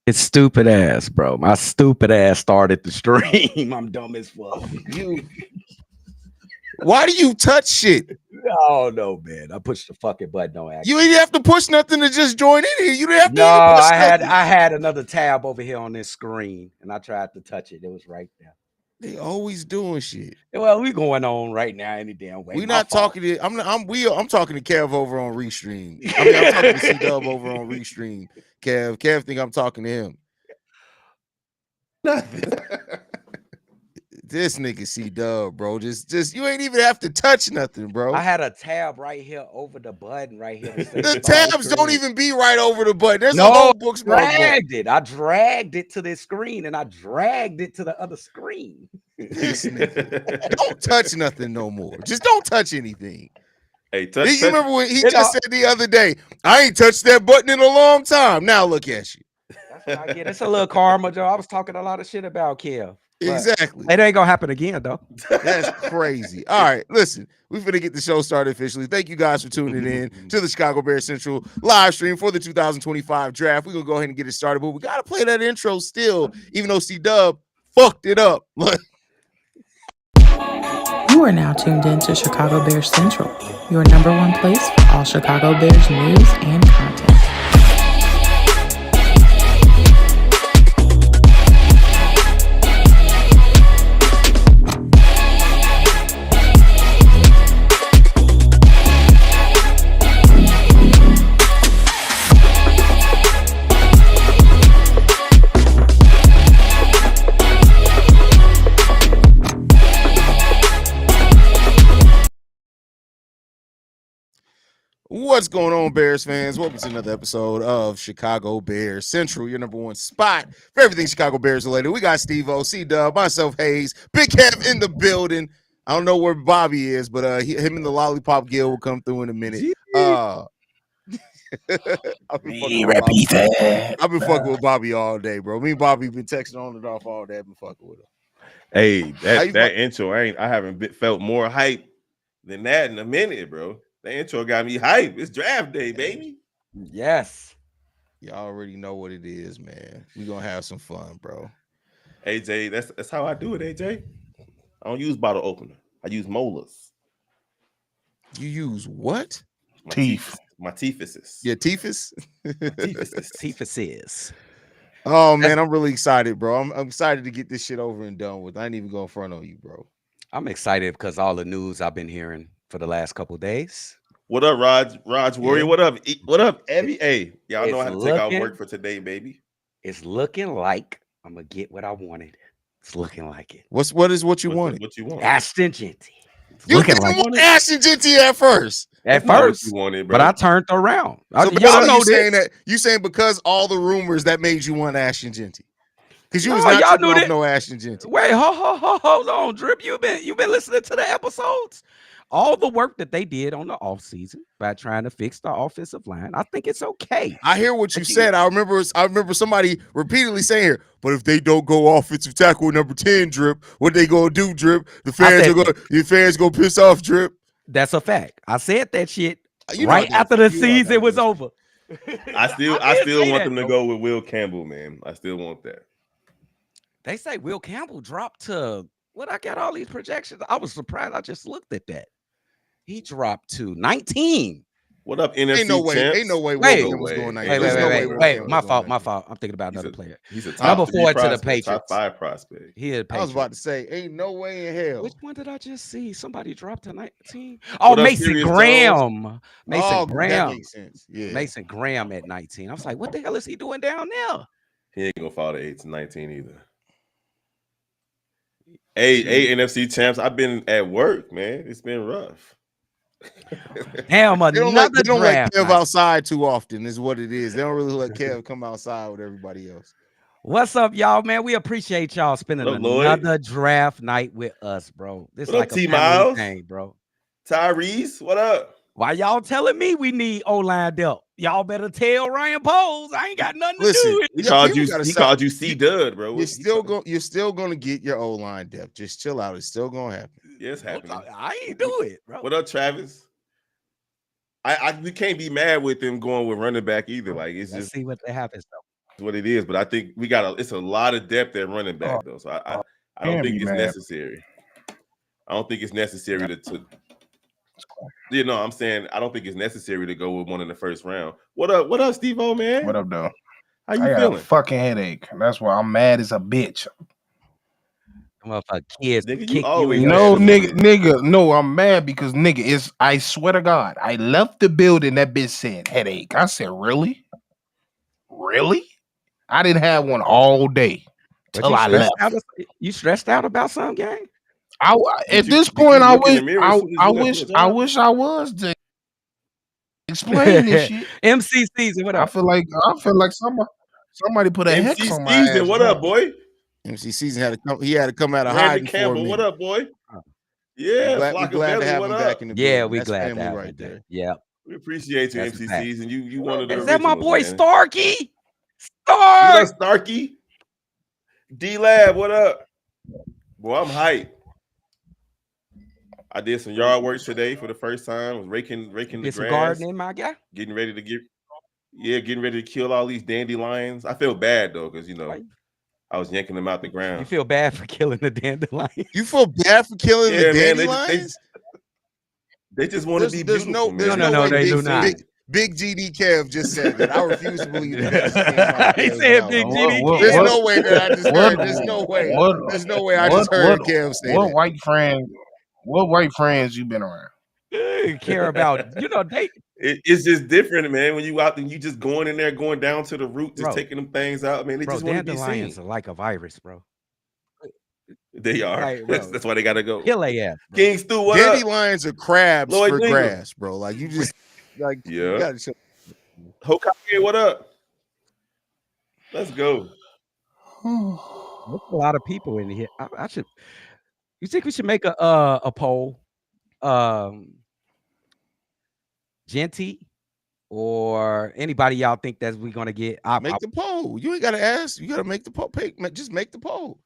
It's stupid ass, bro. My stupid ass started the stream. I'm dumb as fuck. You. Why do you touch shit? Oh no, man. I pushed the fucking button on You accident. didn't have to push nothing to just join in here. You didn't have to No, even push nothing. I had another tab over here on this screen, and I tried to touch it. It was right there. They always doing shit. Well, we going on right now any damn way. We My not fault. talking to. I'm talking to Kev over on Restream. I mean, I'm talking to C Dub over on Restream. Kev think I'm talking to him. Nothing. This nigga C Dub, bro. Just you ain't even have to touch nothing, bro. I had a tab right here over the button right here. The tabs don't even be right over the button. There's a No, whole bookmark. dragged it. I dragged it to this screen and I dragged it to the other screen. This nigga. Don't touch nothing no more. Just don't touch anything. Hey, You remember when he just said the other day, I ain't touched that button in a long time. Now look at you. That's what I get. It's a little karma, Joe. I was talking a lot of shit about Kev. Exactly. It ain't gonna happen again, though. That's crazy. All right, listen, we're gonna get the show started officially. Thank you guys for tuning in to the Chicago Bears Central live stream for the 2025 draft. We're gonna go ahead and get it started, but we gotta play that intro still, even though C Dub fucked it up. You are now tuned in to Chicago Bears Central, your number one place for all Chicago Bears news and content. What's going on, Bears fans? Welcome to another episode of Chicago Bears Central, your number one spot for everything Chicago Bears related. We got Steve-O, C-Dub, myself, Hayes, Big Kev in the building. I don't know where Bobby is, but him and the Lollipop Gill will come through in a minute. I've been fucking with Bobby all day, bro. Me and Bobby been texting on and off all day. I've been fucking with him. Hey, that intro, I haven't felt more hype than that in a minute, bro. The intro got me hype. It's draft day, baby. Yes. You already know what it is, man. We gonna have some fun, bro. AJ, that's how I do it, AJ. I don't use bottle opener. I use molars. You use what? My teeth. My teethuses. Your teethus? Teethuses. Oh man, I'm really excited, bro. I'm excited to get this shit over and done with. I ain't even going front on you, bro. I'm excited because all the news I've been hearing for the last couple of days. What up, Raj Warrior? Yeah. What up, Evie? Hey, y'all know how to take out work for today, baby. It's looking like I'm gonna get what I wanted. It's looking like it. What you wanted? What you want? Ashton Genty. You didn't want Ashton Genty at first. At first, you wanted, bro. But I turned around. So y'all know saying that you saying because all the rumors that made you want Ashton Genty. Because you was not talking about no Ashton Genty. Wait, hold on, Drip. You've been listening to the episodes. All the work that they did on the offseason by trying to fix the offensive line, I think it's okay. I hear what you said. I remember somebody repeatedly saying here, but if they don't go offensive tackle number 10, Drip, what they gonna do, Drip? Your fans gonna piss off, Drip. That's a fact. I said that shit right after the season was over. I still want them to go with Will Campbell, man. I still want that. They say Will Campbell dropped to what? I got all these projections. I was surprised. I just looked at that. He dropped to 19. What up, NFC Ain't no way. champs? Ain't no way. Wait. My fault. I'm thinking about another player. He's a number 4 to the Patriots. Top 5 prospect. I was about to say, ain't no way in hell. Which one did I just see? Somebody dropped to 19. Oh, Mason Graham. Mason Graham. That makes sense. Yeah. Mason Graham at 19. I was like, what the hell is he doing down there? He ain't gonna fall to 8 to 19 either. Hey, NFC champs. I've been at work, man. It's been rough. Damn, they don't let Kev outside too often, is what it is. They don't really let Kev come outside with everybody else. What's up, y'all, man? We appreciate y'all spending another draft night with us, bro. This is like a family thing, bro. Tyrese, what up? Why y'all telling me we need O-line depth? Y'all better tell Ryan Poles I ain't got nothing to do with it. He called you C-Dud, bro. You're still gonna get your O-line depth. Just chill out. It's still gonna happen. Yeah, it's happening. I ain't do it, bro. What up, Travis? We can't be mad with them going with running back either. Like it's Let's just see what happens though. what it is, but I think we got it's a lot of depth at running back though. So I don't think it's necessary. I don't think it's necessary to you know, I'm saying I don't think it's necessary to go with one in the first round. What up, Steve-O, man? What up, though? How you I got feeling? a fucking headache. That's why I'm mad as a bitch. Motherfucker, kids Nigga, you kick you always in mad No, as a nigga, no, I'm mad because nigga, I swear to God, I left the building. That bitch said headache. I said, really? Really? I didn't have one all day But till you I stressed left. out. You stressed out about some game? At this did point, you I look in wish, the mirror as soon as you left your I job? wish I was to explain this shit. MC Season, what I up? feel like somebody put a hex MC on my Season, ass. what bro. up, boy? MC Season had to come. He had to come out of Randy hiding for a Campbell, minute. what up, boy? Yeah, We Flock of glad to Belly, have what him up? back in the Yeah, building. we That's glad to family have right him there. there. Yeah. We appreciate you, That's MC a fact. Season. You one of the Is that my originals, boy man. Starkey? What up, Stark! Starkey? D-Lab, what up? Boy, I'm hyped. I did some yard work today for the first time. I was raking the Did some grass. gardening, my guy? Getting ready to kill all these dandelions. I feel bad though, because I was yanking them out the ground. You feel bad for killing the dandelion? You feel bad for killing the man, dandelions? They just want to be beautiful, man. No, they do not. Big GD Kev just said that. I refuse to believe that just came out of He Kev's said mouth. Big GD There's Kev. no way that I just heard. There's no way. There's no way I just heard Kev say what that. What white friends you been around? Care about they. It's just different, man. When you out and you just going in there, going down to the root, just Bro. taking them things out. Man, they Bro, just want to be dandelions seen. are like a virus, bro. They are. Like, bro, That's why they gotta go. kill ass. King Stu, what up? Dandelions are crabs Lloyd for Winger. grass, bro. Like you just like you gotta show. Hokage, what up? Let's go. There's a lot of people in here. I should. You think we should make a poll? Genty or anybody y'all think that we're gonna get? Make the poll. You ain't gotta ask. You gotta make the poll. Just make the poll.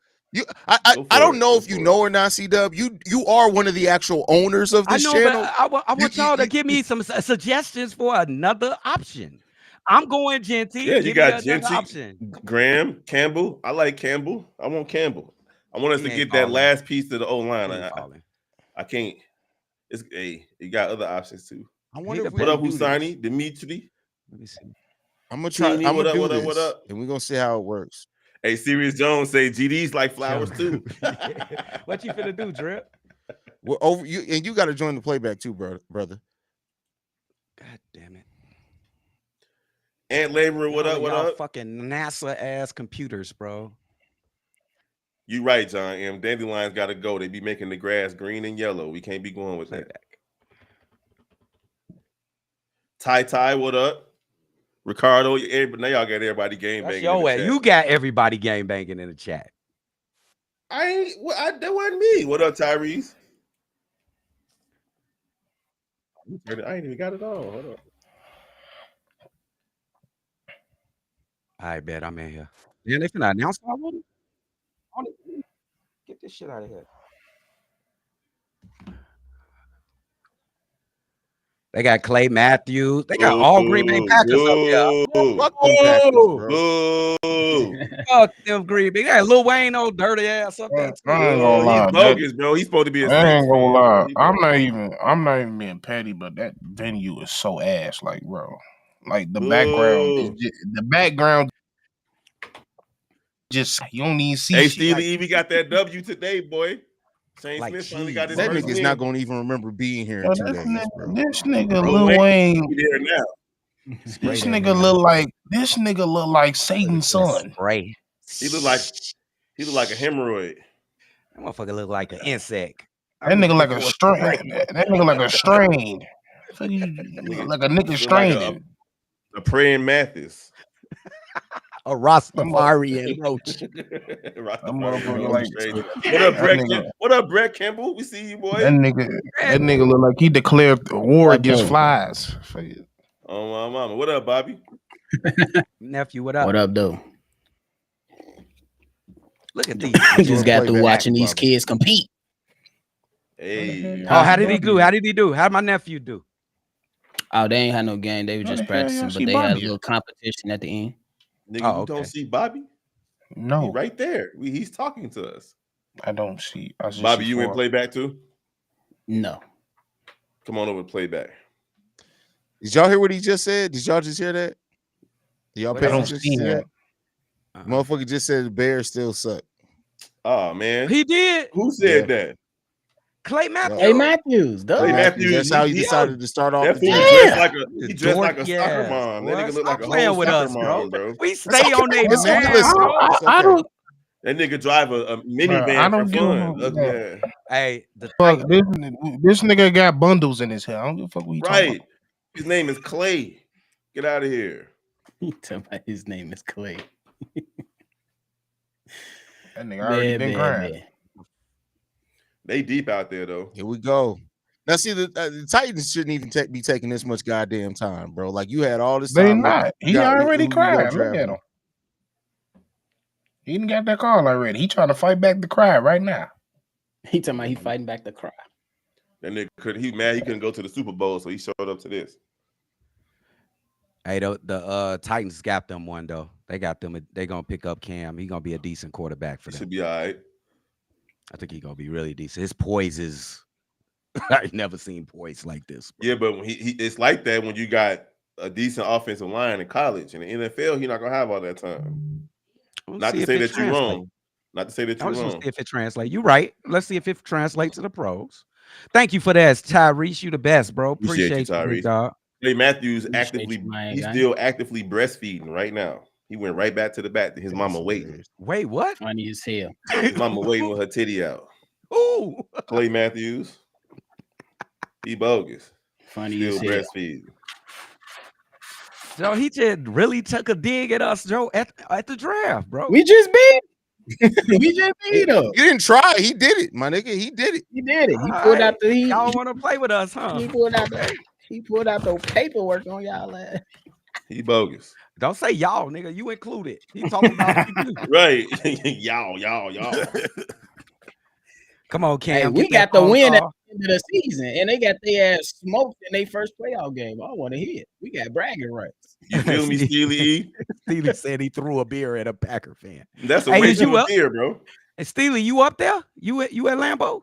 I don't know if you know or not, C-Dub. You are one of the actual owners of this channel. But I want y'all to give me some suggestions for another option. I'm going Genty. Yeah, you got Genty, option. Graham, Campbell. I like Campbell. I want Campbell. I want us to get that last piece to the O-line. I can't. You got other options too. I wonder what up, Husani, Dimitri. Let me see. I'm gonna try. I'm gonna do this, what up? And we're gonna see how it works. Hey, Sirius Jones say GD's like flowers too. What you finna do, Drip? We're over you, and you got to join the playback too, brother. God damn it. Ant Laborer, what up? What up? Fucking NASA ass computers, bro. You right, John M. Dandelions got to go. They be making the grass green and yellow. We can't be going with that. Ty, what up? Ricardo, now y'all got everybody game banging. Yo, way. You got everybody game banging in the chat. That wasn't me. What up, Tyrese? I ain't even got it all. Hold up. I bet I'm in here. Yeah, they finna announce already? Get this shit out of here. They got Clay Matthews. They got all Green Bay Packers up here. Fuck them Packers, bro. Fuck them Green Bay. They got Lil Wayne, old dirty ass up there. I ain't gonna lie. He's bogus, bro. He's supposed to be a I ain't gonna lie. fan. I'm not even being petty, but that venue is so ass, like, bro. Like the background just you don't even see. Hey, Steely Evie got that W today, boy. Shane Smith finally got his that first nigga's win. not gonna even remember being here in 2 days, bro. This nigga Lil Wayne there now. This nigga look like Satan's son. Spray. He look like a hemorrhoid. That motherfucker look like an insect. That nigga like a strain. That nigga like a strain. Like a nigga straining. A praying Mathis. A Rastafarian roach. What up, Brett Campbell? We see you, boy. That nigga look like he declared war against flies. Oh my mama. What up, Bobby? Nephew, what up? What up, though? Look at these. Just got through watching these kids compete. Hey. Oh, how did he do? How did my nephew do? Oh, they ain't had no game. They were just practicing, but they had a little competition at the end. Nigga, you okay. don't see Bobby? No, He right there. He's talking to us. I don't see. I just Bobby, see you in 4. playback too? No. Come on over to playback. Did y'all hear what he just said? Did y'all just hear that? Did y'all What pay I don't attention see to him. that? Motherfucker just said the Bears still suck. Oh man, He did. who said that? Clay Matthews. Hey, Matthews, duh. Clay Clay Matthews. That's how he he- decided to start off That the fool draft. dressed like a You dressed like a dorky soccer ass, mom. boy. That nigga look Stop like a playing whole with soccer us, mom, bro. bro. We stay on their Listen, man, listen. bro. It's I okay. don't. That nigga drive a I minivan don't for give a fun. fuck. Ugly ass. Hey, the Fuck, Titans. this nigga got bundles in his hair. I don't give a fuck what you talking Right. His name is Clay. Get out of here. He talking about his name is Clay. about. That nigga already been crying. They deep out there though. Here we go. Now, see, the Titans shouldn't even be taking this much goddamn time, bro. Like, you had all this They time. not. He already cried. Look at him. him. He didn't got that call already. He trying to fight back the cry right now. He talking about he fighting back the cry. That nigga he mad he couldn't go to the Super Bowl, so he showed up to this. Hey, the Titans got them one though. They got them. They gonna pick up Cam. He gonna be a decent quarterback for He them. should be all right. I think he gonna be really decent. His poise is. I've never seen poise like this. Bro. Yeah, but when he it's like that when you got a decent offensive line in college. In the NFL, he's not gonna have all that time. Not to say that you're wrong. Not to say that you're wrong. See if it translates. You're right. Let's see if it translates to the pros. Thank you for that, Tyrese. You the best, bro. Appreciate you, big dog. Clay Matthews He's still actively breastfeeding right now. He went right back to the back to his mama waiting. Wait, what? Funny as hell. His mama waiting with her titty out. Ooh. Clay Matthews. He bogus. Funny still as hell. breastfeeding. Joe, he just really took a dig at us, Joe, at the draft, bro. We just beat. We just beat him. You didn't try. He did it, my nigga. He did it. He did it. He pulled out the. Y'all want to play with us, huh? He pulled out the. He pulled out the paperwork on y'all. He bogus. Don't say y'all, nigga. You included. He talking about you. Right. y'all. Come on, Cam. Hey, we got the win at the end of the season, and they got their ass smoked in their first playoff game. I want to hear it. We got bragging rights. You feel me, Steely E? Steely said he threw a beer at a Packer fan. That's a waste of a beer, bro. And Steely, you up there? You at Lambeau?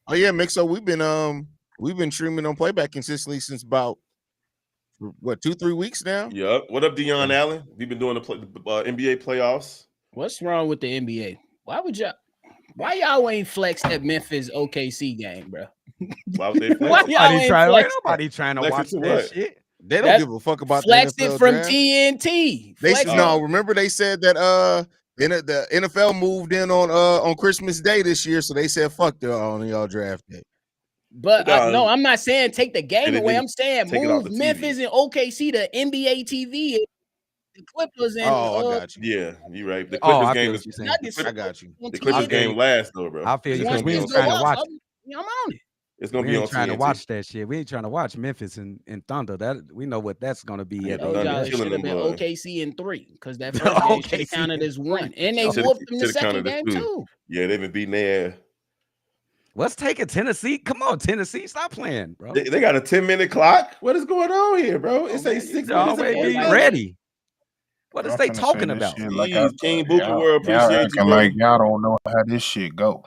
Oh yeah, Mick. So we've been streaming on playback consistently since about what 2-3 weeks now. Yep. What up, Deion Allen? We've been doing the NBA playoffs. What's wrong with the NBA? Why y'all ain't flex that Memphis OKC game, bro? Why would they flex? Why y'all ain't flex? Nobody trying to watch that shit. They don't give a fuck about flex the NFL it from draft. TNT. Remember they said that the NFL moved in on Christmas Day this year, so they said fuck on y'all draft day. But no, I'm not saying take the game away. I'm saying move Memphis and OKC to NBA TV. The Clippers and I got you. Yeah, you're right. The Clippers game is. I got you. The Clippers game last though, bro. I feel you because we ain't trying to watch. I'm on it. It's gonna we be ain't on trying TNT. to watch that shit. We ain't trying to watch Memphis and Thunder. That we know what that's gonna be. Yeah, At y'all should have been OKC in 3 because that first game should have counted as 1, and they whooped them the second game too. Yeah, they've been beating their ass. What's taking Tennessee? Come on, Tennessee, stop playing, bro. They got a 10-minute clock. What is going on here, bro? It's a 6 minutes. Always be ready. What is they talking about? King Booker World, appreciate you. Like y'all don't know how this shit go.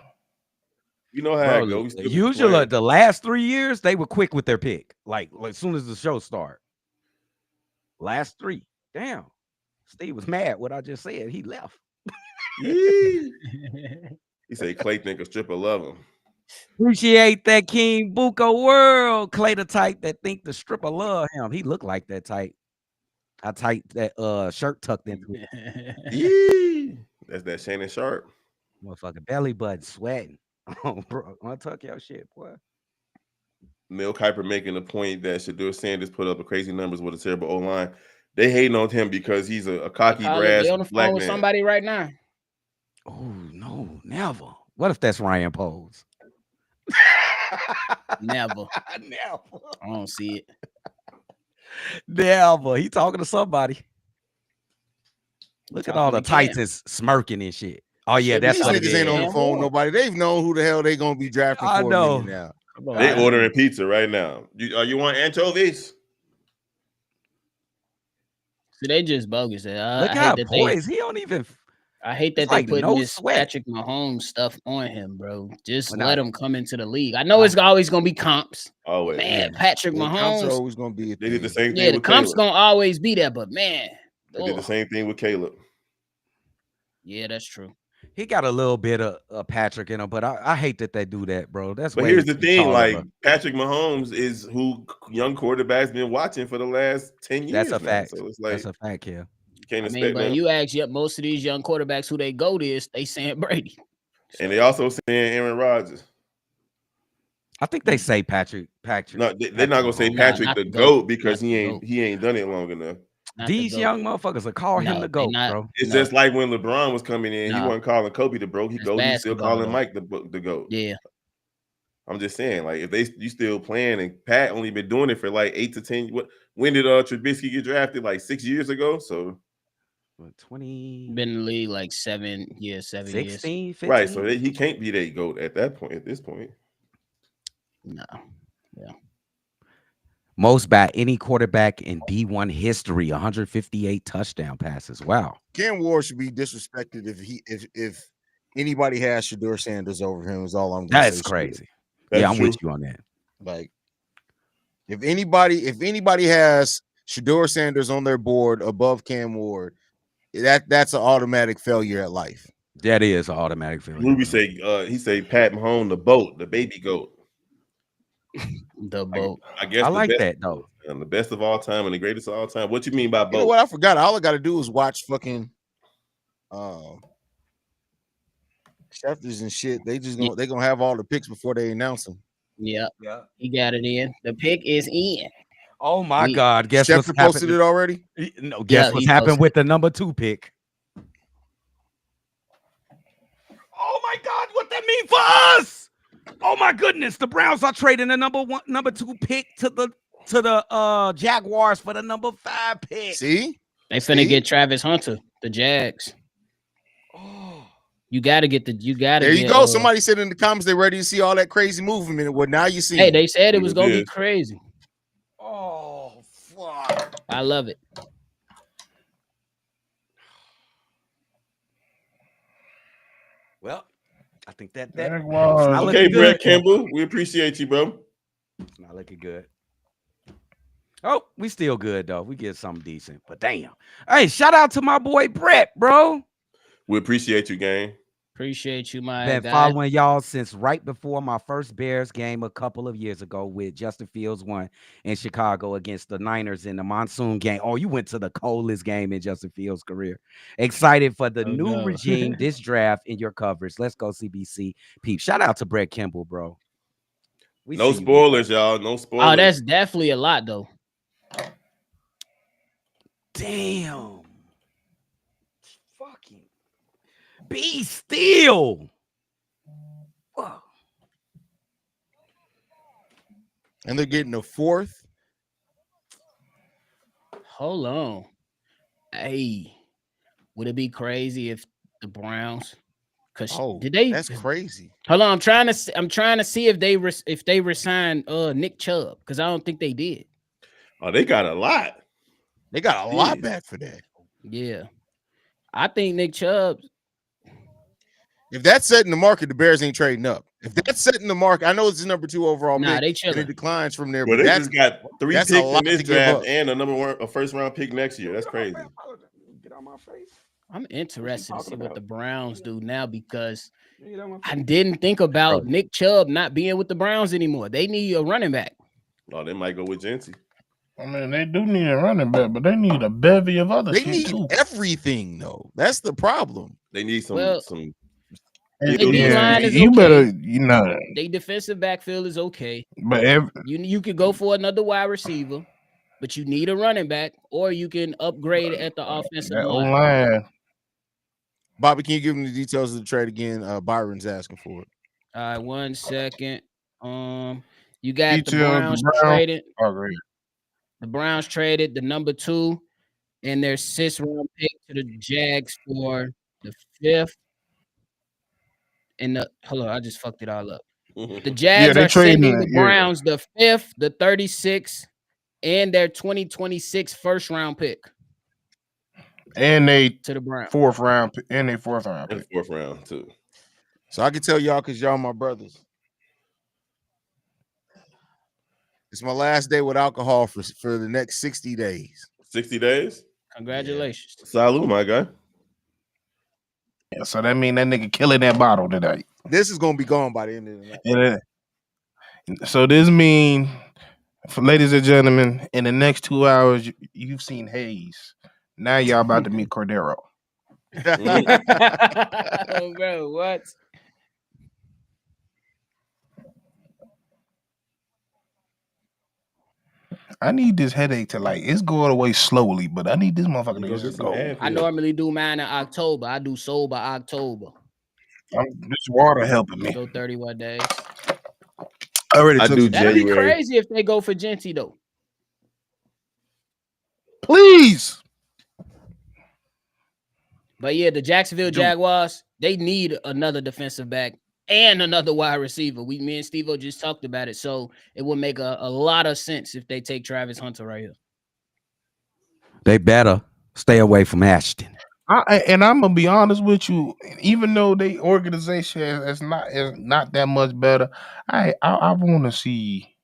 You know how it goes. Usually, the last 3 years they were quick with their pick. Like as soon as the show start. Last 3, damn. Steve was mad. What I just said, he left. He said Clay think a stripper love him. Appreciate that, King Booker World. Clay the type that think the stripper love him. He looked like that type. I tight that shirt tucked into it. That's that Shannon Sharp. Motherfucking belly button sweating. Oh, bro, untuck your shit, boy. Mel Kiper making the point that Shedeur Sanders put up crazy numbers with a terrible O-line. They hating on him because he's a cocky brass they on the phone black with man. somebody right now. Oh no, never. What if that's Ryan Poles? Never. Never. I don't see it. Never. He talking to somebody. Look at all the Titans smirking and shit. Oh yeah, that's these what niggas ain't on the phone. Nobody. They've known who the hell they gonna be drafting for. I know. Now. They ordering pizza right now. You want anchovies? So they just bogus. Look I how hate that poised. He don't even. I hate that like they putting no this sweat. Patrick Mahomes stuff on him, bro. Just Well, let him come into the league. I know it's always gonna be comps. Always, Man, Patrick Comps are Mahomes. always gonna be. They did the same thing. Yeah, the with comps Caleb. gonna always be there, but man, They did the same thing with Caleb. Yeah, that's true. He got a little bit of Patrick in him, but I hate that they do that, bro. That's But way here's the too thing: tall like of a- Patrick Mahomes is who young quarterbacks been watching for the last 10 years. That's a now. fact. So it's like That's a fact, yeah. you can't I expect. mean, but you ask most of these young quarterbacks who they go to, they saying Brady, and they also saying Aaron Rodgers. I think they say Patrick. No, they're not gonna say Patrick not the the GOAT GOAT, because not he the ain't GOAT. he ain't done it long enough. Not the These GOAT. young motherfuckers will call him No, the they GOAT, not. bro. It's No. just like when LeBron was coming in, he No. wasn't calling Kobe the GOAT. It's He's still basketball, calling though. Mike the GOAT. Yeah. I'm just saying, like, if you still playing and Pat only been doing it for like 8 to 10. When did Trubisky get drafted? Like 6 years ago. So 20 been in the league like 7 years, 16, 15? Right. So he can't be that GOAT at that point. At this point, no. Yeah. Most by any quarterback in D1 history, 158 touchdown passes. Wow. Cam Ward should be disrespected if anybody has Shedeur Sanders over him. Is all I'm gonna say. That's crazy. Yeah, I'm with you on that. Like, if anybody has Shedeur Sanders on their board above Cam Ward, that's an automatic failure at life. That is an automatic failure. Ruby he say Pat Mahomes the baby GOAT. The boat. I guess I the like best, that though. And the best of all time and the greatest of all time. What you mean by both? You know what? I forgot. All I got to do is watch fucking Schefter's and shit. They gonna have all the picks before they announce them. Yeah. He got it in. The pick is in. Oh my God! Guess Schefter what's posted happening? it already? No, guess what's happened with the number 2 pick? Oh my God! What that mean for us? Oh my goodness! The Browns are trading the number 2 pick to the Jaguars for the number 5 pick. See, they finna get Travis Hunter, the Jags. Oh, you gotta get. There you go. Somebody said in the comments they're ready to see all that crazy movement. Well, now you see. Hey, they said it was gonna be crazy. Oh fuck! I love it. Well, I think that okay, Brett Kimball. We appreciate you, bro. It's not looking good. Oh, we still good though. We get something decent, but damn. Hey, shout out to my boy Brett, bro. We appreciate you, gang. Appreciate you, my Been guy. following y'all since right before my first Bears game a couple of years ago with Justin Fields won in Chicago against the Niners in the monsoon game. Oh, you went to the coldest game in Justin Fields' career. Excited for the new regime, this draft in your coverage. Let's go CBC. Peep. Shout out to Brett Kimball, bro. No spoilers, y'all. No spoilers. Oh, that's definitely a lot, though. Damn. Fucking be still. Whoa. And they're getting a 4th. Hold on. Hey, would it be crazy if the Browns? Because did they? That's crazy. Hold on, I'm trying to see if they resign Nick Chubb, because I don't think they did. Oh, they got a lot. They got a lot back for that. Yeah, I think Nick Chubb. If that's setting the market, the Bears ain't trading up. If that's setting the market, I know it's the number 2 overall pick. They chilling. And it declines from there. Well, but they that's just got 3 picks in this draft and a first round pick next year. That's crazy. Get on my face. I'm interested to see what the Browns do now, because I didn't think about Nick Chubb not being with the Browns anymore. They need a running back. Oh, they might go with Jency. I mean, they do need a running back, but they need a bevy of other shit need too. Everything, though. That's the problem. They need some. They D-line is you okay. better, They defensive backfield is okay. But you could go for another wide receiver, but you need a running back, or you can upgrade at the offensive line. Bobby, can you give me the details of the trade again? Byron's asking for it. All right, 1 second. You got the Browns traded. The Browns traded the number 2 and their 6th round pick to the Jags for the 5th. And hold on, I just fucked it all up. The Jags are sending the Browns the 5th, the 36th, and their 2026 first round pick. And they to the Browns. fourth round pick. In the fourth round too. So I can tell y'all because y'all my brothers. It's my last day with alcohol for the next 60 days. 60 days? Congratulations. Yeah. Salud, my guy. Yeah, so that mean that nigga killing that bottle tonight. This is gonna be gone by the end of the night. So this mean, ladies and gentlemen, in the next 2 hours, you've seen Hayes. Now y'all about to meet Cordero. Oh, bro, what? I need this headache to it's going away slowly, but I need this motherfucker to just go. I normally do mine in October. I do sober October. This water helping me. Go 31 days. I already took do That'd January. be crazy if they go for Genty though. Please. But yeah, the Jacksonville Jaguars, they need another defensive back and another wide receiver. Me and Steve-O just talked about it. So it would make a lot of sense if they take Travis Hunter right here. They better stay away from Ashton. And I'm gonna be honest with you, even though the organization is not that much better, I want to see.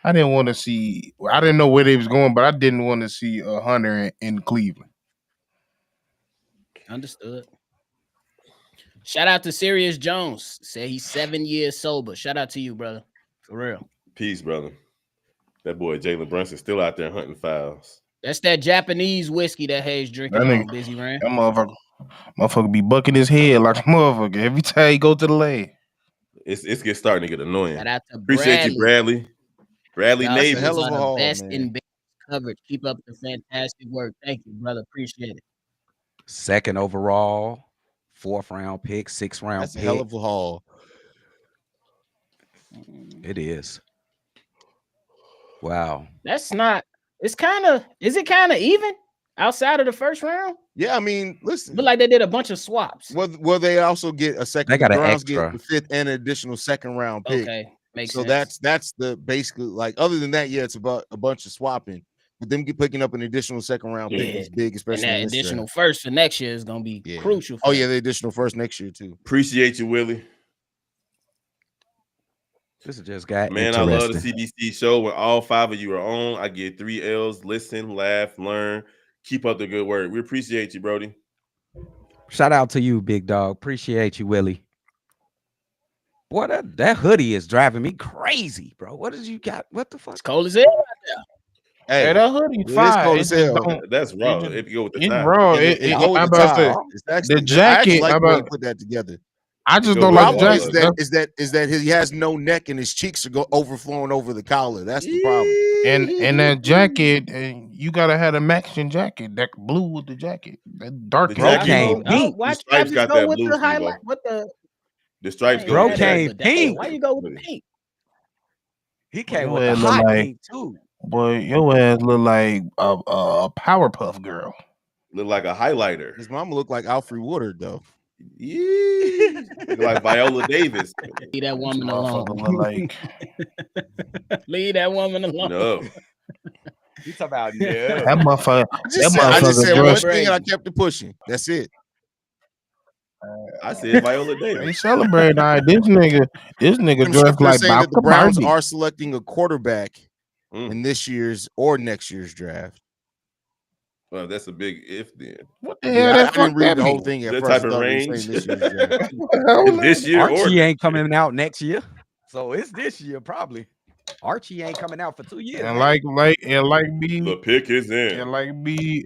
I didn't want to see. I didn't know where they was going, but I didn't want to see Hunter in Cleveland. Understood. Shout out to Sirius Jones. Say he's 7 years sober. Shout out to you, brother. For real. Peace, brother. That boy Jalen Brunson still out there hunting fouls. That's that Japanese whiskey that Hayes drinking on Busy Ran. That motherfucker be bucking his head like a motherfucker every time he go to the lane. It's starting to get annoying. Shout out to Appreciate you, Bradley. Bradley Neighbors. hell of a haul, best man. in coverage. Keep up the fantastic work. Thank you, brother. Appreciate it. Second overall, 4th round pick, 6th round That's pick. a hell of a haul. It is. Wow. That's not. Is it kind of even outside of the first round? Yeah, I mean, listen. But like they did a bunch of swaps. Well, they also get a second. They got the an Browns extra. get the 5th and an additional 2nd round pick. Okay, makes so sense. that's the basically like. Other than that, yeah, it's about a bunch of swapping. But them picking up an additional 2nd round pick is big, especially and that additional first for next year is gonna be crucial. Oh yeah, the additional first next year too. Appreciate you, Willie. This is just got man. I love the CBC show when all 5 of you are on. I get 3 L's: listen, laugh, learn. Keep up the good work. We appreciate you, Brody. Shout out to you, big dog. Appreciate you, Willie. Boy, that hoodie is driving me crazy, bro. What did you got? What the fuck? It's cold as hell out there. Hey, that hoodie fire. Cold as hell. That's raw. If you go with the it's top. raw. The jacket. I like put that together. I just don't like the jacket. Is that he has no neck and his cheeks are overflowing over the collar. That's the problem. And that jacket, you gotta have a matching jacket. That blue with the jacket. That dark came pink. Why the stripes got that blue. The highlight? What the stripes go bro came pink. Why you go with the pink? He came with the hot pink too. Boy, your ass look like a Powerpuff Girl. Look like a highlighter. His mama look like Alfred Woodard though. Yeah, like Viola Davis. Leave that woman alone. Leave that woman alone. No. You talk about that motherfucker. I just said one thing and I kept it pushing. That's it. I said Viola Davis. They celebrate. This nigga dressed like saying that the Bobka Browns Barbie. are selecting a quarterback in this year's or next year's draft. Well, that's a big if then. What the hell? I didn't read the whole thing at that first. type of range. This year's draft. This year Archie ain't coming out next year, so it's this year probably. Archie ain't coming out for 2 years. And like me, the pick is in. And like me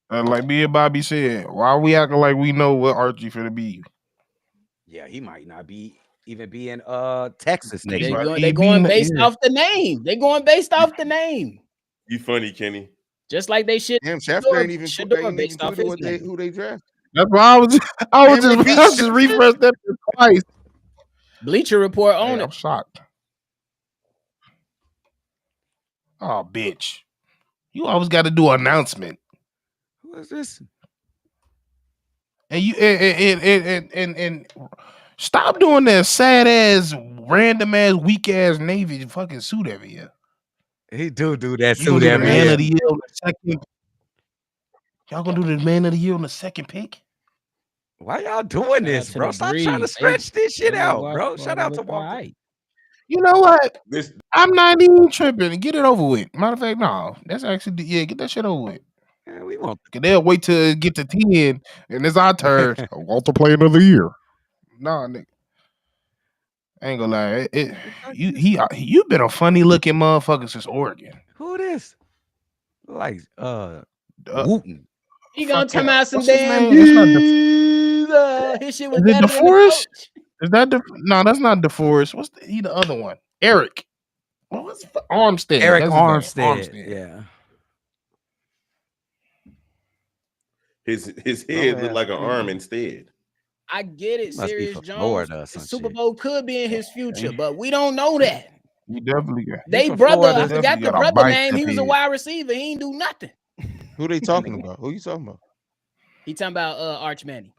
and Bobby said, why are we acting like we know what Archie finna be? Yeah, he might not be even be in Texas next They year. going based off the name. They going based off the name. You funny, Kenny. Just like they should. Damn, Schefter ain't even based off who they draft. That's why I was just refresh that twice. Bleacher Report on it. I'm shocked. Oh, bitch! You always got to do an announcement. Who is this? And you and stop doing that sad ass, random ass, weak ass Navy fucking suit every year. He do that You suit get every man year. of the year on the second. Y'all gonna do the man of the year on the second pick? Why y'all doing this, bro? Stop trying to stretch this shit out, bro. Shout out to Walker. You know what? I'm not even tripping. Get it over with. Matter of fact, no. That's actually get that shit over with. Yeah, we won't. They'll wait till it get to 10 and it's our turn. Walter play another year. Nah, nigga. I ain't gonna lie. You been a funny looking motherfucker since Oregon. Who this? Like Wooten. He gonna come out some What's his damn. name? It's not his shit was is it better than the DeForest? coach. Is that no? That's not DeForest. What's the other one? Eric. What's Armstead? Eric That's Armstead. Yeah. His head looked like an arm instead. I get it, Sirius Jones. The Super shit. Bowl could be in his future, but we don't know that. You definitely got. They brother, I forgot the brother name. He was a wide receiver. He ain't do nothing. Who they talking about? Who you talking about? He talking about Arch Manning.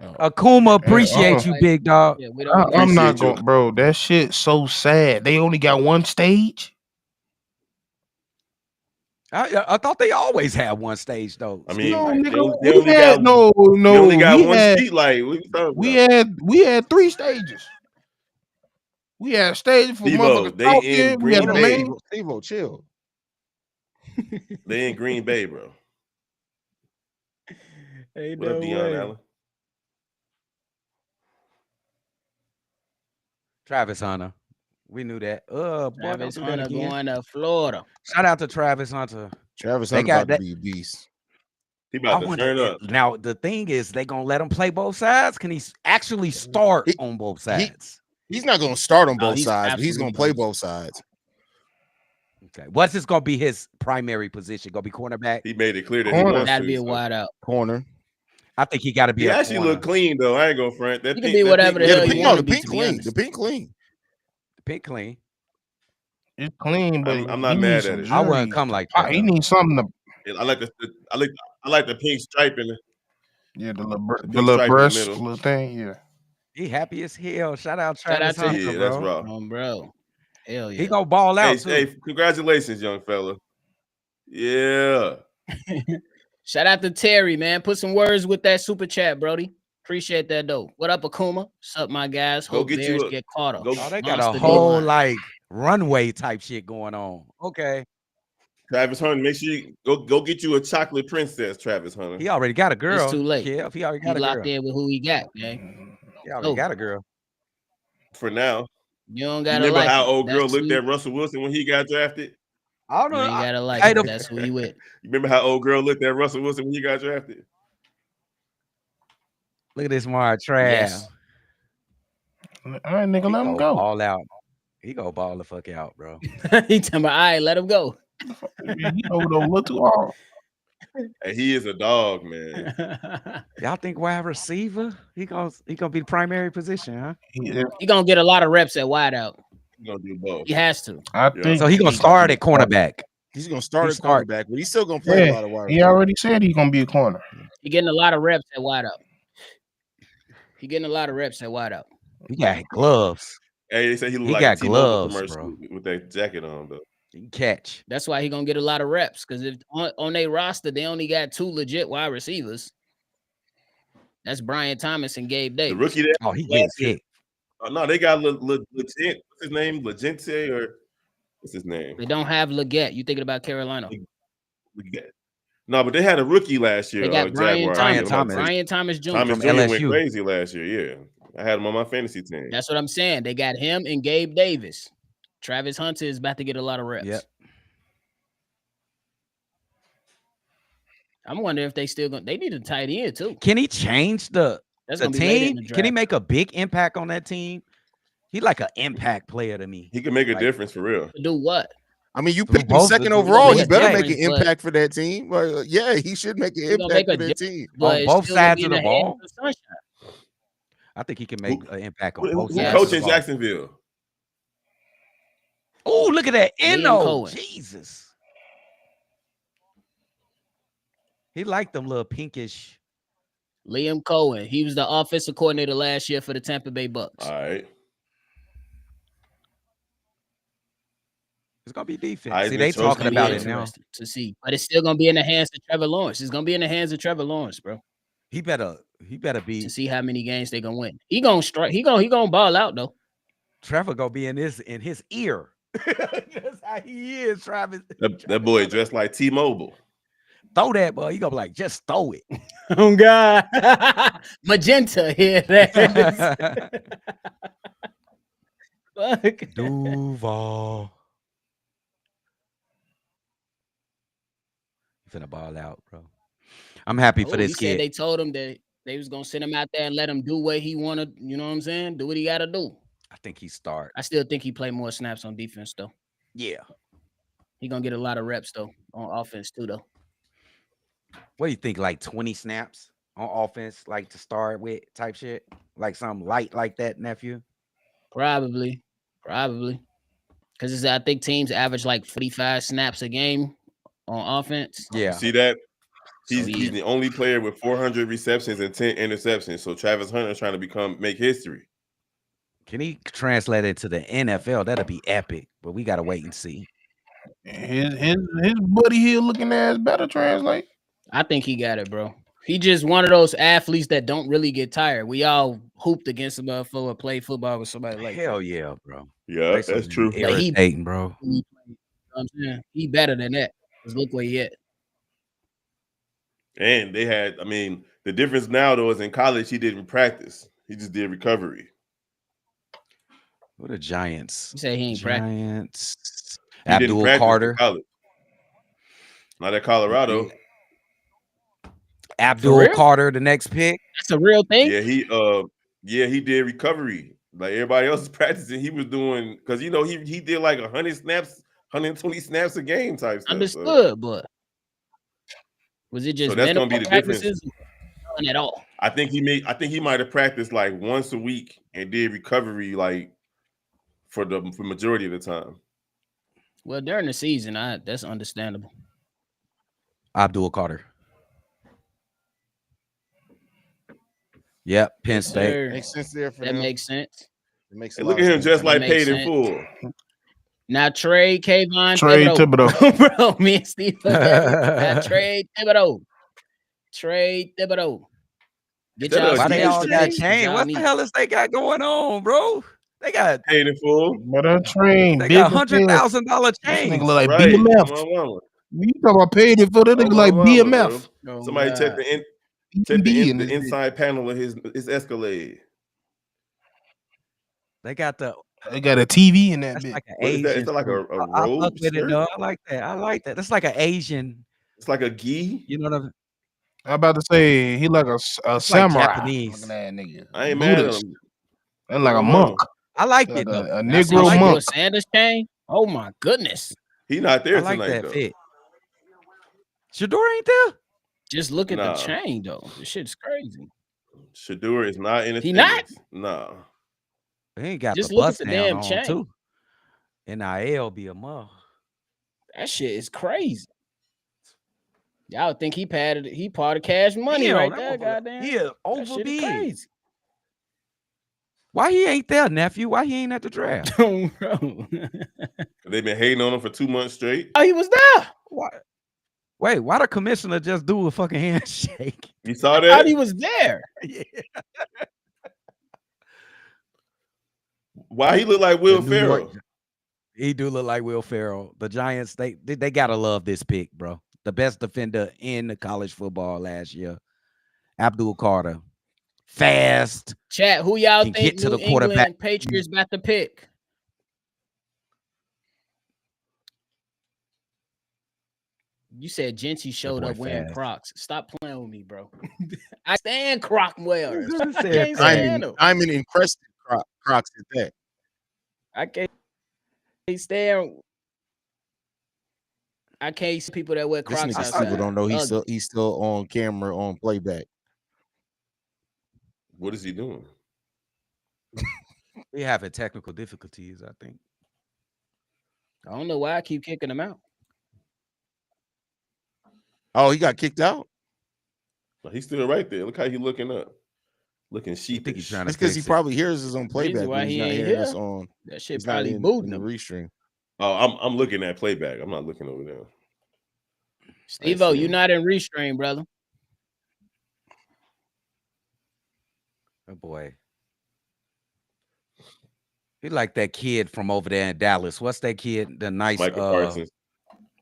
Akuma, appreciate you, big dog. Yeah, I'm not going, bro. That shit so sad. They only got one stage. I thought they always had one stage though. I mean, they only got one street light. We had 3 stages. We had a stage for motherfuckers talking. We had the main. Steve-O, chill. They in Green Bay, bro. Hey, what up, Deion Allen? Travis Hunter. We knew that. Travis Hunter going to Florida. Shout out to Travis Hunter. Travis Hunter about to be a beast. He about to turn up. Now, the thing is, they going to let him play both sides? Can he actually start on both sides? He's not going to start on both sides, but he's going to play both sides. Okay. What's this going to be his primary position? Going to be cornerback? He made it clear that he wants to be a wide out. Corner. I think he got to be he a actually corner. look clean, though. I ain't going to front. He can be whatever the hell you want to be. The pink clean. The pink clean. It's clean, but I'm not mad at it. I wouldn't come like that. He needs something to. I like the pink stripe in it. Yeah, the little breast little thing. Yeah. He happy as hell. Shout out Travis Hunter, bro. That's raw. Bro. Hell yeah. He gonna ball out. Hey, congratulations, young fella. Yeah. Shout out to Terry, man. Put some words with that super chat, Brody. Appreciate that though. What up, Akuma? What's up, my guys? Hope Bears get caught up. They got a whole like runway type shit going on. Okay. Travis Hunter, make sure you go get you a chocolate princess, Travis Hunter. He already got a girl. It's too late. Yeah, he already got a girl. Locked in with who he got, man. He already got a girl. For now. You don't gotta remember like how old girl looked at Russell Wilson when he got drafted? I don't know. You ain't gotta like it. That's who he with. You remember how old girl looked at Russell Wilson when he got drafted? Look at this Mar Trav. Yes. All right, nigga, let him go. All out. He go ball the fuck out, bro. He talking about, all right, let him go. He over there look too hard. And he is a dog, man. Y'all think wide receiver? He gonna be the primary position, huh? He gonna get a lot of reps at wide out. He's gonna do both. He has to. I think so. He gonna start at cornerback. He's gonna start at cornerback, but he's still gonna play a lot of wide. He already said he's gonna be a corner. He getting a lot of reps at wide out. He getting a lot of reps at wide out. He got gloves. Hey, they say he got like gloves, bro. With that jacket on, though. He can catch. That's why he gonna get a lot of reps because if on their roster they only got 2 legit wide receivers. That's Brian Thomas and Gabe Davis. The rookie that he gets hit. No, they got legit. What's his name? Legente or what's his name? They don't have Leggett. You thinking about Carolina? Leggett. No, but they had a rookie last year. They got Brian Thomas. Brian Thomas Jr. Thomas Jr. went crazy last year. Yeah, I had him on my fantasy team. That's what I'm saying. They got him and Gabe Davis. Travis Hunter is about to get a lot of reps. Yep. I'm wondering if they still going. They need a tight end too. Can he change the team? Can he make a big impact on that team? He like an impact player to me. He can make a difference for real. Do what? I mean, you picked him second overall. He better make an impact for that team. Yeah, he should make an impact for that team. On both sides of the ball. I think he can make an impact on both sides. Coach in Jacksonville. Oh, look at that. Jesus. He liked them little pinkish. Liam Cohen. He was the offensive coordinator last year for the Tampa Bay Bucks. All right. It's gonna be defense. See, they Heisman talking Trophy about winner. it now. To see, but it's still gonna be in the hands of Trevor Lawrence. It's gonna be in the hands of Trevor Lawrence, bro. He better To be. see how many games they gonna win. He gonna strike. He gonna ball out though. Trevor gonna be in his ear. That's how he is, Travis. That boy dressed like T-Mobile. Throw that, boy. He gonna be like, just throw it. Oh God, magenta here. Fuck. Duval. You finna ball out, bro. I'm happy for this He said kid. they told him that they was gonna send him out there and let him do what he wanted. You know what I'm saying? Do what he gotta do. I think he start. I still think he play more snaps on defense though. Yeah. He gonna get a lot of reps though on offense too though. What do you think? Like 20 snaps on offense, like to start with type shit? Like something light like that, nephew? Probably. Because I think teams average like 45 snaps a game on offense. Yeah. See that? So, He's the only player with 400 receptions and 10 interceptions. So Travis Hunter is trying to make history. Can he translate it to the NFL? That'll be epic, but we gotta wait and see. His Buddy Hill looking ass better translate. I think he got it, bro. He just one of those athletes that don't really get tired. We all hooped against a motherfucker or played football with somebody like Hell yeah, bro. Yeah, that's true. Irritating, bro. You know what I'm saying? He better than that. Because look where he at. And they had, I mean, the difference now though is in college he didn't practice. He just did recovery. What a Giants. You say he ain't Giants. He Abdul Carter. College. Not at Colorado. Abdul Carter, the next pick. That's a real thing. Yeah, he did recovery. Like everybody else is practicing. He was doing because you know he did like 100 snaps, 120 snaps a game type stuff. Understood, but was it just that's gonna be the difference? None at all. I think he might have practiced like once a week and did recovery like for majority of the time. Well, during the season, that's understandable. Abdul Carter. Yep, Penn State. Makes sense there for that them. Makes sense. It makes look at him just like paid in full. Now trade Kayvon Thibodeau. Bro, me and Steve. Now trade Thibodeau. Get y'all. Why they all got chain? What the hell is they got going on, bro? They got paid in full. But a train. They got $100,000 chains. Nigga look like right. BMF. You talk about paid it for that nigga like BMF. Oh, somebody check the inside panel of his Escalade. They got a TV in that bitch. Like an Asian. Is that like a robe? I like that. I like that. That's like an Asian. It's like a gi. You know what I'm about to say? He like a samurai. Like Japanese. Look at that nigga. I ain't mad at him. And like a monk. I like like it though. A Negro monk. Sanders chain. Oh my goodness. He not there I like tonight that though. fit. Shador ain't there. Just look at the chain though. This shit's crazy. Shador is not in. He not. No. He ain't got just the look bust at the down damn on chain too. NIL be a mug. That shit is crazy. Y'all think he part of Cash Money right there, goddamn. He is overbid. Crazy. Why he ain't there, nephew? Why he ain't at the draft? Bro. They've been hating on him for 2 months straight. Oh, he was there. Why? Wait, why the commissioner just do a fucking handshake? You saw I that? thought he was there. Yeah. Why he look like Will Ferrell? He do look like Will Ferrell. The Giants, they gotta love this pick, bro. The best defender in the college football last year. Abdul Carter. Fast. Chat, who y'all Can think get to New the quarterback. England Patriots about to pick? You said Genty showed up wearing fast. Crocs. Stop playing with me, bro. I stand Croc wearers. I'm an encrusted Crocs at that. I can't stand. I can't see people that wear This Crocs nigga outside. people don't know he's still on camera on playback. What is he doing? He having technical difficulties, I think. I don't know why I keep kicking him out. Oh, he got kicked out? No, he's still right there. Look how he looking up. Looking sheepish. That's because he probably hears us on playback. Why He's he not ain't hearing here? us on. That shit He's not probably in booting the him. restream. Oh, I'm looking at playback. I'm not looking over there. Steve-O, you're not in Restream, brother. Oh boy. He like that kid from over there in Dallas. What's that kid? The nice Michael Parsons.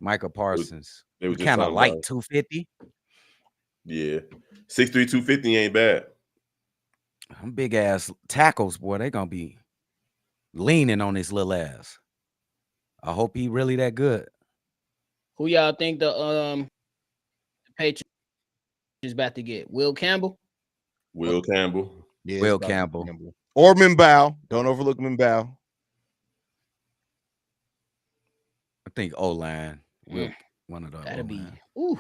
Michael Parsons. They were He kind of talking like about 250. Yeah. 6'3", 250 ain't bad. Them big ass tackles, boy, they gonna be leaning on his little ass. I hope he really that good. Who y'all think the Patriots is about to get? Will Campbell? Will Campbell. Yeah, Will Campbell. Or Minbow. Don't overlook Minbow. I think O-line. Will one of the That'll be. Ooh.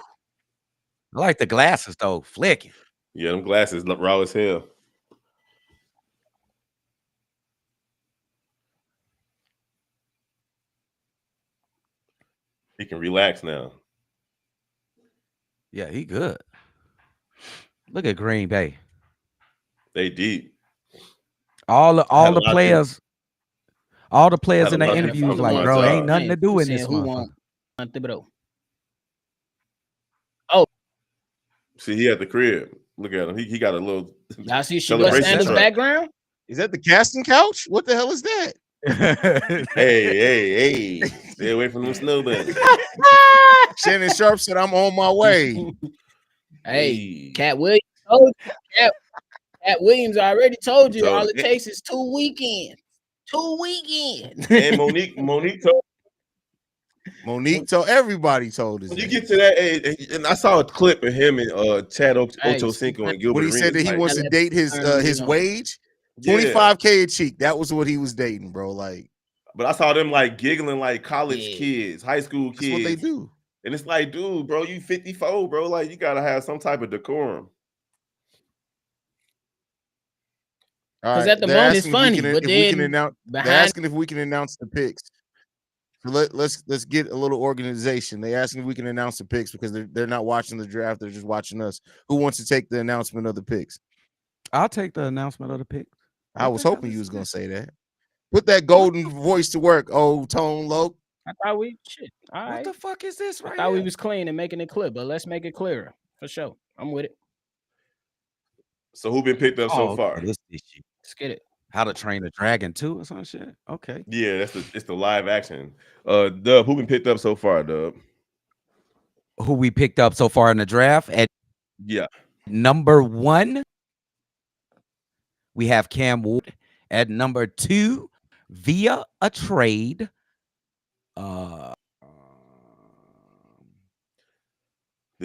I like the glasses though, flicking. Yeah, them glasses look raw as hell. He can relax now. Yeah, he good. Look at Green Bay. They deep. All the players in the interviews like, bro, ain't nothing to do in this motherfucker. Oh, see, he at the crib. Look at him. He got a little. Y'all see Sugar Sanders' background? Is that the casting couch? What the hell is that? hey! Stay away from them snow bunnies. Shannon Sharp said, "I'm on my way." Hey, Cat Williams told you. Cat Williams already told you. All it takes is 2 weekends. 2 weekends. And Monique told everybody told us. When you get to that age, and I saw a clip of him and Chad Ochocinco and Gilbert. What he said that he wants to date his wage, $25K a cheek. That was what he was dating, bro. Like, but I saw them like giggling like college kids, high school kids. That's what they do. And it's like, dude, bro, you 54, bro. Like, you gotta have some type of decorum. Because at the moment it's funny, but then they're asking if we can announce the picks. So let's get a little organization. They asking if we can announce the picks because they're not watching the draft; they're just watching us. Who wants to take the announcement of the picks? I'll take the announcement of the picks. I was hoping you was gonna say that. Put that golden voice to work, old Tone Loc. I thought we shit. All right. What the fuck is this right I thought here? we was clean and making it clear, but let's make it clearer for sure. I'm with it. So who been picked up so far? This shit. Let's get it. How to Train a Dragon 2 or some shit. Okay. Yeah, it's the live action. Dub, who been picked up so far, Dub? Who we picked up so far in the draft? At number 1, we have Cam Ward. At number 2, via a trade, the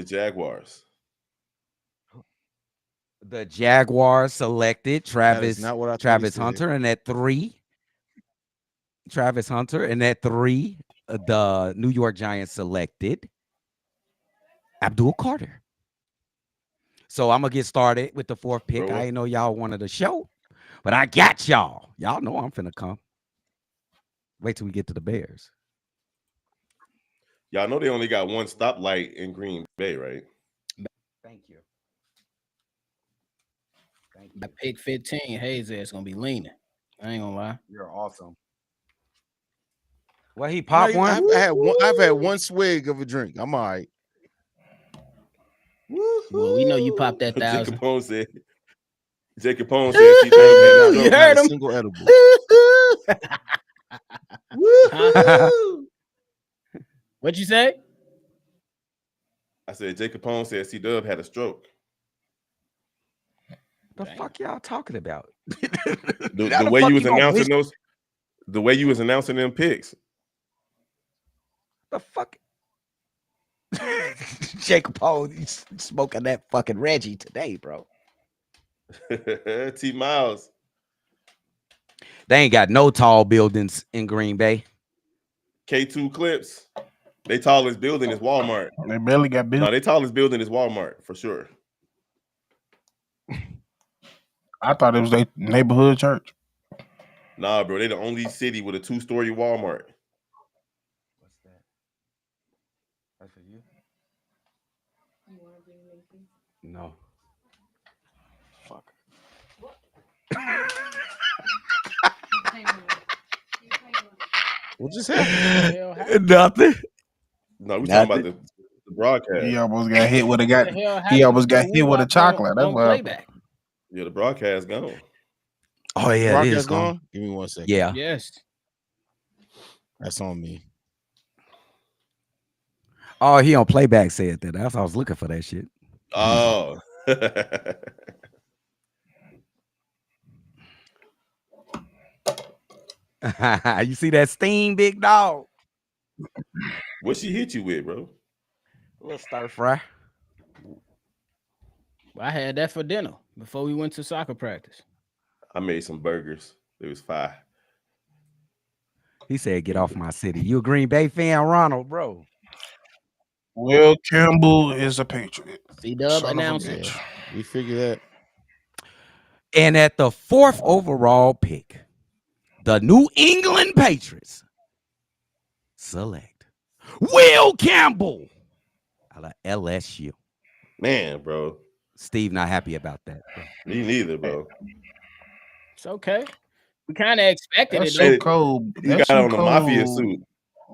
Jaguars. The Jaguars selected Travis Hunter, and at 3, Travis Hunter, and at 3, the New York Giants selected Abdul Carter. So I'm gonna get started with the 4th pick. I didn't know y'all wanted a show, but I got y'all. Y'all know I'm finna come. Wait till we get to the Bears. Y'all know they only got one stoplight in Green Bay, right? Thank you. By pick 15, Hayes is gonna be leaning. I ain't gonna lie. You're awesome. Well, he popped one. I've had one swig of a drink. I'm all right. Well, we know you popped that 1,000. Jacob Capone said she you heard him. Single edible. What'd you say? I said Jacob Capone said C-Dub had a stroke. The fuck y'all talking about? the way you was announcing the way you was announcing them picks. The fuck? Jacob Paul, he's smoking that fucking Reggie today, bro. T Miles. They ain't got no tall buildings in Green Bay. K2 Clips. They tallest building is Walmart. They barely got built. No, they tallest building is Walmart for sure. I thought it was their neighborhood church. Nah, bro, they the only city with a 2-story Walmart. What's that? That's for you? You want to bring me? No. Fuck. What just happened? Nothing. No, we talking about the broadcast. He almost got hit with a chocolate. That's what happened. Yeah, the broadcast gone. Oh yeah, it is Broadcast gone. gone. Give me 1 second. Yeah. Yes. That's on me. Oh, he on playback said that. That's why I was looking for that shit. Oh. You see that steam, big dog? What she hit you with, bro? A little stir fry. I had that for dinner before we went to soccer practice. I made some burgers. It was fire. He said, "Get off my city." You a Green Bay fan, Ronald, bro? Will Campbell is a Patriot. C-Dub announced it. We figure that. And at the 4th overall pick, the New England Patriots select Will Campbell out of LSU. Man, bro. Steve not happy about that, bro. Me neither, bro. It's okay. We kind of expected That's it. so cold. He got on the mafia suit.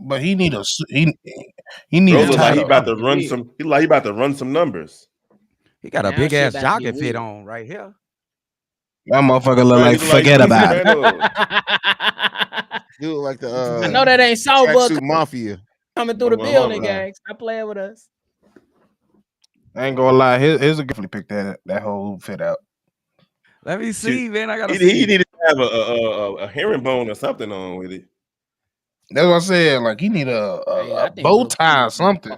But he need a he need bro, a look like he title. about to run some. He about to run some numbers. He got a big ass jogging fit on right here. That motherfucker look like forget about it. You look like the. I know that ain't Sawbuck Mafia coming through the building, gang. Stop playing with us. I ain't gonna lie. His definitely picked that whole fit out. Let me see, man. I gotta he see. He needed to have a herringbone or something on with it. That's what I said. Like he need a bow tie or something.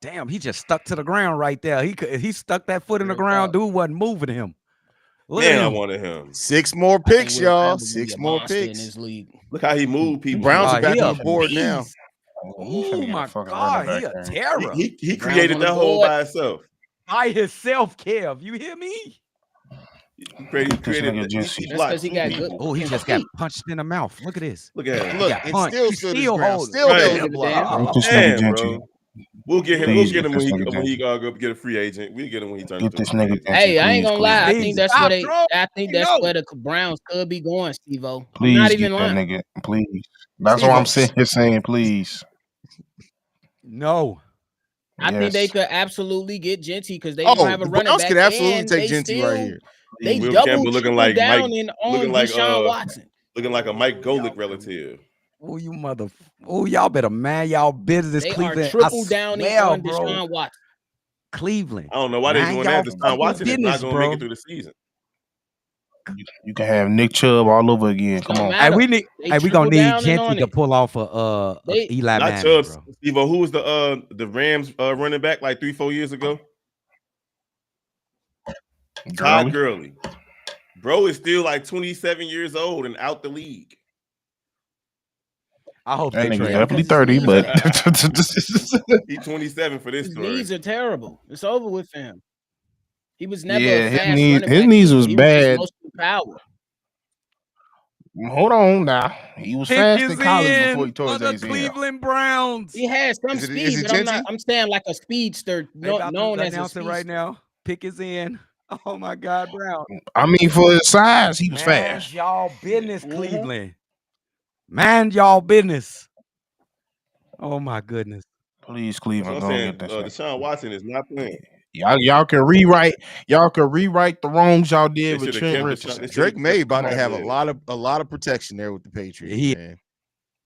Damn, he just stuck to the ground right there. He stuck that foot in the ground. Dude wasn't moving him. Man, I wanted him. 6 more picks, y'all. 6 more picks. In this league. Look how he moved people. Browns are back on the board now. Oh my God, he a terror. He created that hole by himself. By himself, Kev. You hear me? He created because he got good. Oh, he just got punched in the mouth. Look at this. Look at him. Look, it still stood his ground. Still held the damn, bro. We'll get him. We'll get him when he go get a free agent. We'll get him when he turns. Get this nigga. Hey, I ain't gonna lie. I think that's where the Browns could be going, Steve-O. Please not get even that lying. nigga. Please. That's what I'm saying. Please. No. I think they could absolutely get Genty because they don't have a running Browns back. Could absolutely take Genty right here. They Will double Campbell looking like down Mike, on looking like Deshaun Watson. Looking like a Mike Golick relative. Oh, you mother! Oh, y'all better mind y'all business. They Cleveland. are triple downing on Deshaun Watson. Cleveland. I don't know why they doing that. Deshaun Watson is not gonna make it through the season. You can have Nick Chubb all over again. Come on. Hey, we gonna need Genty to pull off a Eli Manning, Chubb, bro. Steve-O, who was the Rams running back like 3-4 years ago? Todd Gurley. Bro is still like 27 years old and out the league. I hope that they nigga's trade. definitely 30, but he's 27 for this story. His knees are terrible. It's over with him. He was never a fast his running knees back. was bad. Was power. Hold on now. He was fast in college before he tore his ACL. Cleveland Browns. He has some speed, but I'm saying like a speedster known as a speedster. Right now. Pick is in. Oh my God, Brown. I mean, for his size, he was fast. Y'all business, Cleveland. Mind y'all business. Oh my goodness. Please, Cleveland, go get this. Deshaun Watson is not playing. Y'all can rewrite the wrongs y'all did with Trent Richardson. Drake May about to have a lot of protection there with the Patriots. Man.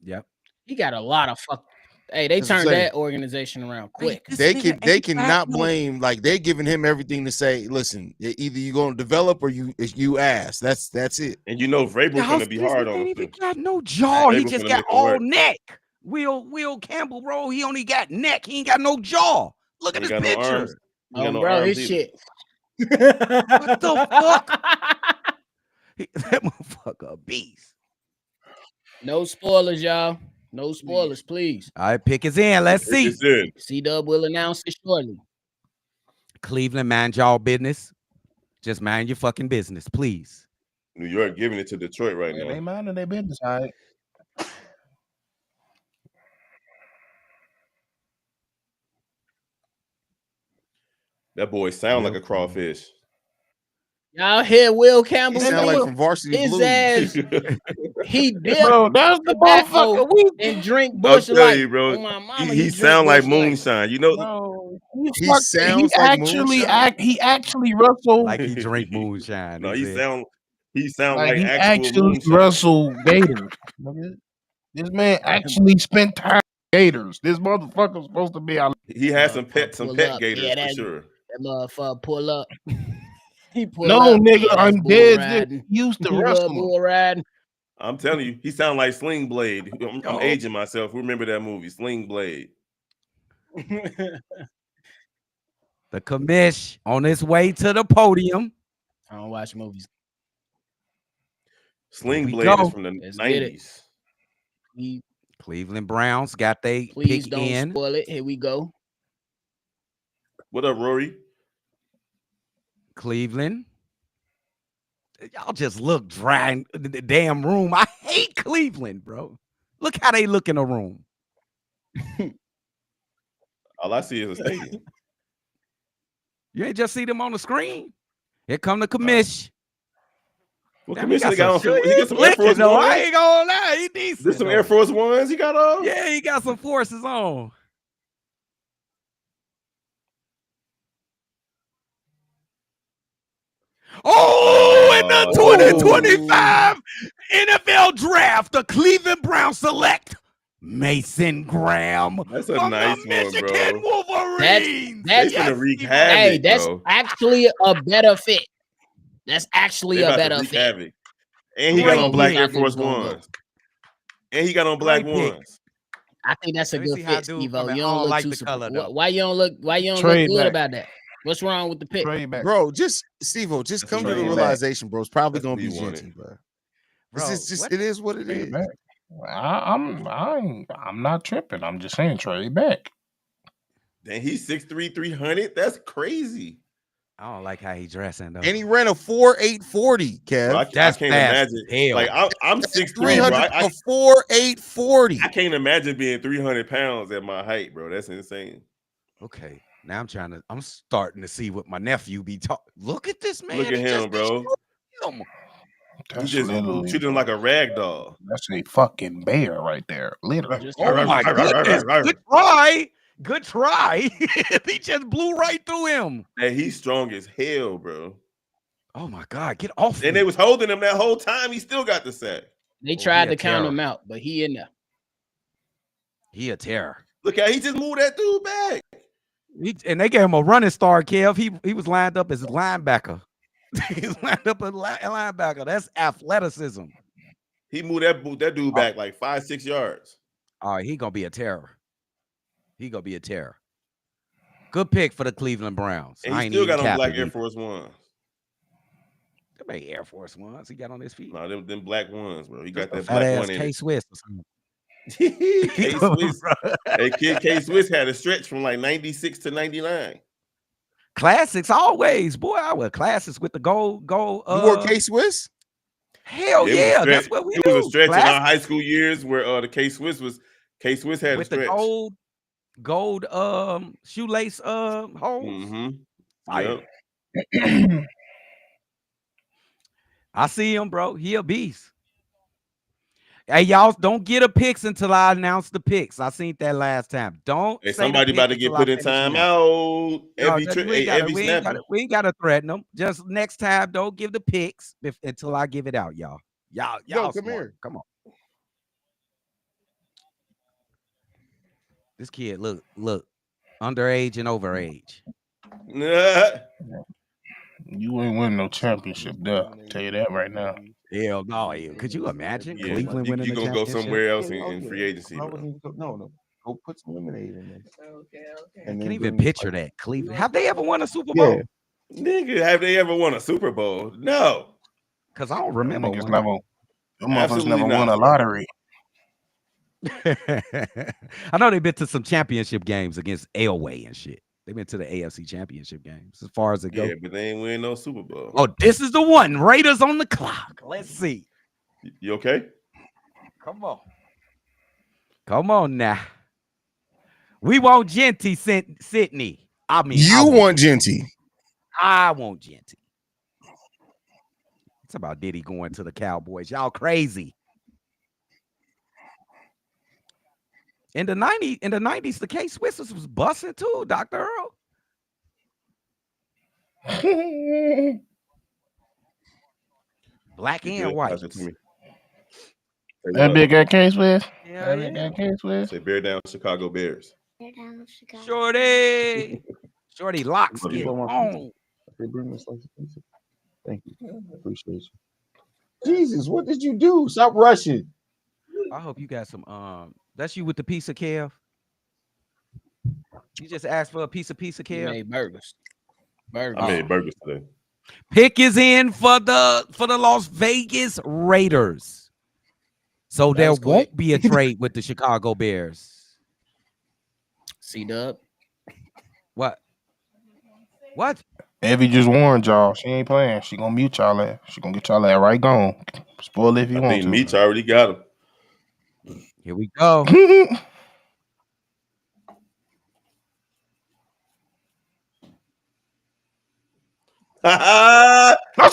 Yep. He got a lot of fuck. Hey, they turned that organization around quick. They cannot blame, like they're giving him everything to say, listen, either you're gonna develop or you ass. That's it. And you know Vrabel's gonna be hard on him. He got no jaw. He just got all neck. Will Campbell, bro, he only got neck. He ain't got no jaw. Look at his pictures. No bro, his shit. What the fuck? That motherfucker a beast. No spoilers, y'all. No spoilers, please. All right, pick is in. Let's see. C-Dub will announce it shortly. Cleveland, mind y'all business. Just mind your fucking business, please. New York giving it to Detroit right now. They minding their business, all right. That boy sound like a crawfish. Y'all hear Will Campbell? He sound like from Varsity His Blues. ass, he dip Bro, that's the tobacco motherfucker we and drink I'll Bush tell Light. you, bro. On my mama, He drink sound like Bush Light. moonshine. You know, bro, He sounds like moonshine. he actually wrestled Like he drink moonshine. no, he he said. sound like he actual actually moonshine. wrestled Gators. Nigga. This man actually spent time with Gators. This motherfucker's supposed to be out. He had some pet up. gators Yeah, for sure. That motherfucker pull up. He pull No, up. nigga, Yeah, that's I'm bull dead. riding. He used to He wrestle. love bull riding. I'm telling you, he sound like Sling Blade. I'm aging myself. Remember that movie, Sling Blade? The commish on his way to the podium. I don't watch movies. Sling Blade is from the Let's 90s. Cleveland Browns got they Please pick don't in. spoil it. Here we go. What up, Rory? Cleveland. Y'all just look dry in the damn room. I hate Cleveland, bro. Look how they look in the room. All I see is a stadium. You ain't just see them on the screen. Here come the commish. Well, Damn, he Commissioner got got some on. He got some Air licking, Force though. Ones. I ain't gonna lie. He decent. There's some though. Air Force Ones he got on. Yeah, he got some forces on. Oh, in the 2025 NFL Draft, the Cleveland Browns select Mason Graham. That's a from nice the one, Michigan bro. Wolverines. That's gonna wreak hey, havoc, that's bro. actually a better fit. That's actually They a about to better wreak fit. havoc. And he got on black Air Force Gonna go. Ones. And he got on black Great pick. ones. I think that's a Let me good see how fit, dude Steve-O. coming. You I don't don't look like too the color, though. why you don't look Trade good back. about that? What's wrong with the pick? Trade back. Bro, just Steve-O, just come to the trade back. realization, bro. It's probably That's gonna what be you wanted. Genty, bro. Bro, This is just what? it is what it Trade is. back. I'm not tripping. I'm just saying trade back. Then he's 6'3", 300. That's crazy. I don't like how he dressing, though. And he ran a 4.840, Kev. Bro, I That's can't fast imagine. as hell. Like I'm 6'3", bro. 300 a 4.840. I can't imagine being 300 pounds at my height, bro. That's insane. Okay, now I'm starting to see what my nephew be talking. Look at this man. Look at He him, just bro. destroyed him. You just treat him like a rag doll. That's a fucking bear right there. Literally. Oh my goodness. Good try. Good try. He just blew right through him. Hey, he's strong as hell, bro. Oh my God. Get off And me. they was holding him that whole time. He still got the sack. They tried he a to count terror. him out, but he in there. He a terror. Look how he just moved that dude back. And they gave him a running star, Kev. He was lined up as a linebacker. He's lined up as a linebacker. That's athleticism. He moved that dude back like 5-6 yards. All right, he gonna be a terror. He gonna be a terror. Good pick for the Cleveland Browns. And I he ain't still even got on black capping Air either. Force Ones. Them ain't Air Force Ones. He got on his feet. No, them black ones, bro. He got that Fat black ass one in K-Swiss or something. it. K-Swiss. Hey, kid, K-Swiss had a stretch from like 96 to 99. Classics always, boy. I wear classics with the gold. You wore K-Swiss? Hell yeah, that's what we do. It was a stretch in our Classics high school years where the K-Swiss had with a stretch. the gold shoelace holes. Mm-hmm. Fire. Yep. I see him, bro. He a beast. Hey, y'all, don't get a picks until I announce the picks. I seen that last time. Don't. Hey, say somebody about to get put in time out. Every snapper. We ain't gotta threaten them. Just next time, don't give the picks until I give it out, y'all. Y'all come smart. here. Come on. This kid look underage and overage. You ain't winning no championship there. Tell you that right now. Hell no. Could you imagine Cleveland winning you the gonna go championship? somewhere else in free agency. No. Go put some lemonade in there. Okay. I can't even picture that. Cleveland. Have they ever won a Super Bowl? Yeah. Nigga, have they ever won a Super Bowl? No. Because I don't remember one. Them motherfuckers never won a lottery. I know they've been to some championship games against Elway and shit. They've been to the AFC championship games as far as it goes. Yeah, but they ain't win no Super Bowl. Oh, this is the one. Raiders on the clock. Let's see. You okay? Come on now. We want Genty, Sydney. I mean, you want Genty. I want Genty. It's about Diddy going to the Cowboys. Y'all crazy. In the 90s, the K-Swiss was busting too, Dr. Earl. Black and white. That big at K-Swiss? Yeah, That big at K-Swiss? Say bear down Chicago Bears. Bear down Chicago. Shorty. Shorty locks get on. Thank you. Appreciate you. Jesus, what did you do? Stop rushing. I hope you got some that's you with the piece of Kev. You just asked for a piece of Kev. You made burgers. I made burgers today. Pick is in for the Las Vegas Raiders. So there won't be a trade with the Chicago Bears. C-Dub. What? Evie just warned y'all. She ain't playing. She gonna mute y'all ass. She gonna get y'all ass right gone. Spoil it if you want to. I think Meach already got him. Here we go. Let's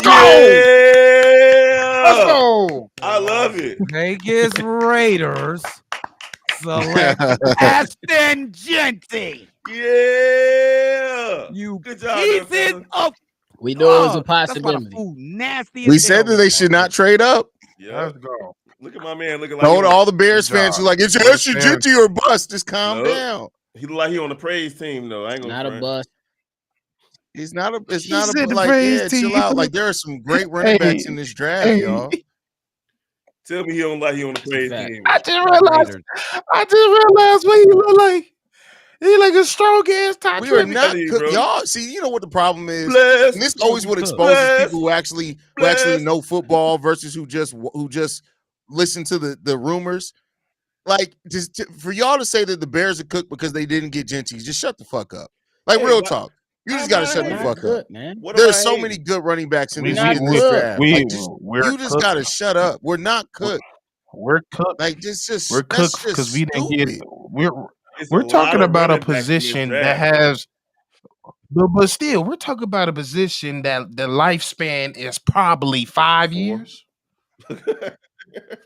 go! Yeah! Let's go! I love it. Vegas Raiders select Aston Genty. Yeah. You good job, pieces of we knew it was a possibility. Nasty. We said that they should not trade up. Yeah. Let's go. Look at my man looking like Told all the Bears fans who like it's Aston Genty or bust. Just calm down. He look like he on the praise team though. I ain't gonna not a bust. It's not a like yeah, chill out. Like there are some great running backs in this draft, y'all. Tell me he don't like he on the praise team. I just realized what he look like. He like a strong ass top. We are not y'all. See, you know what the problem is. And this always what exposes people who actually know football versus who just listen to the rumors. Like for y'all to say that the Bears are cooked because they didn't get Genty, just shut the fuck up. Like real talk. You just gotta shut the fuck up, man. There's so many good running backs in this draft. You just gotta shut up. We're not cooked. We're cooked. Like just we're cooked because we didn't get. We're talking about a position that has, but still, we're talking about a position that the lifespan is probably 5 years.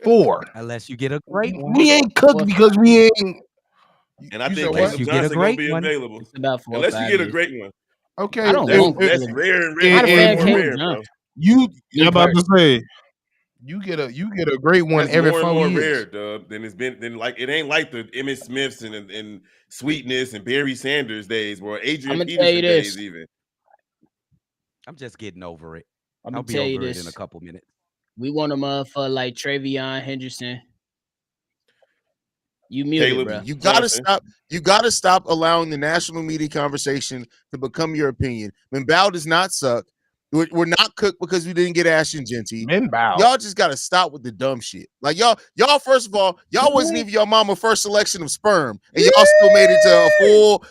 4. Unless you get a great one. We ain't cooked because we ain't. And I think Caleb Johnson gonna be available. Unless you get a great one. Okay, I don't that's rare and rare, bro. I'm about to say. You get a great one that's every more 4 and more years. rare, Dub. Then like it ain't like the Emmitt Smiths and Sweetness and Barry Sanders days or Adrian Peterson days even. I'm just getting over it. I'll be over it in a couple minutes. We want a motherfucker like Travion Henderson. You muted, bro. You gotta stop allowing the national media conversation to become your opinion. Minbow does not suck. We're not cooked because we didn't get Ashton Genty. Y'all just gotta stop with the dumb shit. Like y'all first of all, y'all wasn't even your mama first selection of sperm, and y'all still made it to a full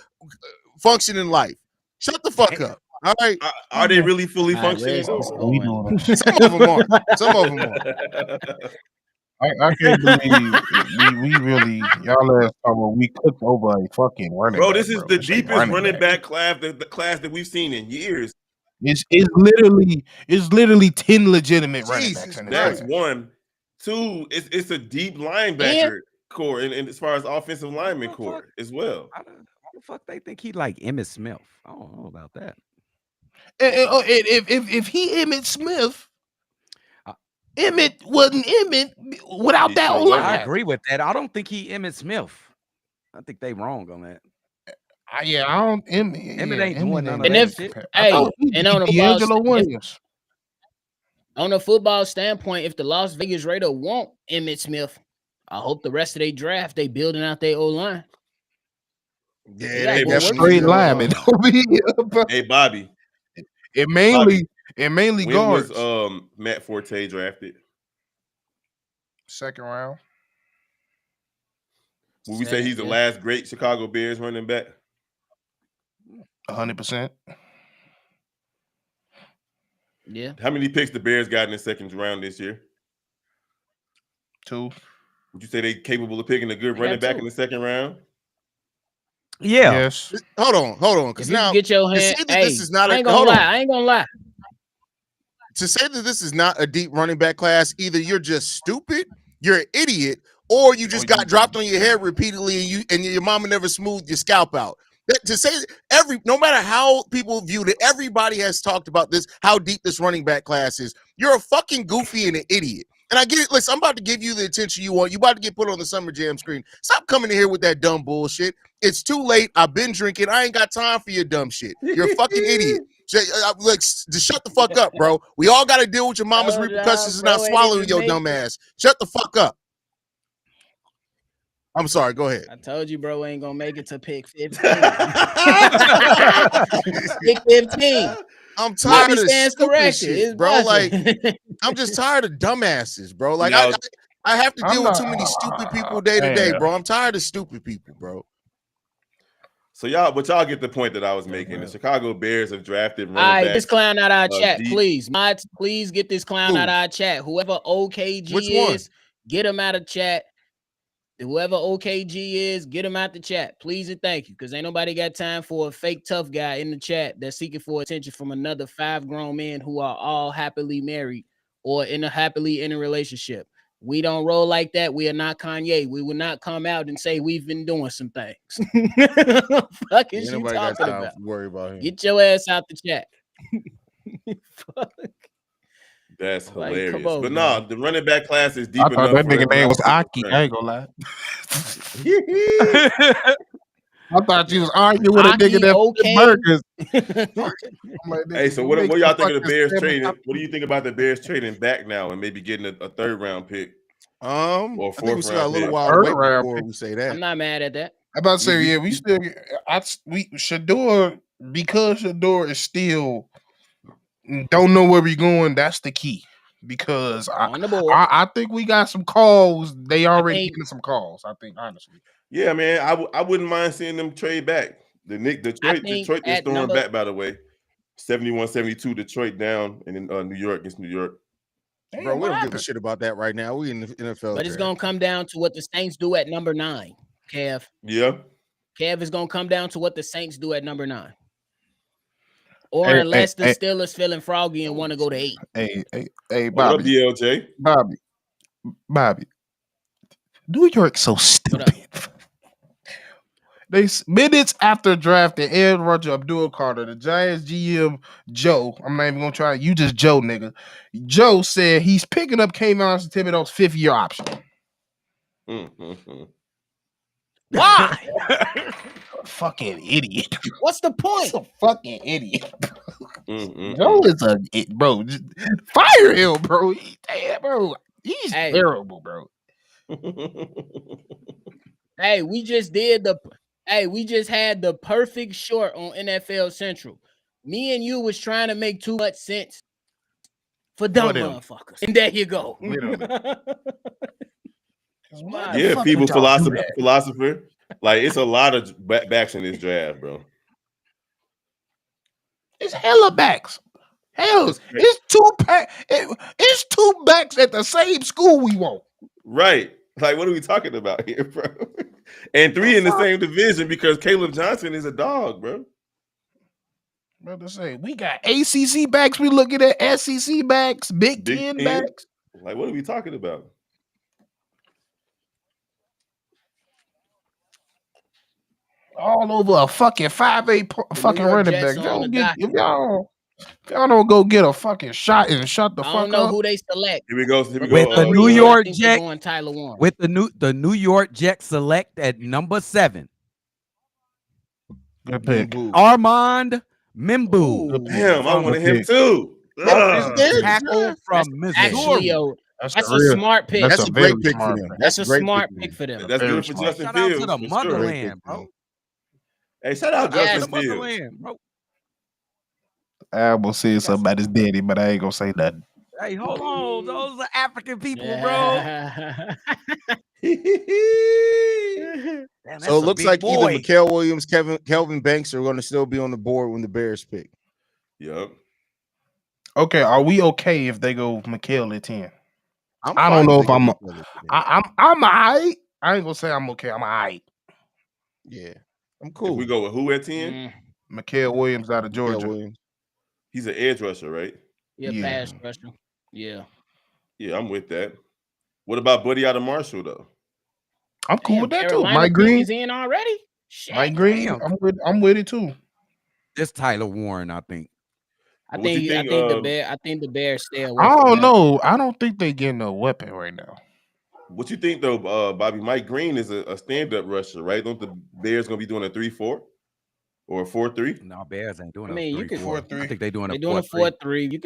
functioning life. Shut the fuck up. All right. Are they really fully functioning? Some of them are. Some of them are. I can't believe we really y'all last summer we cooked over a fucking running bro. back, This is the deepest running back class the class that we've seen in years. It's literally 10 legitimate running backs. That's one. 2, it's a deep linebacker core, and as far as offensive lineman core as well. How the fuck they think he like Emmitt Smith? I don't know about that. If he Emmitt Smith, Emmitt wasn't Emmitt without that line. I agree with that. I don't think he Emmitt Smith. I think they wrong on that. I don't. Emmitt ain't doing none of and that shit. And on a football standpoint, if the Las Vegas Raiders want Emmitt Smith, I hope the rest of their draft they building out their O-line. Yeah, that's straight lineman. Hey, Bobby. It mainly when guards. Was Matt Forte drafted? 2nd round. Would we say he's the last great Chicago Bears running back? 100%. Yeah. How many picks the Bears got in the 2nd round this year? 2. Would you say they capable of picking a good running back in the 2nd round? Yeah. Yes. Hold on. Because now get your hand. this is not. I ain't gonna lie. to say that this is not a deep running back class, either you're just stupid, you're an idiot, or you just got dropped on your head repeatedly and your mama never smoothed your scalp out. To say no matter how people viewed it, everybody has talked about this, how deep this running back class is. You're a fucking goofy and an idiot. And I get it. Listen, I'm about to give you the attention you want. You about to get put on the Summer Jam screen. Stop coming in here with that dumb bullshit. It's too late. I've been drinking. I ain't got time for your dumb shit. You're a fucking idiot. Just shut the fuck up, bro. We all got to deal with your mama's repercussions and not swallowing your dumb ass. Shut the fuck up. I'm sorry. Go ahead. I told you, bro, ain't gonna make it to pick 15. Pick 15. I'm tired of stupid shit, bro. Like, I'm just tired of dumbasses, bro. Like, I have to deal with too many stupid people day to day, bro. I'm tired of stupid people, bro. So y'all get the point that I was making. The Chicago Bears have drafted running backs. This clown out our chat, please. Mods, please get this clown out our chat. Whoever OKG is, get him out of chat. Whoever OKG is, get him out the chat. Please and thank you. Because ain't nobody got time for a fake tough guy in the chat that's seeking for attention from another 5 grown men who are all happily married or happily in a relationship. We don't roll like that. We are not Kanye. We will not come out and say we've been doing some things. Fuck is you talking about? Worry about him. Get your ass out the chat. Fuck. That's hilarious. Like, but no, the running back class is deep enough. I thought that nigga name was Aki. I ain't gonna lie. I thought you was arguing with a nigga that burgers. Like, hey, so what y'all think of the Bears trading? What do you think about the Bears trading back now and maybe getting a 3rd round pick? Or 4th round pick? A little while to wait before we say that. I'm not mad at that. I'm about to say, we still Shador, because Shador is still don't know where we're going. That's the key. Because I think we got some calls. They already getting some calls, I think, honestly. Yeah, man. I wouldn't mind seeing them trade back. Detroit is throwing back, by the way. 71-72 Detroit down in New York against New York. Damn, bro, we don't give a shit about that right now. We in the NFL. But it's gonna come down to what the Saints do at number 9, Kev. Yeah. Kev is gonna come down to what the Saints do at number 9. Or unless the Steelers feeling froggy and want to go to 8. Hey, Bobby. What up, DLJ? Bobby. New York's so stupid. They minutes after drafting Aaron Rodgers, Abdul Carter, the Giants GM Joe. I'm not even gonna try. You just Joe, nigga. Joe said he's picking up Kayvon Thibodeau's 5th-year option. Why? Fucking idiot. What's the point? He's a fucking idiot. Joe is bro. Just fire him, bro. Bro. He's terrible, bro. Hey, we just had the perfect short on NFL Central. Me and you was trying to make too much sense for dumb motherfuckers. And there you go. Yeah, people philosopher. Like, it's a lot of backs in this draft, bro. It's hella backs. It's 2 backs at the same school we want. Right. Like, what are we talking about here, bro? And 3 in the same division because Caleb Johnson is a dog, bro. Brother say we got ACC backs. We looking at SEC backs, Big Ten backs. Like, what are we talking about? All over a fucking 5'8" fucking running back. If y'all don't go get a fucking shot and shut the fuck up. I don't know who they select. Here we go. With the New York Jets, with the New York Jets select at number 7. Good pick. Armand Membu. Damn, I wanted him too. Tackle from Missouri. That's a smart pick. That's a great pick for them. That's a smart pick for them. That's good for Justin Shout Fields. out to the motherland, bro. Hey, shout out Justin Fields. Bro. I will say something about his daddy, but I ain't gonna say nothing. Hey, hold on. Those are African people, bro. Damn, so it looks like either Mikael Williams, Kelvin Banks are going to still be on the board when the Bears pick. Yep. Okay, are we okay if they go Mikael at 10? I don't know if I'm all right. I ain't gonna say I'm okay. I'm all right. Yeah, I'm cool. If we go with who at 10? Mikael Williams out of Georgia. He's an edge rusher, right? pass rusher. Yeah, I'm with that. What about Buddy out of Marshall though? I'm cool with that too. Carolina Mike Green is in already. Shit. Mike Green, I'm with it too. It's Tyler Warren, I think. I think the Bears stay away. I don't from know. I don't think they getting a weapon right now. What you think though, Bobby? Mike Green is a stand-up rusher, right? Don't the Bears gonna be doing a 3-4 or a 4-3? No, Bears ain't doing I mean, a 3-4. I think they're doing a 4-3. You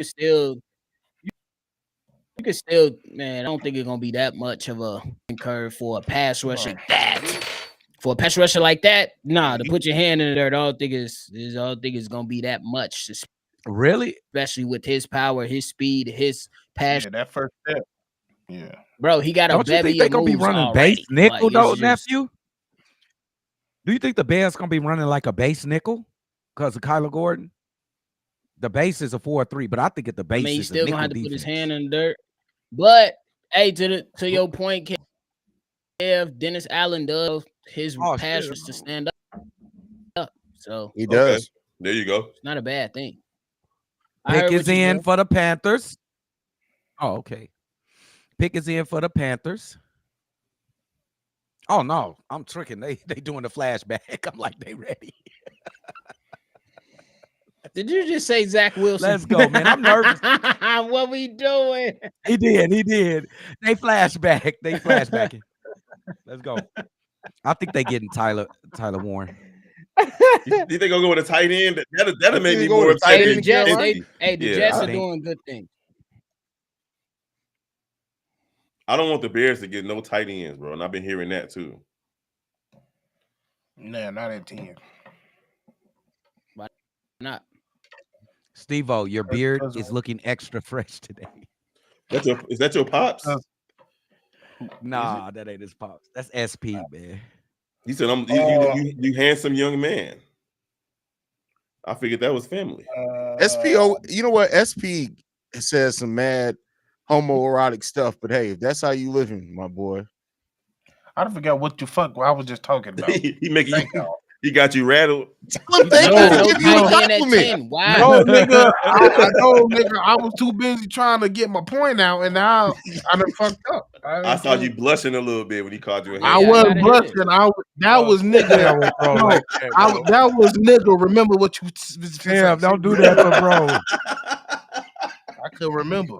could still, man. I don't think it's gonna be that much of a curve for a pass rusher like that. For a pass rusher like that, nah. To put your hand in the dirt, I don't think it's gonna be that much. Really, especially with his power, his speed, his pass. Yeah, that first step. Yeah, bro, he got a don't you think they gonna be running already. base nickel like, though, nephew? Do you think the Bears gonna be running like a base nickel because of Kyler Gordon? The base is a 4-3, but I think at the base he's is still a gonna have to defense. put his hand in the dirt. But hey, to your point, Kev, Dennis Allen does his pass to stand up. So he does. Okay. There you go. It's not a bad thing. Pick is in for the Panthers. Oh, okay. Pick is in for the Panthers. Oh no, I'm tricking. They doing the flashback. I'm like, they ready. Did you just say Zach Wilson? Let's go, man. I'm nervous. What we doing? He did. They flashbacking. Let's go. I think they getting Tyler Warren. You think they're gonna go with a tight end? That'll make me more excited. excited. The Jets are doing good things. I don't want the Bears to get no tight ends, bro. And I've been hearing that too. Nah, not at 10. Why not? Steve-O, your beard is looking extra fresh today. Is that your pops? Nah, that ain't his pops. That's SP, man. He said, you handsome young man. I figured that was family. SPO, you know what? SP says some mad homoerotic stuff, but hey, if that's how you living, my boy. I forgot what the fuck I was just talking about. He got you rattled. Wow. No, nigga, I know, nigga. I was too busy trying to get my point out, and now I done fucked up. I saw you blushing a little bit when he called you a I wasn't blushing. That was nigga. That was nigga. Remember what you? Damn, don't do that for bro. I could remember.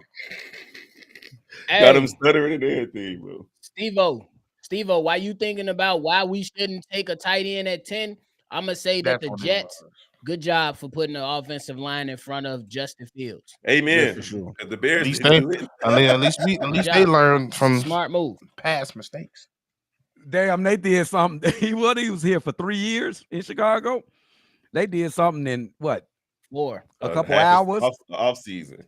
Got him stuttering and everything, bro. Steve-O, why you thinking about why we shouldn't take a tight end at 10? I'm going to say that the Jets, good job for putting the offensive line in front of Justin Fields. Amen. Yeah, for sure. The Bears, at least they learned from smart move, past mistakes. Damn, they did something. He was here for 3 years in Chicago. They did something in what? 4. A couple hours. Off season.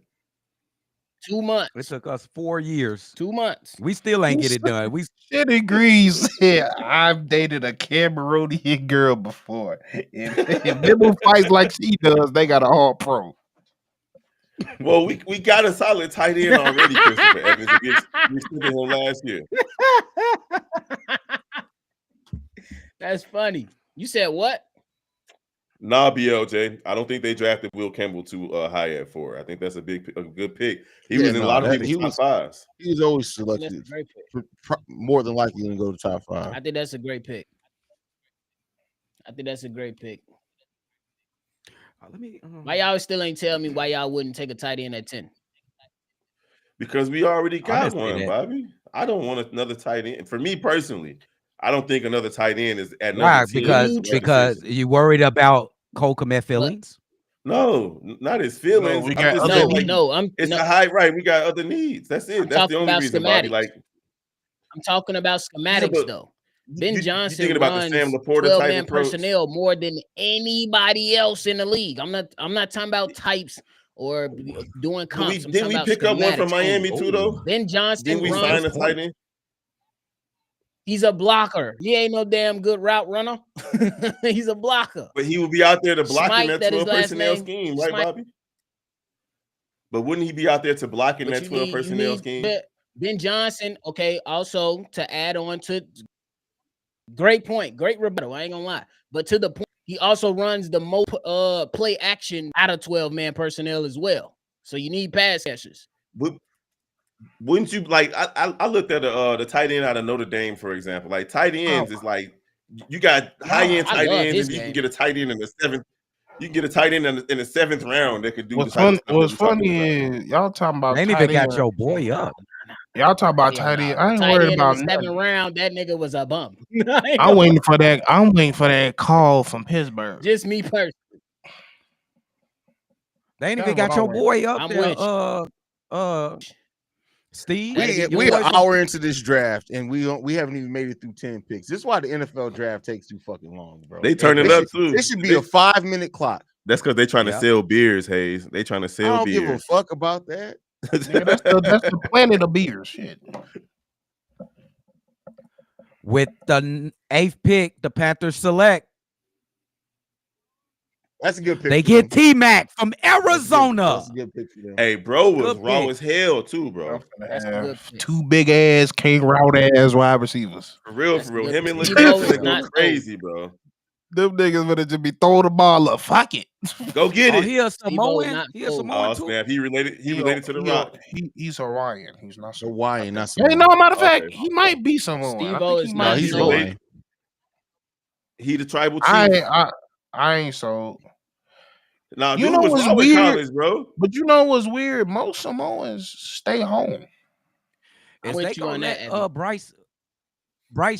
2 months. It took us 4 years. 2 months. We still ain't get it done. We shit agrees. Yeah, I've dated a Cameroonian girl before. If people fights like she does, they got a hard pro. Well, we got a solid tight end already, Christopher Evans, against him last year. That's funny. You said what? Nah, BLJ. I don't think they drafted Will Campbell too high at 4. I think that's a good pick. He was in a lot of people's top 5s. He was always selected. More than likely going to go to top 5. I think that's a great pick. Why y'all still ain't tell me why y'all wouldn't take a tight end at 10? Because we already got one, Bobby. I don't want another tight end. For me personally, I don't think another tight end is at number 10. Because you worried about Cole Kmet feelings? No, not his feelings. No, it's a high right. We got other needs. That's it. That's the only reason, Bobby. Like, I'm talking about schematics, though. Ben Johnson runs 12-man personnel more than anybody else in the league. I'm not talking about types or doing comps. Didn't we pick up one from Miami too, though? Ben Johnson didn't we sign a tight end? He's a blocker. He ain't no damn good route runner. He's a blocker. But he would be out there to block in that 12 personnel scheme, right, Bobby? But wouldn't he be out there to block in that 12 personnel scheme? Ben Johnson, okay, also to add on to great point, great rebuttal. I ain't gonna lie. But to the point, he also runs the most play action out of 12-man personnel as well. So you need pass catchers. Wouldn't you like? I looked at the tight end out of Notre Dame, for example. Like tight ends is like you got high end tight ends, and you can get a tight end in the 7th. You can get a tight end in the 7th round that could do the type of stuff. What's funny is y'all talking about. They ain't even got your boy up. Y'all talking about tight end. I ain't worried about in the 7th round. That nigga was a bum. I'm waiting for that. I'm waiting for that call from Pittsburgh. Just me personally. They ain't even got your boy up there. Steve, we're an hour into this draft and we haven't even made it through 10 picks. This is why the NFL draft takes too fucking long, bro. They turn it up too. This should be a 5-minute clock. That's because they're trying to sell beers, Hayes. They trying to sell beers. I don't give a fuck about that. Nigga, that's the planet of beers. Shit. With the 8th pick, the Panthers select. That's a good pick. They get T-Mac from Arizona. That's a good pick for them. Hey, bro was raw as hell too, bro. Two big ass, king route ass wide receivers. For real. Him and Latavius go crazy, bro. Them niggas would have just be throwing the ball up. Fuck it. Go get it. He a Samoan. He a Samoan too. Snap. He related to the Rock. He's Hawaiian. He's not Hawaiian. Not Samoan. Hey, no, matter of fact, he might be Samoan. He's Hawaiian. He the tribal chief. I ain't sold. Nah, you know what's weird, college, bro? But you know what's weird? Most Samoans stay home. If they gonna let Bryce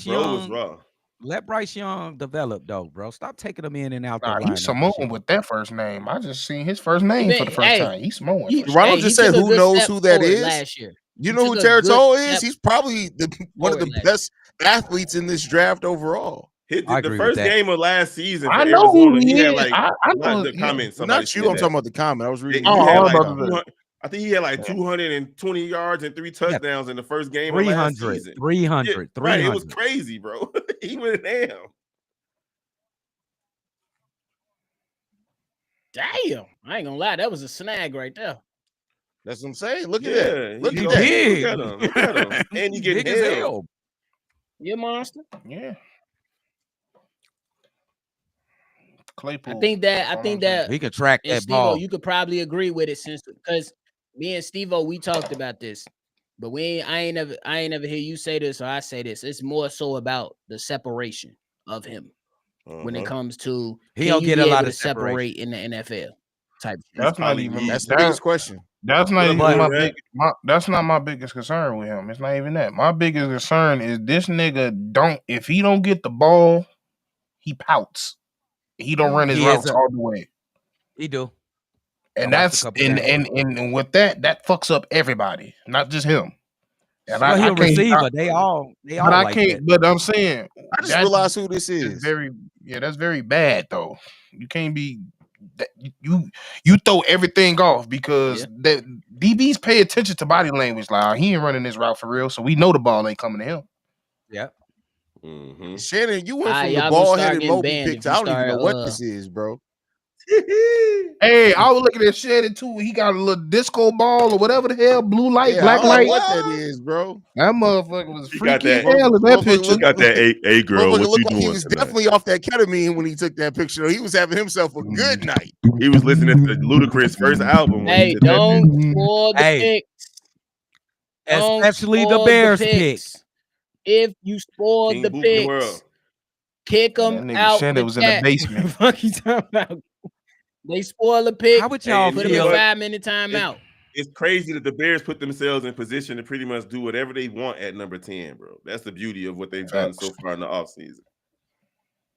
Young, raw. Let Bryce Young develop though, bro. Stop taking him in and out. He's Samoan with that first name. I just seen his first name for the first time. He's Samoan. Ronald just said, "Who knows who that is?" Last year. You know who Territorio is? He's probably one of the best athletes in this draft overall. The first game of last season. I know who he is. I know the comment. Not you. I'm talking about the comment. I was reading. I think he had like 220 yards and 3 touchdowns in the first game of last season. 300. Right, it was crazy, bro. He went down. Damn, I ain't gonna lie, that was a snag right there. That's what I'm saying. Look at that. Look at that. Look at him. And you get held. You a monster. Yeah. Claypool. I think that he could track that Steve-O, ball. you could probably agree with it because me and Steve-O, we talked about this, but I ain't never hear you say this or I say this. It's more so about the separation of him when it comes to he'll get a lot of separate in the NFL type. That's not even the biggest question. That's not even that's not my biggest concern with him. It's not even that. My biggest concern is this nigga if he don't get the ball, he pouts. He don't run his routes all the way. He do. And that's and with that fucks up everybody, not just him. And he's a receiver. They all but I like can't. that. But I'm saying I just realized who this is. That's very bad though. You can't be you throw everything off because the DBs pay attention to body language. Like he ain't running this route for real, so we know the ball ain't coming to him. Yeah. Mm-hmm. Shannon, you went from the ball-headed Moby pick to I don't even know what this is, bro. Hey, I was looking at Shannon too. He got a little disco ball or whatever the hell, blue light, black light. What that is, bro? That motherfucker was freaky as hell in that picture. Got that a girl. What you doing? He was definitely off that ketamine when he took that picture. He was having himself a good night. He was listening to Ludacris' first album. Hey, don't spoil the picks. Especially the Bears picks. If you spoil the picks, kick them out. Shannon was in the basement. Fuck you talking about? They spoil the pick. How would y'all put them in 5-minute timeout? It's crazy that the Bears put themselves in position to pretty much do whatever they want at number 10, bro. That's the beauty of what they've done so far in the offseason.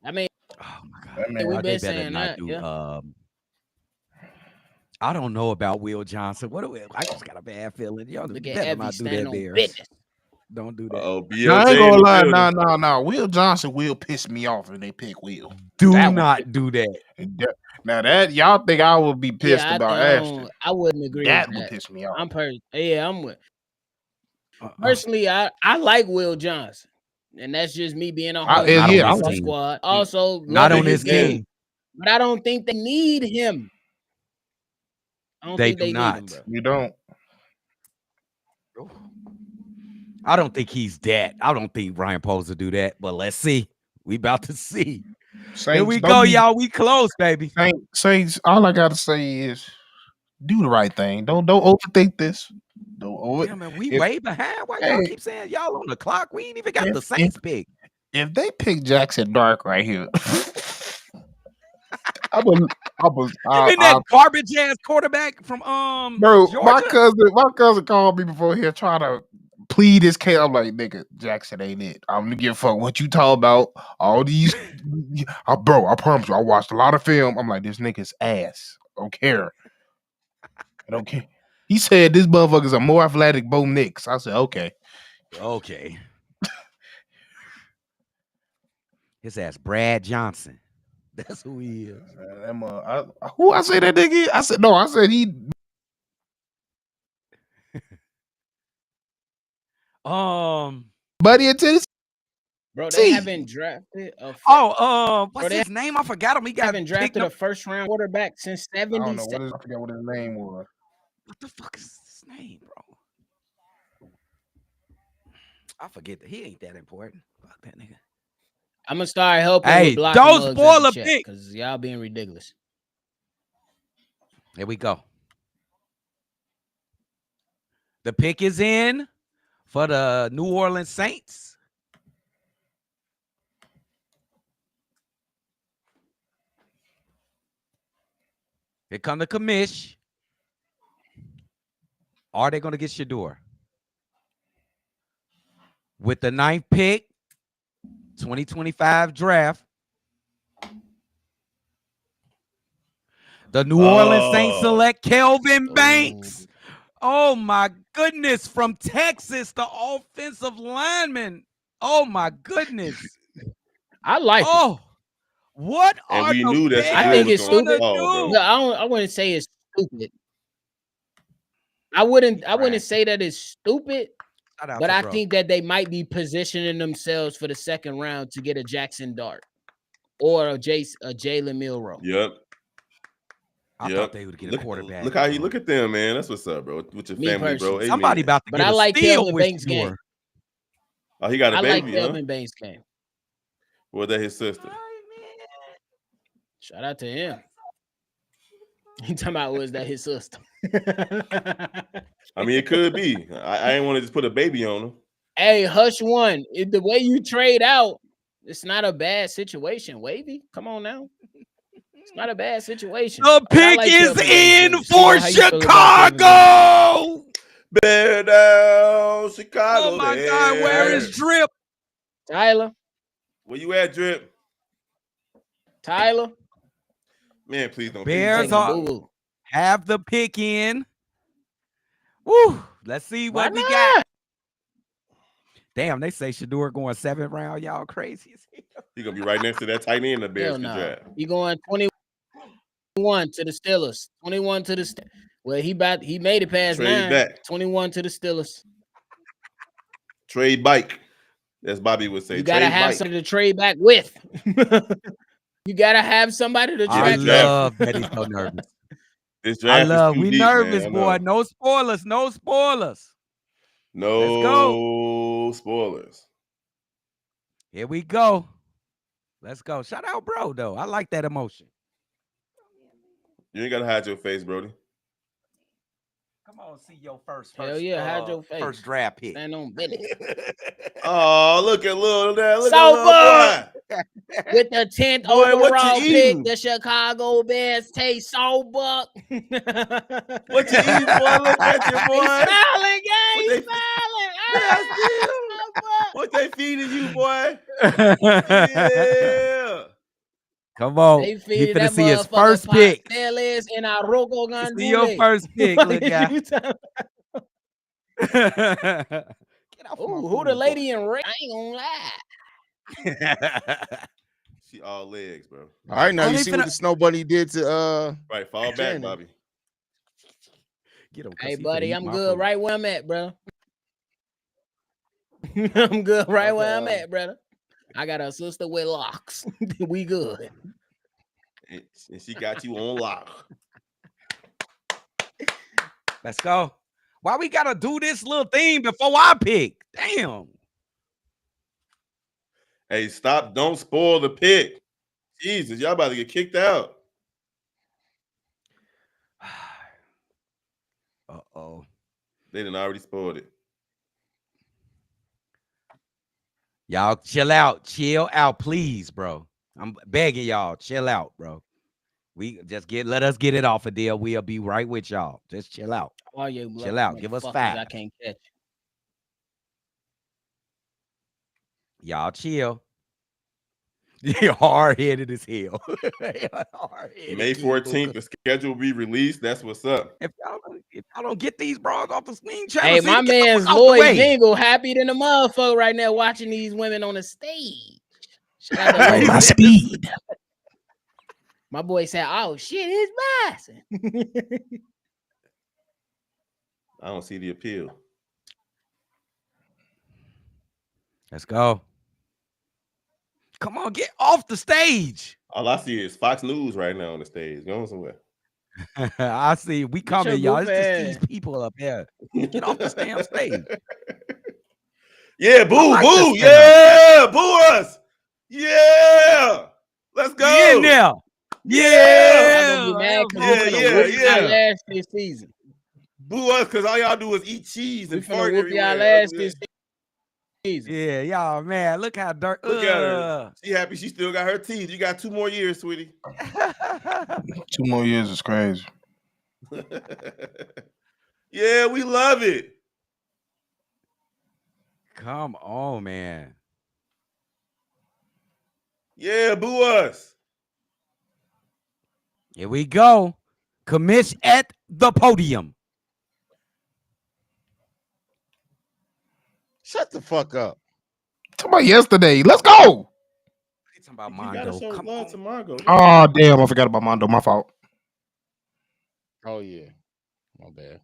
I mean, oh my God, we've been saying that. I don't know about Will Johnson. I just got a bad feeling. Y'all better not do that, Bears. Business. Don't do that. I ain't gonna lie. No. Will Johnson will piss me off if they pick Will. Do not do that. Now that y'all think I would be pissed about Ashton. I wouldn't agree. That with would piss me off. I'm with. Personally, I like Will Johnson, and that's just me being on squad. Also, not on this game, but I don't think they need him. I don't think they not. Need him, bro. You don't. I don't think he's that. I don't think Ryan Poles will do that. But let's see. We about to see. Saints, here we go, y'all. We close, baby. Saints. All I gotta say is Do the right thing. Don't overthink this. Damn, man, we way behind. Why y'all keep saying y'all on the clock? We ain't even got the Saints pick. If they pick Jackson Dark right here, even that garbage ass quarterback from bro, Georgia. My cousin called me before here trying to plead his case. I'm like, nigga, Jackson ain't it. I'm gonna give a fuck what you talk about. All these, bro. I promise you, I watched a lot of film. I'm like, this nigga's ass. I don't care. I don't care. He said this motherfucker's a more athletic Bo Nix. I said, okay. His ass, Brad Johnson. That's who he is. Who I say that nigga? I said no. I said he. Buddy in Tennessee. Bro, they haven't drafted a what's his name? I forgot him. He haven't drafted a first round quarterback since 77. I forgot what his name was. What the fuck is his name, bro? I forget that he ain't that important. Fuck that nigga. I'm gonna start helping with blocking don't spoil a pick because y'all being ridiculous. Here we go. The pick is in for the New Orleans Saints. Here come the commish. Are they going to get Shador? With the 9th pick, 2025 draft, the New Orleans Saints select Kelvin Banks. Oh, my goodness. From Texas, the offensive lineman. Oh, my goodness. I like it. What and are we knew that Bears I think it's stupid. Bro. No, I wouldn't say it's stupid. I wouldn't say that it's stupid, but I think that they might be positioning themselves for the second round to get a Jackson Dart or a Jalen Milroe. Yep. I thought they would get a quarterback. Look how you look at them, man. That's what's up, bro. With your family, bro. Somebody about to get a like steal Kelvin with Banks' game. Oh, he got a baby, I like Kelvin Banks' game. Was that his sister? Shout out to him. He talking about was that his sister? I mean, it could be. I ain't want to just put a baby on him. Hey, Hush one. The way you trade out, it's not a bad situation. Wavy, come on now. It's not a bad situation. The pick is in for Chicago. Bear down, Chicago. Oh my God, where is Drip? Tyler. Where you at, Drip? Tyler. Man, please don't. Bears have the pick in. Woo! Let's see what we got. Damn, they say Shador going 7th round. Y'all crazy as hell. He gonna be right next to that tight end the Bears could draft. He going 21 to the Steelers. 21 to the Steelers. Well, he made it past Trade 9. back. 21 to the Steelers. Trade bike. As Bobby would say. You gotta have somebody to trade back with. You gotta have somebody to trade. I love that he's so nervous. This draft is too we deep, nervous, man. boy. No spoilers. No spoilers. No Let's go. Spoilers. Here we go. Let's go. Shout out, bro, though. I like that emotion. You ain't gotta hide your face, Brody. Come on, see your first hide your face. First draft pick. Stand on business. Oh, look at little there. Look So at boy. With the 10th overall pick, the Chicago Bears take Soulbuck. What you eating, boy? Look at you, boy. He's smiling, What they feeding you, boy? Yeah. Come on. He finna see his first pick. See your first pick, little guy. Who the lady in red? I ain't gonna lie. She all legs, bro. All right, now you see what the Snow Bunny did to right, fall back, Bobby. Get him. Hey, buddy, I'm good right where I'm at, bro. I'm good right where I'm at, brother. I got a sister with locks. We good. And she got you on lock. Let's go. Why we gotta do this little thing before I pick? Damn. Hey, stop. Don't spoil the pick. Jesus, y'all about to get kicked out. They done already spoiled it. Y'all chill out, please, bro. I'm begging y'all, chill out, bro. We just let us get it off a deal. We'll be right with y'all. Just chill out. All you Chill out. Give us 5. I can't catch. Y'all chill. You're hard-headed as hell. May 14th, the schedule will be released. That's what's up. If y'all don't get these bras off the screen, Hey, my man's Lloyd Jingle happy than a motherfucker right now watching these women on the stage. Shout out to my speed. My boy said, "Oh shit, it's Bison." I don't see the appeal. Let's go. Come on, get off the stage. All I see is Fox News right now on the stage. Going somewhere. I see. We coming, y'all. It's just these people up here. Get off this damn stage. Yeah, boo, boo. Yeah, boo us. Yeah. Let's go. We in there. Yeah. Last this season. Boo us because all y'all do is eat cheese and fart everywhere. Last this season. Yeah, y'all, man. Look how dark. Look at her. She happy she still got her teeth. You got 2 more years, sweetie. 2 more years is crazy. Yeah, we love it. Come on, man. Yeah, boo us. Here we go. Commish at the podium. Shut the fuck up. Talk about yesterday. Let's go. Talking about Mondo. Come on to Margo. Oh, damn. I forgot about Mondo. My fault. Oh, yeah. My bad.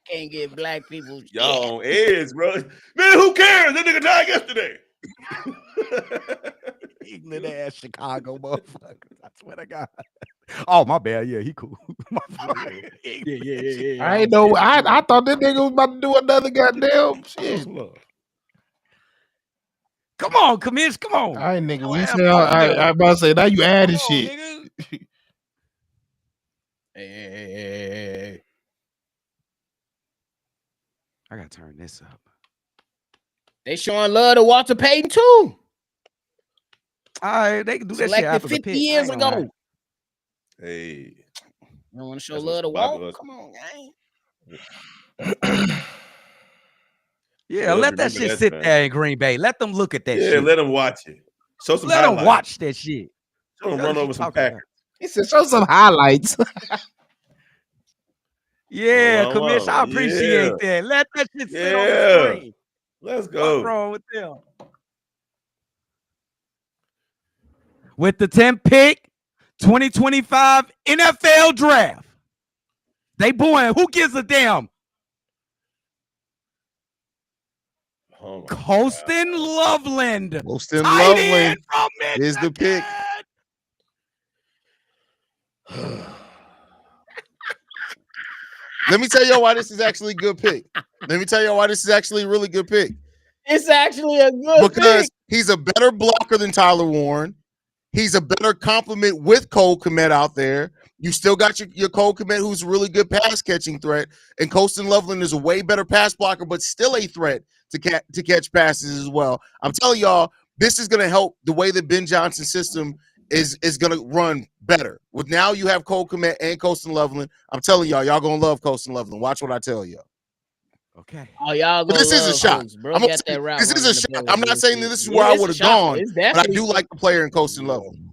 Can't get black people. Y'all on edge, bro. Man, who cares? That nigga died yesterday. England ass Chicago motherfuckers. I swear to God. Oh, my bad. Yeah, he cool. Yeah. I ain't know. I thought that nigga was about to do another goddamn shit. Come on, Commish. Come on. All right, nigga. We say I about to say now you added shit. Hey. I gotta turn this up. They showing love to Walter Payton too. All right, they can do that shit after 50 the pick. years ago. Hey. You don't want to show love to Walt? Come on, gang. Yeah, let that shit sit there in Green Bay. Let them look at that shit. Yeah, let them watch it. Show some Let highlights. them watch that shit. Show them run over some Packers. He said, show some highlights. Yeah, Commish, I appreciate that. Let that shit sit on the screen. Let's go. What's wrong with them? With the 10th pick, 2025 NFL draft. They booing. Who gives a damn? Oh Colston Loveland. Colston Loveland is the pick. Let me tell y'all why this is actually a good pick. Let me tell y'all why this is actually a really good pick. It's actually a good because pick. He's a better blocker than Tyler Warren. He's a better complement with Cole Kmet out there. You still got your Cole Kmet, who's a really good pass catching threat, and Colston Loveland is a way better pass blocker, but still a threat to catch passes as well. I'm telling y'all, this is going to help the way the Ben Johnson system is going to run better. With now you have Cole Kmet and Colston Loveland. I'm telling y'all going to love Colston Loveland. Watch what I tell y'all. Okay. Oh, y'all but this is a shot. This is a shot. I'm not saying that this is where I would have gone, but I do like the player in Colston Loveland.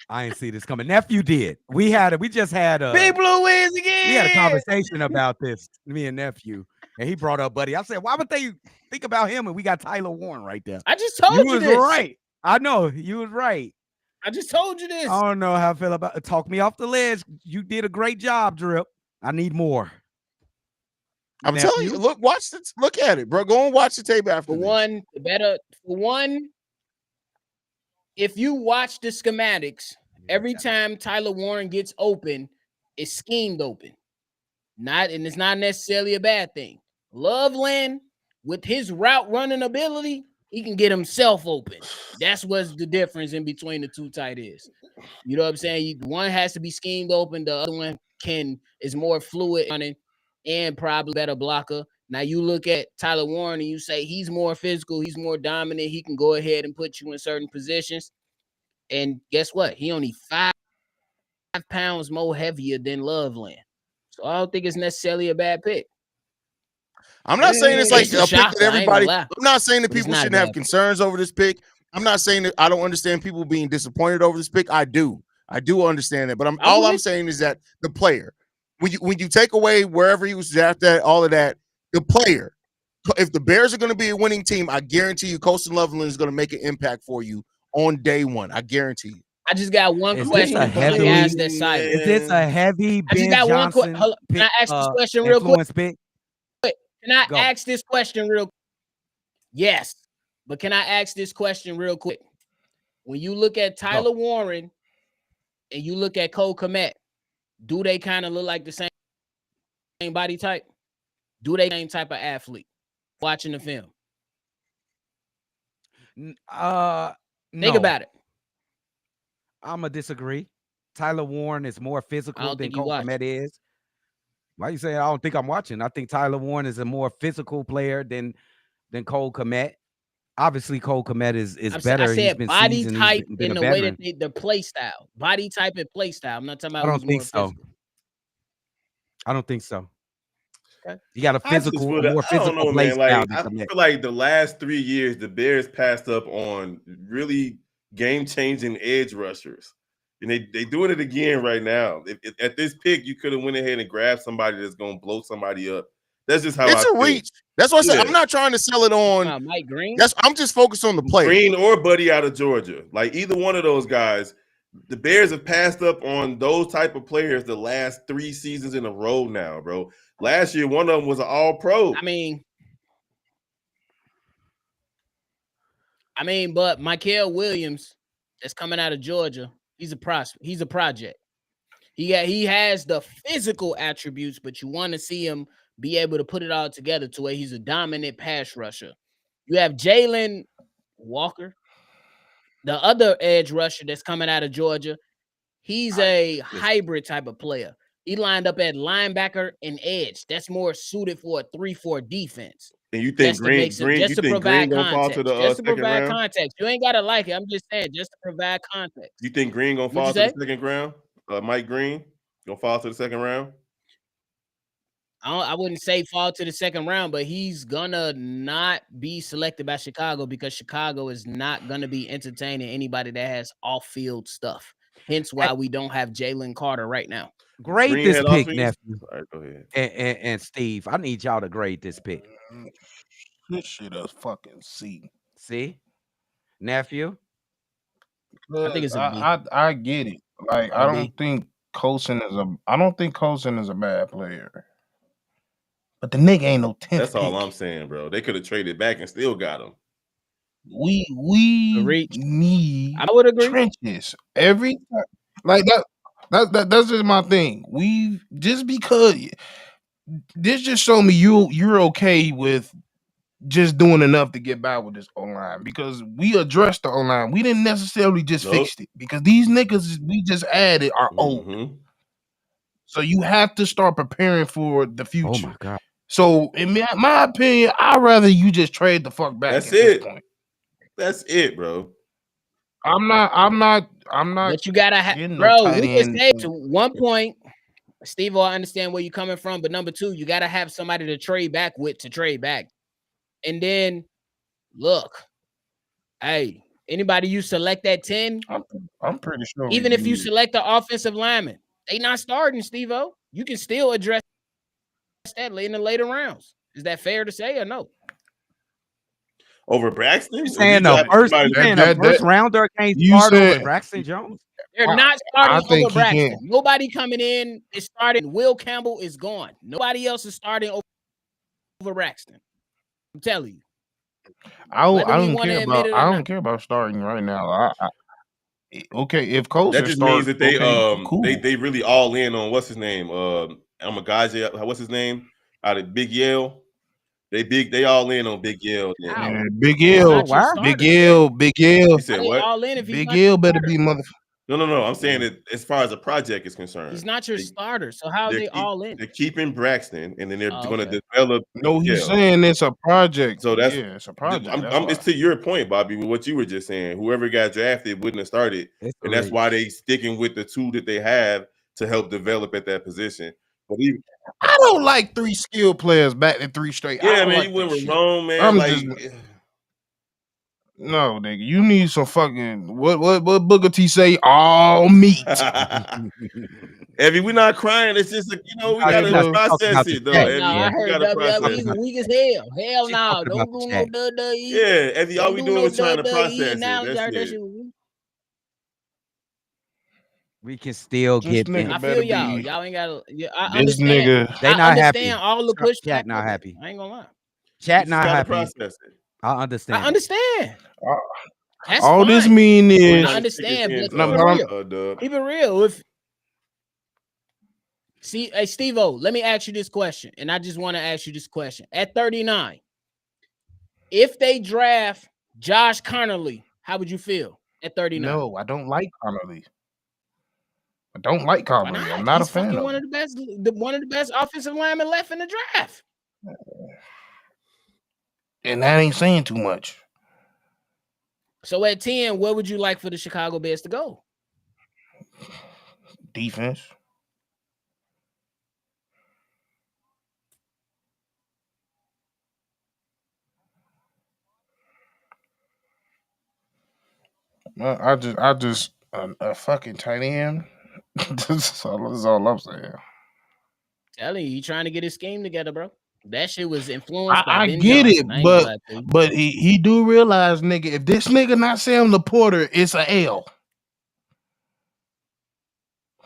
I ain't see this coming. Nephew did. We just had a Big Blue wins again. We had a conversation about this, me and Nephew, and he brought up Buddy. I said, why would they think about him? And we got Tyler Warren right there. I just told you was this. Right. I know you was right. I just told you this. I don't know how I feel about it. Talk me off the ledge. You did a great job, Drip. I need more. I'm telling you, watch this. Look at it, bro. Go and watch the tape after For one, if you watch the schematics, every time Tyler Warren gets open, it's schemed open. And it's not necessarily a bad thing. Loveland, with his route running ability, he can get himself open. That's what's the difference in between the two tight ends. You know what I'm saying? One has to be schemed open. The other one is more fluid and probably better blocker. Now you look at Tyler Warren and you say he's more physical, he's more dominant. He can go ahead and put you in certain positions. And guess what? He only 5 pounds more heavier than Loveland. So I don't think it's necessarily a bad pick. I'm not saying it's like a pick that everybody. I'm not saying that people shouldn't have concerns over this pick. I'm not saying that I don't understand people being disappointed over this pick. I do understand that. But all I'm saying is that the player, when you take away wherever he was drafted at, all of that, the player, if the Bears are going to be a winning team, I guarantee you, Colston Loveland is going to make an impact for you on day one. I guarantee you. I just got one question. Is this a heavy Ben Johnson? Can I ask this question real quick? Pick? Can I ask this question real quick? Yes. But can I ask this question real quick? When you look at Tyler Warren and you look at Cole Kmet, do they kind of look like the same body type? Do they same type of athlete? Watching the film. Think about it. I'm going to disagree. Tyler Warren is more physical than Cole Kmet is. Why you saying I don't think I'm watching? I think Tyler Warren is a more physical player than Cole Kmet. Obviously, Cole Kmet is better. I said he's been body seasoned, type he's been in the way that the play style. Body type and play style. I'm not talking about. I don't think so. Physical. I don't think so. Okay. You got a more physical play style. I feel like the last 3 years, the Bears passed up on really game-changing edge rushers. And they doing it again right now. At this pick, you could have went ahead and grabbed somebody that's going to blow somebody up. That's just how it's a reach. That's what I said. I'm not trying to sell it on Mike Green. I'm just focused on the player. Green or Buddy out of Georgia. Like either one of those guys. The Bears have passed up on those type of players the last 3 seasons in a row now, bro. Last year, one of them was an all-pro. I mean, but Michael Williams that's coming out of Georgia, he's a prospect. He's a project. He has the physical attributes, but you want to see him be able to put it all together to where he's a dominant pass rusher. You have Jalen Walker, the other edge rusher that's coming out of Georgia. He's a hybrid type of player. He lined up at linebacker and edge. That's more suited for a 3-4 defense. And you think Green to provide context? Just to provide round? Context. You ain't gotta like it. I'm just saying, just to provide context. You think Green gonna fall to the second round? Mike Green gonna fall to the second round? I wouldn't say fall to the second round, but he's gonna not be selected by Chicago because Chicago is not gonna be entertaining anybody that has off-field stuff. Hence why we don't have Jalen Carter right now. Grade this pick, nephew. All right, go ahead. And Steve, I need y'all to grade this pick. This shit is fucking C. See, nephew. I think it's a B. I get it. Like I don't think Colson is a bad player. But the nigga ain't no 10th. That's all I'm saying, bro. They could have traded back and still got him. We need I would agree. trenches every time. Like that's just my thing. We just because this just showed me you're okay with just doing enough to get by with this online because we addressed the online. We didn't necessarily just fix it because these niggas we just added are old. So you have to start preparing for the future. Oh my God. So in my opinion, I'd rather you just trade the fuck back. That's at it. This point. That's it, bro. I'm not. But you gotta have, bro. We can say to one point, Steve, I understand where you're coming from, but number two, you gotta have somebody to trade back with to trade back. And then look, hey, anybody you select at 10, I'm pretty sure. Even if you select the offensive lineman, they not starting, Steve-O. You can still address that in the later rounds. Is that fair to say or no? Over Braxton? You saying the first rounder can't start over Braxton Jones? They're not starting over Braxton. Nobody coming in is starting. Will Campbell is gone. Nobody else is starting over Braxton. I'm telling you. I don't care about starting right now. Okay, if Colson that just starts, means that cool. they really all in on what's his name? Amagaje, what's his name? Out of Big Yale. They all in on Big L. Yeah, Big L. Big L. Big L. You said what? All in if Big L better be motherfucker. No. I'm saying that as far as the project is concerned, he's not your starter. So how are they all in? They're keeping Braxton, and then they're going to develop. No, he's saying it's a project. So that's it's a project. It's to your point, Bobby, with what you were just saying. Whoever got drafted wouldn't have started, and that's why they sticking with the two that they have to help develop at that position. But I don't like 3 skilled players back to 3 straight. Yeah, man, like you went with Rome, man. No, nigga, you need some fucking what Booker T say? All meat. Evie, we're not crying. It's just we gotta process it, though. Evie, I we heard gotta process he's it. weak as hell. Hell no, don't do no WWE. Yeah, Evie, all we doing is trying to process it. We can still get. I feel y'all. Y'all ain't gotta. I this understand. Nigga, they not happy. All the pushback. Chat not happy. I ain't gonna lie. Chat not happy. Process it. I understand. I understand. That's all fine. this mean is I understand. Keep it real. Hey Steve-O, let me ask you this question, and I just want to ask you this question. At 39, if they draft Josh Connerly, how would you feel at 39? No, I don't like Connerly. I'm not a fan of one of the best offensive linemen left in the draft. And that ain't saying too much. So at 10, where would you like for the Chicago Bears to go? Defense. I just a fucking tight end. That's all I'm saying. Telling you trying to get his scheme together, bro. That shit was influenced by I Ben get Johnson. it, but he do realize, nigga, if this nigga not Sam Laporta, it's a L.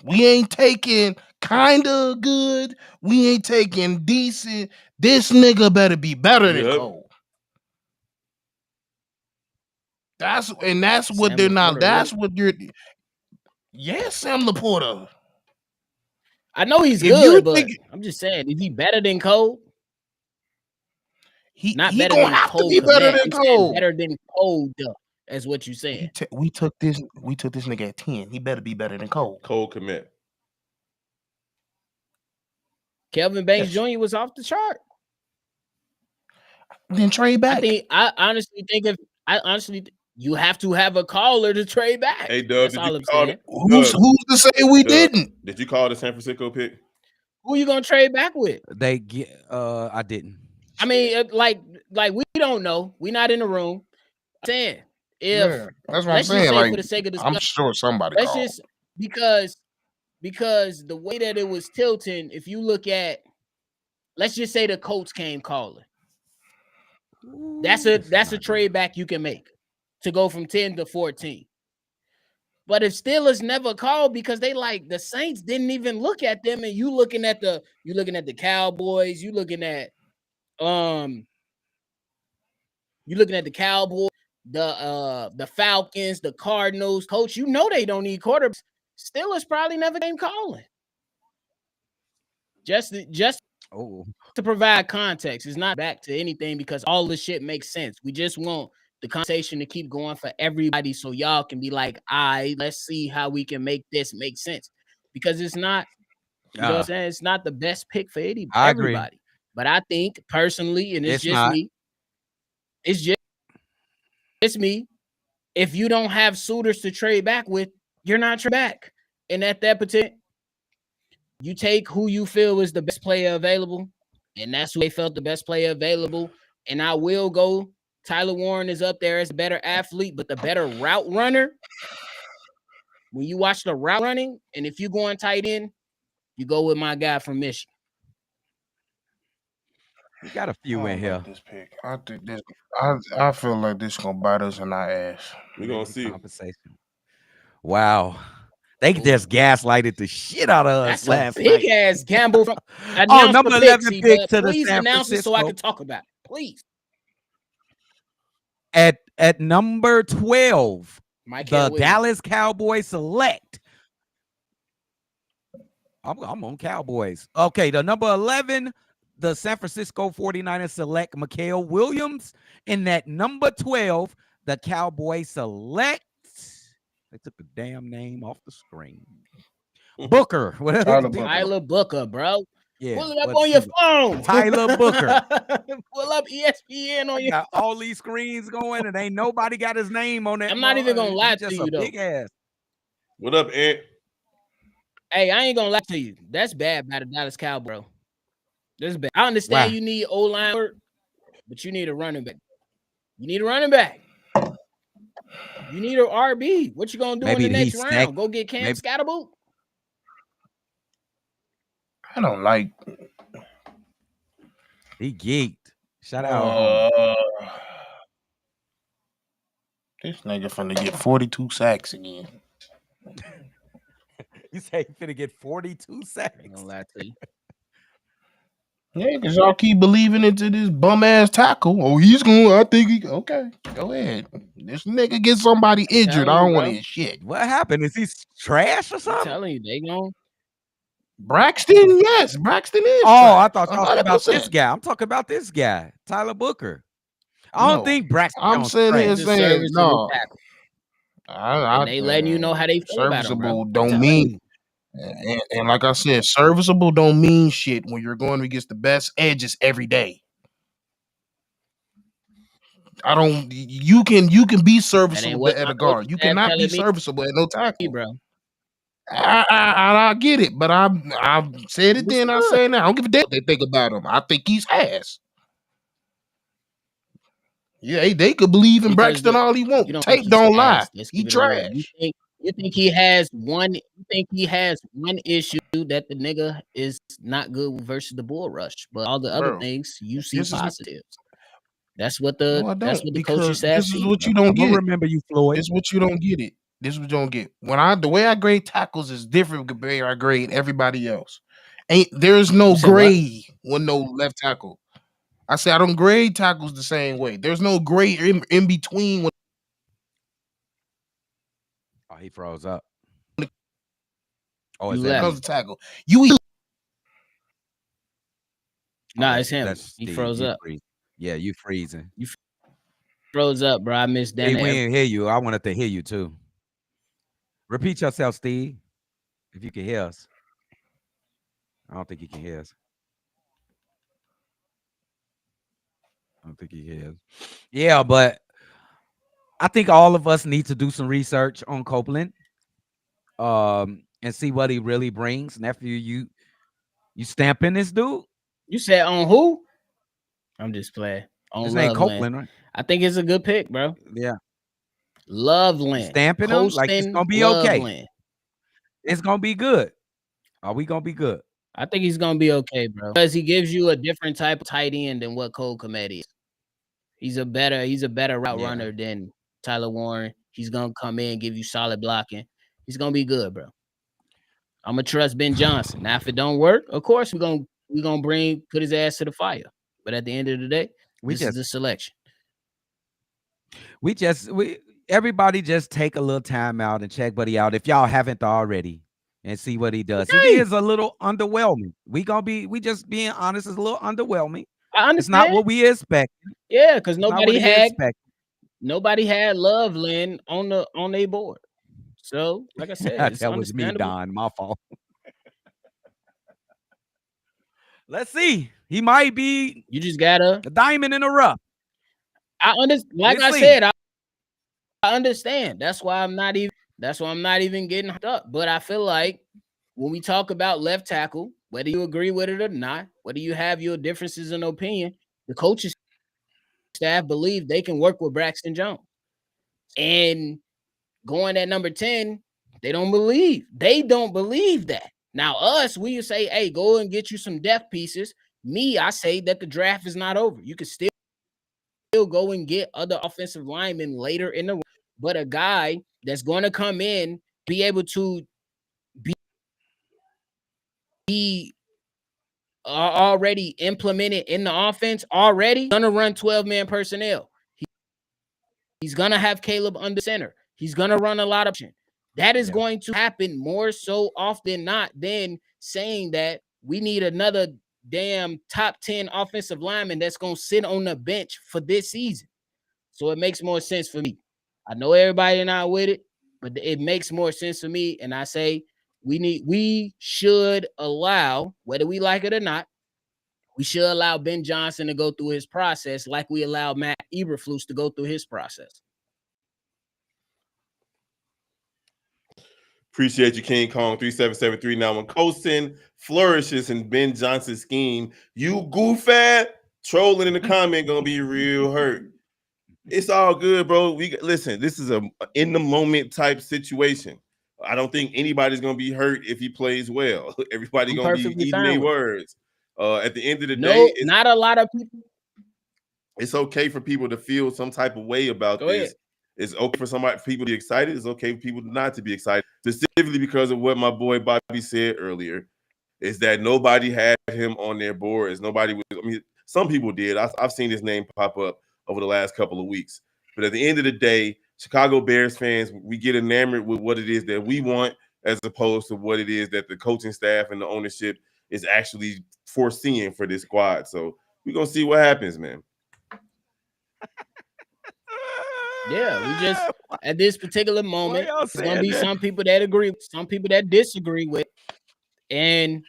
We ain't taking kinda good. We ain't taking decent. This nigga better be better than Cole. That's what Sam they're not. Laporta, That's what you're. Yes, Sam Laporta. I know he's good, but I'm just saying, is he better than Cole? He better gonna than have Cole to be better Kmet. than Cole. Better than Cole, as what you saying. We took this nigga at 10. He better be better than Cole. Cole Kmet. Kelvin Banks Jr. was off the chart. Then trade back. I honestly think you have to have a caller to trade back. Hey, Doug, that's all I'm saying. Who's to say we didn't? Did you call the San Francisco pick? Who you gonna trade back with? They get. I didn't. I mean, like we don't know. We not in the room. I'm saying that's what I'm saying. Like, for the sake of discussion, I'm sure somebody. Because the way that it was tilting. If you look at, let's just say the Colts came calling. That's a trade back you can make to go from 10 to 14. But if Steelers never called because they the Saints didn't even look at them, and you looking at the Cowboys, you looking at the Cowboys, the Falcons, the Cardinals, coach, you know they don't need quarterbacks. Steelers probably never came calling. Just to provide context, it's not back to anything because all this shit makes sense. We just want the conversation to keep going for everybody so y'all can be like, let's see how we can make this make sense. Because it's not, you know what I'm saying? It's not the best pick for everybody. Agree. But I think personally, and it's just not. me, it's just me. If you don't have suitors to trade back with, you're not trade back. And at that particular, you take who you feel is the best player available, and that's who they felt the best player available. And I will go. Tyler Warren is up there as a better athlete, but the better route runner. When you watch the route running, and if you're going tight end, you go with my guy from Michigan. We got a few in here. This pick. I think this. I feel like this gonna bite us in our ass. We're gonna see. Compensation. Wow. They just gaslighted the shit out of us last night. Big ass gamble from number 11 pick to the San announce it so I Francisco. can talk about it. Please. At number 12, the Williams. Dallas Cowboys select. I'm on Cowboys. Okay, the number 11, the San Francisco 49ers select Mikael Williams. And that number 12, the Cowboys select. They took the damn name off the screen. Booker. Tyler Booker, bro. Yeah, pull it up on your phone. Tyler Booker. Pull up ESPN on your phone. All these screens going, and ain't nobody got his name on that. I'm not even gonna lie to you, though. Big ass. What up, Ant? Hey, I ain't gonna lie to you. That's bad by the Dallas Cowboys, bro. That's bad. I understand you need O-line work, but you need a running back. You need a running back. You need an RB. What you gonna do in the next round? Go get Cam Scatterboot? I don't like. He geeked. Shout out. This nigga finna get 42 sacks again. You say he finna get 42 sacks? I ain't gonna lie to you. Yeah, because y'all keep believing into this bum ass tackle. Oh, he's going. I think he. Okay, go ahead. This nigga get somebody injured. I don't want to hear shit. What happened? Is he trash or something? I'm telling you, they gon' Braxton, yes, Braxton is. Oh, I thought y'all talking about this guy. I'm talking about this guy, Tyler Booker. I don't think Braxton. I'm saying no. And they letting you know how they feel about him, bro. Don't mean. And like I said, serviceable don't mean shit when you're going against the best edges every day. I don't. You can be serviceable at a guard. You cannot be serviceable at no tackle, bro. I get it, but I've said it then. I say it now. I don't give a damn what they think about him. I think he's ass. Yeah, they could believe in Braxton all he wants. Tape don't lie. He trash. You think he has one? You think he has one issue that the nigga is not good versus the bull rush, but all the other things you see positives. That's what the coaching staff. This is what you don't get. Remember you, Floyd. This is what you don't get. This is what you don't get. The way I grade tackles is different compared to I grade everybody else. There's no grade when no left tackle. I say I don't grade tackles the same way. There's no grade in between. Oh, he froze up. Oh, it's that tackle. Nah, it's him. He froze up. Yeah, you freezing. You froze up, bro. I missed that. We didn't hear you. I wanted to hear you too. Repeat yourself, Steve. If you can hear us. I don't think you can hear us. I don't think he hears. Yeah, but I think all of us need to do some research on Copeland, and see what he really brings. Nephew, you stamping this dude? You said on who? I'm just playing. On his name Copeland, right? I think it's a good pick, bro. Yeah. Loveland. Stamping him like it's gonna be okay. It's gonna be good. Are we gonna be good? I think he's gonna be okay, bro. Because he gives you a different type of tight end than what Cole Kmet is. He's a better route runner than Tyler Warren. He's gonna come in, give you solid blocking. He's gonna be good, bro. I'm gonna trust Ben Johnson. Now, if it don't work, of course we're gonna put his ass to the fire. But at the end of the day, this is the selection. Everybody just take a little time out and check Buddy out if y'all haven't already, and see what he does. Okay. He is a little underwhelming. We just being honest, is a little underwhelming. I understand. It's not what we expect. Yeah, because nobody had Loveland on their board. So, like I said, that was me, Don. My fault. Let's see. He might be. You just gotta a diamond in the rough. I understand. Like I said, I understand. That's why I'm not even getting hooked up. But I feel like when we talk about left tackle, whether you agree with it or not, whether you have your differences in opinion, the coaches staff believe they can work with Braxton Jones. And going at number 10, they don't believe that. Now, us, we say, hey, go and get you some depth pieces. Me, I say that the draft is not over. You can still go and get other offensive linemen later in the, but a guy that's going to come in, be able to be already implemented in the offense, already going to run 12-man personnel. He's going to have Caleb under center. He's going to run a lot of option. That is going to happen more so often not than saying that we need another damn top 10 offensive lineman that's gonna sit on the bench for this season. So it makes more sense for me. I know everybody not with it, but it makes more sense for me. And I say we should allow, whether we like it or not, we should allow Ben Johnson to go through his process like we allowed Matt Eberflus to go through his process. Appreciate you, King Kong 3773. Now, when Colson flourishes in Ben Johnson's scheme, you goofy trolling in the comment gonna be real hurt. It's all good, bro. Listen. This is a in the moment type situation. I don't think anybody's gonna be hurt if he plays well. Everybody gonna be eating their words. At the end of the day, not a lot of people. It's okay for people to feel some type of way about this. It's okay for people to be excited. It's okay for people not to be excited. Specifically because of what my boy Bobby said earlier, is that nobody had him on their boards. Nobody was. I mean, some people did. I've seen his name pop up over the last couple of weeks. But at the end of the day, Chicago Bears fans, we get enamored with what it is that we want, as opposed to what it is that the coaching staff and the ownership is actually foreseeing for this squad. So we're gonna see what happens, man. Yeah, we just at this particular moment, there's gonna be some people that agree, some people that disagree with, and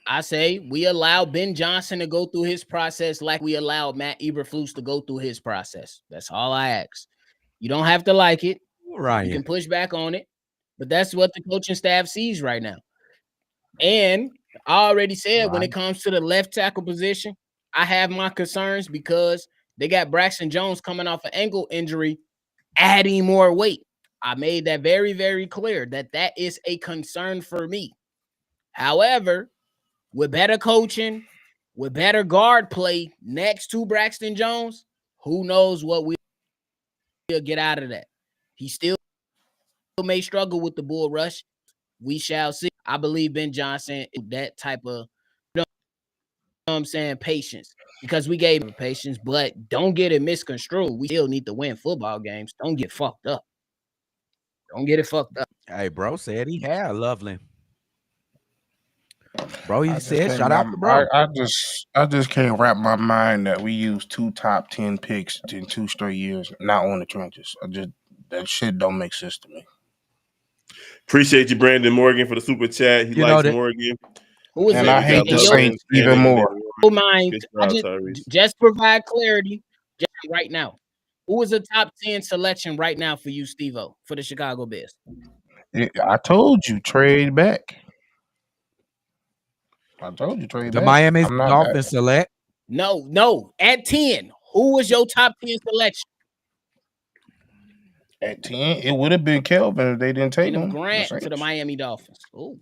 I say we allow Ben Johnson to go through his process like we allowed Matt Eberflus to go through his process. That's all I ask. You don't have to like it, right? You can push back on it, but that's what the coaching staff sees right now. And I already said when it comes to the left tackle position, I have my concerns because they got Braxton Jones coming off an ankle injury, adding more weight. I made that very, very clear that is a concern for me. However, with better coaching, with better guard play next to Braxton Jones, who knows what we'll get out of that. He still may struggle with the bull rush. We shall see. I believe Ben Johnson, that type of, you know what I'm saying, patience. Because we gave him patience, but don't get it misconstrued. We still need to win football games. Don't get fucked up. Don't get it fucked up. Hey, bro said he had Lovely. Bro, he said, shout out to bro. I just can't wrap my mind that we used 2 top 10 picks in 2 straight years, not on the trenches. That shit don't make sense to me. Appreciate you, Brandon Morgan, for the super chat. He likes Morgan. Who is and I hate the Saints even more. Mind, just provide clarity just right now. Who is a top 10 selection right now for you, Steve-O, for the Chicago Bears? I told you, trade back. I told you, trade the back. Miami Dolphins select. No. At 10, who was your top 10 selection? At 10, it would have been Kelvin if they didn't take him. Grant to the Miami Dolphins. Oh.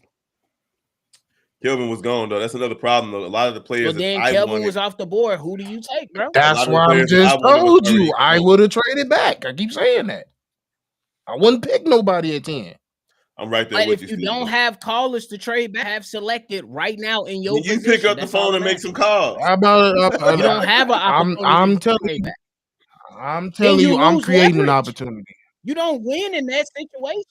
Kelvin was gone, though. That's another problem, though. A lot of the players. So then Kelvin was off the board. Who do you take, bro? That's why I just told you I would have traded back. I keep saying that. I wouldn't pick nobody at 10. I'm right there but with if you. You don't have callers to trade back, have selected right now in your position. You pick up the phone and make some calls. How about you don't have an opportunity. I'm telling you, I'm creating an opportunity. You don't win in that situation.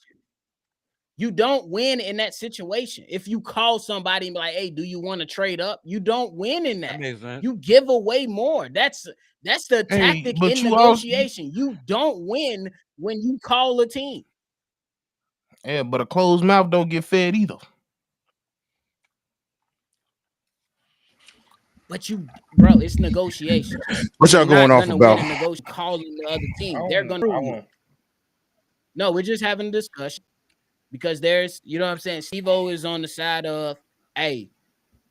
You don't win in that situation. If you call somebody and be like, hey, do you want to trade up? You don't win in that. You give away more. That's the tactic in negotiation. You don't win when you call a team. Yeah, but a closed mouth don't get fed either. But bro, it's negotiation. What y'all going off about? Calling the other team. They're gonna. No, we're just having a discussion because there's, you know what I'm saying. Steve-O is on the side of, hey,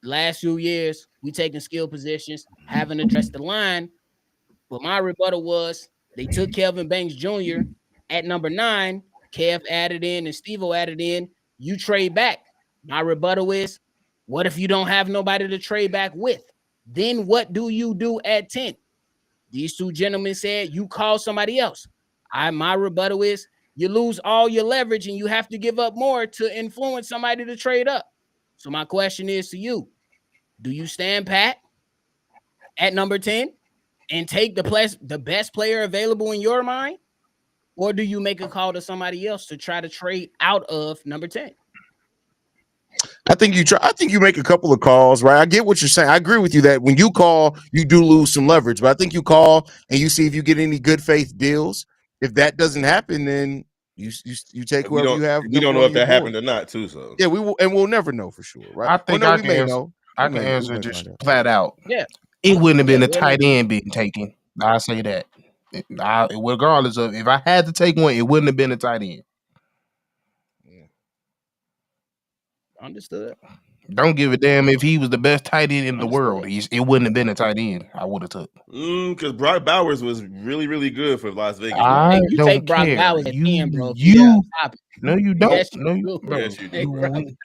last few years we taking skill positions, haven't addressed the line. But my rebuttal was they took Kelvin Banks Jr. at number 9. Kev added in and Steve-O added in. You trade back. My rebuttal is, what if you don't have nobody to trade back with? Then what do you do at 10? These two gentlemen said you call somebody else. My rebuttal is you lose all your leverage and you have to give up more to influence somebody to trade up. So my question is to you, do you stand pat at number 10 and take the best player available in your mind? Or do you make a call to somebody else to try to trade out of number 10? I think you make a couple of calls, right? I get what you're saying. I agree with you that when you call, you do lose some leverage. But I think you call and you see if you get any good faith deals. If that doesn't happen, then you take whoever you have. We don't number know one if on your that board. happened or not, too. So yeah, we will, and we'll never know for sure, right? I think we may know. I can answer just find out. flat out. Yeah. It wouldn't have been a we'll tight never- end being taken. I say that. Regardless of if I had to take one, it wouldn't have been a tight end. Understood. Don't give a damn if he was the best tight end in the world. It wouldn't have been a tight end. I would have took. Because Brock Bowers was really, really good for Las Vegas. I you don't take Brock care. Bowers at 10, bro. No, you don't. Yes, no, you you, do. bro. Yes, you do. You-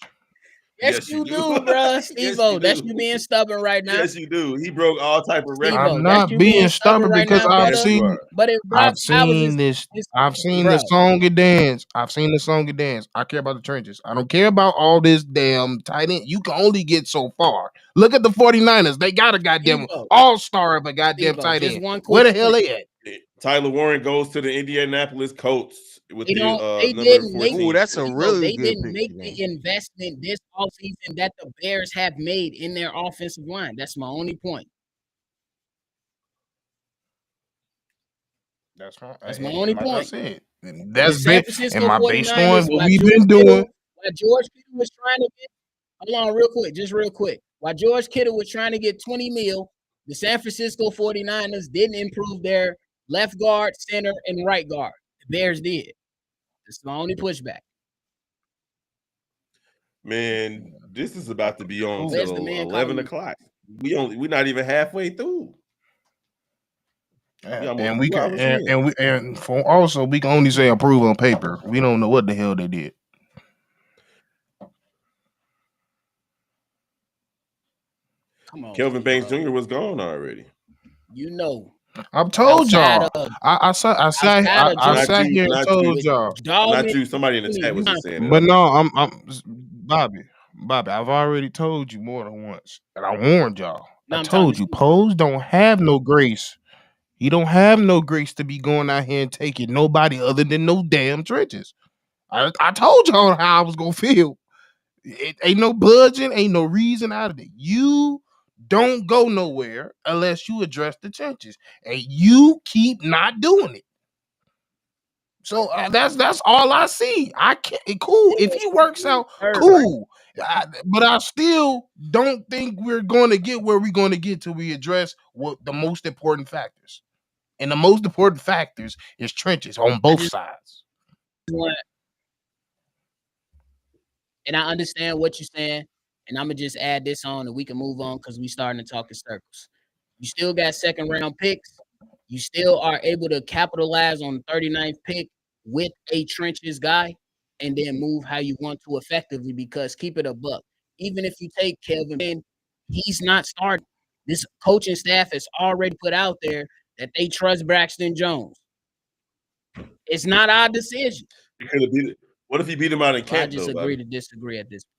Yes, you do, bro. Steve-O, that's you being stubborn right now. Yes, you do. He broke all type of records. I'm not being stubborn because I've seen. But if Brock I've seen this. I've seen the song and dance. I've seen the song and dance. I care about the trenches. I don't care about all this damn tight end. You can only get so far. Look at the 49ers. They got a goddamn all-star of a goddamn tight end. Where the hell they at? Tyler Warren goes to the Indianapolis Colts with they number didn't 14. Ooh, that's a really they good didn't make the investment this offseason that the Bears have made in their offensive line. That's my only point. That's my only point. I said. That's based on what we've been doing. While George Kittle was trying to get, hold on real quick, just real quick. While George Kittle was trying to get 20 mil, the San Francisco 49ers didn't improve their left guard, center, and right guard. The Bears did. That's my only pushback. Man, this is about to be on till 11 o'clock. We're not even halfway through. And we can and for also we can only say approve on paper. We don't know what the hell they did. Come on, Kelvin Banks Jr. was gone already. You know. I've told y'all. I sat here and told y'all. Not you. Somebody in the chat was just saying it. But no, I'm Bobby. I've already told you more than once, and I warned y'all. I told you, Pose don't have no grace. He don't have no grace to be going out here and taking nobody other than no damn trenches. I told y'all how I was gonna feel. It ain't no budging, ain't no reason out of it. You don't go nowhere unless you address the trenches, and you keep not doing it. So that's all I see. I can't. Cool if he works out, cool. But I still don't think we're going to get where we're going to get till we address what the most important factors. And the most important factors is trenches on both sides. And I understand what you're saying. And I'm going to just add this on and we can move on because we're starting to talk in circles. You still got second round picks. You still are able to capitalize on the 39th pick with a trenches guy and then move how you want to effectively, because keep it a buck. Even if you take Kelvin, he's not starting. This coaching staff has already put out there that they trust Braxton Jones. It's not our decision. What if he beat him out in camp? I just agree to disagree at this point.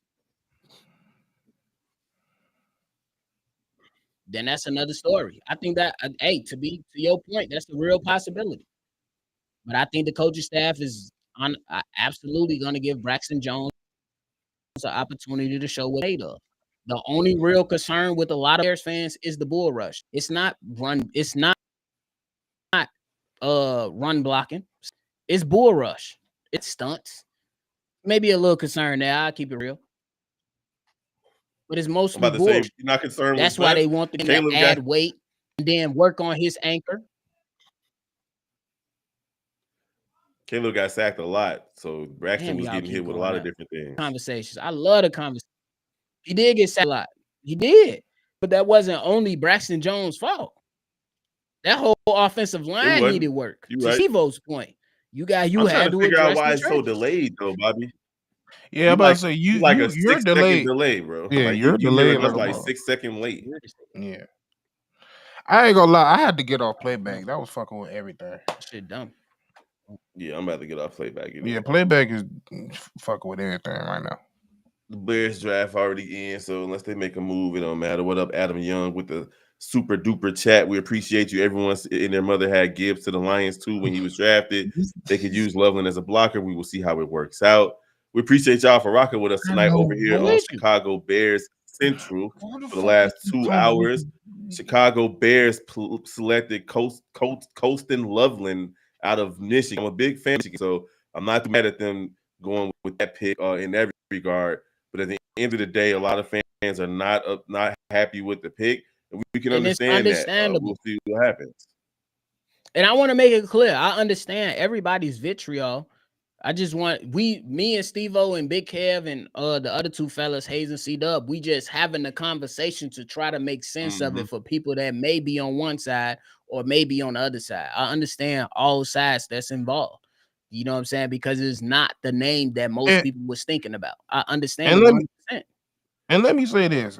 Then that's another story. I think that, to your point, that's the real possibility. But I think the coaching staff is absolutely going to give Braxton Jones an opportunity to show what they do. The only real concern with a lot of Bears fans is the bull rush. It's not run. It's not run blocking. It's bull rush. It's stunts. Maybe a little concern there. I'll keep it real. But it's mostly bull. You're not concerned. That's why they want to add weight and then work on his anchor. Caleb got sacked a lot, so Braxton was getting hit with a lot of different things. Conversations. I love the conversation. He did get sacked a lot. He did. But that wasn't only Braxton Jones' fault. That whole offensive line needed work. To Sivo's point. You had to figure out why it's so delayed, though, Bobby. Yeah, I'm about to say you're 6-second delayed. delay, bro. Yeah, you're delayed. Like 6 seconds late. Yeah, I ain't gonna lie. I had to get off playback. That was fucking with everything. Shit dumb. Yeah, I'm about to get off playback. Yeah, playback is fucking with everything right now. The Bears draft already in, so unless they make a move, it don't matter. What up, Adam Young with the super duper chat? We appreciate you. Everyone and their mother had Gibbs to the Lions too when he was drafted. They could use Loveland as a blocker. We will see how it works out. We appreciate y'all for rocking with us tonight over here I'm on with you. Chicago Bears Central Why for the fuck last you 2 calling me? hours. Chicago Bears selected Colston Loveland out of Michigan. I'm a big fan of Michigan, so I'm not too mad at them going with that pick in every regard. But at the end of the day, a lot of fans are not happy with the pick, and we can And it's understand that. understandable. We'll see what happens. And I want to make it clear. I understand everybody's vitriol. I just want me and Steve-O and Big Kev and the other two fellas, Hayes and C-Dub, we just having a conversation to try to make sense of it for people that may be on one side or maybe on the other side. I understand all sides that's involved. You know what I'm saying? Because it's not the name that most people was thinking about. I understand it 100%. And let me say this.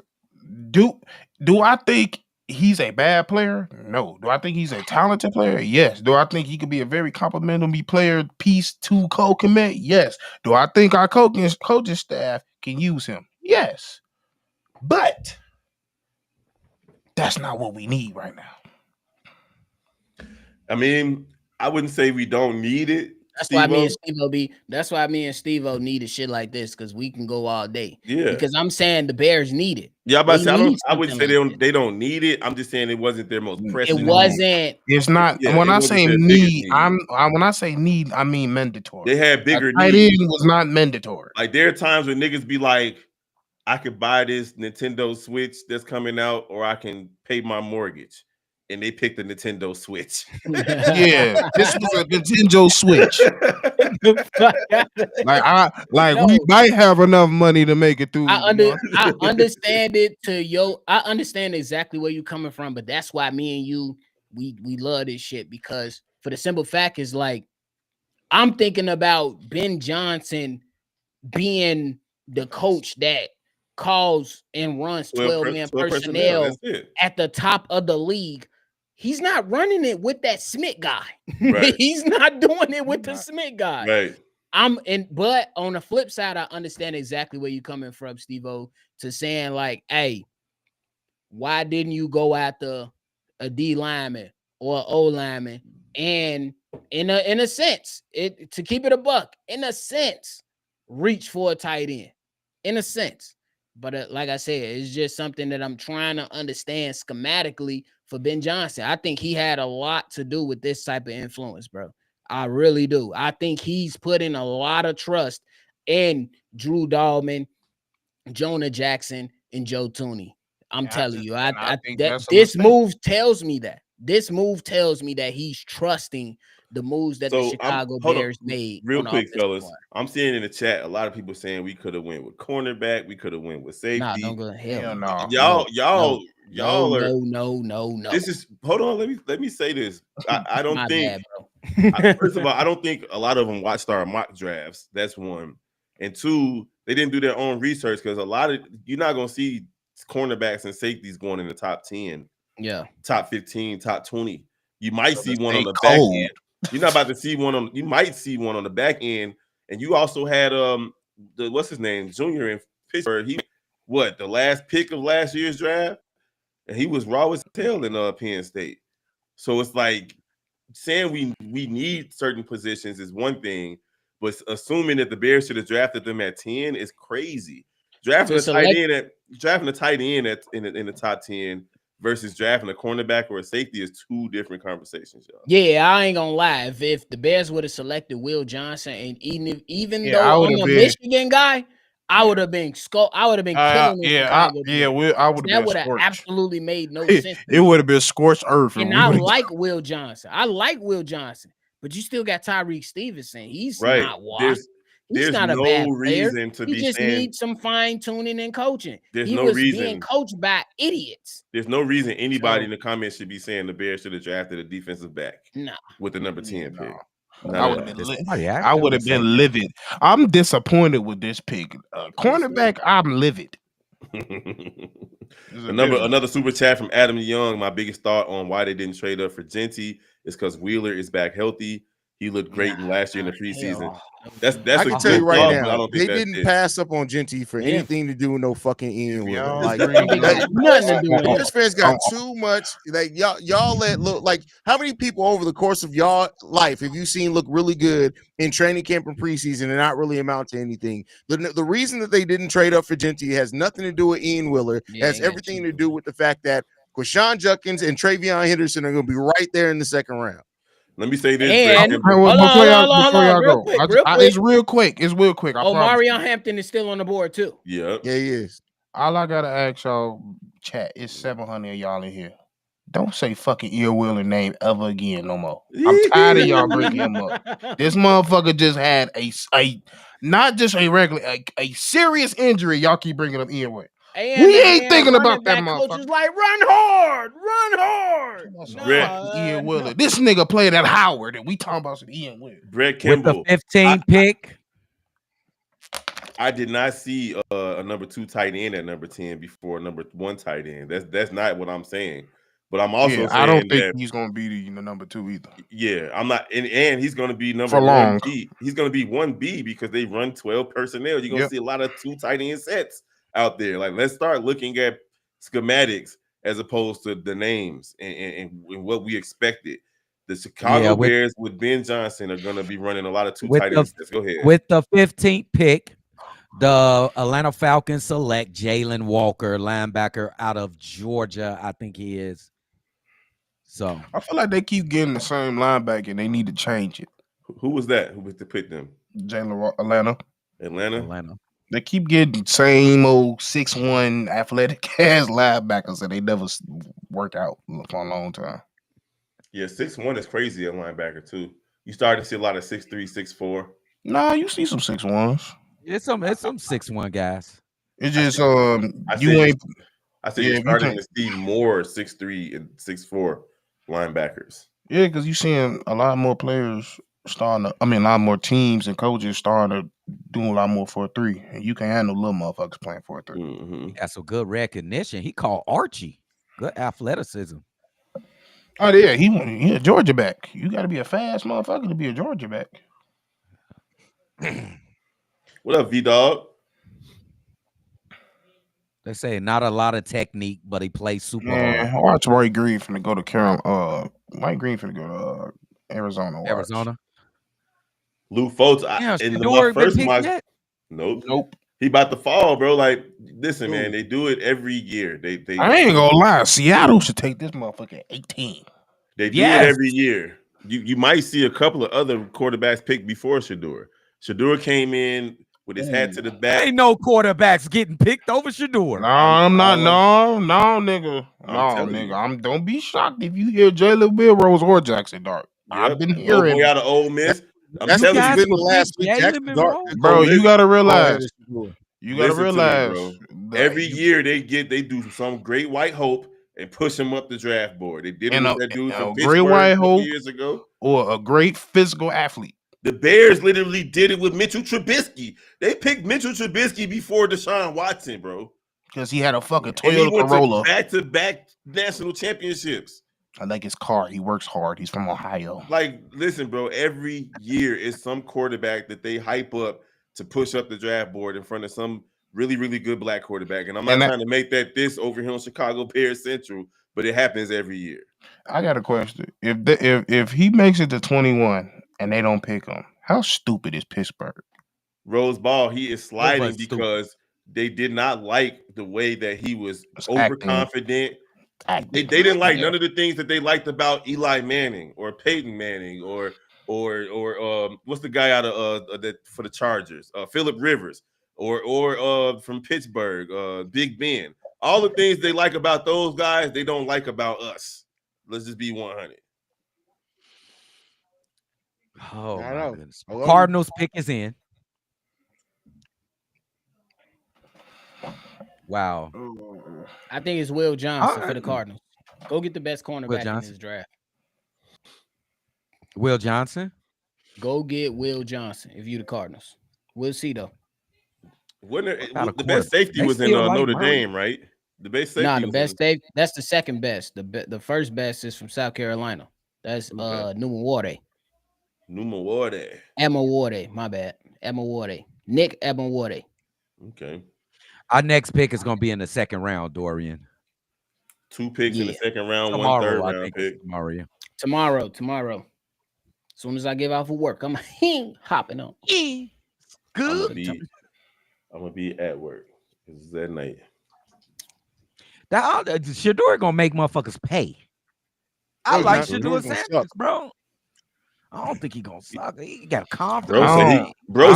Do I think he's a bad player? No. Do I think he's a talented player? Yes. Do I think he could be a very complimentary player piece to co-commit? Yes. Do I think our coaching staff can use him? Yes. But that's not what we need right now. I mean, I wouldn't say we don't need it. That's why me and Steve-O needed shit like this, because we can go all day. Yeah. Because I'm saying the Bears need it. Yeah, but I wouldn't say they don't need it. I'm just saying it wasn't their most pressing. It wasn't. It's not. Yeah, when I say need, need. When I say need, I mean mandatory. They had bigger tight needs. end was not mandatory. Like there are times when niggas be like, I could buy this Nintendo Switch that's coming out, or I can pay my mortgage. And they picked the Nintendo Switch. Yeah, this was a Nintendo Switch. We might have enough money to make it through. I understand it I understand exactly where you're coming from, but that's why me and you we love this shit, because for the simple fact is, like, I'm thinking about Ben Johnson being the coach that calls and runs 12-man personnel at the top of the league. He's not running it with that Smith guy. Right. He's not doing it with the Smith guy. Right. But on the flip side, I understand exactly where you're coming from, Steve-O, to saying, like, hey, why didn't you go after a D lineman or an O lineman? And in a sense, to keep it a buck, in a sense, reach for a tight end. In a sense. But like I said, it's just something that I'm trying to understand schematically for Ben Johnson. I think he had a lot to do with this type of influence, bro. I really do. I think he's putting a lot of trust in Drew Dahlman, Jonah Jackson, and Joe Tooney. I'm telling you, I think this move tells me that. This move tells me that he's trusting the moves that the Chicago Bears made. Real quick, fellas. I'm seeing in the chat a lot of people saying we could have went with cornerback, we could have went with safety. Nah, don't go to hell. No. Y'all are no. This is hold on. Let me say this. I don't think. First of all, I don't think a lot of them watched our mock drafts. That's one, and two, they didn't do their own research, because you're not gonna see cornerbacks and safeties going in the top 10. Yeah, top 15, top 20. You might see one on the back end. You're not about to see one you might see one on the back end. And you also had what's his name, Junior in Pittsburgh. He the last pick of last year's draft, and he was raw as hell in Penn State. So it's like saying we need certain positions is one thing, but assuming that the Bears should have drafted them at 10 is crazy. Drafting a tight end in the top 10 versus drafting a cornerback or a safety is two different conversations, y'all. Yeah, I ain't gonna lie. If the Bears would have selected Will Johnson, and even though I'm a Michigan guy, I would have been killing it. I would have. That would have absolutely made no sense. It would have been scorched earth. And I like Will Johnson. But you still got Tyreek Stevenson. He's not washed. He's not a bad player. He just needs some fine tuning and coaching. He was being coached by idiots. There's no reason anybody in the comments should be saying the Bears should have drafted a defensive back. With the number 10 pick. I would have been livid. I'm disappointed with this pick. Cornerback, I'm livid. Another super chat from Adam Young. My biggest thought on why they didn't trade up for Genty is because Wheeler is back healthy. He looked great last year in the preseason. That's I a can tell good you right plug, but I now, don't think they that's didn't it. pass up on Genty for anything to do with no fucking Ian Wheeler. Like Nothing to do with him. Bears fans got too much. Like y'all let look like how many people over the course of y'all life have you seen look really good in training camp and preseason and not really amount to anything? The reason that they didn't trade up for Genty has nothing to do with Ian Wheeler. It has everything to do with the fact that Quashawn Judkins and Travion Henderson are going to be right there in the second round. Let me say this, And before y'all go, real quick. It's real quick. It's real quick. I promise. Marion Hampton is still on the board too. Yeah, he is. All I gotta ask y'all, chat, is 700 of y'all in here. Don't say fucking Ian Wheeler name ever again no more. I'm tired of y'all bringing him up. This motherfucker just had a not just a regular, a serious injury. Y'all keep bringing up Ian Wheeler. And we ain't thinking about that motherfucker. Coach is like, run hard. Ian Wheeler. This nigga played at Howard, and we talking about some Ian Wheeler. Brett Kimball. With the 15 pick. I did not see a number 2 tight end at number 10 before number 1 tight end. That's not what I'm saying. But I'm also saying I don't think that he's going to be the number 2 either. Yeah, I'm not, and he's going to be number For long. 1B. He's going to be 1B because they run 12 personnel. You're going to see a lot of 2 tight end sets out there. Like, let's start looking at schematics as opposed to the names and what we expected. The Chicago Bears with Ben Johnson are going to be running a lot of 2 tight end sets. Go ahead. With the 15th pick, the Atlanta Falcons select Jalen Walker, linebacker out of Georgia. I think he is. So I feel like they keep getting the same linebacker and they need to change it. Who was that? Who was to pick them? Atlanta. Atlanta. They keep getting same old 6'1" athletic ass linebackers and they never work out for a long time. Yeah, 6'1" is crazy at linebacker too. You start to see a lot of 6'3", 6'4". No, you see some 6'1s. It's some 6'1" guys. It's just I said you're starting to see more 6'3" and 6'4" linebackers. Yeah, because you're seeing a lot more players a lot more teams and coaches starting to do a lot more 4-3. And you can handle little motherfuckers playing 4-3. Mm-hmm. He got some good recognition. He called Archie. Good athleticism. Oh, yeah, he a Georgia back. You got to be a fast motherfucker to be a Georgia back. What up, V-Dog? They say not a lot of technique, but he plays super hard. Watch Mike Green finna go to Carolina. Mike Green finna go to Arizona. Watch. Arizona. Lou Fultz. In my first mock. Nope. He about to fall, bro. Like, listen, man, they do it every year. They I ain't gonna lie. Seattle should take this motherfucker at 18. They do it every year. You might see a couple of other quarterbacks picked before Shedeur. Shedeur came in with his hat to the back. Ain't no quarterbacks getting picked over Shedeur. No, I'm not. No, nigga. Nigga. Don't be shocked if you hear Jalen Milrose or Jackson Dart. Yep. I've been hearing. Boy out of Ole Miss. That's been the last week. Bro, you gotta realize. You gotta realize, bro. Every year they do some great white hope and push him up the draft board. They did it with that dude from great white hope years ago, or a great physical athlete. The Bears literally did it with Mitchell Trubisky. They picked Mitchell Trubisky before Deshaun Watson, bro, because he had a fucking Toyota Corolla. Back-to-back national championships. I like his car. He works hard. He's from Ohio. Like, listen, bro. Every year is some quarterback that they hype up to push up the draft board in front of some really, really good black quarterback. And I'm not trying to make that this over here on Chicago Bears Central, but it happens every year. I got a question. If he makes it to 21 and they don't pick him, how stupid is Pittsburgh? Rose Ball, he is sliding because they did not like the way that he was overconfident. They didn't like none of the things that they liked about Eli Manning or Peyton Manning or what's the guy out of for the Chargers? Phillip Rivers or from Pittsburgh, Big Ben. All the things they like about those guys, they don't like about us. Let's just be 100. Oh my goodness. Cardinals pick is in. Wow. I think it's Will Johnson for the Cardinals. Go get the best cornerback in this draft. Will Johnson? Go get Will Johnson if you the Cardinals. We'll see though. The best safety was in Notre Dame, right? The best safety. The best safety. That's the second best. The first best is from South Carolina. That's Newman Wade. Numawade. Emawade, my bad. Emawade. Nick Emawade. Okay. Our next pick is gonna be in the second round, Dorian. 2 picks in the Yeah. second round, 1 Tomorrow, third I round think it's pick. tomorrow. Tomorrow. As soon as I get off of work, I'm hopping on. Yeah. I'm Good. gonna be at work. It's that night. That Shador gonna make motherfuckers pay. I No, like not. Shador Shador's gonna suck. Sanders, bro. I don't think he gonna suck. He got a Bro confidence.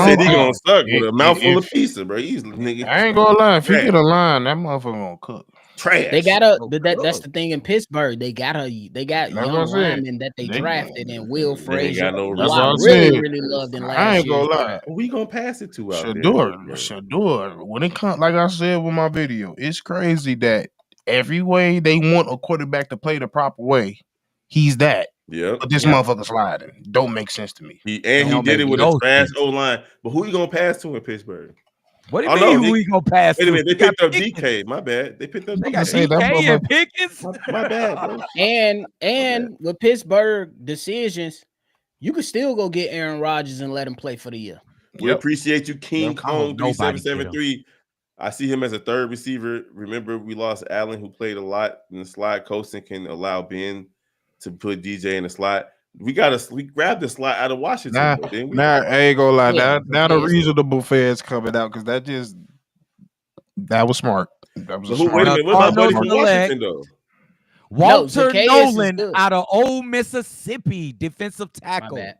said he gonna suck with a mouthful If, of pizza, bro. He's nigga. I ain't gonna lie, if he Trash. get a line, that motherfucker gonna cook. Trash. They gotta Oh, that's good. the thing in Pittsburgh. They got That's young what I said. linemen that they drafted, and Will They ain't Frazier, got no That's who I what I really, said. really loved in I last ain't year's gonna lie. draft. Who we gonna pass it to out there? Shador. When it comes, like I said with my video, it's crazy that every way they want a quarterback to play the proper way, he's that. Yep. But this motherfucker sliding don't make sense to me. He Don't did it make with no a trash sense. O line. But who you gonna pass to in Pittsburgh? What do you Oh, mean? no, Who we gonna pass? Wait a to? minute, they They got picked up Pickens. DK. My bad. They picked up They got say DK. that DK and motherfucker- Pickens. My bad, bro. And with Pittsburgh decisions, you could still go get Aaron Rodgers and let him play for the year. We appreciate you, King I hope Kong nobody get him. 3773. I see him as a third receiver. Remember, we lost Allen, who played a lot in the slot. Coasting can allow Ben to put DJ in the slot. We grabbed the slot out of Washington, though, didn't we? Nah, I ain't gonna lie. Yeah, Now the yes. reasonable fans coming out because that was smart. That was But a who? smart. Wait a minute. What about buddy Cardinals from select Washington, though? Walter Zacchaeus is Nolan good. out of Old Mississippi, defensive My tackle. bad.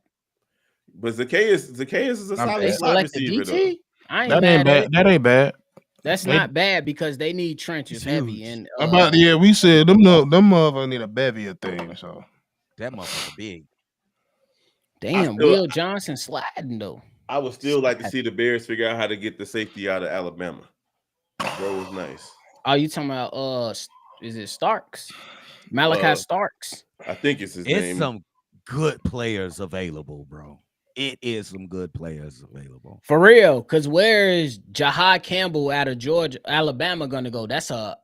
But Zacchaeus is a solid They slot selected receiver, though. DT. I ain't That mad ain't at bad. it. That ain't bad. That's not bad because they need trenches It's heavy. huge. And We said them motherfuckers need a bevy of things. So That motherfucker big. damn, Will Johnson sliding though. I would still like to see the Bears figure out how to get the safety out of Alabama. Bro was nice. Oh, you talking about is it Starks? Malachi Starks. I think it's his It's name. some good players available, bro. It is some good players available. For real, because where is Jahad Campbell out of Georgia, Alabama gonna go? That's a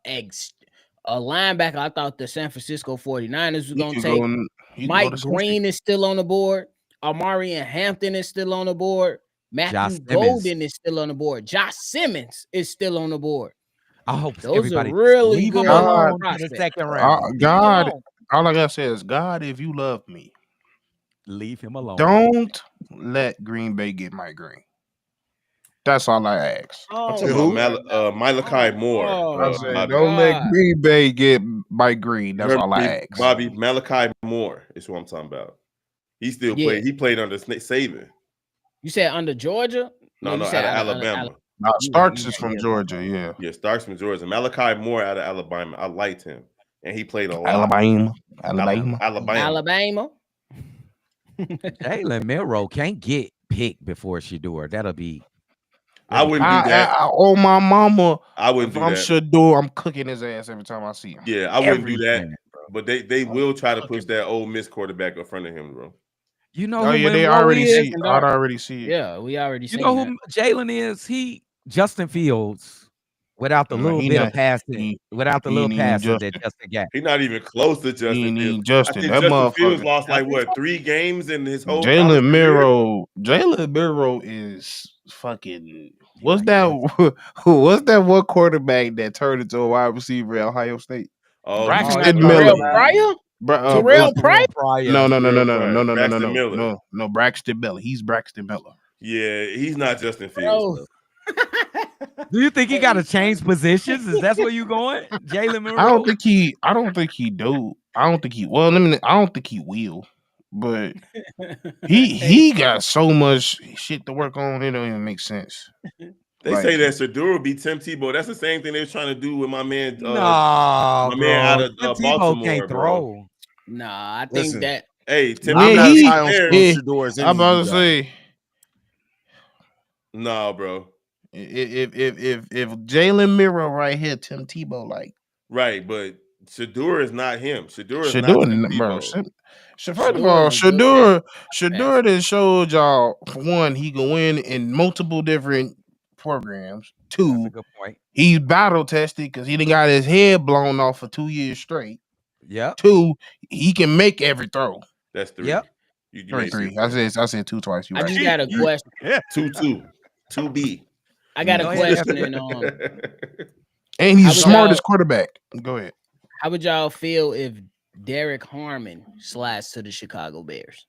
linebacker. I thought the San Francisco 49ers was gonna take. Mike Green is still on the board. Amari and Hampton is still on the board. Matthew Golden is still on the board. Josh Simmons is still on the board. I hope those everybody are really leave good them alone in the prospects. second round. God, all I gotta say is, God, if you love me, leave him alone. Don't let Green Bay get Mike Green. That's all I ask. I'm talking about Malachi Moore. I said, don't let Green Bay get Mike Green. That's all I ask. Bobby, Malachi Moore is what I'm talking about. He still played. He played under Saban. You said under Georgia? No, out of Alabama. Starks is from Georgia, Yeah, Starks from Georgia. Malachi Moore out of Alabama. I liked him. And he played a lot. Alabama. Jalen Milroe can't get picked before Shador. That'll be. I wouldn't do that. Oh, my mama. I wouldn't do that. I'm Shador. I'm cooking his ass every time I see him. Yeah, I wouldn't do that. But they will try to push that Ole Miss quarterback in front of him, bro. You know, they already see. I already see it. Yeah, we already. You know who Jalen is? Justin Fields, without the little bit of passing, that Justin got. He's not even close to Justin Fields. Justin, I think that Justin Fields motherfucker lost like what 3 games in his whole. Jalen Milroe is fucking. What's that? What's that one quarterback that turned into a wide receiver at Ohio State? Oh, Braxton Miller. Terrell Pryor? No, Braxton Miller. He's Braxton Miller. Yeah, he's not Justin Fields. Do you think he got to change positions? Is that where you going, Jalen Milroe? I don't think he do. I don't think he. Well, I don't think he will. But he got so much shit to work on. It don't even make sense. They say that Shador will be Tim Tebow. That's the same thing they were trying to do with my man. Man out of Baltimore, can't throw. Nah, I think that. Hey, Tim, I'm not as high on Shador as any I'm about of to you guys. say. No, bro. If Jalen Milroe right here, Tim Tebow like. Right, but Shador is not him. Shador is not Tim Tebow. First of all, Shador done showed y'all, for one, he can win in multiple different programs. 2, That's a good point. He's battle tested because he done got his head blown off for 2 years straight. Yep. 2, he can make every throw. That's 3. Yep. You made 3. I said 2 twice. You I right. just got a question. 2B. I got a Go ahead, question. And he's the How would y'all- smartest quarterback. Go ahead. How would y'all feel if Derek Harmon slides to the Chicago Bears?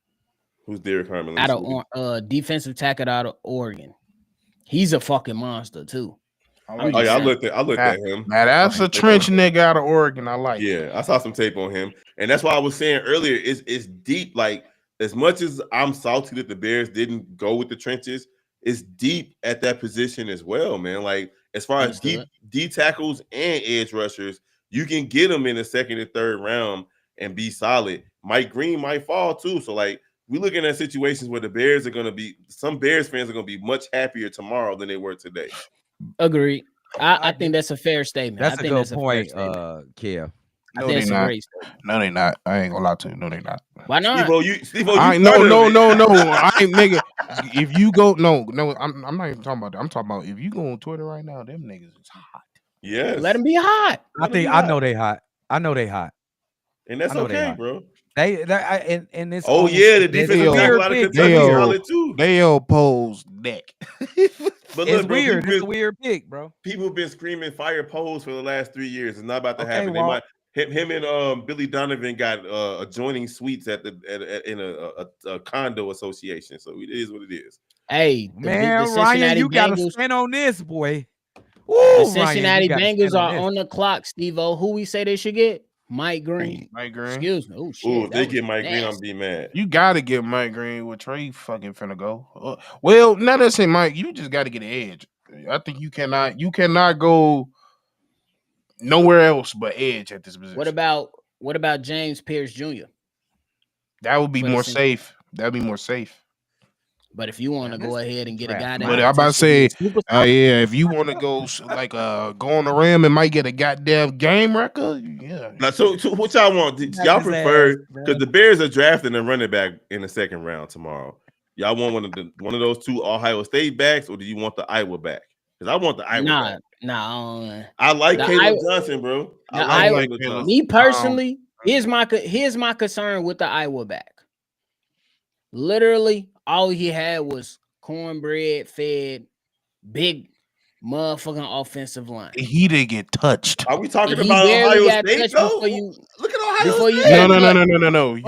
Who's Derek Harmon? Out of defensive tackle out of Oregon. He's a fucking monster too. I looked at him. Now that's a trench nigga out of Oregon. I like. Yeah, I saw some tape on him, and that's why I was saying earlier. It's deep. Like as much as I'm salty that the Bears didn't go with the trenches, it's deep at that position as well, man. Like as far as D tackles and edge rushers, you can get them in the second and third round and be solid. Mike Green might fall too. So like we're looking at situations where the Bears are going to be. Some Bears fans are going to be much happier tomorrow than they were today. Agreed. I think that's a fair statement. That's a good point, Kev. No, they not. No, they not. I ain't gonna lie to you. No, they not. Why not? Steve-O, no. I ain't nigga. If you go, no, I'm not even talking about that. I'm talking about if you go on Twitter right now, them niggas is hot. Yes. Let them be hot. I know they hot. I know they hot. And that's okay, bro. And this. Oh yeah, the defensive tackle out of Kentucky solid too. They oppose neck. But it's look, bro, weird. It's a weird pick, bro. People have been screaming fire Pose for the last 3 years. It's not about to happen. They might him and Billy Donovan got adjoining suites in a condo association. So it is what it is. Hey, man, Ryan, you got to stand on this, boy. Ooh, the Cincinnati Bengals are on the clock, Steve-O. Who we say they should get? Mike Green. Excuse me. Oh shit. Ooh, if they get Mike Green, I'm be mad. You gotta get Mike Green with Trey fucking finna go. Well, now let's say Mike, you just gotta get an edge. I think you cannot go nowhere else but edge at this position. What about James Pierce Jr.? That would be more safe. That'd be more safe. But if you want to go ahead and get a guy that, but I'm about to say, yeah, if you want to go like go on the rim and might get a goddamn game record, yeah. Now, so what y'all want? Y'all prefer because the Bears are drafting a running back in the second round tomorrow. Y'all want one of those two Ohio State backs, or do you want the Iowa back? Because I want the Iowa back. I like Caleb Johnson, bro. I like Caleb Johnson. Me personally, here's my concern with the Iowa back. Literally, all he had was cornbread fed, big motherfucking offensive line. He didn't get touched. Are we talking about Ohio State? Look at Ohio State. No.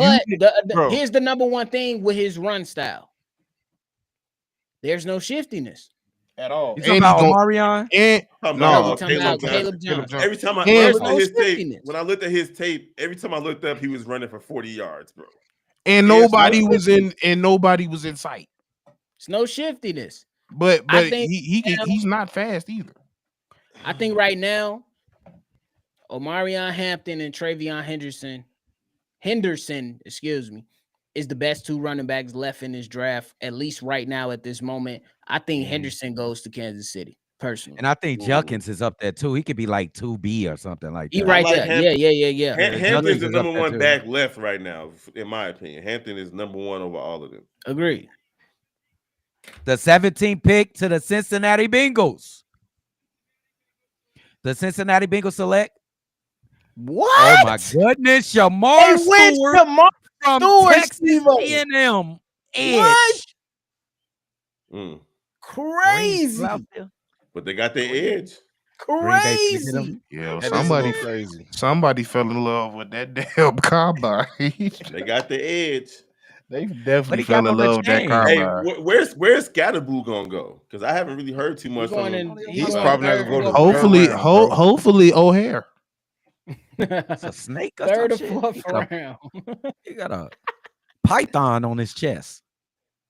But here's the number one thing with his run style. There's no shiftiness at all. You talking about Omarion? Caleb Johnson. Every time I looked at his tape, when I looked at his tape, every time I looked up, he was running for 40 yards, bro. And nobody was in sight. It's no shiftiness. But he's not fast either. I think right now, Omarion Hampton and Travion Henderson, is the best two running backs left in this draft, at least right now at this moment. I think Henderson goes to Kansas City, personally. And I think Junkins is up there too. He could be like 2B or something like that. He right there. Yeah. Hampton's the number one back left right now, in my opinion. Hampton is number one over all of them. Agreed. The 17th pick to the Cincinnati Bengals. The Cincinnati Bengals select. What? Oh my goodness, Shamar Stewart from Texas A&M edge. What? Crazy. But they got their edge. Crazy. Yeah, somebody fell in love with that damn combine. They got the edge. They definitely fell in love with that combine. Hey, where's Scatterboo gonna go? Because I haven't really heard too much from him. He's probably not gonna go to hopefully O'Hare. It's a snake. Third or fourth round. He got a python on his chest.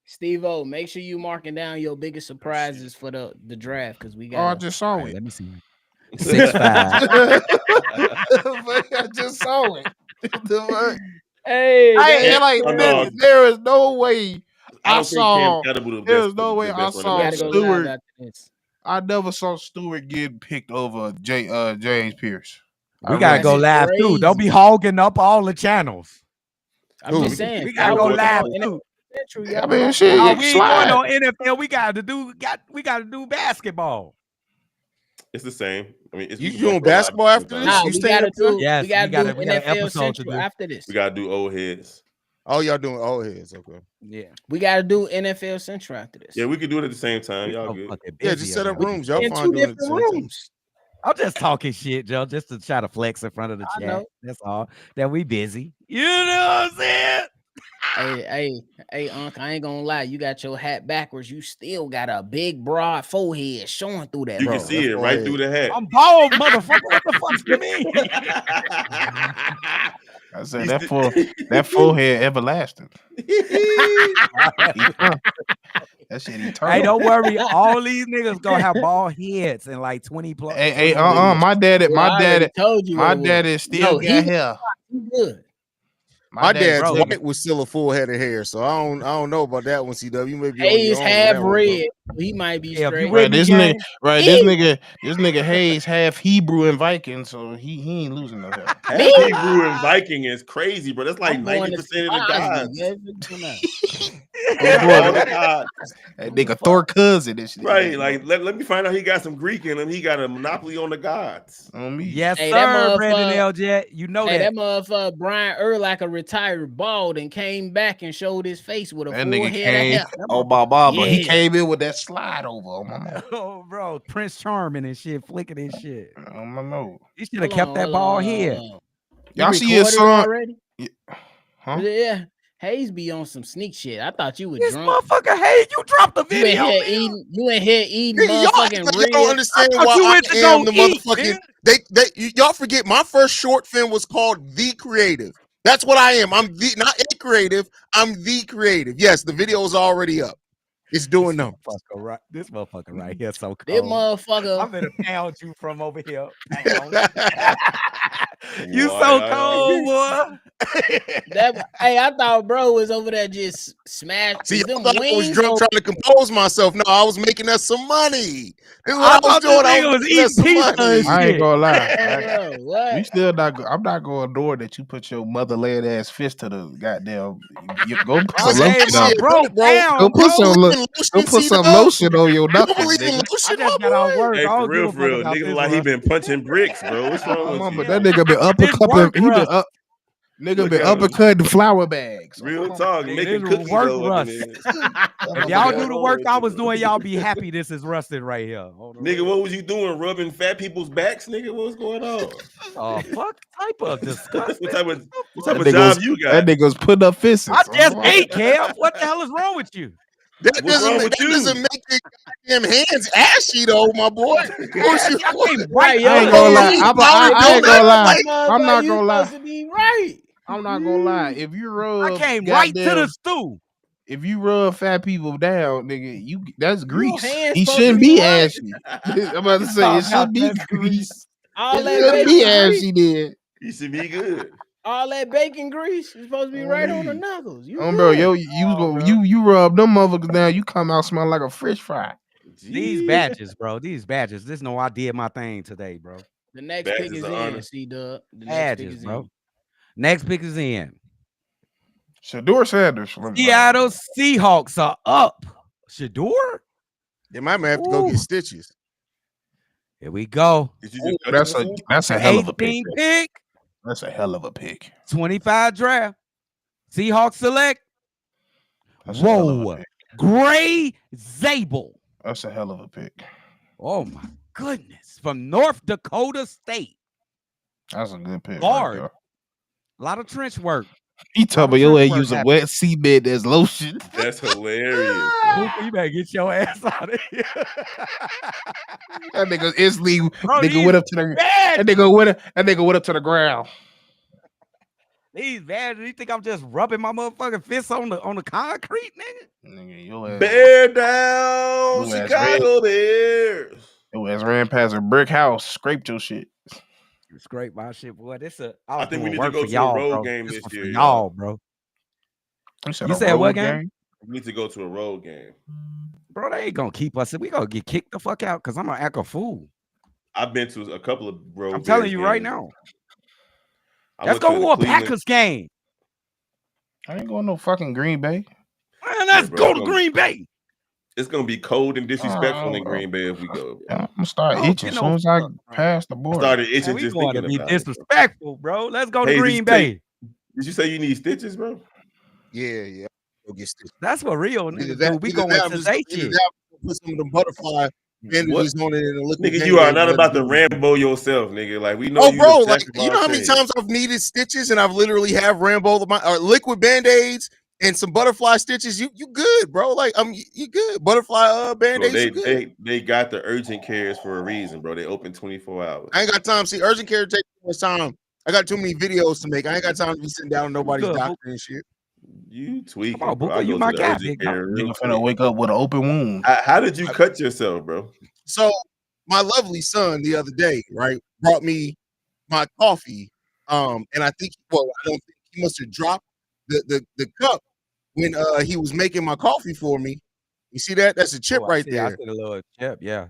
Steve-O, make sure you marking down your biggest surprises for the draft because we got. I just saw it. Let me see. 6'5". I just saw it. There is no way I saw. There's no way I saw Stewart. I never saw Stewart getting picked over James Pierce. We gotta go live too. Don't be hogging up all the channels. I'm just saying. We gotta go live too. I mean, shit. We ain't going on NFL. We gotta do basketball. It's the same. I mean, you doing basketball after this? Nah, we gotta do NFL Central after this. We gotta do old heads. Oh, y'all doing old heads? Okay. Yeah. We got to do NFL Central after this. Yeah, we could do it at the same time. Y'all good? Yeah, just set up around rooms. Y'all in fine two doing it at the different same time. rooms. I'm just talking shit, Joe, just to try to flex in front of the I chat. know. That's all. That we busy. You know what I'm saying? Hey, Unc, I ain't gonna lie. You got your hat backwards. You still got a big, broad forehead showing through that. You bro. can see it right through the hat. I'm bald, motherfucker. What the fuck you mean? I said that forehead everlasting. That shit eternal. Hey, don't worry. All these niggas gonna have bald heads in like 20 plus. Hey, my daddy told you. My daddy still got hair. Good. My dad's bro, white was still a full head of hair, so I don't know about that one. CW, you may be Hayes on your own. half red. He might be Yeah, if you straight. with me, This gang, nigga Hayes half Hebrew and Viking, so he ain't losing no hair. Half Hebrew and Viking is crazy, bro. That's like 90% of the gods. All the gods. That nigga Thor cousin. This shit, right, like let me find out he got some Greek in him. He got a monopoly on the gods. On me. Yes, Hey, sir, Brandon L. You know hey, that. that motherfucker Brian Urlacher retired bald and came back and showed his face with a That full nigga head came. of hair. Oh, Baba, Yeah. he came in with that slide over on my mouth. Oh, bro, Prince Charming and shit, flicking and shit. On my nose. He should have kept that bald head. Y'all see his son already? Yeah. Huh? Yeah. Hayes be on some sneak shit. I thought you were This drunk. motherfucker, hey, you dropped the video. You in here eating Nigga, motherfucking y'all don't understand why I am the motherfucking. Y'all forget my first short film was called The Creative. That's what I am. I'm the not a creative. I'm the creative. Yes, the video is already up. It's doing numbers. This motherfucker right here so cold. This motherfucker. I'm gonna pound you from over here. You so cold, boy. Hey, I thought bro was over there just smashing. See, I thought I was drunk trying to compose myself. No, I was making us some money. This is I what I was doing. I was making us some money. I ain't gonna lie. What? We still not. I'm not gonna adore that you put your mother-led ass fist to the goddamn. Go put some lotion on. Go put some lotion on your knuckles, nigga. I just got out work. Hey, I for don't give a real. fuck about Nigga this like he one. been punching bricks, bro. What's wrong with you? But that nigga been uppercutting. He been up. Nigga been uppercutting flour bags. Real talk, making cookies work though. rust. If y'all do the work I was doing, y'all be happy this is rusted right here. Nigga, what was you doing? Rubbing fat people's backs, nigga? What's going on? Oh, fuck type of disgusting. What type of job you got? That nigga's putting up fists. I just ate, Kev. What the hell is wrong with you? That doesn't make your goddamn hands ashy though, my boy. I ain't gonna lie. I ain't gonna lie. I'm not gonna lie. Supposed to be right. I'm not gonna lie. If you rub, I came right to the stool. If you rub fat people down, nigga, that's grease. hands He supposed shouldn't to be be right. ashy. I'm about to say it should be grease. All It that shouldn't be bacon grease. ashy, then. You should be good. All that bacon grease is supposed to be right on the knuckles. You Bro, good. you rub them motherfuckers down, you come out smelling like a fish fry. These badges, bro. These badges. This know I did my thing today, bro. The next pick is in, C-Dub. The next pick is bro. in. Next pick is in. Shador Sanders. Seattle Seahawks are up. Shador? They might have to go get stitches. Here we go. That's a hell of a pick. 18 pick. That's a hell of a pick. 25 draft. Seahawks select. That's a hell of a Whoa. pick. Gray Zabel. That's a hell of a pick. Oh my goodness. From North Dakota State. That's a good pick. Guard. Right, a lot of trench work. he talking about your ass use a wet cement as lotion. That's hilarious. You better get your ass out of here. That nigga instantly Bro, nigga went up to the that nigga went up to the ground. These badges, you think I'm just rubbing my motherfucking fists on the concrete, nigga? Nigga, your ass, Bear down, Chicago Bears. Your ass ran past a brick house, scraped your shit. Scrape my shit, boy. I think we need to go to a road game this year, y'all, bro. You said what game? We need to go to a road game. Bro, they ain't gonna keep us. We gonna get kicked the fuck out because I'm gonna act a fool. I've been to a couple of road. I'm telling you right now. Let's go to a Packers game. I ain't going no fucking Green Bay. Man, let's go to Green Bay. It's gonna be cold and disrespectful in Green Bay if we go. I'm gonna start itching as soon as I pass the board. Started itching Man, just we thinking to be about disrespectful, bro. Let's go to Hey, Green Bay. Did you say you need stitches, bro? Yeah. Go get stitches. That's what real Either niggas that, do. We either going that, I'm to just they either shit. that, or put some of the butterfly bandages on it in a liquid Nigga, Band-Aid. you are not about to Rambo yourself, nigga. Like we know Oh, you bro, the like jack of you all know how many trades. times I've needed stitches and I've literally have Rambo or liquid Band-Aids and some butterfly stitches. You good, bro? Like you good. Butterfly Band-Aids. Bro, You good. they got the urgent cares for a reason, bro. They open 24 hours. I ain't got time. See, urgent care takes too much time. I got too many videos to make. I ain't got time to be sitting down with nobody's Good, doctor and shit. You tweaking, Come on, bro. Booker, I you go my to the guy, urgent big care dog. real Nigga finna quick. wake up with an open wound. How did you cut yourself, bro? So my lovely son the other day, right, brought me my coffee. And I think, I don't think he must have dropped the cup when he was making my coffee for me. You see that? That's a chip right I there. see a little chip, yeah.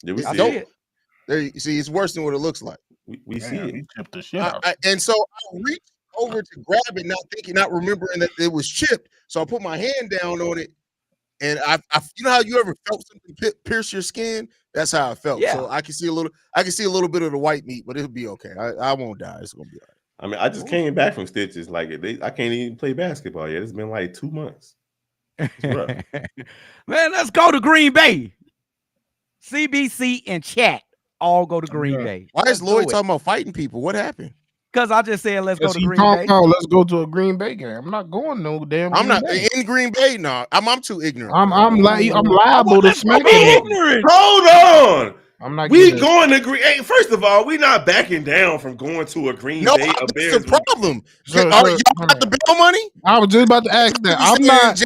Yeah, we It's see dope. it. There, you see, it's worse than what it looks like. We see it. He chipped the shit out. And so I reached over to grab it, not remembering that it was chipped. So I put my hand down on it, and I you know how you ever felt something pierce your skin? That's how I felt. Yeah. So I can see a little bit of the white meat, but it'll be okay. I won't die. It's gonna be all right. I mean, I just came back from stitches. Like I can't even play basketball yet. It's been like 2 months. It's rough. Man, let's go to Green Bay. CBC and chat all go to Green Bay. Why Let's is Lloyd do it. talking about fighting people? What happened? Because I just said let's go to He Green talking Bay. about let's go to a Green Bay game. I'm not going no damn. I'm Green not Bay. in Green Bay. No, I'm too ignorant. I'm liable to smack Be him. ignorant. Hold on. I'm not. We going to Green. Hey, first of all, we not backing down from going to a Green Bay. That's Bears the problem. Sir, Y'all got the bail money? I was just about to ask that. I'm not.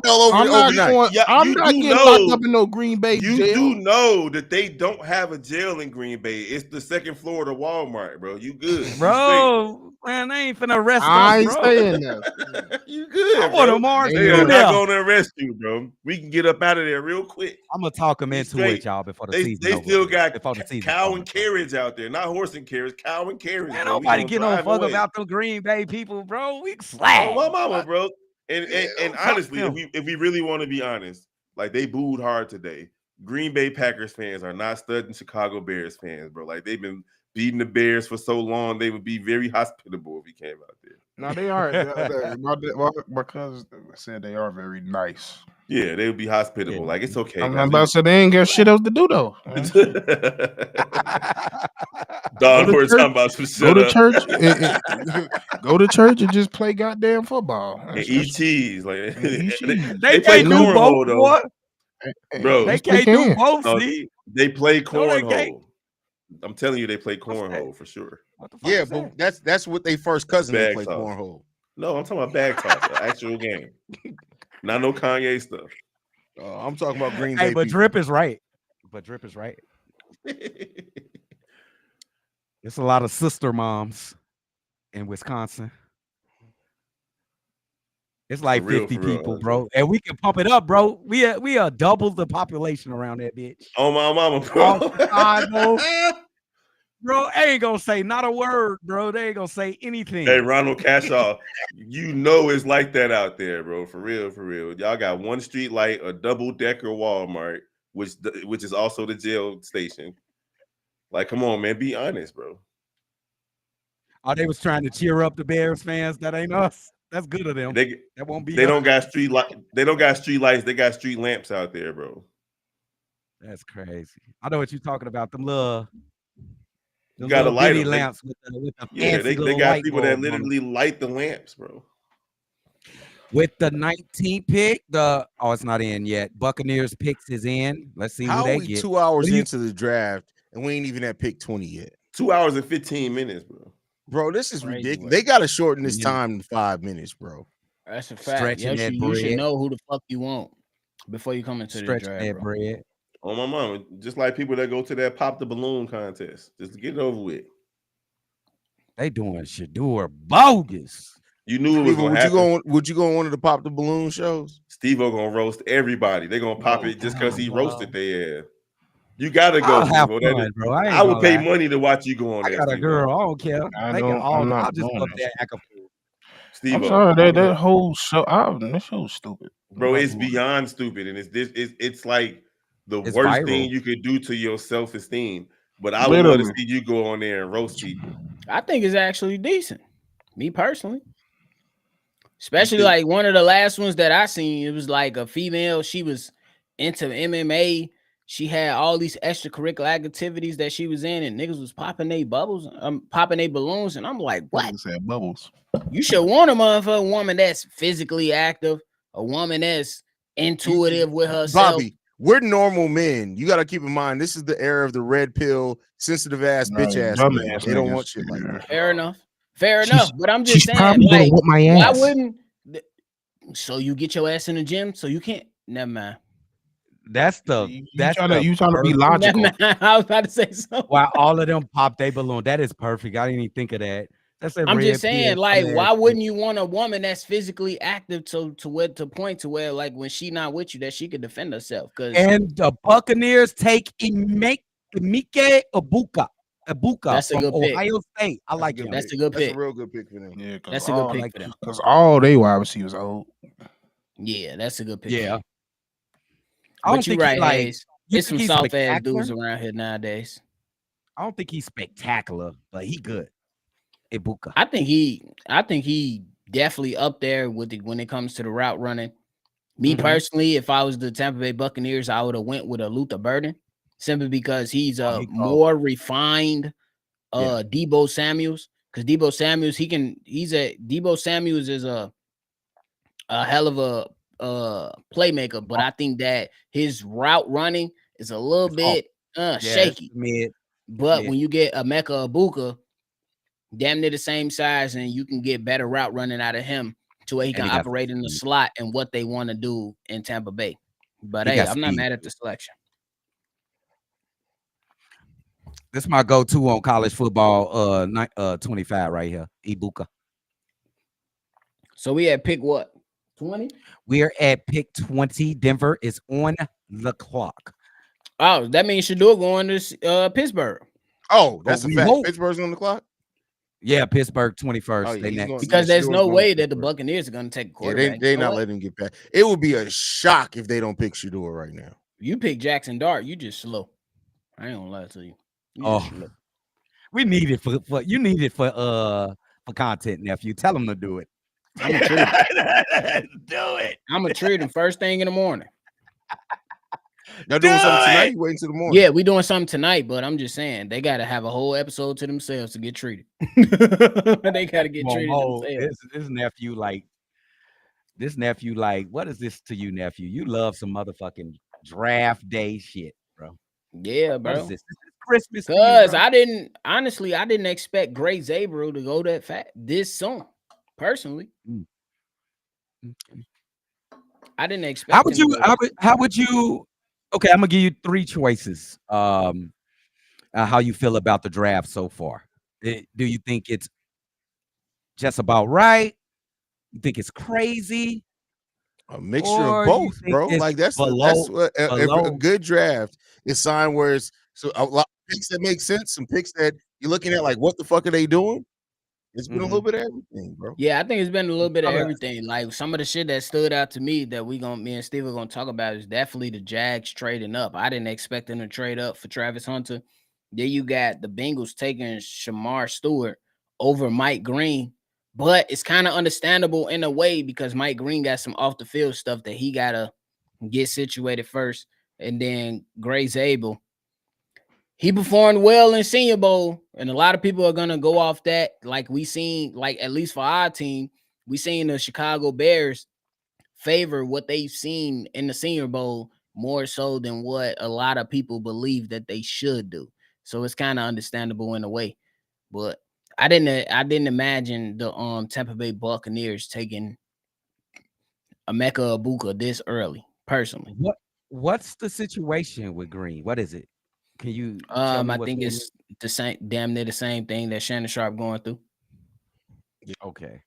I'm not getting locked up in no Green Bay You jail. do know that they don't have a jail in Green Bay. It's the second floor to Walmart, bro. You good, bro? Man, they ain't finna arrest I ain't us, bro. saying that. You good? I want bro. to march. They are not going to arrest you, bro. We can get up out of there real quick. I'm gonna talk them into it, y'all, before the season. They still got before the season cow and carriage out there, not horse and carriage. Cow and carriage. Man, bro. nobody get no fuck about the Green Bay people, bro. We slash. Oh, my mama, bro. And honestly, if we really want to be honest, like they booed hard today. Green Bay Packers fans are not studying Chicago Bears fans, bro. Like they've been beating the Bears for so long, they would be very hospitable if he came out there. No, they are. My cousin said they are very nice. Yeah, they would be hospitable. Like it's okay. I'm about to say they ain't got shit else to do though. Don, we're talking about some shit. Go to church. Go to church and just play goddamn football. And eat cheese. Like they play can't do cornhole both, though. Bro, they can't do both. See, they play cornhole. They I'm telling you, they play cornhole for sure. Yeah, but that's what they first cousin they play cornhole. No, I'm talking about bag toss, an actual game. Not no Kanye stuff. I'm talking about Green Bay. Hey, but Drip is right. It's a lot of sister moms in Wisconsin. It's like 50 people, bro. And we can pump it up, bro. We are double the population around that bitch. Oh, my mama, bro. Bro, I ain't gonna say not a word, bro. They ain't gonna say anything. Hey, Ronald Cashaw, you know it's like that out there, bro. For real, for real. Y'all got one street light, a double-decker Walmart, which is also the jail station. Like, come on, man. Be honest, bro. Oh, they was trying to cheer up the Bears fans. That ain't us. That's good of them. That won't be. They don't got street light. They don't got street lights. They got street lamps out there, bro. That's crazy. I know what you're talking about. Them little. You got to light them. Lamps with the they got people that literally light the lamps, bro. With the 19th pick, it's not in yet. Buccaneers picks is in. Let's see who they get. 2 hours into the draft and we ain't even at pick 20 yet. 2 hours and 15 minutes, bro. Bro, this is ridiculous. They got to shorten this time to 5 minutes, bro. That's a fact. You should know who the fuck you want before you come into the draft. That bread. On my mama, just like people that go to that pop the balloon contest, just to get it over with. They doing Shador bogus. You knew it was going to happen. Would you go on one of the pop the balloon shows? Steve-O gonna roast everybody. They gonna pop it just because he roasted their ass. You gotta go, Steve-O. Bro. I would pay money to watch you go on there. I got a girl. I don't care. I'll just go up there act a fool. I'm sorry, that whole show. That show's stupid, bro. It's beyond stupid, and it's like it's worst viral thing you could do to your self-esteem. But I would love to see you go on there and roast people. I think it's actually decent. Me personally. Especially like one of the last ones that I seen, it was like a female. She was into MMA. She had all these extracurricular activities that she was in, and niggas was popping their bubbles, popping their balloons, and I'm like, what? Said bubbles. You should want a motherfucking woman that's physically active, a woman that's intuitive with herself. Bobby, we're normal men. You got to keep in mind, this is the era of the red pill, sensitive ass, bitch ass. They don't want shit like that. Fair enough. Fair enough. But I'm just saying, like, why wouldn't? So you get your ass in the gym, so you can't. Never mind. That's you trying to be logical. I was about to say something. Why all of them pop their balloon? That is perfect. I didn't even think of that. I'm just saying, like, why wouldn't you want a woman that's physically active to point to where, like, when she not with you, that she could defend herself? And the Buccaneers take Emeka Ibuka. That's a good pick. Ohio State. I like it. That's a good pick. That's a real good pick for them. Yeah, that's a good pick for them. Because all they wide receivers old. Yeah, that's a good pick. Yeah. But you're right, Hayes. There's some soft ass dudes around here nowadays. I don't think he's spectacular, but he good. Ibuka. I think he definitely up there with it when it comes to the route running. Me personally, if I was the Tampa Bay Buccaneers, I would have went with a Luther Burden, simply because he's a more refined Deebo Samuels. Because Deebo Samuels, Deebo Samuels is a hell of a playmaker, but I think that his route running is a little bit shaky. But when you get Emeka Ibuka, damn near the same size, and you can get better route running out of him to where he can operate in the slot and what they want to do in Tampa Bay. But hey, I'm not mad at the selection. This is my go-to on college football 25 right here. Ibuka. So we had pick what? 20? We're at pick 20. Denver is on the clock. Oh, that means Shador going to Pittsburgh. Oh, that's a fact. Pittsburgh's on the clock? Yeah, Pittsburgh 21st. Oh, yeah, because there's no way that the Buccaneers are going to take a quarterback. Yeah, they're not letting him get back. It would be a shock if they don't pick Shador right now. You pick Jackson Dart, you just slow. I ain't gonna lie to you. We need it for you need it for content, nephew. Tell them to do it. I'm gonna treat him. Do it. I'm gonna treat him first thing in the morning. Y'all doing something tonight? You waiting till the morning? Yeah, we doing something tonight, but I'm just saying they gotta have a whole episode to themselves to get treated. They gotta get treated themselves. This nephew, like, what is this to you, nephew? You love some motherfucking draft day shit, bro. Yeah, bro. What is this? This is Christmas. Because I didn't expect Gray Zabro to go that fat this soon. Personally, I didn't expect. How would you? Okay, I'm gonna give you three choices. How you feel about the draft so far? Do you think it's just about right? You think it's crazy? A mixture of both, bro. Like that's what a good draft is signed where it's so a lot of picks that make sense, some picks that you're looking at like, what the fuck are they doing? It's been a little bit of everything, bro. Yeah, I think it's been a little bit of everything. Like some of the shit that stood out to me that me and Steve are gonna talk about is definitely the Jags trading up. I didn't expect them to trade up for Travis Hunter. Then you got the Bengals taking Shamar Stewart over Mike Green. But it's kind of understandable in a way because Mike Green got some off the field stuff that he gotta get situated first. And then Gray Zabel, he performed well in Senior Bowl, and a lot of people are gonna go off that. Like we seen, like at least for our team, we seen the Chicago Bears favor what they've seen in the Senior Bowl more so than what a lot of people believe that they should do. So it's kind of understandable in a way, but I didn't imagine the Tampa Bay Buccaneers taking Emeka Ibuka this early. Personally, what's the situation with Green? What is it? Can you? Tell me I think it's the same, damn near the same thing that Shannon Sharp going through. Okay.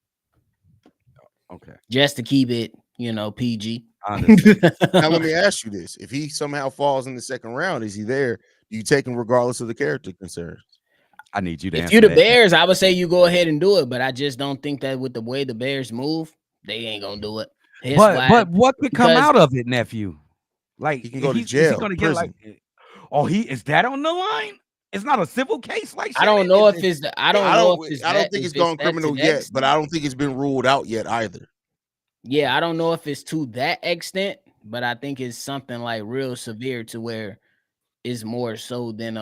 Just to keep it, PG. Now let me ask you this: if he somehow falls in the second round, is he there? Do you take him regardless of the character concerns? I need you to. If you're the Bears, I would say you go ahead and do it, but I just don't think that with the way the Bears move, they ain't gonna do it. But what could come out of it, nephew? Like he can go to jail. Is he gonna get like? Oh, is that on the line? It's not a civil case, like I don't know if it's. I don't think it's gone criminal yet, but I don't think it's been ruled out yet either. Yeah, I don't know if it's to that extent, but I think it's something like real severe to where it's more so than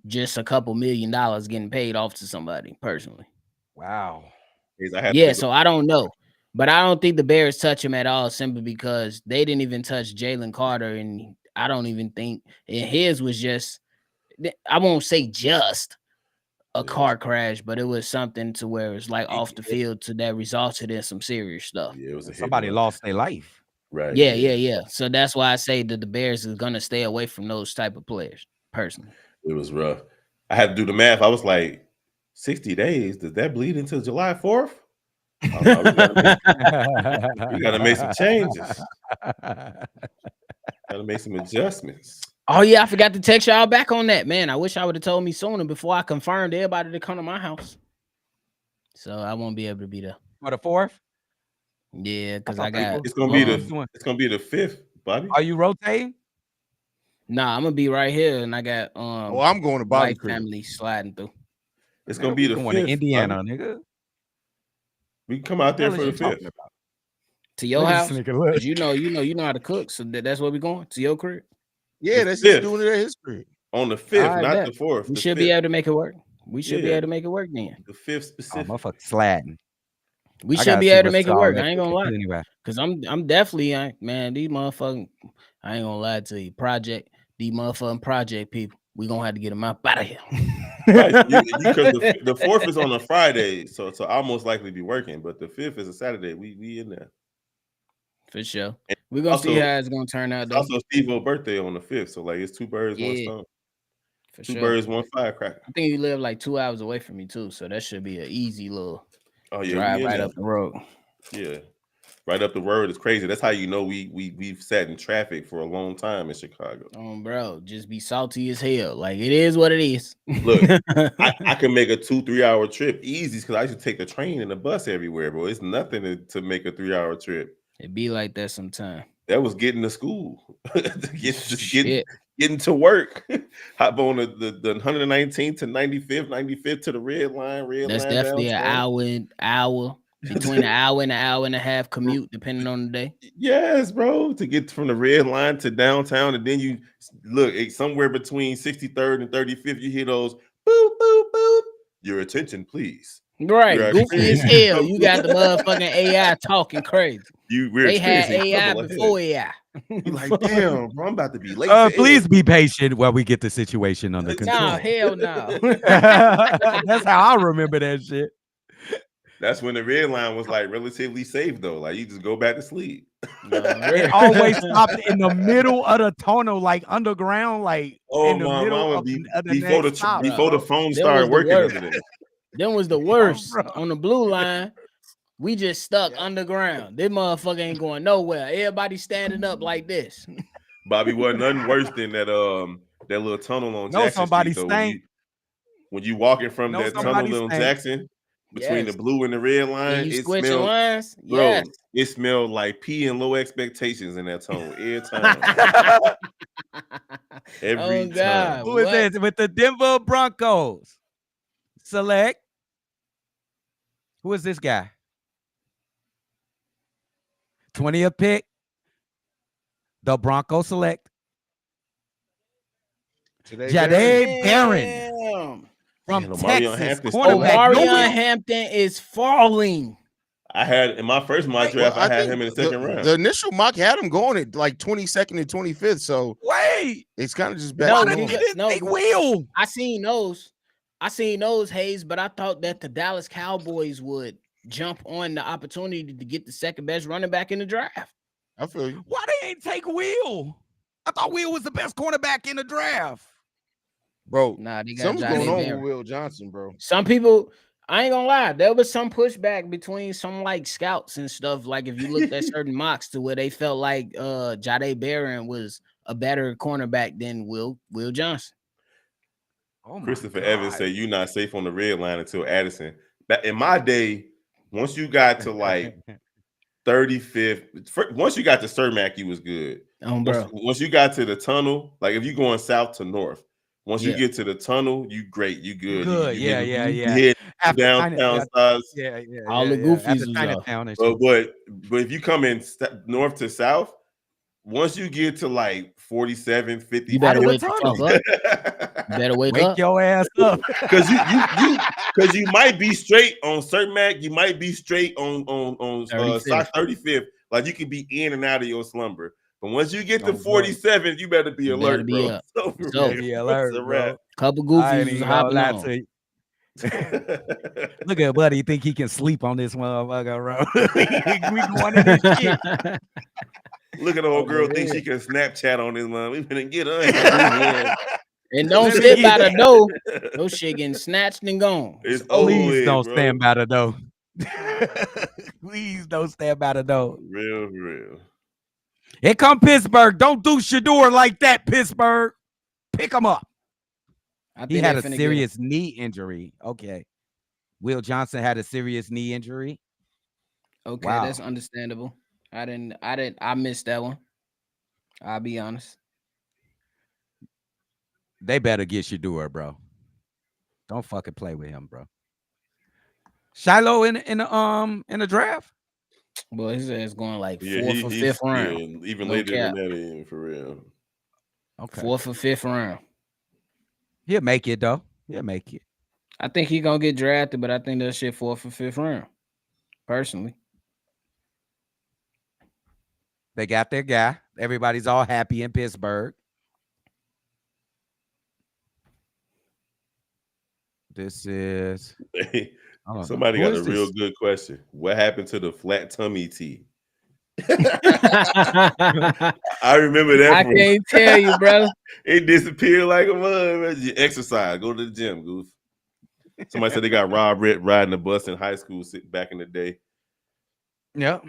just a couple $1 million getting paid off to somebody personally. Wow. Yeah, so I don't know. But I don't think the Bears touch him at all simply because they didn't even touch Jalen Carter. And I don't even think and his was just, I won't say just a car crash, but it was something to where it's like off the field to that resulted in some serious stuff. Yeah, it was somebody lost their life. Right. Yeah. So that's why I say that the Bears is gonna stay away from those type of players, personally. It was rough. I had to do the math. I was like, 60 days. Does that bleed into July 4th? Oh, no, we gotta make some changes. Gotta make some adjustments. Oh yeah, I forgot to text y'all back on that, man. I wish I would have told me sooner before I confirmed everybody to come to my house. So I won't be able to be there For the 4th? Yeah, because I got. It's gonna be the 5th, Bobby. Are you rotating? Nah, I'm gonna be right here, and I got I'm going to Bobby family sliding through. It's gonna be the 5th. To Indiana, nigga. We can come out there for the 5th. To your house, because you know how to cook, so that's where we going to your crib. Yeah, that's just doing it at his crib on the 5th, not the 4th. We should be able to make it work. We should be able to make it work then. The 5th specific. Motherfucker sliding. We should be able to make it work. I ain't gonna lie, because I'm definitely man. These motherfucking, I ain't gonna lie to you. These motherfucking project people, we gonna have to get them out of here. Right, because the 4th is on a Friday, so I'll most likely be working. But the 5th is a Saturday. We in there for sure. We're gonna see how it's gonna turn out. It's also Steve-O's birthday on the 5th, so like it's 2 birds, 1 stone. For two birds, 1 firecracker. I think you live like 2 hours away from me too, so that should be an easy little drive right up the road. Yeah, right up the road is crazy. That's how you know we've sat in traffic for a long time in Chicago. Bro, just be salty as hell. Like it is what it is. Look, I can make a 2-3 hour trip easy because I used to take the train and the bus everywhere, bro. It's nothing to make a 3-hour trip. It be like that sometimes. That was getting to school, getting to work. Hop on the 119th to 95th to the red line. That's definitely an hour between an hour and a half commute, depending on the day. Yes, bro. To get from the red line to downtown, and then you look somewhere between 63rd and 35th. You hear those boop boop boop. Your attention, please. Right, goofy as hell. You got the motherfucking AI talking crazy. They had AI before AI. You're like, damn, bro, I'm about to be late. Please be patient while we get the situation under control. No, hell no. That's how I remember that shit. That's when the red line was like relatively safe though. Like you just go back to sleep. It always stopped in the middle of the tunnel, like underground, like in the middle of before the phone started working. Them was the worst on the blue line. We just stuck underground. This motherfucker ain't going nowhere. Everybody standing up like this. Bobby, wasn't nothing worse than that little tunnel on Jackson somebody Street. stank. When you walking from that tunnel on Jackson between the blue and the red line, it smelled lines? Bro, it smelled like pee and low expectations in that tunnel every time. Every time. Who is this? With the Denver Broncos. Select. Who is this guy? 20th pick. The Broncos select. Jade Barron from Texas. Omarion Hampton is falling. I had in my first mock draft, I had him in the second round. The initial mock had him going at like 22nd and 25th. So it's kind of just bad. No, I seen those, Hayes, but I thought that the Dallas Cowboys would jump on the opportunity to get the second best running back in the draft. I feel you. Why they ain't take Will? I thought Will was the best cornerback in the draft. Bro, nah, they got something's going on with Will Johnson, bro. Some people, I ain't gonna lie, there was some pushback between some like scouts and stuff. Like if you looked at certain mocks to where they felt like Jade Barron was a better cornerback than Will Johnson. Christopher Evans said you're not safe on the red line until Addison. In my day, once you got to like 35th, once you got to Cermak, you was good. Bro. Once you got to the tunnel, like if you're going south to north, Once you get to the tunnel, you great. You good. Good. You Yeah. hit After downtown size. All the goofies After was Chinatown and shit. But if you come in north to south, once you get to like 47, 50, you better wake the fuck up. You better wake up. Your ass up. Because you might be straight on certain Mac, you might be straight on 35th. Like you can be in and out of your slumber. But once you get to 47, you better be alert, bro. Up. So be alert, bro. Couple goofies was hopping on. Look at Buddy, think he can sleep on this motherfucker, bro. We going in this shit. Look at the old girl think she can Snapchat on this man. We finna get her. And don't sit by the door. No shit getting snatched and gone. Please don't stand by the door. Please don't stand by the door. Real. Here come Pittsburgh. Don't do Shador like that, Pittsburgh. Pick him up. He had a serious knee injury. Okay. Will Johnson had a serious knee injury. Okay, that's understandable. I missed that one. I'll be honest. They better get Shador, bro. Don't fucking play with him, bro. Shiloh in the draft. Well, his ass going like 4th or 5th round. Yeah, even later than that, for real. Okay. 4th or 5th round. He'll make it though. He'll make it. I think he's gonna get drafted, but I think that shit 4th or 5th round. Personally. They got their guy. Everybody's all happy in Pittsburgh. This is somebody got a real good question. What happened to the flat tummy tea? I remember that. I can't tell you, brother. It disappeared like a mud. You exercise, go to the gym, goof. Somebody said they got robbed riding the bus in high school back in the day. Yep.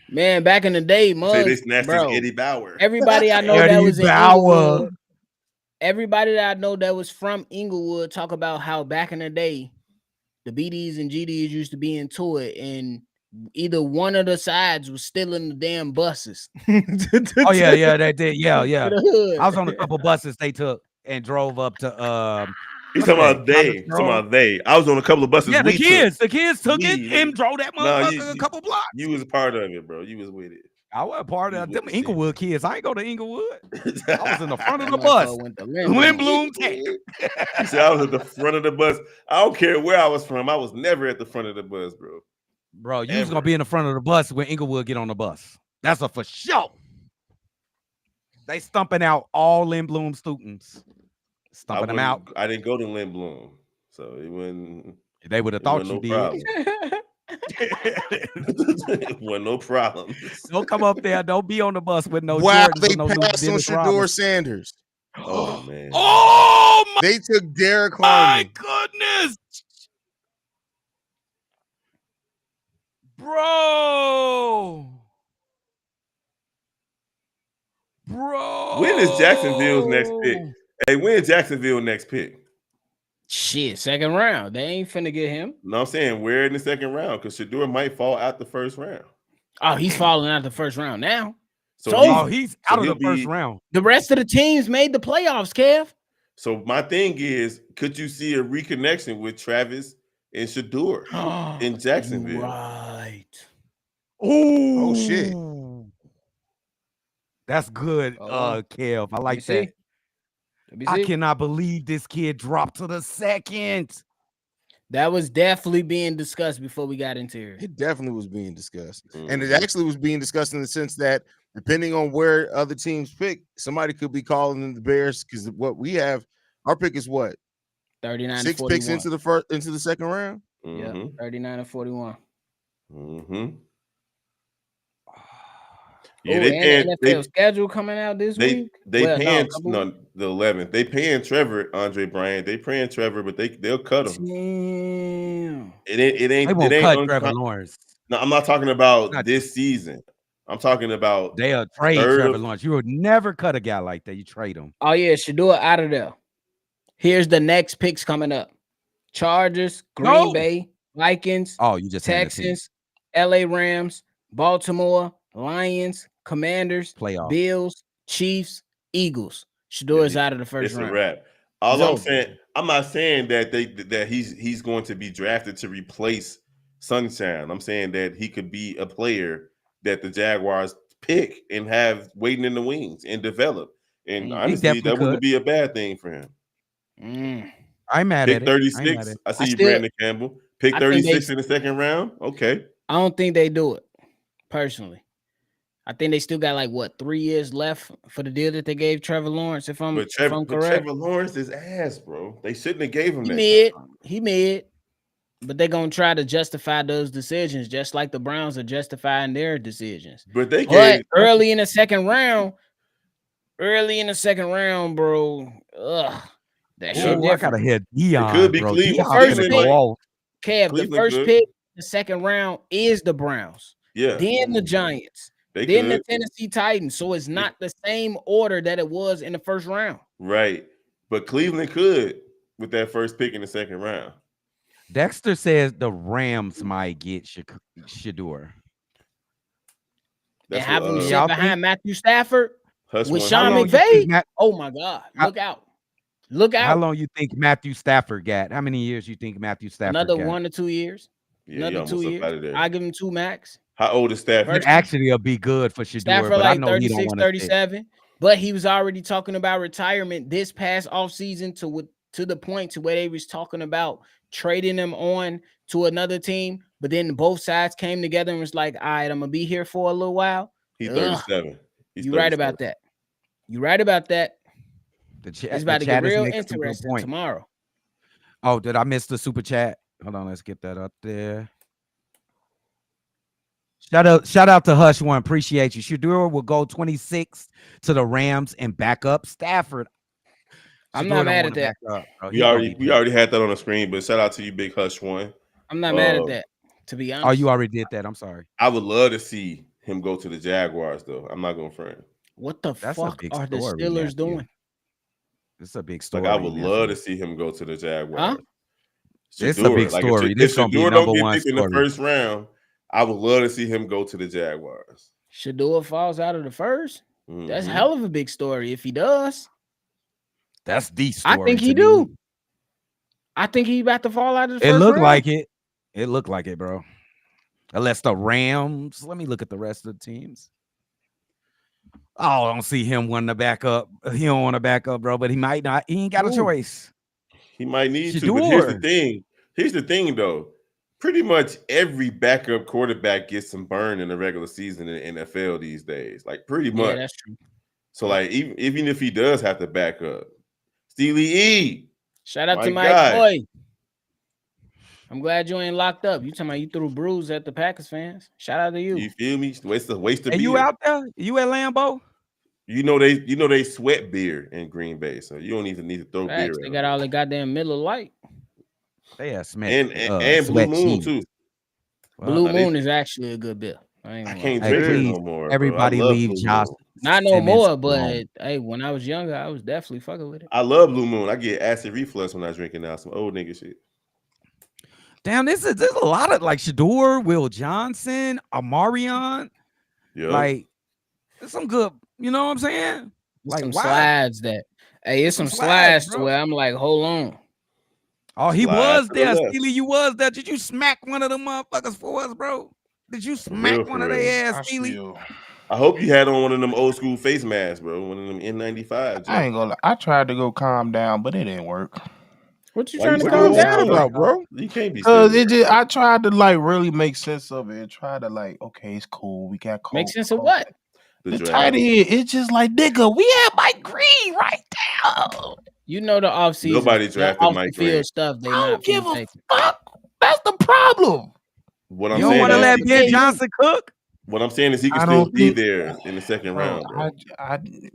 Man, back in the day, they snatched Eddie Bauer. Everybody I know that was in Inglewood, everybody that I know that was from Inglewood talk about how back in the day, the BDs and GDs used to be into it, and either one of the sides was stealing the damn buses. Oh yeah, they did. Yeah. I was on a couple buses they took and drove up to He's talking about they. I was on a couple of buses. Yeah, the kids took it and drove that motherfucker a couple blocks. You was a part of it, bro. You was with it. I was a part of them Inglewood kids. I ain't go to Inglewood. I was in the front of the bus. Lindblom Tech. You said I was at the front of the bus. I don't care where I was from. I was never at the front of the bus, bro. Bro, you was gonna be in the front of the bus when Inglewood get on the bus. That's a for sure. They stumping out all Lindblom students. Stumping them out. I didn't go to Lindblom, so it wouldn't. They would have thought you did. Wasn't no problem. Don't come up there. Don't be on the bus with no. Wow, Jordans they no passed on Shador Sanders. Oh man. Oh my! They took Derek My Harmon. goodness, bro. When is Jacksonville's next pick? Hey, when is Jacksonville next pick? Shit, 2nd round. They ain't finna get him. No, I'm saying where in the 2nd round because Shador might fall out the 1st round. Oh, he's falling out the 1st round now. He's out of the 1st round. The rest of the teams made the playoffs, Kev. So my thing is, could you see a reconnection with Travis and Shador in Jacksonville? Right. Oh shit. That's good, Kev. I like that. I cannot believe this kid dropped to the 2nd. That was definitely being discussed before we got into here. It definitely was being discussed. And it actually was being discussed in the sense that depending on where other teams pick, somebody could be calling in the Bears because what we have, our pick is what? 39 6 picks into the 2nd round? Yeah, 39 and 41. Mm-hmm. Yeah, and NFL schedule coming out this week. They paying the 11th. They paying Trevor, Andre Bryant. They paying Trevor, but they'll cut him. Damn. It ain't. They won't cut Trevor Lawrence. No, I'm not talking about this season. I'm talking about they'll trade Trevor Lawrence. You would never cut a guy like that. You trade him. Oh yeah, Shador out of there. Here's the next picks coming up: Chargers, Green Bay, Vikings. Oh, you just Texans, LA Rams, Baltimore, Lions, Commanders, playoff, Bills, Chiefs, Eagles. Shador is out of the 1st round. It's a wrap. All I'm saying, I'm not saying that he's going to be drafted to replace Sunshine. I'm saying that he could be a player that the Jaguars pick and have waiting in the wings and develop. And honestly, that wouldn't be a bad thing for him. I'm mad pick at it. 36. I see you, Brandon Campbell. Pick 36 in the second round. Okay. I don't think they do it personally. I think they still got like 3 years left for the deal that they gave Trevor Lawrence. If I'm correct, Trevor Lawrence is ass, bro. They shouldn't have gave him that. He mid, but they're gonna try to justify those decisions, just like the Browns are justifying their decisions. But early in the second round, bro. That shit different. I gotta hit Dion. It could be bro. Cleveland. The first pick, the first pick, the second round is the Browns. Yeah. Then the Giants. Then the Tennessee Titans. So it's not the same order that it was in the first round. Right. But Cleveland could with that first pick in the second round. Dexter says the Rams might get Shedeur. And have him sit behind Matthew Stafford with Sean McVay. Oh my God. Look out. Look out. How long you think Matthew Stafford got? How many years you think Matthew Stafford Another got? 1 to 2 years. Yeah, another 2 years. I give him 2 max. How old is Stafford? Actually, it'll be good for Shedeur, Stafford but like I know 36, he don't want 37. But he was already talking about retirement this past offseason to the point to where they was talking about trading him on to another team. But then both sides came together and was like, all right, I'm going to be here for a little while. He's 37. You're right about that. You're right about that. It's about to get real interesting tomorrow. Oh, did I miss the super chat? Hold on, let's get that up there. Shout out to Hush One. Appreciate you. Shedeur will go 26 to the Rams and back up Stafford. I'm not mad at that. We already had that on the screen, but shout out to you, Big Hush One. I'm not mad at that, to be honest. Oh, you already did that. I'm sorry. I would love to see him go to the Jaguars, though. I'm not going to front. What the fuck are the Steelers doing? It's a big story. Like, I would love to see him go to the Jaguars. Huh? It's a big story. This gonna be number one in the first round. I would love to see him go to the Jaguars. Shedeur falls out of the first. That's hell of a big story if he does. That's the story. I think he do. I think he about to fall out of the first round. It looked like it. It looked like it, bro. Unless the Rams. Let me look at the rest of the teams. Oh, I don't see him wanting to back up. He don't want to back up, bro. But he might not. He ain't got a choice. He might need to. But here's the thing. Here's the thing, though. Pretty much every backup quarterback gets some burn in the regular season in the NFL these days. Like, pretty much. Yeah, that's true. So, like, even if he does have to back up, Steely E. Shout out to my boy. I'm glad you ain't locked up. You talking about you threw bruise at the Packers fans. Shout out to you. You feel me? Waste of beer. You out there? You at Lambeau? You know they sweat beer in Green Bay, so you don't even need to throw beer. They got all the goddamn Miller Lite. They have smack and Blue Moon too. Blue Moon is actually a good beer. I can't drink it no more. Everybody leave Josh. Not no more, but hey, when I was younger, I was definitely fucking with it. I love Blue Moon. I get acid reflux when I drink it now. Some old nigga shit. Damn, there's a lot of like Shedeur, Will Johnson, Amarion. Yeah, like there's some good. You know what I'm saying? Like some slides that. Hey, it's some slides to where I'm like, hold on. Oh, he was there, Steely. You was there. Did you smack one of them motherfuckers for us, bro? Did you smack one of their ass, Steely? I hope you had on one of them old school face masks, bro. One of them N95. I ain't gonna lie. I tried to go calm down, but it didn't work. What you trying to calm down about, bro? You can't be. Because I tried to like really make sense of it and try to like, okay, it's cool. We got make sense of what? The tight end. It's just like, nigga, we have Mike Green right now. You know the offseason. Nobody drafted Mike Green. Stuff. They I don't give a fuck. That's the problem. What I'm you don't want to let Ben Johnson cook? What I'm saying is he can still be there in the second round, bro.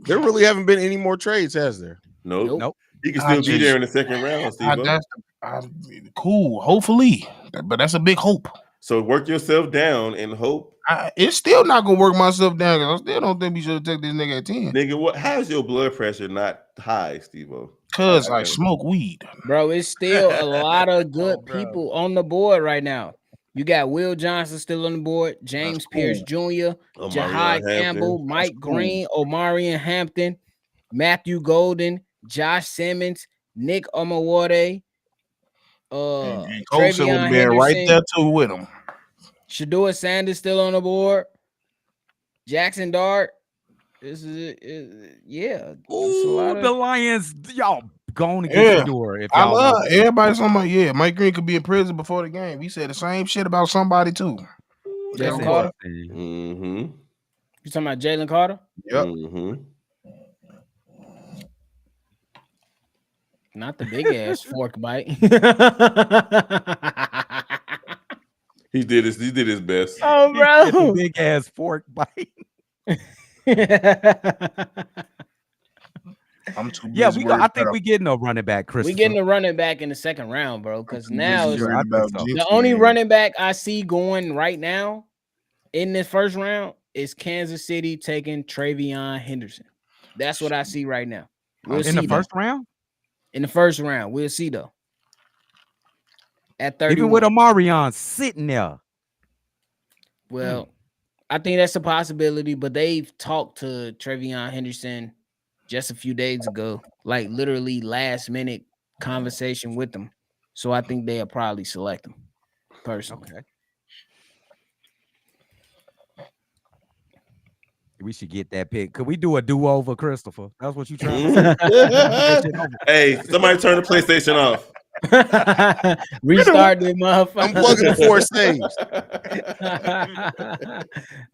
There really haven't been any more trades, has there? Nope. He can still be there in the second round, Steve. Cool. Hopefully. But that's a big hope. So work yourself down and hope. It's still not gonna work myself down because I still don't think we should take this nigga at 10. Nigga, how's your blood pressure not high, Steve-O? Cause I smoke weed. Bro, it's still a lot of good people on the board right now. You got Will Johnson still on the board, James Pierce Jr., Jahai Campbell, Mike Green, Omarion Hampton, Matthew Golden, Josh Simmons, Nick Omawade, and Colson would Travion have been right Henderson, there too with him. Shador Sanders still on the board. Jackson Dart. This is it. Yeah. Ooh, the Lions, y'all going to get Yeah. Shador if I y'all love want to. everybody's on my Mike Green could be in prison before the game. He said the same shit about somebody too. Jalen Guess Carter. what? Mm-hmm. You talking about Jalen Carter? Yep. Mm-hmm. Not the big ass fork bite. He did his best. Oh, He said the bro. big ass fork bite. I'm too busy. Yeah, I think about- we getting a running back, Christopher. We getting a running back in the second round, bro. Because I'm too now busy it's, worried about so. Jinx the only being- running back I see going right now in this first round is Kansas City taking Travion Henderson. That's what I see right now. We'll see in the though. first round? In the first round, we'll see though. At 31. Even with Omarion sitting there. Well, I think that's a possibility, but they've talked to Travion Henderson just a few days ago, like literally last minute conversation with them. So I think they'll probably select him personally. Okay. We should get that pick. Could we do a do-over, Christopher? That's what you trying to say? Hey, somebody turn the PlayStation off. Restart the motherfucker. Unplugging before it saves.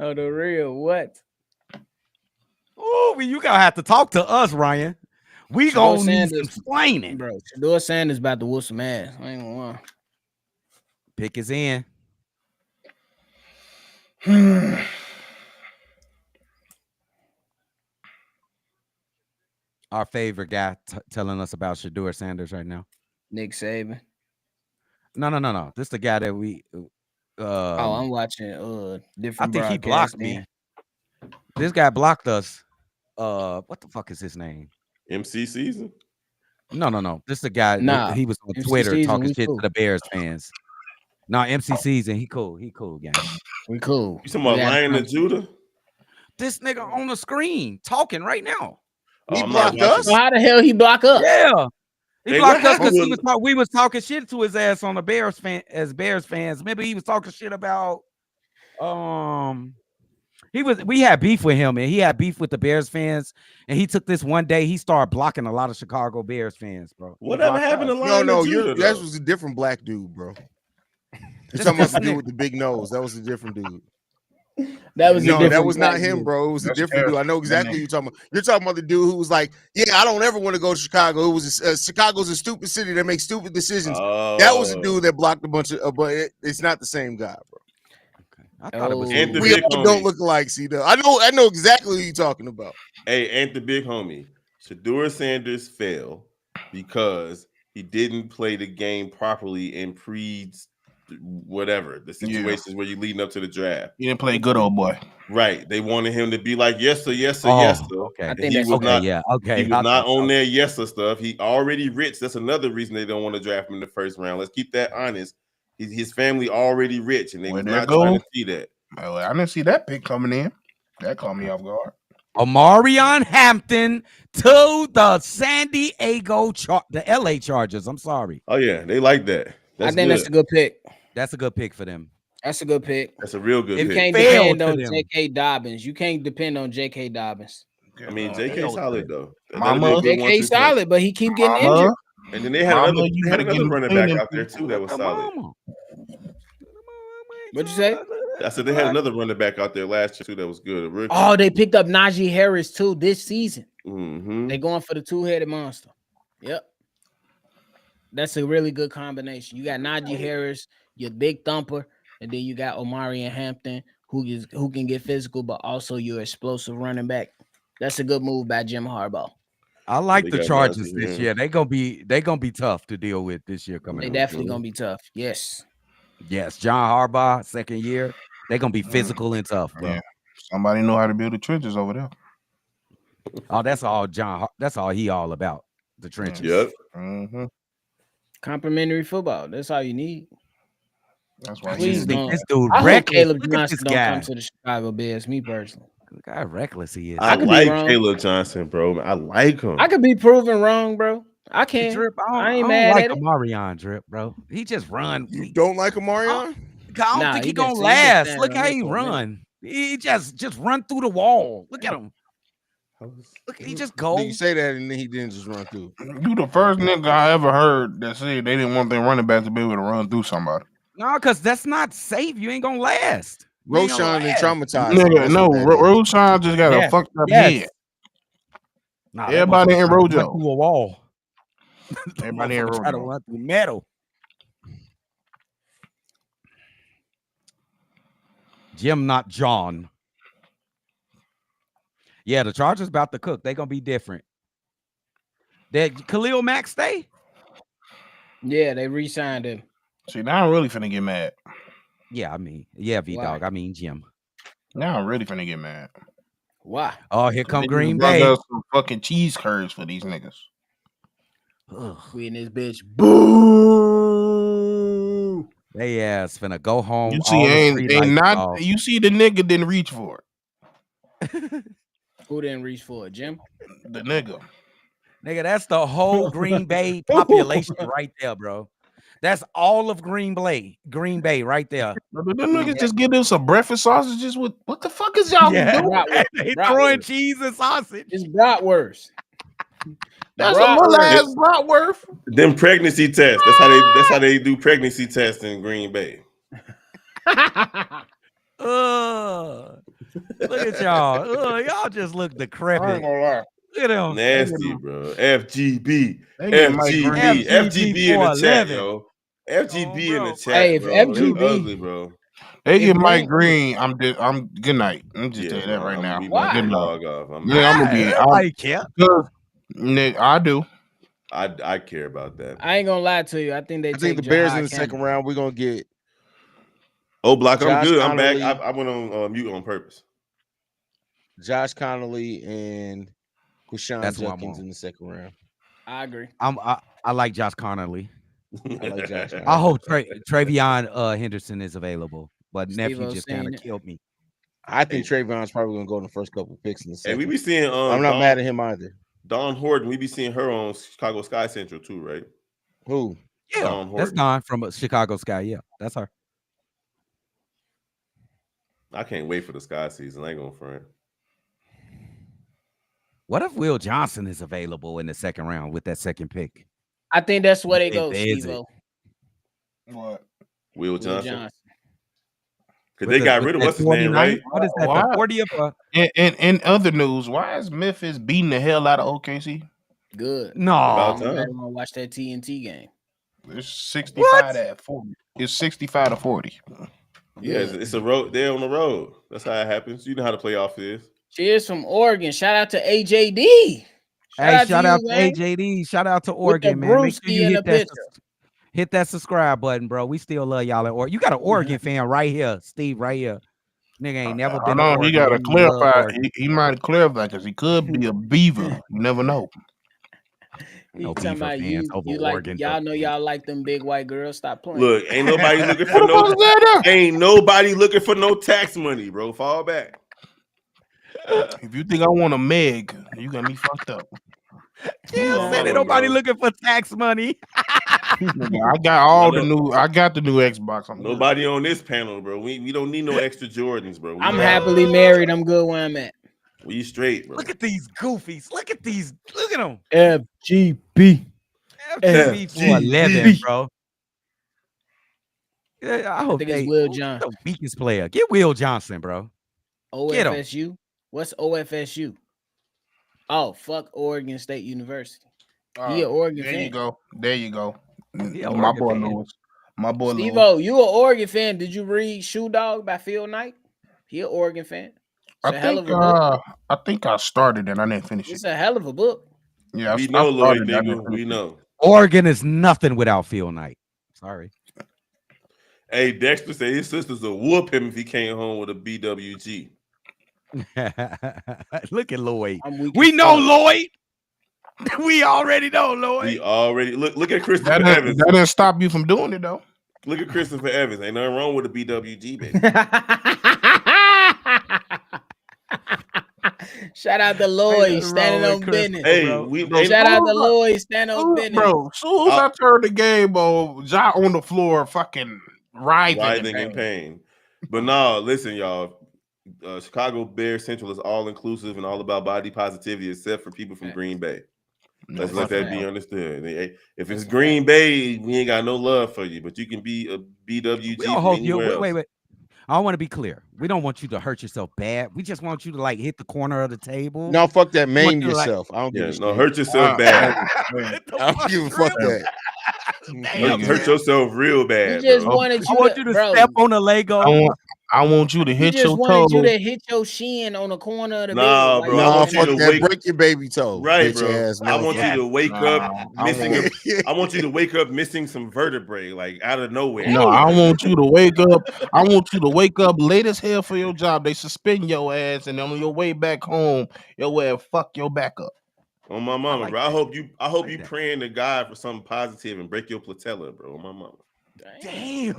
Oh, the real what? Oh, you gonna have to talk to us, Ryan. We Shador gonna need some Sanders, explaining. bro. Shador Sanders about to whoop some ass. I ain't gonna lie. Pick is in. Our favorite guy telling us about Shador Sanders right now. Nick Saban. No. This the guy that we. I'm watching different. I think he blocked me. This guy blocked us. What the fuck is his name? MC Season? No. This the guy. Nah, he was on MC Twitter Season, talking we shit cool. to the Bears fans. No, MC Season. He cool, gang. We cool. You talking about Lion and Judah? This nigga on the screen talking right now. He blocked us? So how the hell he block us? Yeah. He Hey, blocked what us because happened we was talking shit to his ass on the Bears fans. Remember, he was talking shit about we had beef with him, and he had beef with the Bears fans, and he took this one day, he started blocking a lot of Chicago Bears fans, bro. Whatever happened to Lion No, and Judah? that was a different black dude, bro. You're talking about the dude with the big nose. That was a different dude. That was that was not him, bro. It was a different dude. I know exactly Harrison. who you're talking about. You're talking about the dude who was like, "Yeah, I don't ever want to go to Chicago. It was Chicago's a stupid city that makes stupid decisions." That was a dude that blocked a bunch of. But it's not the same guy, bro. I thought it was. And the We big all homie. don't look alike, see though. I know exactly who you're talking about. Hey, ain't the big homie. Shador Sanders fell because he didn't play the game properly in whatever the situations where you leading up to the draft. He didn't play good, old boy. Right. They wanted him to be like, yes, sir, yes, sir, Oh, yes, sir. okay. I think He that's was okay. not. Yeah. Okay. He was not on their yes sir stuff. He already rich. That's another reason they don't want to draft him in the first round. Let's keep that honest. His family already rich, and they was not trying to see that. Well, I didn't see that pick coming in. That caught me off guard. Omarion Hampton to the San Diego the LA Chargers. I'm sorry. Oh yeah, they like that. I think that's a good pick. That's a good pick for them. That's a good pick. That's a real good You pick. can't Failed depend to on them. J.K. Dobbins. You can't depend on J.K. Dobbins. I mean, J.K. solid though. Mama. J.K. solid, but he keep getting injured. Mama, And then they had Mama, another, you they had better get another him running cleaning. back out there too that was solid. What'd you say? I said they had another running back out there last year too that was good. A rookie. Oh, they picked up Najee Harris too this season. Mm-hmm. They going for the two-headed monster. Yep. That's a really good combination. You got Najee Harris, your big thumper, and then you got Omarion Hampton, who can get physical, but also your explosive running back. That's a good move by Jim Harbaugh. I like They the got Chargers Najee this Harris. year. They gonna be tough to deal with this year coming They up. definitely gonna be tough. Yes. Yes, John Harbaugh, second year. They're gonna be physical and tough, bro. Yeah. Somebody know how to build the trenches over there. Oh, that's all that's all he all about. The trenches. Yep. Mm-hmm. Complimentary football. That's all you need. That's why Please he's don't. This dude I hope reckless. Caleb Look at Johnson this don't guy. come to the Chicago Bears. Me personally, Look how reckless he is. I could be like wrong. Caleb Johnson, bro. I like him. I could be proven wrong, bro. I can. Drip, I I ain't don't mad like at it. Omarion Drip, bro. He just run. You don't like I Omarion? don't Nah, think he he been gonna last. standing Look on how this he for a minute. run. He just run through the wall. Look at him. Look, he just go. You say that and then he didn't just run through. You the first nigga I ever heard that said they didn't want their running backs to be able to run through somebody. No, because that's not safe. You ain't gonna last. You ain't gonna Roshan and last. traumatized him. Nigga, That's no, what that is. Roshan just got a Yes, fucked up yes. head. Nah, that Everybody in motherfucker try to run Rojo. through a wall. Everybody in Motherfucker try to Rojo. run through metal. Jim, not John. Yeah, the Chargers about to cook. They gonna be different. Did Khalil Mack stay? Yeah, they re-signed him. See, now I'm really finna get mad. Yeah, I mean, yeah, V Dog. I mean Jim. Now I'm really finna get mad. Why? Oh, here come They Green brought Bay. us some fucking cheese curds for these niggas. Ugh. We in this bitch. Boo! They ass finna go home. You see, All the ain't street lights not. off. You see, the nigga didn't reach for it. Who didn't reach for it, Jim? The nigga. Nigga, that's the whole Green Bay population right there, bro. That's all of Green Bay right there. But them niggas just give them some breakfast sausages with what the fuck is y'all Yeah, doing? they throwing cheese and sausage. It's bratwurst. That's a little ass Bratwurst. bratwurst. Them pregnancy tests. That's how they do pregnancy tests in Green Bay. Look at y'all. Y'all just look I decrepit. ain't gonna lie. Look at them. Nasty, bro. FGB. They get Mike FGB. Green. FGB in the chat, 411. yo. FGB in the chat, Hey, if bro. FGB They ugly, bro. They If get Mike Green- Green. I'm good night. I'm just Yeah, telling you that bro, right I'm now. gonna be Why? about to Good night. log off. Yeah, I'm gonna be. Everybody care. Nick, I do. I care about that. I ain't gonna lie to you. I think they I think take the Bears Jahad in the second Campbell. round, we're gonna get Oh, Block, I'm Josh good. I'm back. Connolly. I went on mute on purpose. Josh Connolly and Quashawn That's who I'm Judkins on. in the second round. I agree. I like Josh Connolly. I like Josh Connolly. I hope Travion Henderson is available, but nephew Steve-O just saying kind of it. killed me. I think Trayvon's probably gonna go in the first couple of picks in the Hey, second. we be seeing I'm not mad at him either. Dawn Horton. We be seeing her on Chicago Sky Central too, right? Who? Yeah, Dawn that's Horton. Dawn from Chicago Sky. Yeah, that's her. I can't wait for the Sky season. I ain't gonna front. What if Will Johnson is available in the second round with that second pick? I think that's where they There go, is Steve-O. What? Will Johnson. Because With they the- got with rid of that what's his name, 49 right? What is that? Why? The 40th? In other news, why is Memphis beating the hell out of OKC? Good. No. About I time. want to watch that TNT game. It's 65 to 40. It's 65 to 40. Yeah, it's a road. They're on the road. That's how it happens. You know how the playoff is. Cheers from Oregon. Shout out to AJD. Shout out to man. AJD. Shout out to With the Oregon, man. Make sure brewski you in hit the that picture. hit that subscribe button, bro. We still love y'all at Oregon. You got an Oregon fan right here, Steve, right here. Nigga ain't never been to I know Oregon. he got to but he love clarify. Oregon. He might clarify because he could be a beaver. You never know. No talking Beaver about fans over you like Oregon. y'all know y'all like them big white girls. Stop playing. Look, ain't nobody looking for What the fuck is that? ain't nobody looking for no tax money, bro. Fall back. If you think I want a Meg, you got me fucked up. Jill Come said on, ain't nobody bro. looking for tax money. I got all the new. I got the new Xbox. I'm Nobody on this panel, bro. We don't need no extra Jordans, bro. I'm happily married. I'm good where I'm at. We straight, bro. Look at these goofies. Look at these. Look at them. FGB. FGB 411, bro. Yeah, I hope think it's they Will Johnson. the weakest player. Get Will Johnson, bro. Get him. OFSU. What's OFSU? Oh, fuck Oregon State University. He an Oregon there fan. you go. There you go. Yeah, My Oregon boy fan. Lewis. My boy Lewis. Steve-O, you an Oregon fan. Did you read Shoe Dog by Phil Knight? He an Oregon fan. It's a hell of a book. I think I started and I didn't finish It's it. a hell of a book. Yeah, We I know, Lloyd started. I didn't Diggle. finish We it. know. Oregon is nothing without Phil Knight. Sorry. Hey, Dexter said his sisters will whoop him if he came home with a BWG. Look at Lloyd. We know Lloyd. We already know Lloyd. We already look at Christopher That Evans. didn't stop you from doing it though. Look at Christopher Evans. Ain't nothing wrong with a BWG, baby. Shout out to Lloyd standing on business. Hey, shout out to Lloyd standing on business. Bro, soon as I turned the game on, Ja on the floor, fucking writhing in pain. But no, listen, y'all. Chicago Bears Central is all inclusive and all about body positivity, except for people from Green Bay. Let's let that be understood. If it's Green Bay, we ain't got no love for you, but you can be a BWG from anywhere else. Wait. I want to be clear. We don't want you to hurt yourself bad. We just want you to like hit the corner of the table. No, fuck that. Maim yourself. I don't give a shit. No, hurt yourself bad. I don't give a fuck that. Hurt yourself real bad. He just bro. wanted I want you to step on a Lego. I want you to hit your toe. He just wanted you to hit your shin on the corner of the bed. Nah, bro. No, fuck that. Break your baby toe. Right, bro. I want you to wake up missing. I want you to wake up missing some vertebrae, like out of nowhere. No, I want you to wake up. I want you to wake up late as hell for your job. They suspend your ass, and on your way back home, your ass fuck your back up. On my mama, bro. I hope you praying to God for something positive and break your patella, bro. On my mama. Damn.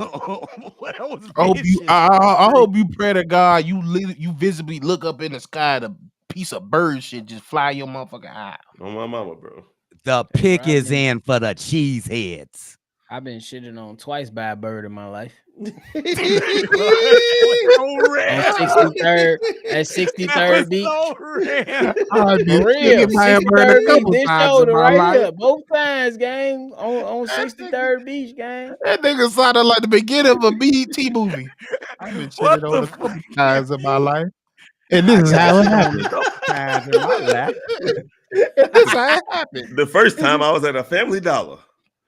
I hope you pray to God. You visibly look up in the sky, the piece of bird shit just fly your motherfucking eye. On my mama, bro. The pick is in for the cheese heads. I've been shitted on twice by a bird in my life. So on 63rd at 63rd Beach. So rare. For real. 63rd Beach. This shoulder right here. Both times, gang. On 63rd Beach, gang. That nigga sounded like the beginning of a BET movie. I've been shitted on a couple times in my life. And this is how it happened. That's how it happened. The first time I was at a Family Dollar.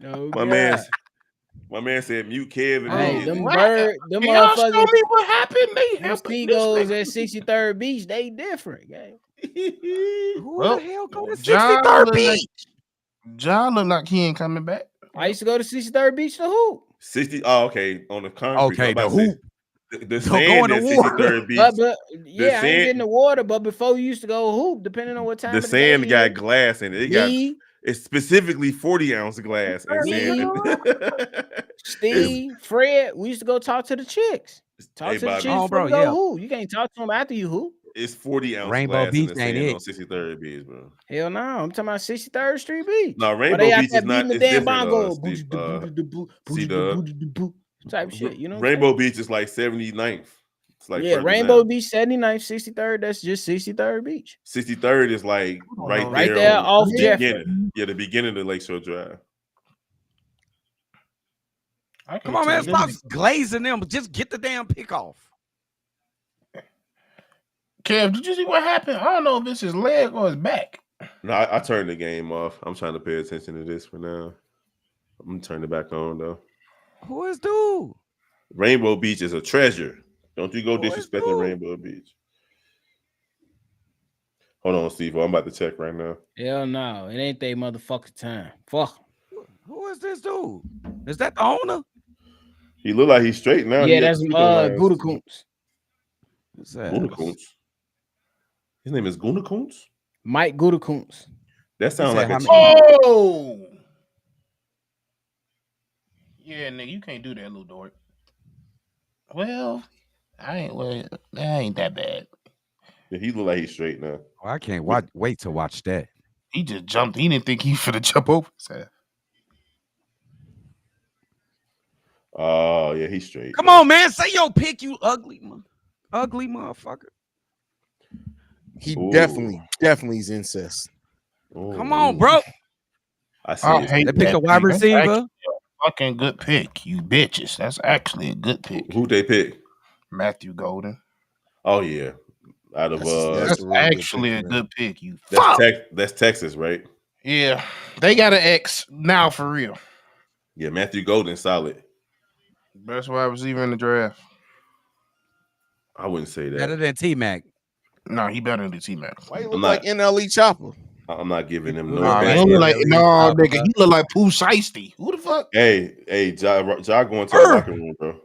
Oh, my man said mute Kev. Hey, them motherfuckers. Show me what happened. Them Pigos at 63rd Beach, they different, gang. Who the hell go to 63rd Beach? John look like he ain't coming back. I used to go to 63rd Beach to hoop. 60. Oh, okay. On the concrete. Okay, the hoop. The sand at 63rd Beach. But yeah, I ain't getting the water. But before you used to go hoop, depending on what time. The sand got glass in it. It's specifically 40-ounce glass. Steve, Fred, we used to go talk to the chicks. Talk to the chicks before you go hoop. You can't talk to them after you hoop. It's 40-ounce Rainbow glass Beach in the ain't sand it? on 63rd Beach, bro. Hell no, I'm talking about 63rd Street Beach. No, Rainbow Beach is not. It's different. Type shit, you know. Rainbow Beach is like 79th. It's like Rainbow Beach 79th, 63rd. That's just 63rd Beach. 63rd is like right there off the Jeff. beginning. Yeah, the beginning of Lakeshore Drive. Come on, man. Stop glazing them. Just get the damn pick off. Kev, did you see what happened? I don't know if it's his leg or his back. No, I turned the game off. I'm trying to pay attention to this for now. I'm gonna turn it back on though. Who is dude? Rainbow Beach is a treasure. Don't you go disrespecting Rainbow Beach. Hold on, Steve. I'm about to check right now. Hell no. It ain't they motherfucking time. Fuck. Who is this dude? Is that the owner? He look like he's straight now. Yeah, that's Gudakunts. What's that? Gudakunts. His name is Gudakunts? Mike Gudakunts. That sounds like a Oh! Yeah, nigga, you can't do that, little dork. Well, that ain't that bad. Yeah, he look like he's straight now. Oh, I can't wait to watch that. He just jumped. He didn't think he finna jump over his ass. Oh, yeah, he's straight. Come on, man. Say your pick, you ugly motherfucker. He definitely is incest. Ooh. Come on, bro. I see. They pick a wide receiver. Fucking good pick, you bitches. That's actually a good pick. Who they pick? Matthew Golden. Oh yeah, out of that's really actually a good pick. You that's Texas, right? Yeah, they got an X now for real. Yeah, Matthew Golden, solid. Best wide receiver in the draft. I wouldn't say that. Better than T-Mac. No, he better than T-Mac. Why he look like NLE Chopper? I'm not giving him no. Nigga, he look like Pooh Shiesty. Who the fuck? Hey, Ja going to the locker room, bro.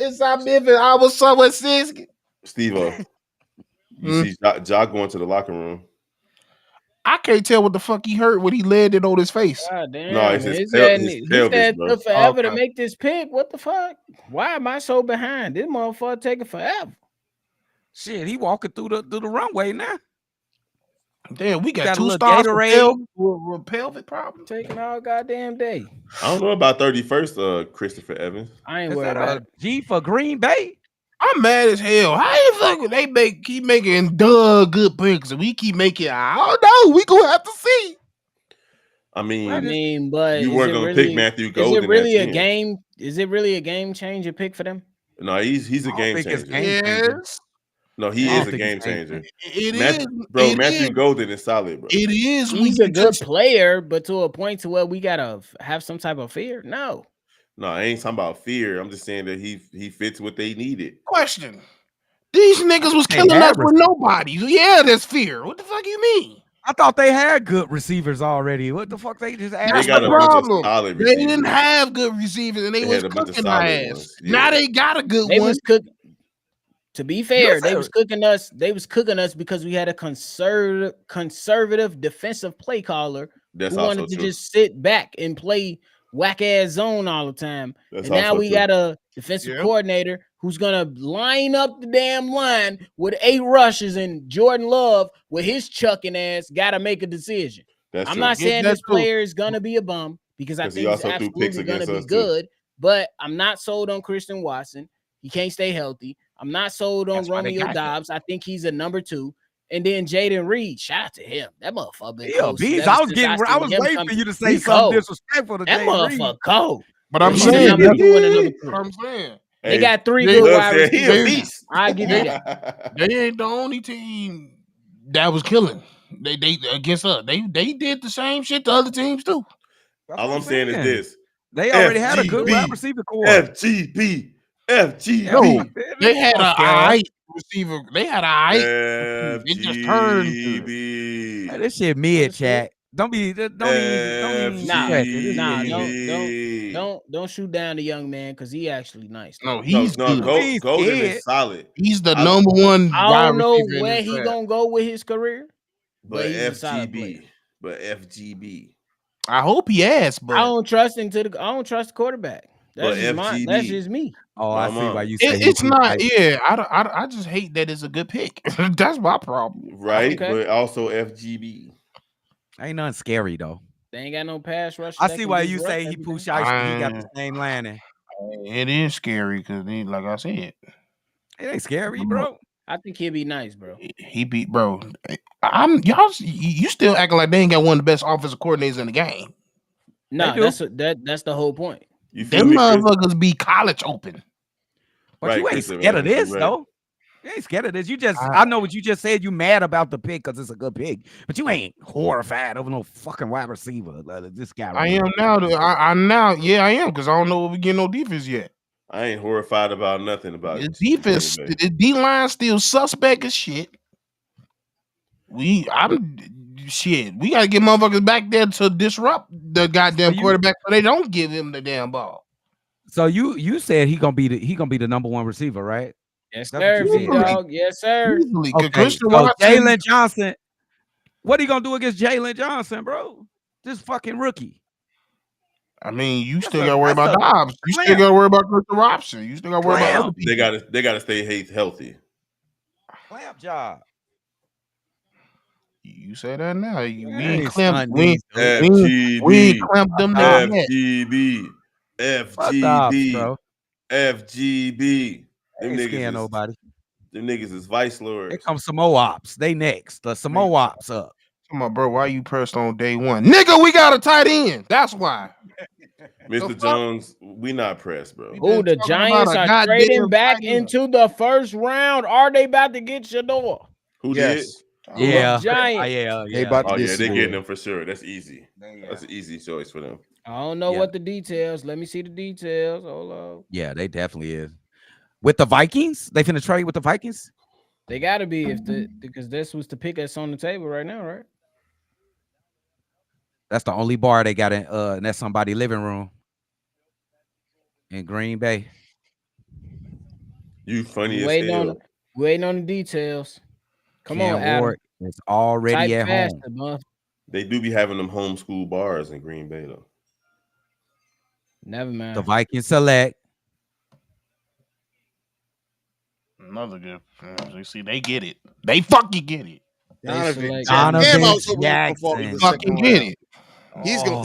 Inside Memphis, I was somewhere six. Steve, you see Ja going to the locker room. I can't tell what the fuck he hurt when he landed on his face. God damn. No, it's his pelvis, bro. Took forever to make this pick. What the fuck? Why am I so behind? This motherfucker taking forever. Shit, he walking through the runway now. Damn, we got a 2 little stars Gatorade. with pelvic problem. Taking all goddamn day. I don't know about 31st, Christopher Evans. I ain't Is worried that about a it. G for Green Bay? I'm mad as hell. How the fuck they keep making good picks and we keep making? I don't know. We gonna have to see. I mean, but you is weren't it gonna really? pick Matthew Is it Golden really at a 10. game? Is it really a game changer pick for them? No, he's a I don't game think it's changer. game changer. Yes, No, I he don't is a think it's game game changer. changer. it is. Matthew Golden is solid, bro. It is. He's a good player, but to a point to where we gotta have some type of fear. No. No, I ain't talking about fear. I'm just saying that he fits what they needed. Question: these niggas was killing us with nobody. Yeah, there's fear. What the fuck you mean? I thought they had good receivers already. What the fuck they just added? That's got the a bunch of problem. solid They receivers. didn't have good receivers, and they was had a bunch of cooking our solid ass. ones. Now Yeah. they got a good They one. was cook. To be fair, they was cooking us. They was cooking us because we had a conservative defensive play caller That's who wanted also to true. just sit back and play whack ass zone all the time. That's and now also we true. got a defensive coordinator who's gonna line up the damn line with 8 rushes, and Jordan Love with his chucking ass gotta make a decision. That's I'm true. not saying that's this player is gonna be a bum because I 'Cause he think he's also threw picks absolutely gonna against be us, too. good, but I'm not sold on Christian Watson. He can't stay healthy. I'm not sold on That's why they Romeo got him. Dobbs. I think he's a number 2. And then Jaden Reed, shout out to him. That motherfucker been Yeah, cold bees. ever I was since getting. I seen was him waiting come. for you to say He something cold. disrespectful to That Jaden motherfucker Reed. cold. But I'm he's a saying number 2 and a number 3. I'm saying They Hey, got 3 Jay good Love wide said he a receivers. beast. I give you that. they ain't the only team that was killing. They against us. They did the same shit to other teams too. That's All what I'm saying is this. They already had a good wide FGB. receiver core. FGB. FGB. No, they had a scare us. receiver. They had a They just turned. FGB. Hey, this shit mid, chat. Don't even stretch it. Nah, don't shoot down the young man because he actually nice. No, he's good. Golden is solid. He's the number one I wide don't know receiver in where this he draft. gonna go with his career, But he's a solid player. FGB. I hope he ass, but I don't trust him I don't trust the quarterback. That's just FGB. that's just me. Oh, I see why you say it's not. Yeah, I just hate that it's a good pick. That's my problem. Right, but also FGB. Ain't nothing scary though. They ain't got no pass rush. I see why you say he push out. He got the same landing. It is scary because, like I said, it ain't scary, bro. I think he'll be nice, bro. He beat, bro. You still acting like they ain't got one of the best offensive coordinators in the game. No, that's the whole point. Them motherfuckers be college open. But you ain't scared of this, though. You ain't scared of this. You just, I know what you just said. You mad about the pick because it's a good pick, but you ain't horrified over no fucking wide receiver. This guy. I am now. I now, yeah, I am because I don't know if we get no defense yet. I ain't horrified about nothing about the defense. The D line still suspect as shit. We gotta get motherfuckers back there to disrupt the goddamn quarterback so they don't give him the damn ball. So you said he gonna be the number 1 receiver, right? Yes, sir, dog. Yes, sir. Okay, so Jalen Johnson. What he gonna do against Jalen Johnson, bro? This fucking rookie. I mean, you still gotta worry about Dobbs. You still gotta worry about Christian Robinson. You still gotta worry about other people. They gotta stay healthy. Clamp job. You say that now. We ain't clamped. FGB. We ain't clamped them down yet. FGB. FGB. They ain't scaring nobody. Them niggas is vice lords. Here comes some ops. They next. The some ops up. Come on, bro. Why you pressed on day one? Nigga, we got a tight end. That's why. Mr. Jones, we not pressed, bro. Oh, the Giants are trading back into the first round. Are they about to get Shador? Who did? Yeah. Giants. Yeah. They're getting them for sure. That's easy. That's an easy choice for them. I don't know what the details. Let me see the details. Hold on. Yeah, they definitely is. With the Vikings? They finna trade with the Vikings? They gotta be because this was the pick that's on the table right now, right? That's the only bar they got in that's somebody's living room in Green Bay. You funny as hell. Waiting on the details. Come on, Adam. It's already Type at faster, home. Bro. They do be having them homeschool bars in Green Bay, though. Never mind. The Vikings select. Another good. You see, they get it. They fucking get it. Donovan Donovan I was hoping he was gonna fall to They the Jackson. fucking second get round. it.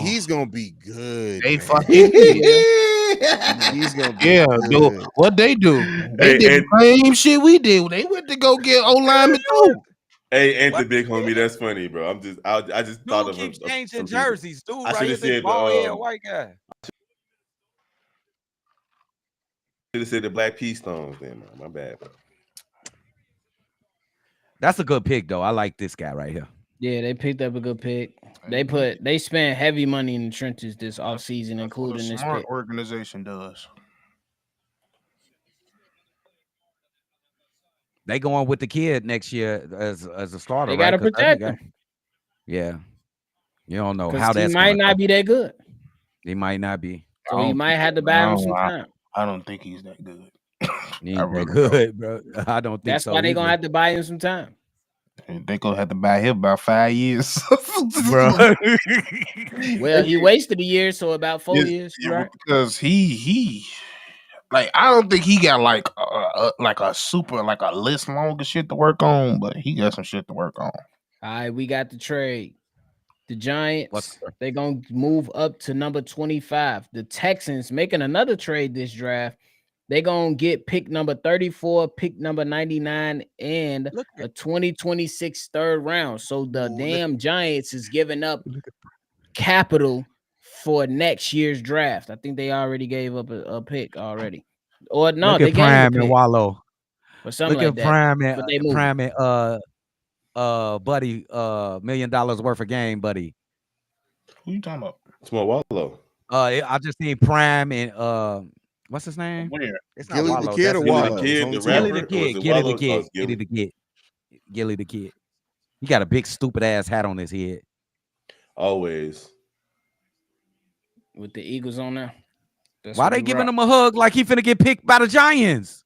He's gonna be good. They man. fucking get it. He's gonna be Yeah, dude. good. What they do? They did the same shit we did. They went to go get O lineman too. Hey, ain't the big homie? That's funny, bro. I just thought Dude of keeps changing some people. jerseys. Dude, I right should here, have this said bald head the white guy. should have said the Black Pea Stones. Then, man. My bad. Bro. That's a good pick, though. I like this guy right here. Yeah, they picked up a good pick. They spent heavy money in the trenches this offseason, including this smart pick. Organization does. They going with the kid next year as a starter, They right? got to protect him. Yeah. You don't know Because how he that's might not be that good. He might not be. So you might have to buy him some time. I don't think he's that good. He ain't that good, bro. I don't think That's so. why they're gonna have to buy him some time. They gonna have to buy him about 5 years, bro. Well, he wasted a year, so about 4 years, right? Because he like I don't think he got like a super like a list long of shit to work on, but he got some shit to work on. All right, we got the trade. The Giants, they're going to move up to number 25. The Texans making another trade this draft. They're going to get pick number 34, pick number 99, and a 2026 third round. So the Giants is giving up capital for next year's draft. I think they already gave up a pick already. Or no, Look they at Prime gave a and pick. Wallow. Or something Look like at that. Prime and Buddy, $1 million worth of game, Buddy. Who you talking about? Small Wallow. I just need Prime and what's his name? Where? It's Gilly not the Wallow. Kid That's or Gilly Wallow? the Kid, the Gilly rapper, the or was Kid. it Gilly Wallow? the Kid. Oh, it's Gilly the Kid. Gilly the Kid. He got a big stupid ass hat on his head. Always. With the Eagles on there. Why they giving him a hug like he finna get picked by the Giants?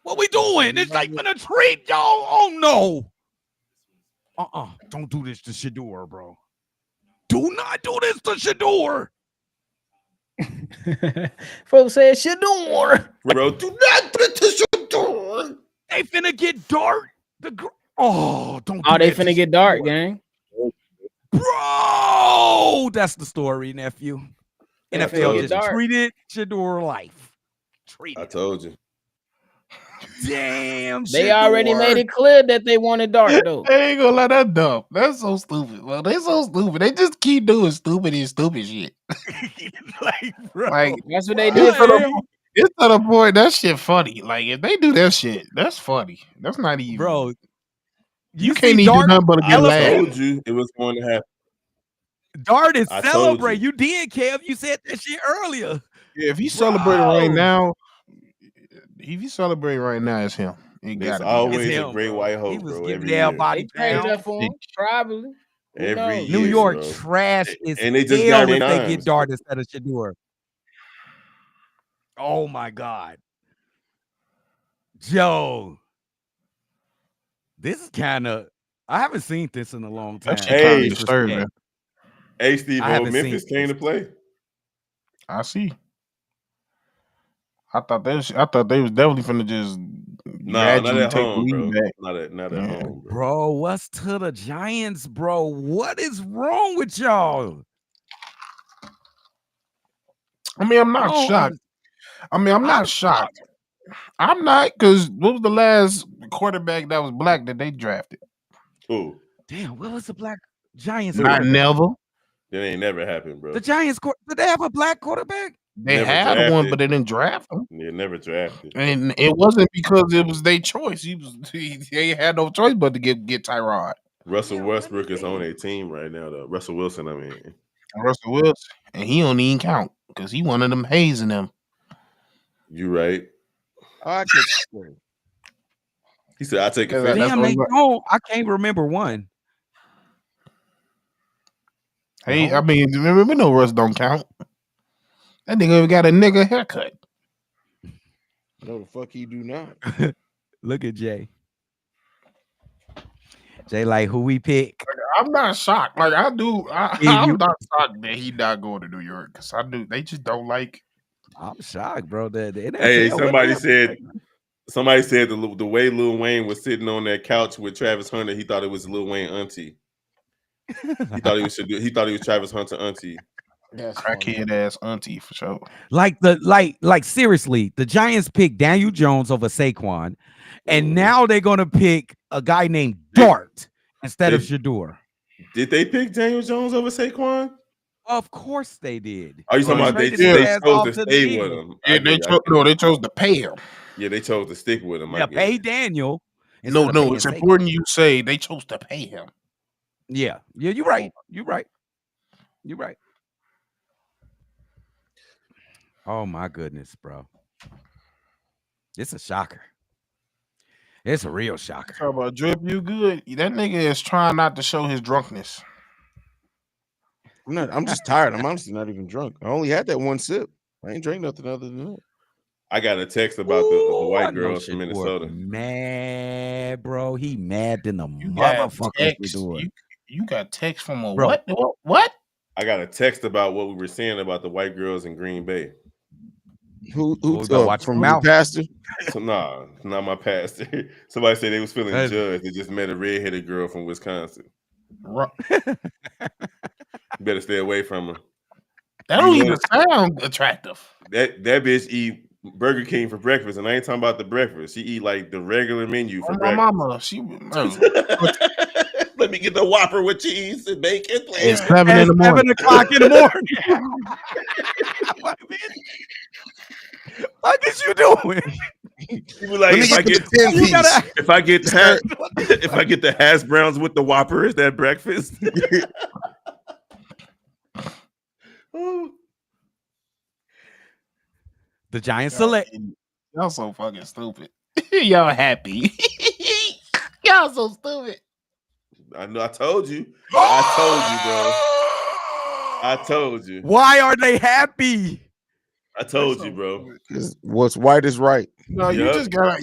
What we doing? It's like finna treat y'all. Oh no. Don't do this to Shador, bro. Do not do this to Shador. Folks said Shador. Bro, do not do it to Shador. They finna get Dart. Don't do they finna get Dart, gang. Bro, that's the story, nephew. NFL just treated Shador life. I told you. Damn, they already made it clear that they wanted Dart, though. They ain't gonna let that dump. That's so stupid. Well, they so stupid. They just keep doing stupid shit. Like that's what they did. It's to the point that shit funny. Like if they do that shit, that's funny. That's not even, bro. You can't even do nothing but get laughed. I told you it was going to happen. Dart is celebrate. You did, Kev. You said that shit earlier. Yeah, if he's celebrating right now, it's him. There's always a great white hope, bro. Every year. Body pound for him, probably. Every year, New York bro. trash is and they just hell got if they get Dart instead of Shador. Oh my God, Joe. This is kind of. I haven't seen this in a long time. Hey, Steve, Memphis came to play. I see. I thought they was definitely finna just not at home, bro. Not at home, bro. What's to the Giants, bro? What is wrong with y'all? I mean, I'm not shocked. I'm not shocked. I'm not, because what was the last quarterback that was black that they drafted? Who? Damn, what was the black Giants? Not never. That ain't never happened, bro. The Giants, did they have a black quarterback? They had one, but they didn't draft him. They never drafted. And it wasn't because it was their choice. They had no choice but to get Tyrod. Russell Westbrook is on a team right now, though. Russell Wilson, I mean. Russell Wilson. And he don't even count because he one of them hazing them. You right. I could. He said, "I take it." Damn, they don't. I can't remember one. Hey, I mean, we know Russ don't count. That nigga got a nigga haircut. No, the fuck he do not. Look at Jay. Jay, like who we pick? I'm not shocked. Like I'm not shocked that he not going to New York because I do. They just don't like. I'm shocked, bro. The NFL, hey, somebody said Somebody said the way Lil Wayne was sitting on that couch with Travis Hunter, he thought it was Lil Wayne auntie. He thought he was Travis Hunter auntie. That's crackhead ass auntie for sure. Like seriously, the Giants picked Daniel Jones over Saquon, and now they're gonna pick a guy named Dart instead of Shador. Did they pick Daniel Jones over Saquon? Of course they did. Are you talking about they chose to stay with him? Yeah, they chose to pay him. Yeah, they chose to stick with him. Yeah, pay Daniel. No, it's important you say they chose to pay him. Yeah, you're right. You're right. You're right. Oh my goodness, bro. It's a shocker. It's a real shocker. Talk about Drip, you good? That nigga is trying not to show his drunkenness. I'm just tired. I'm honestly not even drunk. I only had that one sip. I ain't drank nothing other than that. I got a text about the white girls from Minnesota. Mad, bro. He mad than the motherfucker. You got text from a bro. What? I got a text about what we were saying about the white girls in Green Bay. Who from my pastor? So, nah, not my pastor. Somebody said they was feeling judged. They just met a redheaded girl from Wisconsin. Better stay away from her. That don't even sound attractive. That bitch eat Burger King for breakfast, and I ain't talking about the breakfast. She eat like the regular menu for breakfast. My mama, let me get the Whopper with cheese and bacon. It's 7 in the morning. 7 o'clock in the morning. What is you doing? You like, if I get the hash browns with the Whopper, is that breakfast? The Giants select. Y'all so fucking stupid. Y'all happy. Y'all so stupid. I know. I told you, bro. I told you. Why are they happy? I told you, bro. Because what's white is right. No, you just gotta,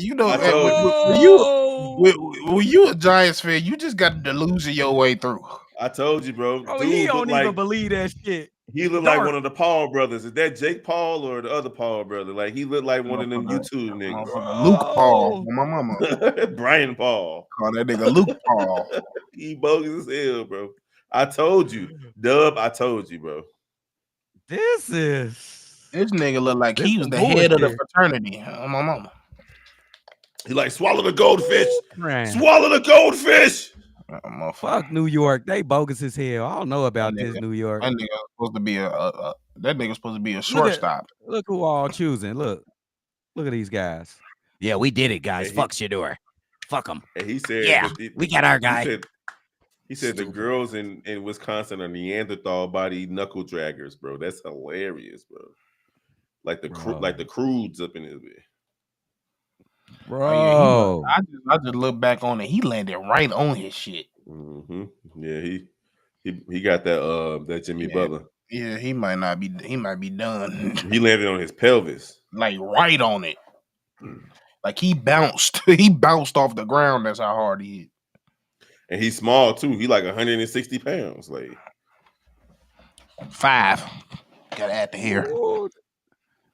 when you a Giants fan, you just got to delusion your way through. I told you, bro. Oh, he don't even believe that shit. He looked like one of the Paul brothers. Is that Jake Paul or the other Paul brother? Like he looked like one of them YouTube niggas. Luke Paul, my mama. Brian Paul. Call that nigga Luke Paul. He bogus as hell, bro. I told you, Dub. I told you, bro. This nigga look like he was the head of the fraternity. My mama. He like swallow the goldfish. Swallow the goldfish. Fuck New York. They bogus as hell. I don't know about this New York. That nigga supposed to be a shortstop. Look who all choosing. Look at these guys. Yeah, we did it, guys. Fuck Shador. Fuck them. And he said, we got our guy. He said the girls in Wisconsin are Neanderthal body knuckle draggers, bro. That's hilarious, bro. Like the crudes up in his bed. Bro, I just look back on it. He landed right on his shit. Mm-hmm. Yeah, he got that Jimmy Butler. Yeah, he might be done. He landed on his pelvis, like right on it. Like he bounced. He bounced off the ground. That's how hard he is. And he's small too. He like 160 pounds. Like 5. Gotta add the hair.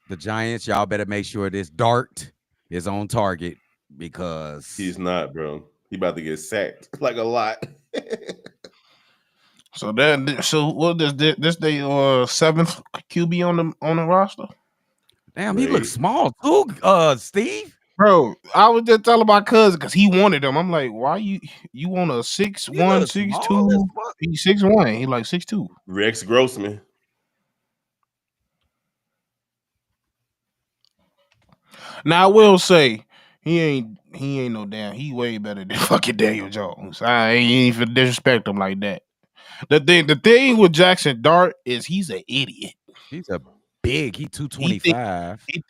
The Giants, y'all better make sure this Dart is on target because he's not, bro. He about to get sacked like a lot. So what does this day 7th QB on the roster? Damn, he looks small too, Steve. Bro, I was just telling my cousin because he wanted him. I'm like, why you want a 6'1", 6'2"? He's 6'1". He like 6'2". Rex Grossman. Now I will say he ain't no damn. He way better than fucking Daniel Jones. I ain't even disrespect him like that. The thing with Jackson Dart is he's an idiot. He's a big. He 225. He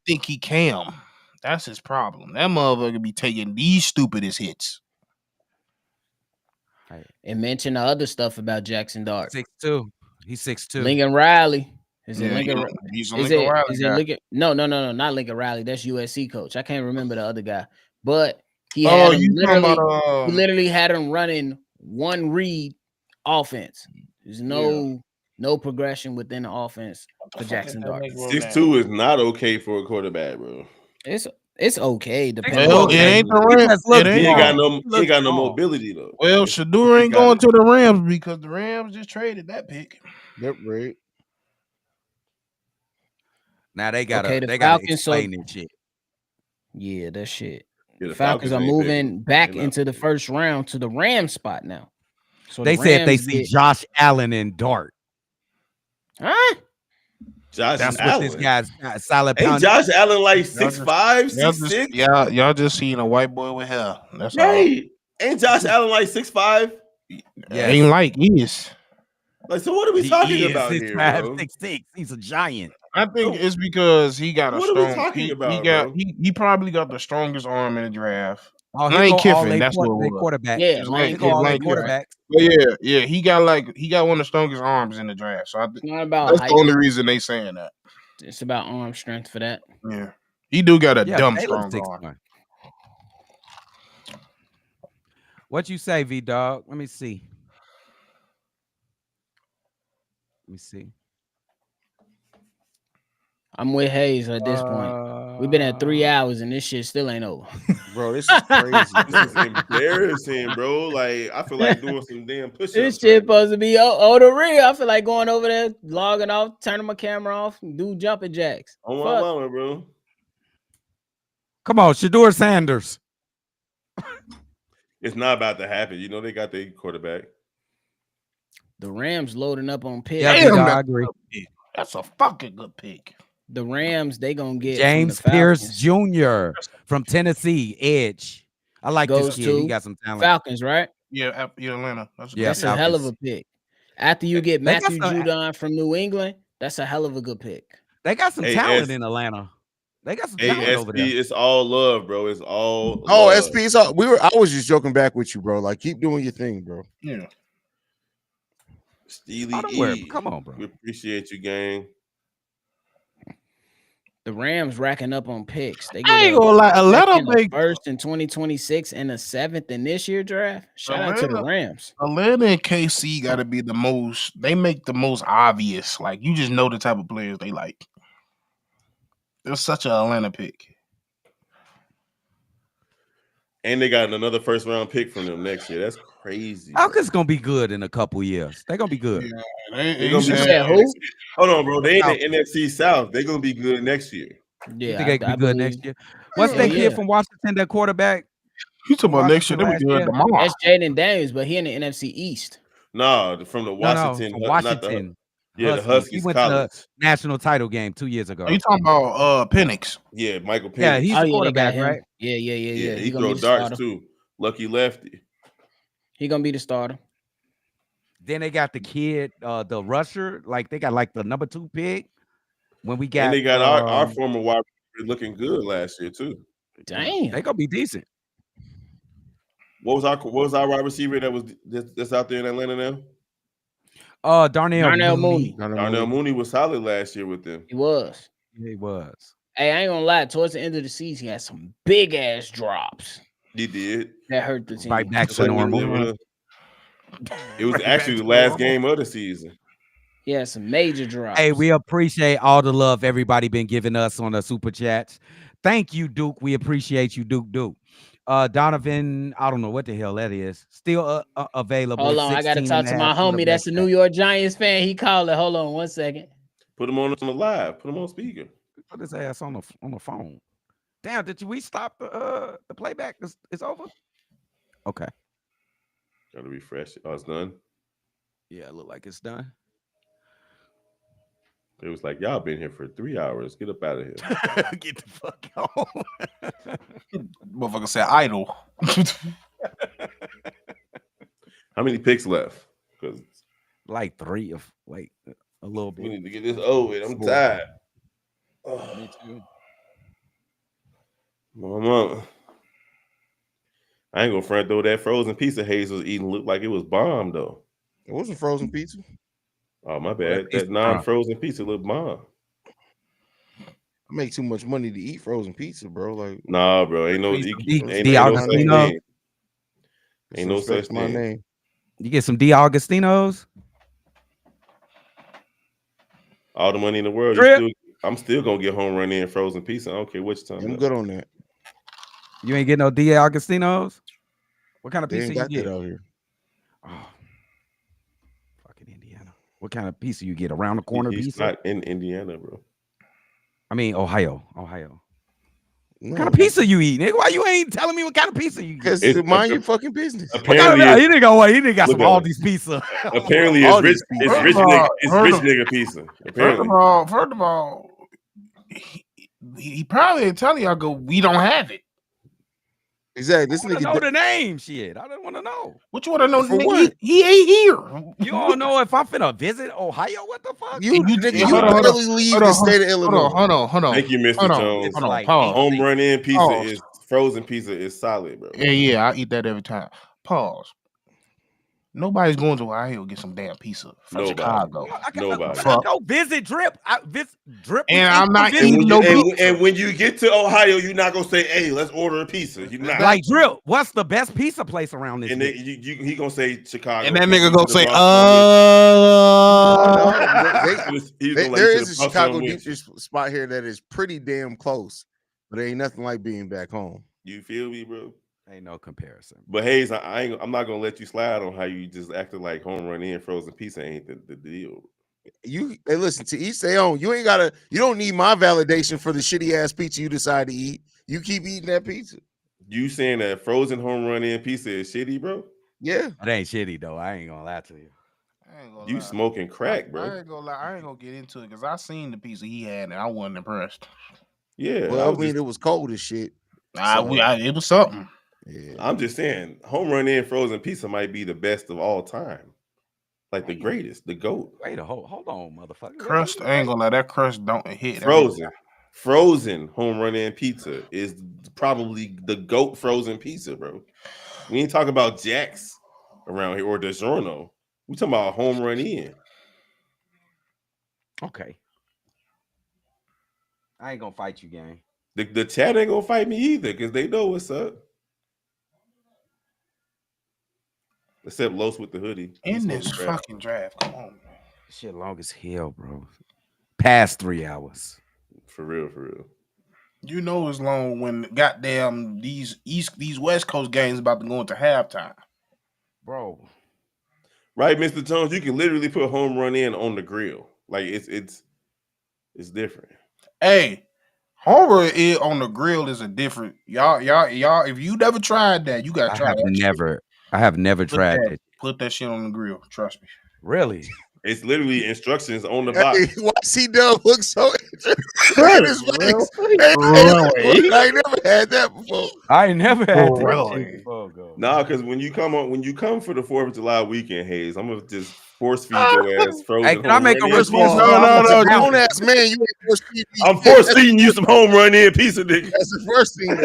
think he can. That's his problem. That motherfucker be taking these stupidest hits. And mention the other stuff about Jackson Dart. 6'2". He's 6'2". Lincoln Riley. Is it Lincoln? He's a Lincoln Riley. Is it Lincoln? No, not Lincoln Riley. That's USC coach. I can't remember the other guy, but he had him he literally had him running one read offense. There's no progression within the offense for Jackson Dart. 6'2" is not okay for a quarterback, bro. It's It's okay. Well, it ain't the Rams. It He ain't got no mobility though. Well, Shador ain't going to the Rams because the Rams just traded that pick. Yep, right. Now they gotta Okay, the they gotta Falcons, explain that shit. Yeah, that shit. Yeah, the Falcons are ain't moving back They're not. into the first round to the Rams spot now. So They the said they Rams see get Josh Allen and Dart. huh? Josh That's Allen. what this guy's solid. Ain't Josh Allen like 6'5", Y'all 6'6"? Y'all just seen a white boy with hair. That's Right. Ain't Josh Allen like 6'5"? Yes. Ain't like he is. Like, so what are we He talking is about 6'5", here, bro? 6'6". He's a giant. I think it's because he got a What are we strong. talking about, he got bro? he probably got the strongest arm in the draft. Oh, here Lane go all Kiffin, they that's what it was. quarterback. Yeah, It's Lane Here go all they Lane Kiffin. quarterbacks. But yeah, he got one of the strongest arms in the draft. So It's not about that's height. the only reason they saying that. It's about arm strength for that. Yeah, he do got a dumb Caleb strong arm. 6'1". What you say, V Dog? Let me see. I'm with Hayes at this point. We've been at 3 hours and this shit still ain't over. Bro, this is crazy. This is embarrassing, bro. Like, I feel like doing some damn push-ups. This shit supposed to be the real. I feel like going over there, logging off, turning my camera off, do jumping jacks. On my mama, bro. Come on, Shador Sanders. It's not about to happen. You know they got their quarterback. The Rams loading up on picks. Yeah, Damn, I agree. That's a fucking good pick. The Rams, they gonna get James Pierce Jr. from Tennessee, edge. I like this kid. He got some talent. Falcons, right? Yeah, Atlanta. That's a hell of a pick. After you get Matthew Judon from New England, that's a hell of a good pick. They got some talent in Atlanta. They got some talent over there. It's all love, bro. It's all love. SP. It's all. I was just joking back with you, bro. Like, keep doing your thing, bro. Yeah. Steely Come on, bro. We appreciate you, gang. The Rams racking up on picks. They I ain't gonna lie, Atlanta make first in 2026 and a 7th in this year draft. Shout out to the Rams. Atlanta and KC got to be the most. They make the most obvious. Like, you just know the type of players they like. They're such an Atlanta pick. And they got another first round pick from them next year. That's crazy. Falcons gonna be good in a couple years. They're gonna be good. Yeah, they gonna be who? Hold on, bro. They in the NFC South. They're gonna be good next year. Yeah, you think they can be good next year? What's that kid from Washington? That quarterback. You talking about next year? They be good tomorrow. That's Jaden Daniels, but he in the NFC East. No, from the Washington. From Washington. The Huskies. He went to the national title game 2 years ago. Are you talking about Penix? Yeah, Michael Penix. Yeah, he's the quarterback, right? Yeah. He throw darts too. Lucky lefty. He gonna be the starter. Then they got the kid, the rusher. Like they got like the number 2 pick. When we got, and they got our former wide receiver looking good last year too. Damn, they gonna be decent. What was our wide receiver that's out there in Atlanta now? Darnell Mooney. Darnell Mooney was solid last year with them. He was. He was. Hey, I ain't gonna lie. Towards the end of the season, he had some big ass drops. He did. That hurt the team. Right back to normal. It was actually the last game of the season. He had some major drops. Hey, we appreciate all the love everybody been giving us on the super chats. Thank you, Duke. We appreciate you, Duke. Donovan, I don't know what the hell that is. Still available. Hold on, I gotta talk to my homie. That's a New York Giants fan. He called it. Hold on 1 second. Put him on the live. Put him on speaker. Put his ass on the phone. Damn, did we stop the playback? It's over. Okay. Gotta refresh it. Oh, it's done. Yeah, it look like it's done. It was like, y'all been here for 3 hours. Get up out of here. Get the fuck on. Motherfucker said idle. How many picks left? Because like 3 of a little bit. We need to get this over with. I'm tired. Oh. Me too. Mama. I ain't gonna front though. That frozen pizza Hayes was eating looked like it was bomb though. It wasn't frozen pizza. Oh my bad. That non-frozen pizza looked bomb. I make too much money to eat frozen pizza, bro. Like, nah, bro. Ain't no such thing. You get some D'Augustino's. All the money in the world. I'm still gonna get home run in frozen pizza. I don't care which time. I'm good on that. You ain't getting no D'Agostino's? What kind of They pizza ain't you got that get? out here. Oh, fucking Indiana. What kind of pizza you get? Around the corner He's pizza? not in Indiana, bro. I mean, Ohio. Ohio. What kind No, of pizza you eat, nigga? Why you ain't telling me what kind of pizza you get? because mind your fucking business. What kind apparently of it's he didn't go away. He didn't got some look at Aldi's pizza. apparently All it's rich. these It's pieces. rich nigga. It's rich nigga pizza. Apparently, First of all, he probably ain't telling y'all go. We don't have it. Exactly. This I want to nigga know the name. Shit, I don't want to know. What you want to know? For Nigga, what? he ain't here. You don't know if I'm finna visit Ohio. What the fuck? You nigga, you hold on, barely leave the state of Illinois. Hold on. thank you, Mr. Jones. It's like Pause. Home run in pizza Pause. is frozen pizza is solid, bro. Yeah, I eat that every time. Pause. Nobody's going to Ohio to get some damn pizza from Nobody. Chicago. Nobody. I go visit Drip. Drip. And I'm not And eating no pizza. and when you get to Ohio, you're not gonna say, "Hey, let's order a pizza." You're not Like Drip. What's the best pizza place around this? and he gonna say Chicago, And that nigga gonna say, There is a Chicago deep dish spot here that is pretty damn close, but it ain't nothing like being back home. You feel me, bro? Ain't no comparison. But Hayes, I'm not gonna let you slide on how you just acted like home run in frozen pizza ain't the deal. Hey, listen, to each their own. You don't need my validation for the shitty ass pizza you decide to eat. You keep eating that pizza. You saying that frozen home run in pizza is shitty, bro? Yeah. It ain't shitty though. I ain't gonna lie to you. You smoking crack, bro. I ain't gonna lie. I ain't gonna get into it because I seen the pizza he had and I wasn't impressed. Yeah. Well, I mean, it was cold as shit. It was something. Yeah. I'm just saying, home run in frozen pizza might be the best of all time. Like the greatest, the GOAT. Wait hold on, motherfucker. Crust, I ain't gonna lie, that crust don't hit. Frozen home run in pizza is probably the GOAT frozen pizza, bro. We ain't talking about Jack's around here or DiGiorno. We talking about home run in. Okay. I ain't gonna fight you, gang. The chat ain't gonna fight me either because they know what's up. Except Los with the hoodie. In this fucking draft. Come on, man. Shit long as hell, bro. Past 3 hours. For real. You know it's long when goddamn these West Coast games about to go into halftime. Bro. Right, Mr. Jones, you can literally put home run in on the grill. Like it's different. Hey, home run in on the grill is a different. Y'all, if you never tried that, you gotta try that. I have never tried it. Put that shit on the grill. Trust me. Really? It's literally instructions on the box. Hey, why C-Dub look so interesting? Right, I ain't never had that before. I ain't never had that shit before. Nah, because when you come for the 4th of July weekend, Hayes, I'm gonna just force feed your ass frozen. Hey, can I make a response? No, don't ask, man. You ain't force feeding. I'm force feeding you some home run in pizza, nigga. That's the first thing.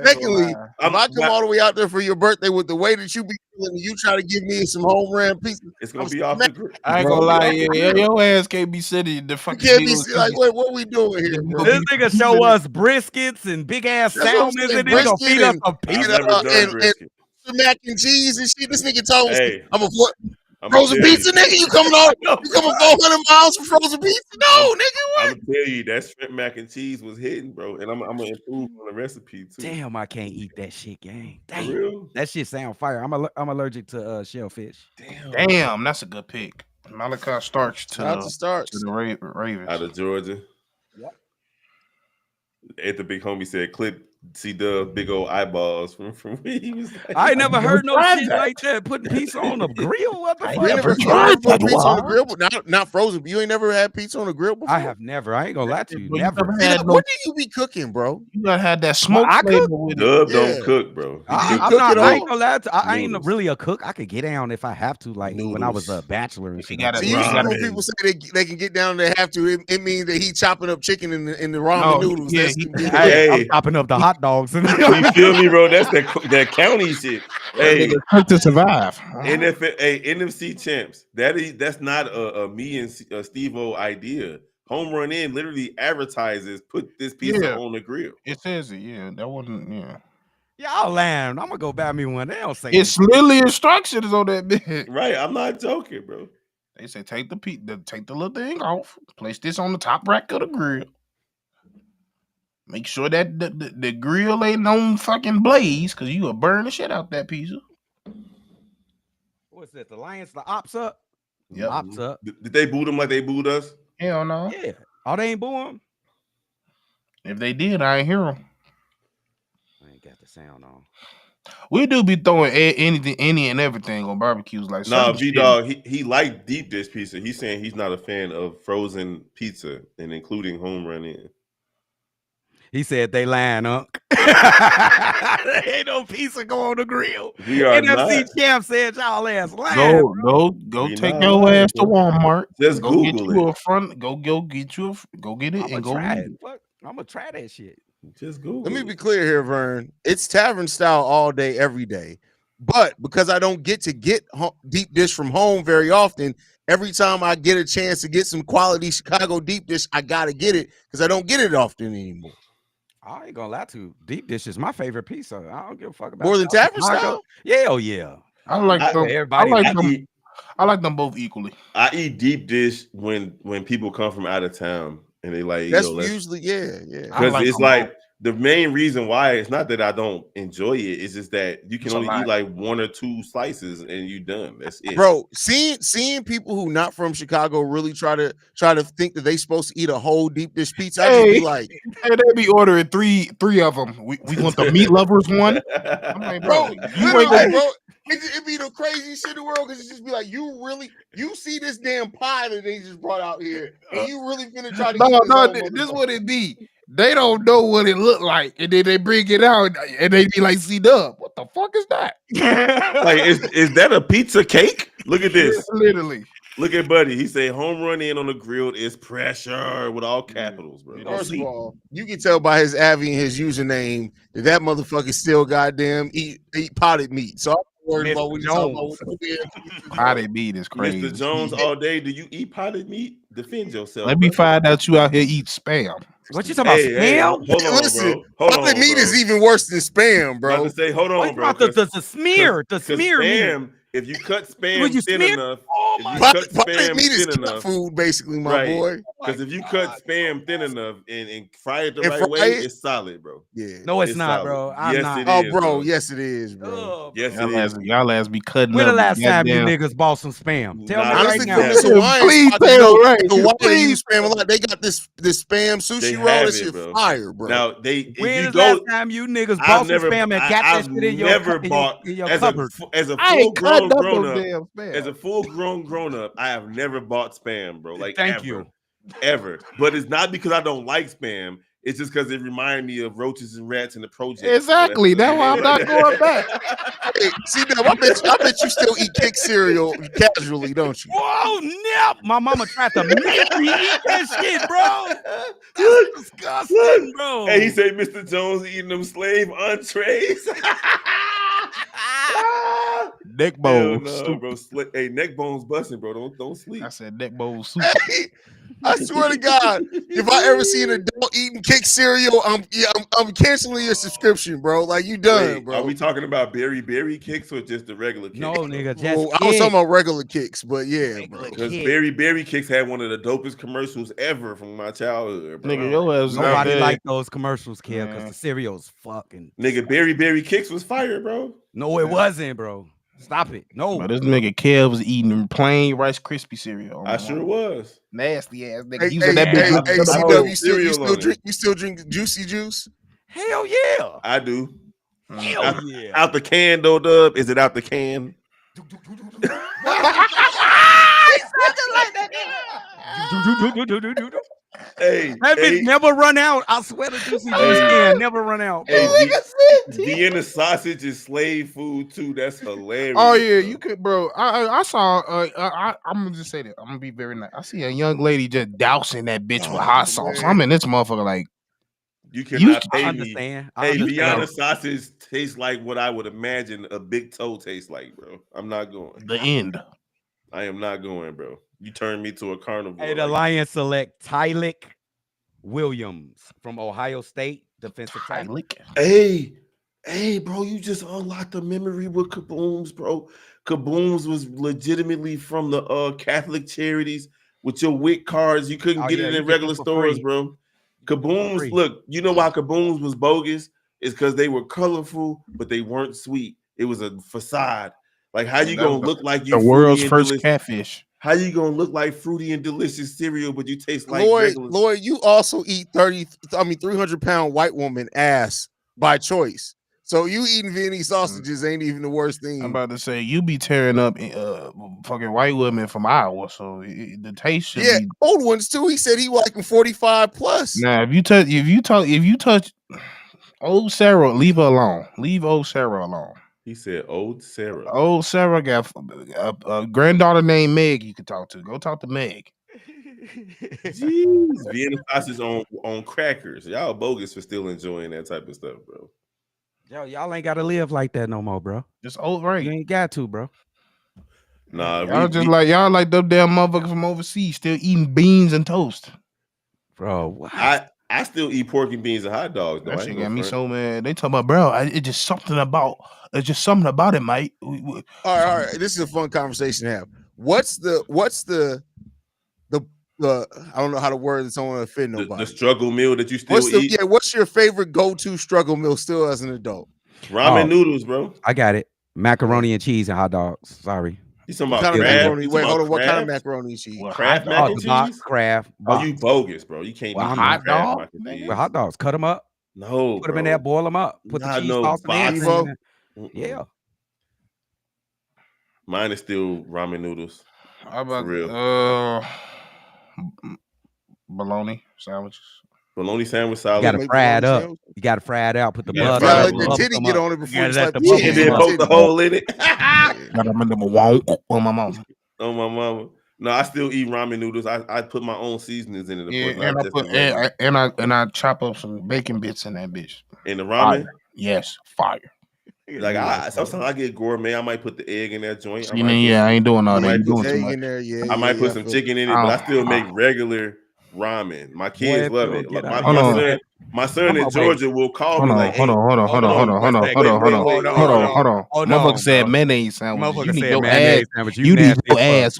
Secondly, if I come all the way out there for your birthday with the way that you be feeling, and you try to give me some home run pizza, it's gonna be off the grill. I ain't gonna lie, your ass can't be sitting in the fucking. You can't be like, what we doing here, bro? This nigga show us briskets and big ass salmon, and then gonna feed us a pizza and mac and cheese and shit. This nigga told me, I'm a frozen pizza, nigga. You coming 400 miles for frozen pizza? No, nigga. What? I'm gonna tell you that shrimp mac and cheese was hidden, bro, and I'm gonna improve on the recipe too. Damn, I can't eat that shit, gang. Damn, that shit sound fire. I'm allergic to shellfish. Damn, that's a good pick. Malachi Starks to the Ravens out of Georgia. Yep. At the big homie said, "Clip C-Dub big old eyeballs from where he was." Like, I ain't never heard no shit like that. Putting pizza on a grill. What the fuck? You never tried pizza on the grill, but not frozen. But you ain't never had pizza on the grill before. I have never. I ain't gonna lie to you. Never. What do you be cooking, bro? You gotta have that smoke. I cook. Dub don't cook, bro. I ain't gonna lie to. I ain't really a cook. I could get down if I have to. Like when I was a bachelor and shit. When people say they can get down, they have to. It means that he chopping up chicken in the ramen noodles. Yeah, I'm chopping up the hot dogs. You feel me, bro? That's that county shit. Hey, to survive. NFC champs. That's not a me and Steve-O idea. Home run in literally advertises put this pizza on the grill. It says it. Yeah, that wasn't. Y'all land. I'm gonna go buy me one. They don't say it's literally instructions on that bit. Right, I'm not joking, bro. They say take the little thing off. Place this on the top rack of the grill. Make sure that the grill ain't on fucking blaze, cause you will burn the shit out that pizza. What's that? The Lions, the ops up? Yep. Ops up. Did they boo them like they booed us? Hell no. Yeah. Oh, they ain't boo him? If they did, I ain't hear them. I ain't got the sound on. We do be throwing anything, any and everything on barbecues. Like, nah, V-Dog, he liked deep dish pizza. He's saying he's not a fan of frozen pizza and including home run in. He said they lying, Unc. Ain't no pizza go on the grill. We are NFC not. champ said y'all ass lying. Go We take not your lying, ass to bro. Walmart. Just go Google get you it. a front. Go get it I'm and gonna go try eat it. it. Fuck, I'm gonna try that shit. Just Google Let me it. be clear here, Vern. It's tavern style all day, every day. But because I don't get to get deep dish from home very often, every time I get a chance to get some quality Chicago deep dish, I gotta get it because I don't get it often anymore. I ain't gonna lie to you. Deep dish is my favorite pizza. I don't give a fuck about More than tavern Chicago. style? Yeah, oh yeah. I like them. Everybody I like them both equally. I eat deep dish when people come from out of town and they like, That's let's usually yeah. because like it's them like both. the main reason why it's not that I don't enjoy it. It's just that you can It's a only lot. eat like 1 or 2 slices and you done. That's it, Bro, seeing people who not from Chicago really try to think that they supposed to eat a whole deep dish pizza, I just be like, hey, they be ordering three of them. We want the meat lovers one. I'm like, bro, bro, you ain't literally, gonna bro, it be the craziest shit in the world because it just be like, you see this damn pie that they just brought out here, and you really finna try to eat this whole this motherfucker. what it be. They don't know what it look like, and then they bring it out, and they be like, "See, Dub, what the fuck is that?" like, is that a pizza cake? Look at this. Literally. Look at Buddy. He say home run in on the grilled is pressure with all capitals, bro. First of all, you can tell by his Avi and his username that motherfucker still goddamn eat potted meat. So I'm worried about what he's talking about. Potted meat is crazy. Mr. Jones, all day. Do you eat potted meat? Defend yourself. Let me brother. find out you out here eat spam. What you talking about? Spam? Hold on, Listen, bro. Hold potted on, meat bro. is even worse than spam, bro. About to say, hold on, bro. The smear meat. Spam, if you cut spam thin enough, Potted meat is cat food, basically, my boy. Because if you cut spam thin enough and fry it the right way, it's solid, bro. Yeah. No, it's not, bro. Yes, not. it is. Bro. Yes, it is, bro. Yes, it is. Y'all ass be cutting When up. the last time you niggas bought some spam? Tell me Honestly, right now. from this Hawaiian spot, Hawaii, they use spam a lot. They got this spam sushi roll. That shit fire, bro. Now when is the last time you niggas bought some spam and got that shit in your cupboard? As a full grown grown up, I have never bought spam, bro. Like ever. But it's not because I don't like spam. It's just because it reminded me of roaches and rats in the project. Exactly. That's why I'm not going back. Hey, see, I bet you still eat Kick cereal casually, don't you? Whoa, nip! My mama tried to make me eat that shit, bro. That's disgusting, bro. Hey, he said Mr. Jones eating them slave entrees. Neck bones. No, bro. Hey, neck bones busting, bro. Don't sleep. I said neck bones soup. Hey, I swear to God, if I ever see an adult eating Kick cereal, I'm canceling your subscription, bro. Like you done, bro. Are we talking about berry kicks or just the regular kicks? No, nigga, just I was talking about regular Kicks, but yeah, bro. Because berry kicks had one of the dopest commercials ever from my childhood, bro. Nigga, your ass nobody liked those commercials, kid, because the cereal's fucking. Nigga, berry kicks was fire, bro. No, it wasn't, bro. Stop it. No. But this nigga Kev was eating plain Rice Krispie cereal. I sure was. Nasty ass nigga. You still drink Juicy Juice? Hell yeah. I do. Hell yeah. Out the can, though, Dub. Is it out the can? Hey, that bitch never run out. I swear the Juicy Juice can never run out. Hey, Vienna sausage is slave food too. That's hilarious. Oh yeah, you could, bro. I saw. I'm gonna just say that. I'm gonna be very nice. I see a young lady just dousing that bitch with hot sauce. I'm in this motherfucker like. You cannot pay me. Understand. Hey, Vienna sausage tastes like what I would imagine a big toe tastes like, bro. I'm not going. The end. I am not going, bro. You turned me to a carnivore. Hey, the Lions select Tylik Williams from Ohio State, defensive tackle. Hey, bro, you just unlocked the memory with Kabooms, bro. Kabooms was legitimately from the Catholic charities with your WIC cards. You couldn't get it in regular stores, bro. Kabooms, look, you know why Kabooms was bogus? It's because they were colorful, but they weren't sweet. It was a facade. Like, how you gonna look like you the world's first catfish? How you gonna look like fruity and delicious cereal, but you taste like regular? Lloyd, you also eat 300-pound white woman ass by choice. So you eating Viennese sausages ain't even the worst thing. I'm about to say you be tearing up fucking white women from Iowa, so the taste should be old ones too. He said he like 45 plus. Now, if you touch old Sarah, leave her alone. Leave old Sarah alone. He said old Sarah. Old Sarah got a granddaughter named Meg. You could talk to. Go talk to Meg. Jeez, Vienna sausage on crackers. Y'all bogus for still enjoying that type of stuff, bro. Yo, y'all ain't gotta live like that no more, bro. Just old right. You ain't got to, bro. Nah, y'all like them damn motherfuckers from overseas still eating beans and toast. Bro, what? I still eat pork and beans and hot dogs. That shit got me so mad. They talk about, bro, it's just something about it, mate. All right. This is a fun conversation to have. What's the I don't know how to word this. I don't want to offend nobody. The struggle meal that you still eat. Yeah, what's your favorite go-to struggle meal still as an adult? Ramen noodles, bro. I got it. Macaroni and cheese and hot dogs. Sorry. You talking about crab? Wait, hold on. What kind of macaroni and cheese? Kraft mac and cheese? Kraft. Oh, you bogus, bro. You can't eat hot dog. With hot dogs. Cut them up. No, put them in there. Boil them up. Put the cheese sauce in there. Yeah. Mine is still ramen noodles. How about real? Bologna sandwiches. Bologna sandwich salad. You gotta fry it up. You gotta fry it out. Put the butter. Let the titty get on it before you slap the and then poke the hole in it. Got them in the on my mama. On my mama. No, I still eat ramen noodles. I put my own seasonings in it. Yeah, and I chop up some bacon bits in that bitch. In the ramen? Fire. Yes, fire. Like sometimes I get gourmet. I might put the egg in that joint. I ain't doing all that. You doing too much. In there, I might put some chicken in it, but I still make regular ramen. My kids love it. My son in Georgia will call me like, hold on. Motherfucker said mayonnaise sandwich. You need your ass. You need your ass.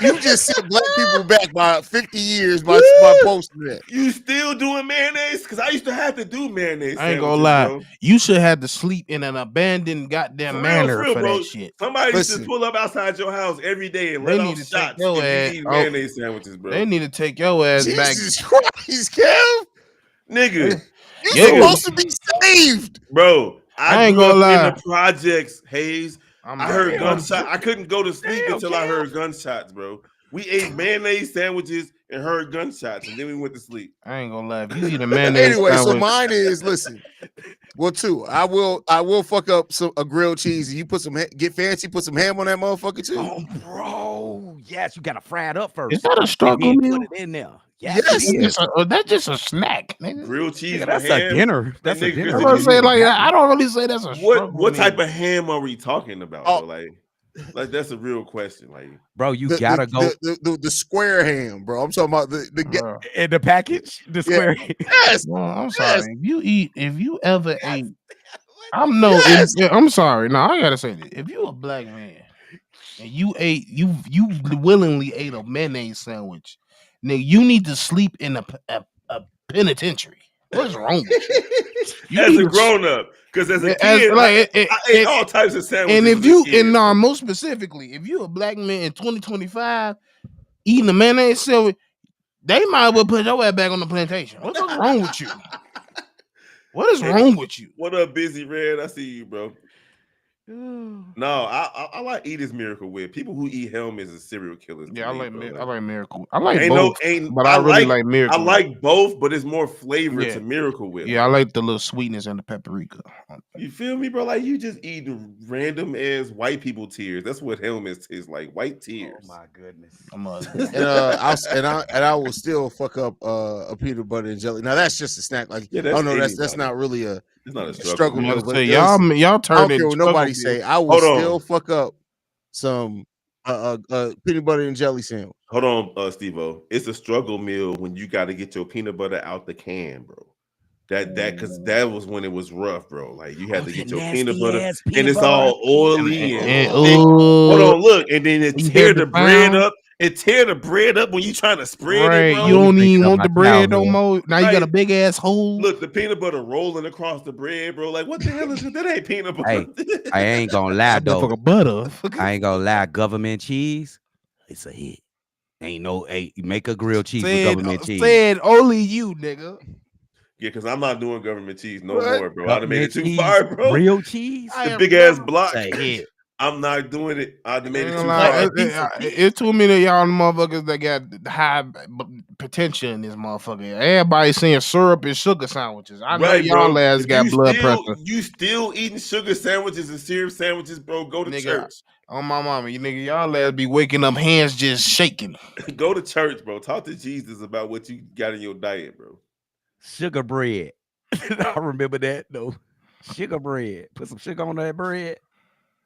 You just set black people back by 50 years by posting that. You still doing mayonnaise? Because I used to have to do mayonnaise. I ain't gonna lie. Bro. You should have to sleep in an abandoned goddamn manor for that shit. Somebody should pull up outside your house every day and let off shots if you eat mayonnaise sandwiches, bro. They need to take your ass back. Jesus Christ, Kev. Nigga. You're supposed to be saved. Bro, I ain't grew gonna up lie. in the projects, Hayes. I heard gunshots. I couldn't go to sleep until I heard gunshots, bro. We ate mayonnaise sandwiches and heard gunshots, and then we went to sleep. I ain't gonna lie. If you eat a mayonnaise anyway, sandwich, so mine is well, two. I will fuck up a grilled cheese. And you get fancy, put some ham on that motherfucker too. Oh, bro. Yes, you gotta fry it up first. Is that a struggle meal? Put it in there. Yes. That's just a snack, nigga. Grilled cheese. That's a dinner. That's a dinner. I'm gonna say like I don't really say that's a struggle. What type of ham are we talking about? Oh. Like that's a real question. Like, bro, you gotta go the square ham, bro. I'm talking about the in the package, the square ham. Yes. Well, I'm sorry. If you ever ate, I'm sorry. No, I gotta say this. If you a black man and you willingly ate a mayonnaise sandwich, nigga, you need to sleep in a penitentiary. What's wrong with you? As a grown up, because as a kid, I ate all types of sandwiches. And most specifically, if you a black man in 2025 eating a mayonnaise sandwich, they might well put your ass back on the plantation. What's wrong with you? What is wrong with you? What up, Busy Red? I see you, bro. No, I like Eat This Miracle Whip. People who eat helmets are serial killers. Yeah, I like Miracle. I like both, but I really like Miracle. I like both, but it's more flavor to Miracle Whip. Yeah, I like the little sweetness and the paprika. You feel me, bro? Like you just eating random ass white people tears. That's what helmets is like. White tears. Oh my goodness. And I will still fuck up a peanut butter and jelly. Now that's just a snack. Like that's not really a. It's not a struggle meal. Y'all turn it. Nobody say I will still fuck up some peanut butter and jelly sandwich. Hold on, Steve-O. It's a struggle meal when you got to get your peanut butter out the can, bro. Because that was when it was rough, bro. Like you had to get your peanut butter, and it's all oily and thick. Hold on, look, and then it tear the bread up, and tear the bread up when you trying to spread it, bro. You don't even want the bread no childhood. more. Now you got a big ass hole. Look, the peanut butter rolling across the bread, bro. Like, what the hell is it? That ain't peanut butter. Hey, I ain't gonna lie though. Motherfucker butter. I ain't gonna lie. Government cheese, it's a hit. Ain't no, hey, make a grilled cheese with government cheese. Said only you, nigga. Yeah, because I'm not doing government cheese no more, bro. I'd have made it too cheese, far, bro. Real cheese, the big ass block. It's a hit. I'm not doing it. I'd have made it too far. It's too many of y'all motherfuckers that got high potential in this motherfucker. Everybody saying syrup and sugar sandwiches. I know y'all ass got blood pressure. You still eating sugar sandwiches and syrup sandwiches, bro? Go to church. On my mama, you nigga, y'all ass be waking up hands just shaking. Go to church, bro. Talk to Jesus about what you got in your diet, bro. Sugar bread. I remember that though. Sugar bread. Put some sugar on that bread.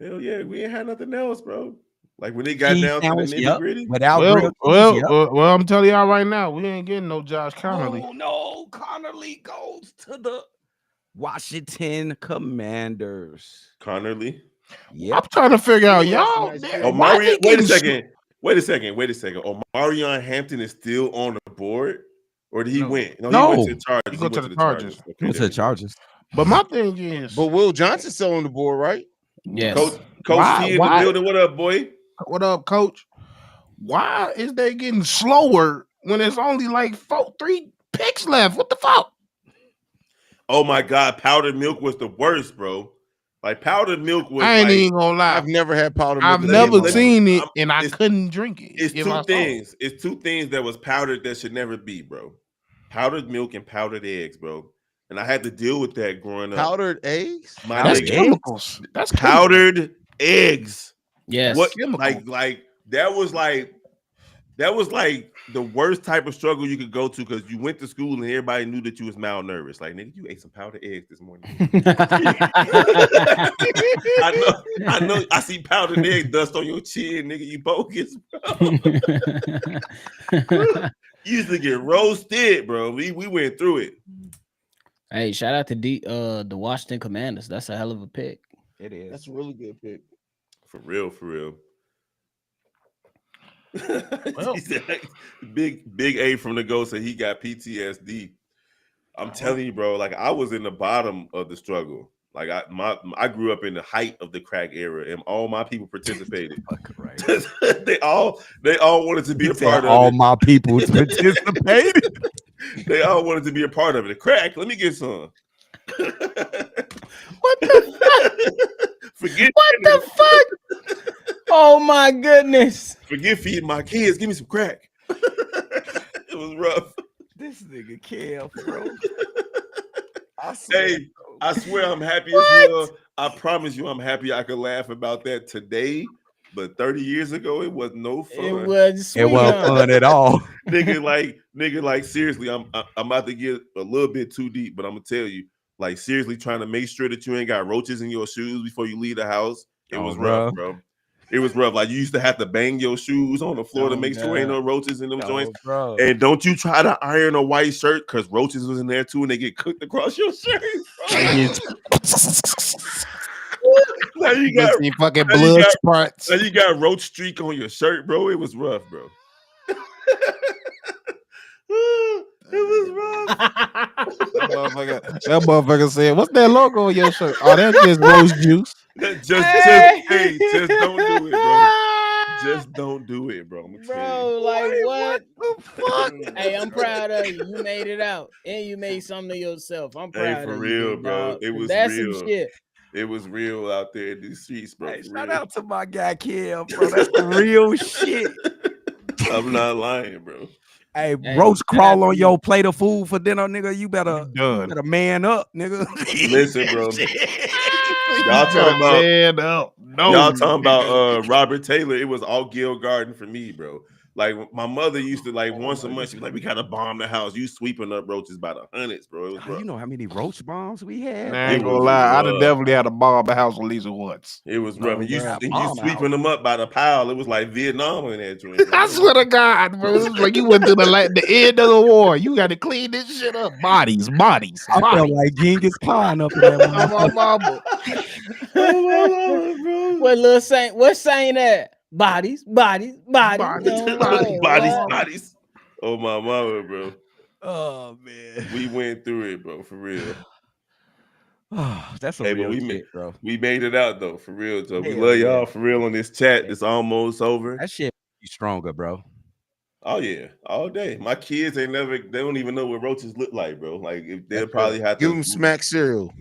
Hell yeah, we ain't had nothing else, bro. Like when they got down to the nitty gritty. Well, I'm telling y'all right now, we ain't getting no Josh Connerly. Oh no, Connerly goes to the Washington Commanders. Connerly. Yeah, I'm trying to figure out y'all. Mario, wait a second. Omarion Hampton is still on the board, or did he win? No, he went to the Chargers. He went to the Chargers. Okay, he went to the Chargers. But my thing is, but Will Johnson's still on the board, right? Yes. Coach T in the building. What up, boy? What up, Coach? Why is they getting slower when it's only like 3 picks left? What the fuck? Oh my God, powdered milk was the worst, bro. Like powdered milk was. I ain't even gonna lie. I've never had powdered milk. I've never seen it, and I couldn't drink it. It's two things. It's two things that was powdered that should never be, bro. Powdered milk and powdered eggs, bro. And I had to deal with that growing up. Powdered eggs? That's chemicals. That's powdered eggs. Yes. What like that was like the worst type of struggle you could go to because you went to school and everybody knew that you was malnourished. Like, nigga, you ate some powdered eggs this morning. I know. I see powdered egg dust on your chin, nigga. You bogus, bro. You used to get roasted, bro. We went through it. Hey, shout out to the Washington Commanders. That's a hell of a pick. It is. That's a really good pick. For real. Well, big A from the Ghost said he got PTSD. I'm telling you, bro. Like I was in the bottom of the struggle. Like I grew up in the height of the crack era, and all my people participated. they all wanted to be a part of it. All my people participated. They all wanted to be a part of it. The crack. Let me get some. What the fuck? Forget what the fuck? Oh my goodness. Forget feeding my kids. Give me some crack. It was rough. This nigga Kev, bro. I swear I'm happy as hell. I promise you I'm happy I could laugh about that today. But 30 years ago, it was no fun. It wasn't fun at all. nigga, like seriously, I'm about to get a little bit too deep, but I'm gonna tell you, like seriously, trying to make sure that you ain't got roaches in your shoes before you leave the house. It was rough, bro. It was rough. Like you used to have to bang your shoes on the floor to make sure ain't no roaches in them joints. Bro. And don't you try to iron a white shirt because roaches was in there too, and they get cooked across your shirt. Now you got fucking blood spots. Now you got roach streak on your shirt, bro. It was rough, bro. It was rough. That motherfucker said, "What's that logo on your shirt?" Oh, that's just rose juice. Just don't do it, bro. Just don't do it, bro. Bro, like what the fuck? Hey, I'm proud of you. You made it out, and you made something of yourself. I'm proud for of real, you, bro. dog. It was That's real. some shit. It was real out there in these streets, bro. Hey, shout out to my guy Kev, bro. That's the real shit. I'm not lying, bro. Hey, roach crawl on your plate of food for dinner, nigga. You better man up, nigga. Listen, bro. Y'all talking about Robert Taylor. It was all Gil Garden for me, bro. Like my mother used to once a month. She was like, "We gotta bomb the house." You sweeping up roaches by the hundreds, bro. It was rough. You know how many roach bombs we had? I ain't gonna lie. I'd have definitely had to bomb the house at least once. It was rough. And you sweeping them up by the pile. It was like Vietnam in that joint. I swear to God, bro. It was like you went to the end of the war. You got to clean this shit up. Bodies. I felt like Genghis Khan up in there. What little Saint? What's saying that? Bodies. Bodies. Oh my mama, bro. Oh man, We went through it, bro, for real. Oh, that's some Hey, but real shit, bro. we made it out though, for real. So we Hell love yeah. y'all for real on this chat. It's almost over. That shit be stronger, bro. Oh yeah, all day. My kids they don't even know what roaches look like, bro. Like if they'll That's probably right. have Give to them smack cereal,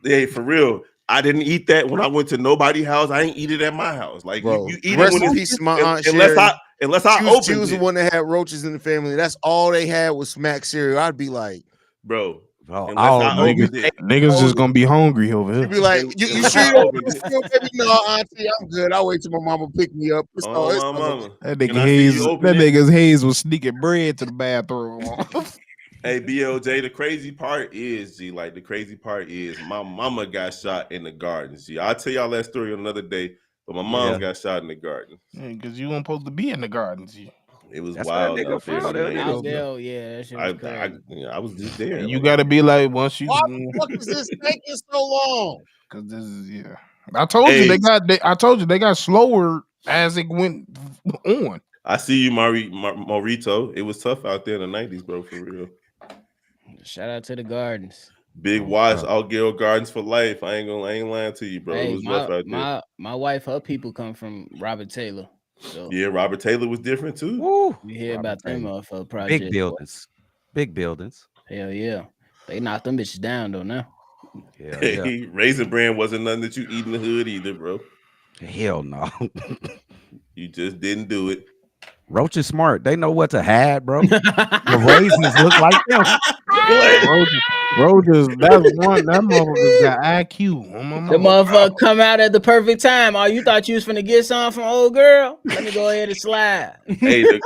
Hey, for real. I didn't eat that when I went to nobody's house. I ain't eat it at my house. Like bro. you eat it Rest when in it's peace to my aunt unless Sherry. I She opened was the it, one that had roaches in the family. That's all they had was smack cereal. I'd be like, bro. Bro, Unless all I opened it, Niggas just gonna be hungry over she'd here. be like, you unless sure I you don't opened want it. cereal, baby? No, auntie, I'm good. I'll wait till my mama pick me up. It's Oh all it's my all good. mama. That Can nigga I see Hayes, you open that it? nigga's Hayes was sneaking bread to the bathroom. Hey, BLJ, the crazy part is, G, like the crazy part is my mama got shot in the garden. G, I'll tell y'all that story on another day, but my mom's got shot in the garden. Because you weren't supposed to be in the gardens. It was That's where that wild nigga out there from. in the That 90s, Out nigga, bro. there, yeah, that shit was crazy. I was just there. You Like, gotta be like, once you Why the fuck is this taking so long? because this is I told you I told you they got slower as it went on. I see you, Maurito. It was tough out there in the 90s, bro, for real. Shout out to the Gardens. Big Watch, Outgale Gardens for life. I ain't lying to you, bro. Hey, it was rough out there. my wife, her people come from Robert Taylor. So Yeah, Robert Taylor was different too. Woo. we hear about them motherfucker projects. Big buildings. Big buildings. Hell yeah. They knocked them bitches down though now. Hell yeah. Hey, Raisin Bran wasn't nothing that you eat in the hood either, bro. Hell no. You just didn't do it. Roach is smart. They know what to hide, bro. The raisins look like them. Roaches, that's one. That motherfucker's got IQ. The motherfucker come out at the perfect time. Oh, you thought you was finna get some from old girl? Let me go ahead and slide. The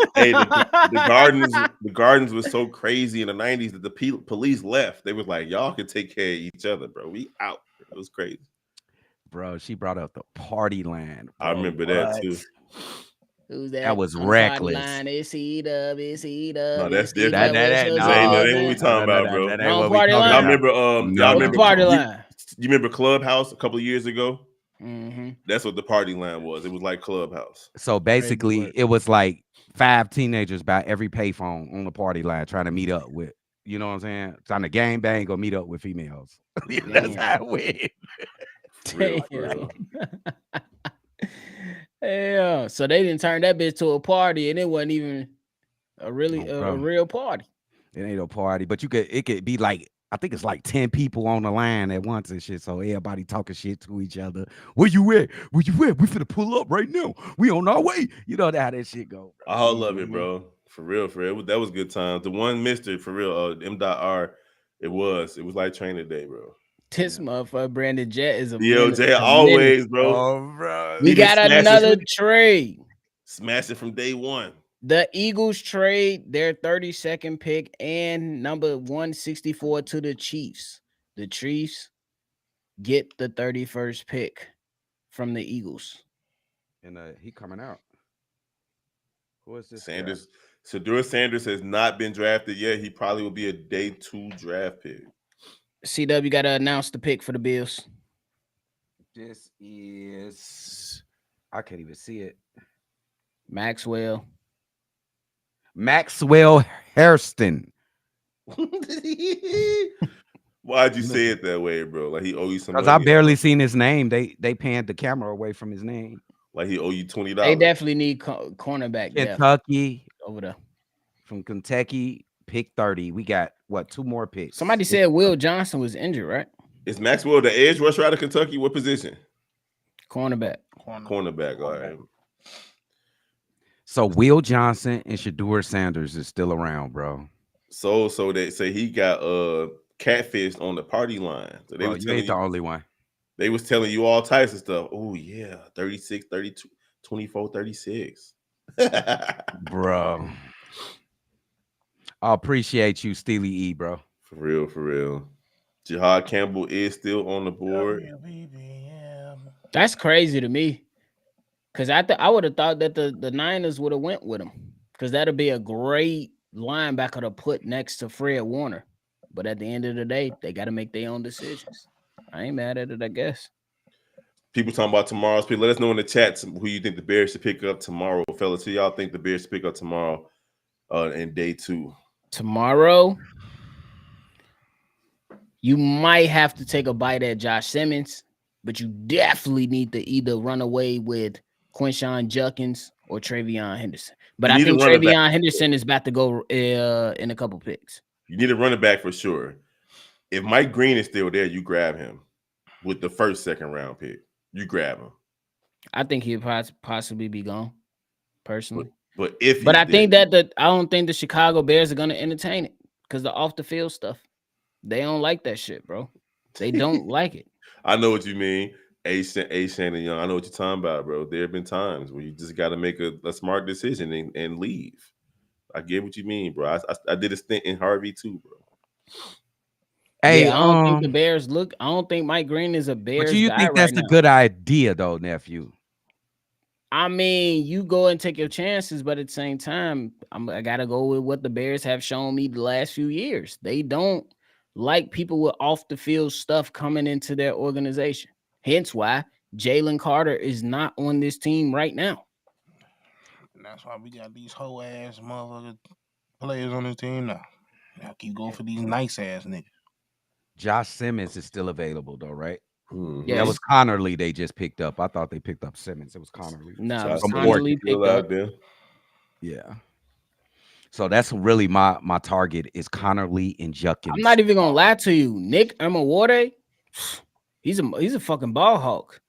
gardens was so crazy in the 90s that the police left. They was like, y'all can take care of each other, bro. We out. It was crazy. Bro, she brought up the party land. Bro. I remember that too. Who's that? That was reckless. It's heat up. No, that's different. That ain't what we talking about, bro. Wrong party line. Y'all remember party line. You remember Clubhouse a couple of years ago? Mm-hmm. That's what the party line was. It was like Clubhouse. So basically, it was like 5 teenagers by every payphone on the party line trying to meet up with, you know what I'm saying? Trying to gang bang or meet up with females. That's how it went. For real. Yeah. So they didn't turn that bitch to a party, and it wasn't even a real party. It ain't a party, but it could be like, I think it's like 10 people on the line at once and shit. So everybody talking shit to each other. Where you at? Where you at? We finna pull up right now. We on our way. You know how that shit go, bro. I love it, bro. For real. That was good times. The one Mr. for real, M.R. It was like training day, bro. This motherfucker Brandon Jet is a BLJ always, bro. Oh, bro. We got another trade. Smash it from day one. The Eagles trade their 32nd pick and number 164 to the Chiefs. The Chiefs get the 31st pick from the Eagles. And he coming out. Who is this? Sanders. Shedeur Sanders has not been drafted yet. He probably will be a day 2 draft pick. CW got to announce the pick for the Bills. This is, I can't even see it. Maxwell Hairston. Why'd you say it that way, bro? Like he owe you some money? Because I barely seen his name. They panned the camera away from his name. Like he owe you $20. They definitely need cornerback. Kentucky over there. From Kentucky, pick 30. We got what, 2 more picks? Somebody said Will Johnson was injured, right? Is Maxwell the edge rusher out of Kentucky? What position? Cornerback. Cornerback. All right. So Will Johnson and Shedeur Sanders is still around, bro. So they say he got catfished on the party line. So they you ain't the only one. They was telling you all types of stuff. Oh yeah, 36, 32, 24, 36. Bro. I appreciate you, Steely E, bro. For real. Jihad Campbell is still on the board. That's crazy to me. Because I would have thought that the Niners would have went with him. Because that'd be a great linebacker to put next to Fred Warner. But at the end of the day, they got to make their own decisions. I ain't mad at it, I guess. People talking about tomorrow's pick. Let us know in the chats who you think the Bears should pick up tomorrow, fellas. Who y'all think the Bears should pick up tomorrow in day 2? Tomorrow, you might have to take a bite at Josh Simmons, but you definitely need to either run away with Quinshawn Judkins or Travion Henderson. But I think Travion Henderson is about to go in a couple picks. You need a running back for sure. If Mike Green is still there, you grab him with the first, second round pick. You grab him. I think he'd possibly be gone, personally. But I think that I don't think the Chicago Bears are going to entertain it because the off the field stuff. They don't like that shit, bro. They don't like it. I know what you mean. Shannon Young. I know what you're talking about, bro. There have been times where you just got to make a smart decision and leave. I get what you mean, bro. I did a stint in Harvey too, bro. Hey, I don't think the Bears look. I don't think Mike Green is a Bears. But do you think that's a good idea, though, nephew? I mean, you go and take your chances, but at the same time, I gotta go with what the Bears have shown me the last few years. They don't like people with off the field stuff coming into their organization. Hence why Jalen Carter is not on this team right now. And that's why we got these whole ass motherfucker players on this team now. Now keep going for these nice ass niggas. Josh Simmons is still available though, right? Yes. That was Connerly they just picked up. I thought they picked up Simmons. It was Connerly. No, it was Connerly picked up. Yeah. So that's really my target is Connerly and Judkins. I'm not even gonna lie to you. Nick Emawade, he's a fucking ball hawk.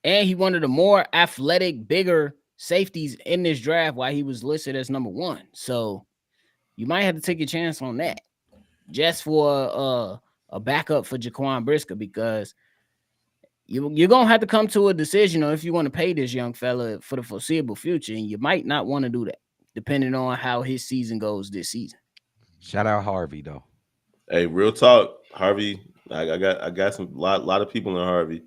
And he one of the more athletic, bigger safeties in this draft while he was listed as number 1. So you might have to take a chance on that just for a backup for Jaquan Brisker, because you're going to have to come to a decision on if you want to pay this young fella for the foreseeable future, and you might not want to do that depending on how his season goes this season. Shout out Harvey, though. Hey, real talk, Harvey. I got some lot of people in Harvey.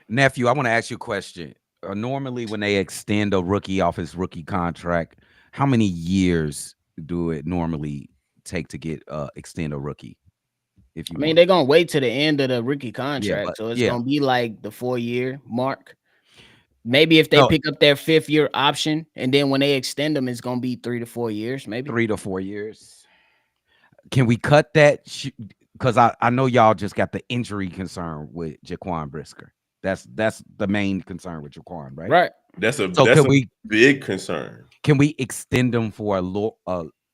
Nephew, I want to ask you a question. Normally, when they extend a rookie off his rookie contract, how many years do it normally take to get extend a rookie? If you they're gonna wait to the end of the rookie contract, so it's gonna be like the 4-year mark. Maybe if they pick up their 5th year option, and then when they extend them, it's gonna be 3 to 4 years, maybe 3 to 4 years. Can we cut that? Because I know y'all just got the injury concern with Jaquan Brisker. That's the main concern with Jaquan, right? Right. That's a big concern. Can we extend them for a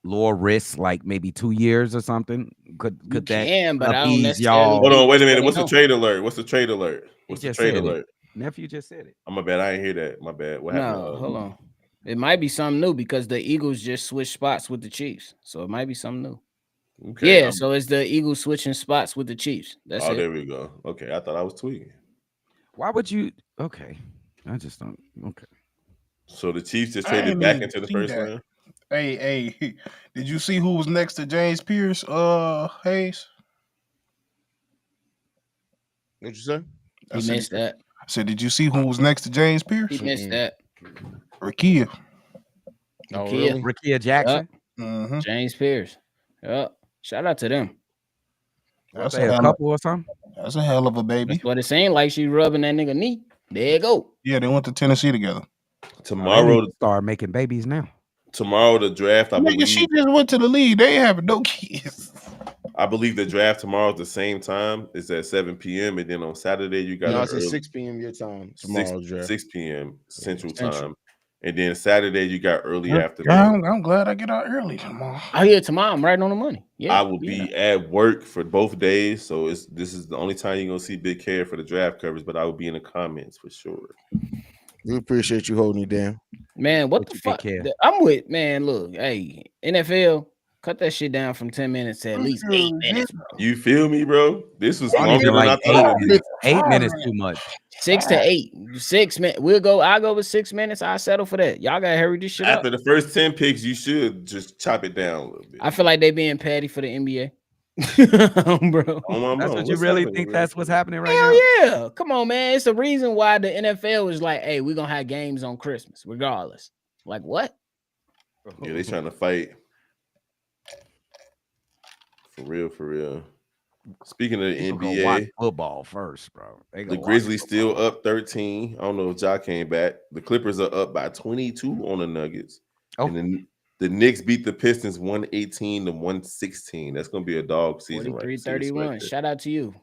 lower risk, like maybe 2 years or something? Could that? Can, but I don't necessarily. Y'all. Hold on, wait a minute. What's the trade alert? What's the trade alert? What's the trade alert? Nephew just said it. My bad. I didn't hear that. My bad. What happened? No, hold on. It might be something new because the Eagles just switched spots with the Chiefs, so it might be something new. Okay. Yeah, so it's the Eagles switching spots with the Chiefs. That's it. There we go. Okay, I thought I was tweaking. Why would you? Okay, I just don't. Okay. So the Chiefs just traded back into the first round. Hey, did you see who was next to James Pierce? Hayes. What'd you say? He missed that. I said, did you see who was next to James Pierce? He missed that. Rakia. Oh, really? Rakia Jackson. Yep. Mm-hmm. James Pierce. Yep. Shout out to them. That's a couple or something. That's a hell of a baby. That's what it seemed like. She rubbing that nigga knee. There you go. Yeah, they went to Tennessee together. Tomorrow, start making babies now. Tomorrow, the draft. I believe she just went to the league. They ain't having no kids. I believe the draft tomorrow at the same time. It's at 7 p.m. And then on Saturday, you got it's at 6 p.m. your time. Tomorrow's draft. 6 p.m. Central time. And then Saturday, you got early afternoon. I'm glad I get out early tomorrow. Oh, yeah, tomorrow. I'm right on the money. Yeah, I will be at work for both days. So this is the only time you're going to see Big Care for the draft coverage, but I will be in the comments for sure. We appreciate you holding it down. Man, what the fuck? I'm with, man, look, hey, NFL, cut that shit down from 10 minutes to at least 8 minutes, bro. You feel me, bro? This was longer than I thought. 8 minutes too much. 6 to 8. 6 minutes. I'll go with 6 minutes. I'll settle for that. Y'all gotta hurry this shit up. After the first 10 picks, you should just chop it down a little bit. I feel like they being petty for the NBA. Bro. That's what you really think that's what's happening right now? Hell yeah. Come on, man. It's the reason why the NFL is like, hey, we're gonna have games on Christmas, regardless. Like what? Yeah, they trying to fight. For real. Speaking of the People go watch NBA, football first, bro. They go the watch Grizzlies football. still up 13. I don't know if Ja came back. The Clippers are up by 22 on the Nuggets. Oh. And then the Knicks beat the Pistons 118 to 116. That's gonna be a dog season, right? 43-31. Shout out to you.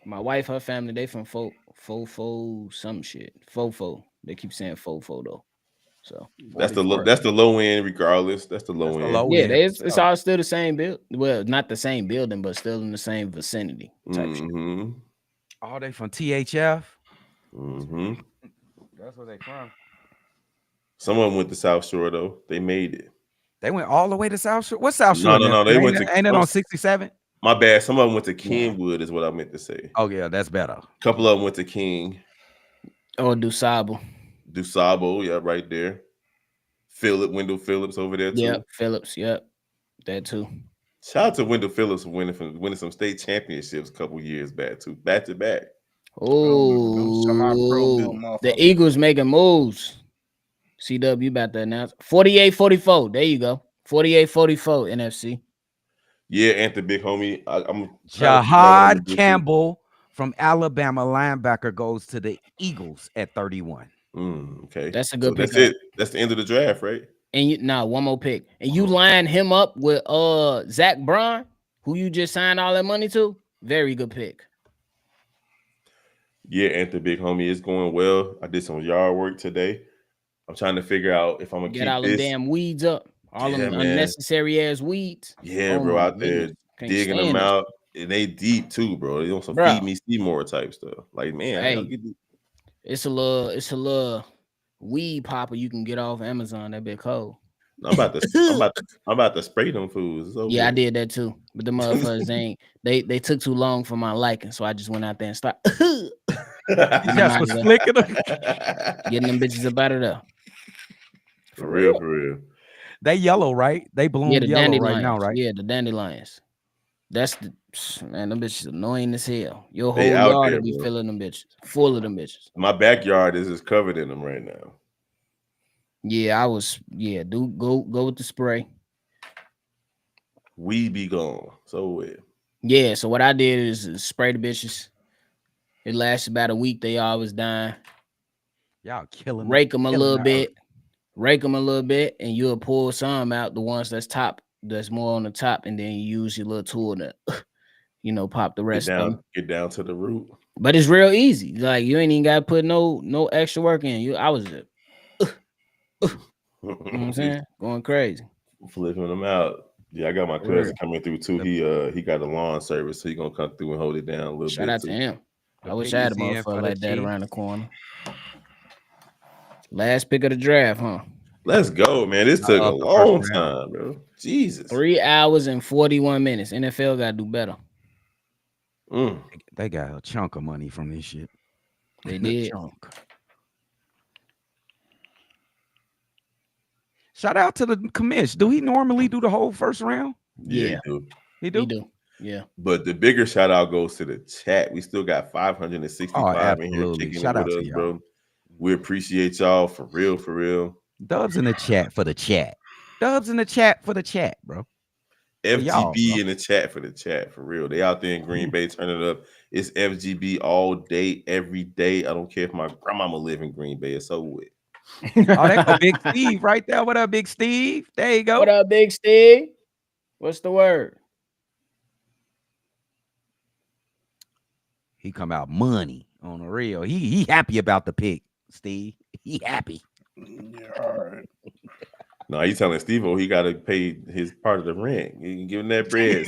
My wife, her family, they from Fofo, some shit. Fofo. They keep saying Fofo though. So that's the low end, regardless. That's the low end. Yeah, it's all still the same build. Well, not the same building, but still in the same vicinity type shit. Oh, they from THF. That's where they from. Some of them went to South Shore though. They made it. They went all the way to South Shore. What's South Shore? No. They went to. Ain't it on 67? My bad. Some of them went to Kenwood, is what I meant to say. Oh yeah, that's better. A couple of them went to King. Oh, Dusabo, yeah, right there. Wendell Phillips over there too. Yep, Phillips, yep, that too. Shout out to Wendell Phillips for winning some state championships a couple years back too, back to back. Oh, the Eagles making moves. CW, you about to announce 48-44. There you go. 48-44 NFC. Yeah, and the big homie. I'm Jahad Campbell from Alabama linebacker goes to the Eagles at 31. Okay, that's a good pick. That's it. That's the end of the draft, right? And one more pick. And you line him up with Zach Braun, who you just signed all that money to. Very good pick. Yeah, and the big homie is going well. I did some yard work today. I'm trying to figure out if I'm gonna get all them damn weeds up, all them unnecessary ass weeds. Yeah, bro, out there digging them out, and they deep too, bro. They on some feed me Seymour type stuff. Like, man, hey, it's a little weed popper you can get off Amazon. That bit cold. I'm about to spray them fools. Yeah, I did that too, but the motherfuckers they took too long for my liking, so I just went out there and started. Just was flicking them, getting them bitches up out of there. For real. They yellow, right? They bloom yellow right now, right? Yeah, the dandelions. That's the man. Them bitches annoying as hell. Your whole yard will be filling them bitches, full of them bitches. My backyard is covered in them right now. Yeah, do go with the spray. We be gone. So yeah. So what I did is spray the bitches. It lasts about a week. They always dying. Y'all killing. Rake them a little bit. And you'll pull some out. The ones that's more on the top, and then you use your little tool to, pop the rest of get down to the root. But it's real easy. Like you ain't even got to put no extra work in. I was just, you know what I'm saying? Going crazy. Flipping them out. Yeah, I got my cousin coming through too. He got a lawn service, so he gonna come through and hold it down a little bit. Shout out to him. I wish I had a motherfucker like that around the corner. Last pick of the draft, huh? Let's go, man. This took a long time, bro. Jesus. 3 hours and 41 minutes. NFL got to do better. They got a chunk of money from this shit. They did. Shout out to the commish. Do he normally do the whole first round? Yeah. He do. Yeah. But the bigger shout out goes to the chat. We still got 565 in here kicking it with us, bro. We appreciate y'all for real. Dubs in the chat for the chat. Dubs in the chat for the chat, bro. FGB in the chat for the chat, for real. They out there in Green Bay turning it up. It's FGB all day, every day. I don't care if my grandmama live in Green Bay. It's over with. Oh, that's a Big Steve right there. What up, Big Steve? There you go. What up, Big Steve? What's the word? He come out money on the real. He happy about the pick, Steve. He happy. Yeah, all right. No, he's telling Steve-O he got to pay his part of the rent. You can give him that bread,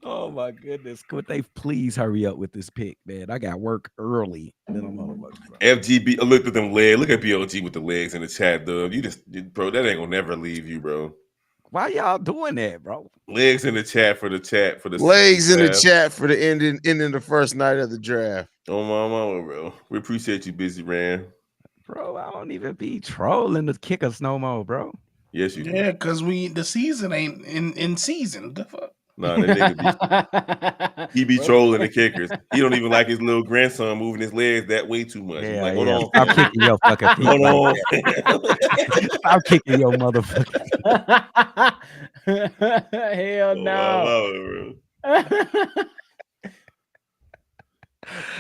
Oh my goodness. Could they please hurry up with this pick, man? I got work early. FGB, look at them legs. Look at BLG with the legs in the chat, though. Bro, that ain't gonna never leave you, bro. Why y'all doing that, bro? Legs in the chat for the legs in the chat for the ending the first night of the draft. Oh my mama, bro. We appreciate you, Busy Ran. Bro, I don't even be trolling the kickers no more, bro. Yes, you do. Yeah, because the season ain't in season. The fuck? Nah, that nigga he be trolling the kickers. He don't even like his little grandson moving his legs that way too much. He's like, hold on, Stop kicking your fucking feet. hold on. Stop kicking your motherfucking feet. Hell no.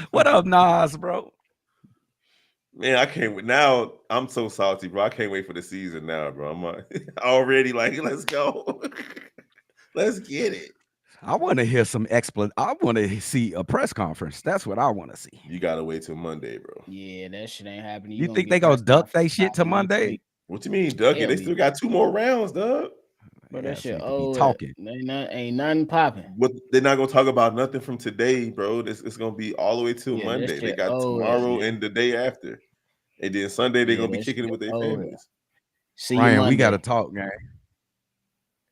What up, Nas, bro? Man, I can't wait. Now I'm so salty, bro. I can't wait for the season now, bro. I'm already like, let's go. Let's get it. I want to hear some I want to see a press conference. That's what I want to see. You gotta wait till Monday, bro. Yeah, that shit ain't happening. You think they gonna duck they shit to Monday? What you mean, duck it? They still got 2 more rounds, dog. But that shit talking. Ain't nothing popping. But they're not gonna talk about nothing from today, bro. It's gonna be all the way till Monday. They got tomorrow and the day after, and then Sunday they're gonna be kicking it with their families. See you Ryan, Monday. we gotta talk, man.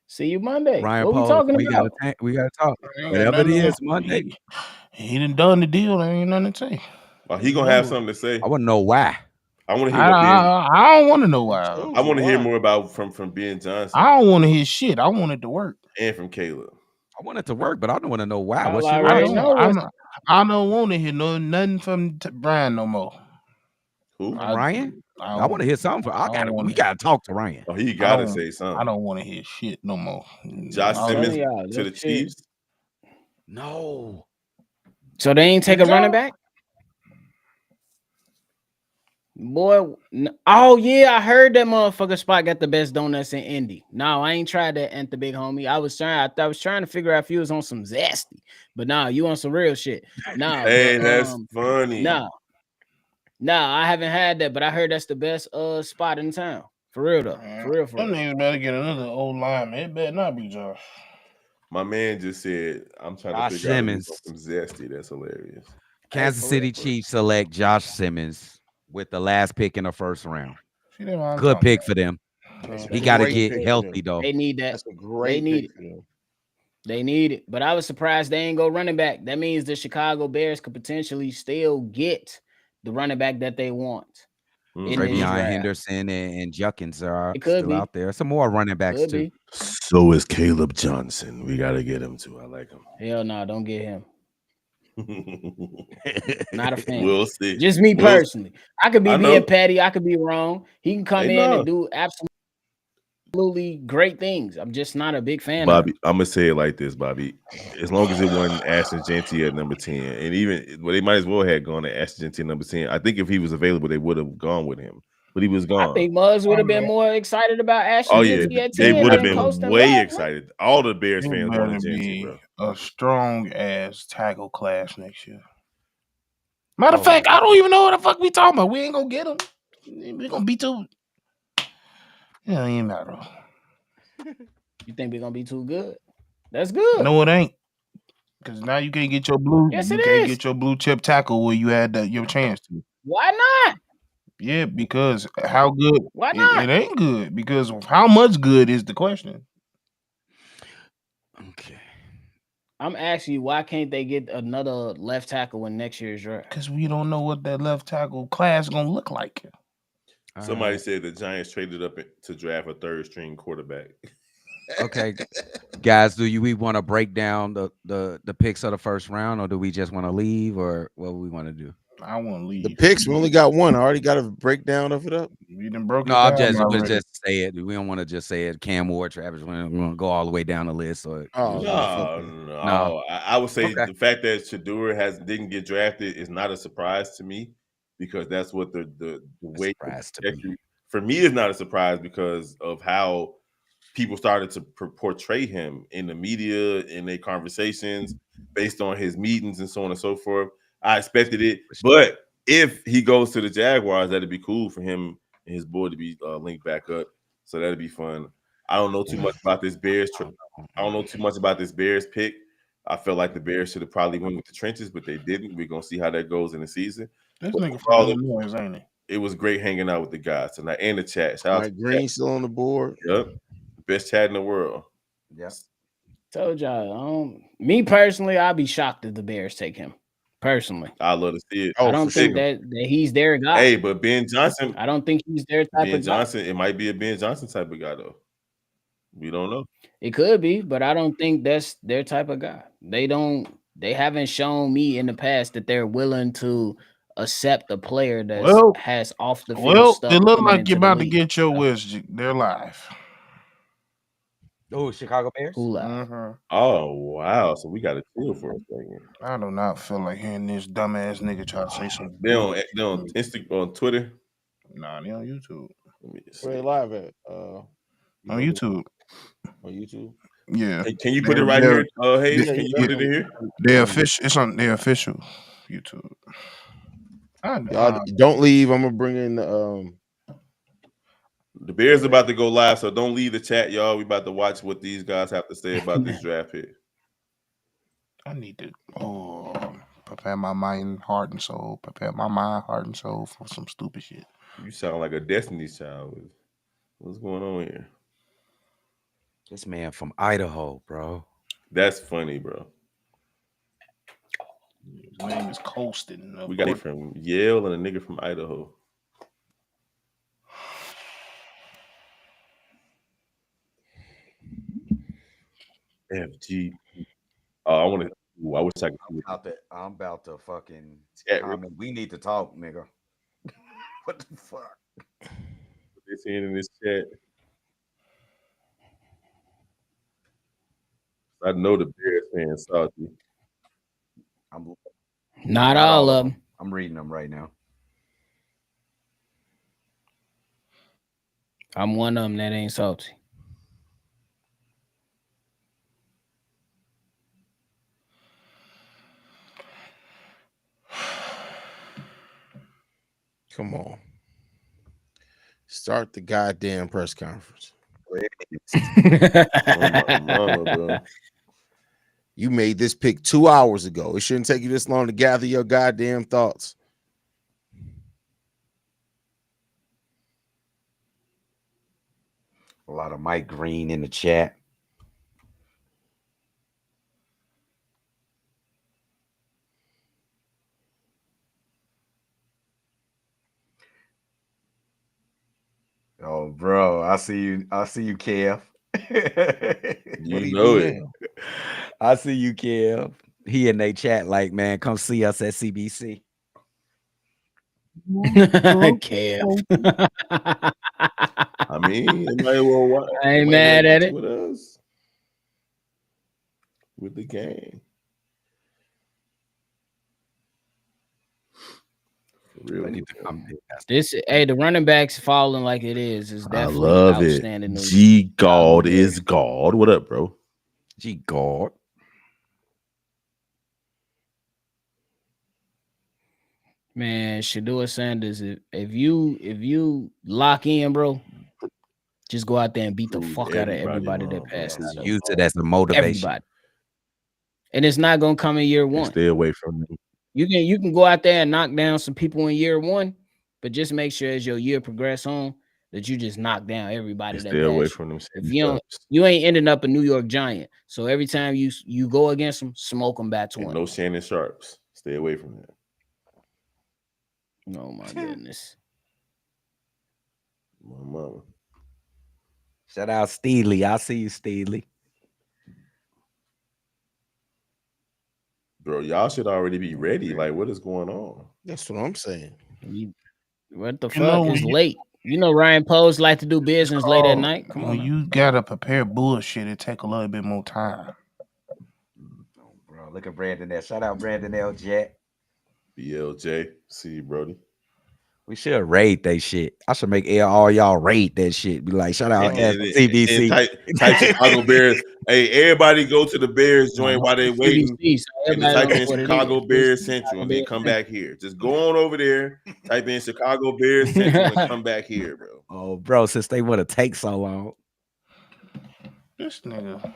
See you Monday. Ryan, what Paul, we talking about? We gotta talk. Whatever it is, Monday. He done the deal. There ain't nothing to say. Well, he gonna have something to say. I want to know why. I want to hear. I don't want to know why. I want to hear more about from Ben Johnson. I don't want to hear shit. I want it to work. And from Caleb. I want it to work, but I don't want to know why. I don't want to hear nothing from Brian no more. Who? Ryan? I want to hear something. We gotta talk to Ryan. Oh, he gotta say something. I don't want to hear shit no more. Josh Simmons to the Chiefs. No. So they ain't take a running back? Boy, oh yeah, I heard that motherfucker Spot got the best donuts in Indy. No, I ain't tried that at the big homie. I was trying to figure out if he was on some zesty, but nah, you on some real shit. Nah, hey, that's funny. Nah, I haven't had that, but I heard that's the best spot in town. For real though. For real. Them niggas better get another old lineman. It better not be Josh. My man just said, I'm trying to figure out some zesty. That's hilarious. Kansas City Chiefs select Josh Simmons with the last pick in the first round. Good pick for them. He got to get healthy though. They need that. That's a great pick for them. They need it. But I was surprised they ain't go running back. That means the Chicago Bears could potentially still get the running back that they want. Travion Henderson and Juckins are still out there. Some more running backs too. So is Caleb Johnson. We got to get him too. I like him. Hell no, don't get him. Not a fan. We'll see. Just me personally. I could be being petty. I could be wrong. He can come in and do absolutely great things. I'm just not a big fan. Bobby, I'm gonna say it like this, Bobby. As long as it wasn't Ashton Jeanty at number 10, and even they might as well have gone to Ashton Jeanty at number 10. I think if he was available, they would have gone with him. But he was gone. I think Muzz would have been more excited about Ashton. Oh yeah, they would have been way excited. All the Bears fans wanted Jeanty, bro. A strong ass tackle class next year. Matter of fact, I don't even know what the fuck we talking about. We ain't gonna get him. We gonna be too. Yeah, it ain't matter. You think we're gonna be too good? That's good. No, it ain't. Because now you can't get your blue. Yes, you can't get your blue chip tackle where you had your chance to. Why not? Yeah, because how good? Why not? It ain't good because how much good is the question. Okay. I'm asking you, why can't they get another left tackle in next year's draft? Because we don't know what that left tackle class gonna look like. Somebody said the Giants traded up to draft a third string quarterback. Okay, guys, we want to break down the picks of the first round, or do we just want to leave, or what we want to do? I want to leave. The picks, we only got one. I already got a breakdown of it up. We done broke No, it I'm down just say it. We don't want to just say it. Cam Ward, Travis. We want to go all the way down the list. Or No. I would say the fact that Shedeur didn't get drafted is not a surprise to me, because that's what the way for me is not a surprise because of how people started to portray him in the media, in their conversations, based on his meetings and so on and so forth. I expected it, but if he goes to the Jaguars, that'd be cool for him and his boy to be linked back up. So that'd be fun. I don't know too much about this Bears. I don't know too much about this Bears pick. I felt like the Bears should have probably went with the trenches, but they didn't. We're gonna see how that goes in the season. This nigga from Illinois, ain't he? It was great hanging out with the guys tonight and the chat. Shout out to Green still on the board. Yep, best chat in the world. Yes. Told y'all. Me personally, I'd be shocked if the Bears take him. Personally, I love to see it. I don't think that he's their guy. Hey, but Ben Johnson, I don't think he's their type of guy. Ben Johnson, it might be a Ben Johnson type of guy though. We don't know. It could be, but I don't think that's their type of guy. They haven't shown me in the past that they're willing to accept a player that has off the field stuff. It look coming like you're into the about to league. get your wish. They're live. Oh, Chicago Bears. Who live? Mm-hmm. Oh wow! So we got to chill for a second. I do not feel like hearing this dumbass nigga try to say some. They on Instagram, on Twitter. Nah, they on YouTube. Let me see. Where they live at? On YouTube. On YouTube. Yeah. Can you put it right here? Hayes, can you put it in here? They official. It's on their official YouTube. Y'all don't leave. I'm gonna bring in the Bears about to go live, so don't leave the chat, y'all. We about to watch what these guys have to say about this draft pick. I need to prepare my mind, heart, and soul. Prepare my mind, heart, and soul for some stupid shit. You sound like a Destiny's Child. What's going on here? This man from Idaho, bro. That's funny, bro. His name is Colston. We got it from Yale and a nigga from Idaho. FG. I want to. I wish I could. I'm about to fucking. We need to talk, nigga. What the fuck? They're saying in this chat. I know the Bears fans salty. Not all of them. I'm reading them right now. I'm one of them that ain't salty. Come on. Start the goddamn press conference. Bro. You made this pick 2 hours ago. It shouldn't take you this long to gather your goddamn thoughts. A lot of Mike Green in the chat. Oh, bro, I see you, Kev. You know it. I see you, Kev. He in they chat like, man, come see us at CBC. Kev. I mean, it might well watch. I ain't mad at it with us, with the game. Real. The running backs falling like it is definitely I love outstanding. It. G God is God. What up, bro? G God. Man, Shedeur Sanders, if you lock in, bro, just go out there and beat the fuck out of everybody that passes. Use it as a motivation. Everybody. And it's not gonna come in year one. Stay away from me. You can go out there and knock down some people in year one, but just make sure as your year progress on that you just knock down everybody that stay away from them. If you ain't ending up a New York Giant. So every time you go against them, smoke them back 20. No Shannon Sharps. Stay away from that. Oh my goodness. My mama. Shout out Steely. I see you, Steely. Bro, y'all should already be ready. Like, what is going on? That's what I'm saying. What the fuck is late? You know Ryan Poe's like to do business late at night. Come on. You gotta prepare bullshit. It take a little bit more time. Oh, bro, look at Brandon there. Shout out Brandon L. Jet. BLJ. See you, Brody. We should raid that shit. I should make all y'all raid that shit. Be like, shout out CBC. Type Chicago Bears. Hey, everybody go to the Bears joint while they waiting. And type in Chicago Bears Central and then come back here. Just go on over there, type in Chicago Bears Central and come back here, bro. Oh, bro, since they want to take so long. This nigga.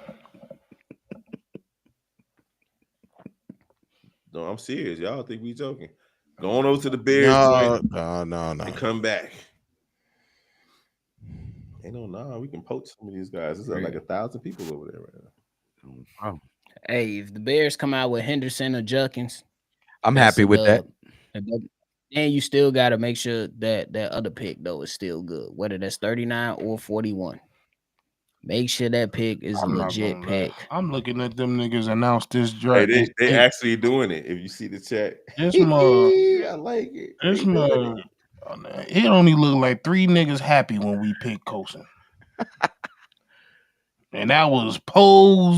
No, I'm serious. Y'all think we joking. Go on over to the Bears joint. No. And come back. Ain't no, we can poach some of these guys. There's like 1,000 people over there right now. Hey, if the Bears come out with Henderson or Judkins, I'm happy with that. And you still got to make sure that other pick, though, is still good, whether that's 39 or 41. Make sure that pick is a legit pick. I'm looking at them niggas announce this draft. Hey, they actually doing it. If you see the chat, this mug, I like it. This mug, it only look like 3 niggas happy when we picked Coulson. And that was Pose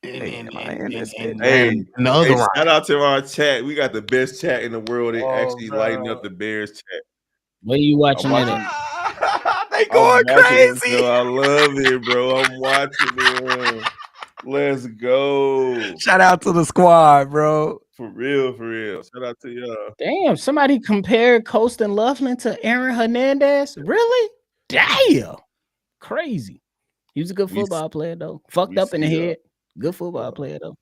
and the other round. Shout out to our chat. We got the best chat in the world. They actually lighting up the Bears chat. What are you watching it at? They going crazy. It, I love it, bro. I'm watching it. Let's go. Shout out to the squad, bro. For real, for real. Shout out to y'all. Damn, somebody compared Colston Loughlin to Aaron Hernandez? Really? Damn. Crazy. He was a good football player, though. Fucked up in the head. Good football player, though.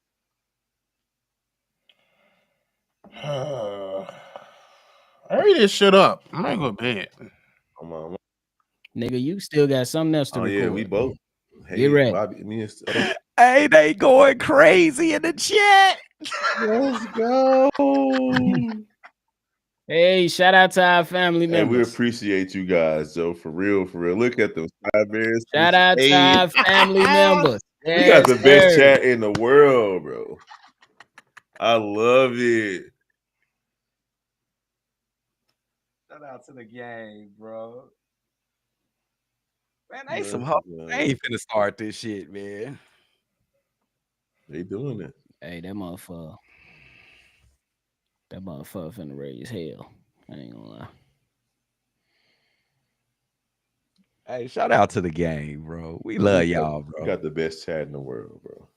Hurry this shit up. I'm not going to bed. Come on. Nigga, you still got something else to record. Yeah, we both. Hey, get ready. Bobby, hey, they going crazy in the chat. Let's go. Hey, shout out to our family members. Hey, we appreciate you guys, Joe. For real, for real. Look at those Bears. Shout out to our family members. We got the best chat in the world, bro. I love it. Shout out to the gang, bro. Man, they some hoes. They ain't finna start this shit, man. They doing it. Hey, that motherfucker finna raise hell. I ain't gonna lie. Hey, shout out to the gang, bro. We love y'all, bro. We got the best chat in the world, bro.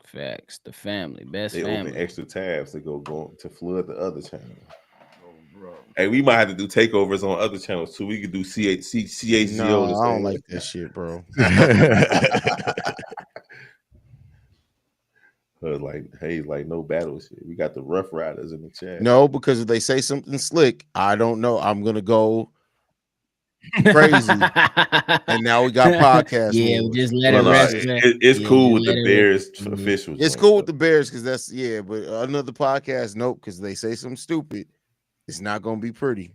Facts. The family. Best they family. Open extra tabs to go to flood the other channel. Bro. Hey, we might have to do takeovers on other channels too. We could do CHGO. No, I don't like that shit, bro. like no battle shit. We got the Rough Riders in the chat. No, because if they say something slick, I don't know. I'm gonna go crazy. And now we got podcast. Yeah, we just let it rest. It's cool with the Bears officials. It's cool with the Bears because that's but another podcast, nope, because they say something stupid. It's not gonna be pretty.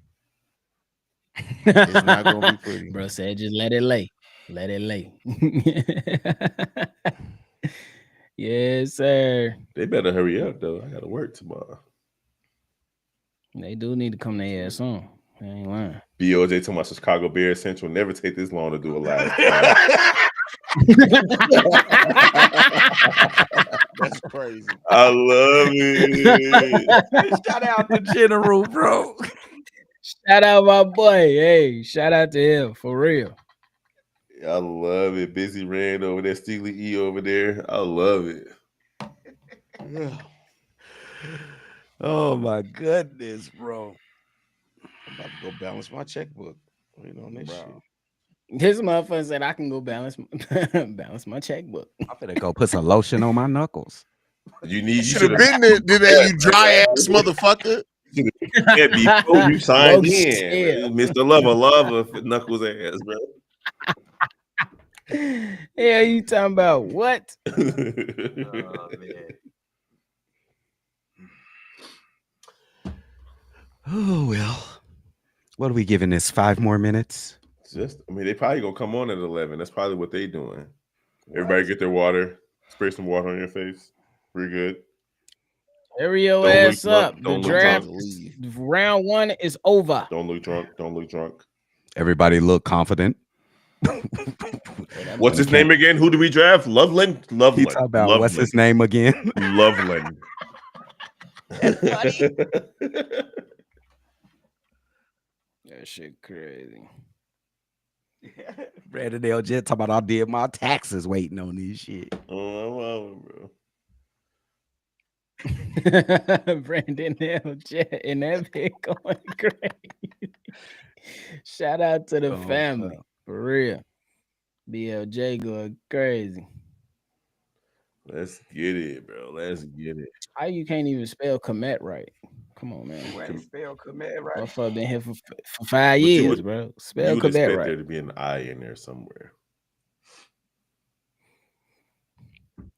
It's not gonna be pretty. Bro said just let it lay. Let it lay. Yes, sir. They better hurry up though. I gotta work tomorrow. They do need to come their ass on. I ain't lying. BOJ talking about Chicago Bears Central. Never take this long to do a live. That's crazy. I love it. Shout out to General, bro. Shout out my boy. Hey, shout out to him for real. I love it. Busy Rand over there, Steely E over there. I love it. Yeah. Oh my goodness, bro. I'm about to go balance my checkbook. Wait on this shit. This motherfucker said I can go balance my checkbook. I'm finna go put some lotion on my knuckles. You should have been there, did that, you dry ass motherfucker. Yeah, before you signed in, Mr. Lover, knuckles ass, bro. Yeah, you talking about what? Oh, man. Oh well. What are we giving this? 5 more minutes? They probably gonna come on at 11. That's probably what they doing. Everybody get their water. Spray some water on your face. Pretty good. Hurry your ass up. The draft round 1 is over. Don't look drunk. Don't look drunk. Everybody look confident. What's his name again? Who do we draft? Loveland? He talk about Loveland. What's his name again? Loveland. That's funny. That shit crazy. Brandon L. Jet talking about I did my taxes waiting on this shit. Oh, bro. Brandon L. Jet and that bit going crazy. Shout out to the family. Bro. For real. BLJ going crazy. Let's get it, bro. Let's get it. How you can't even spell Komet right? Come on, man. You ain't spell Komet right. Motherfucker been here for 5 years, bro. Spell Komet right. There to be an I in there somewhere.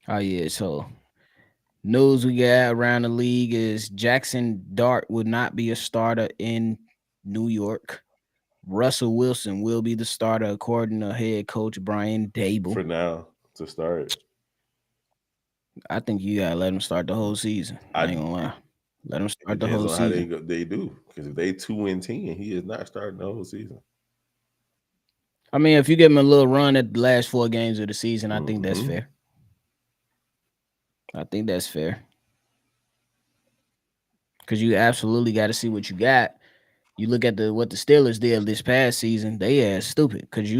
Oh yeah, so news we got around the league is Jackson Dart would not be a starter in New York. Russell Wilson will be the starter according to head coach Brian Dable. For now, to start. I think you gotta let him start the whole season. I ain't gonna lie. Let him start the whole season. How they do. Because if they 2-10, he is not starting the whole season. I mean, if you give him a little run at the last 4 games of the season, I think that's fair. I think that's fair. Because you absolutely got to see what you got. You look at what the Steelers did this past season, they ass stupid. Because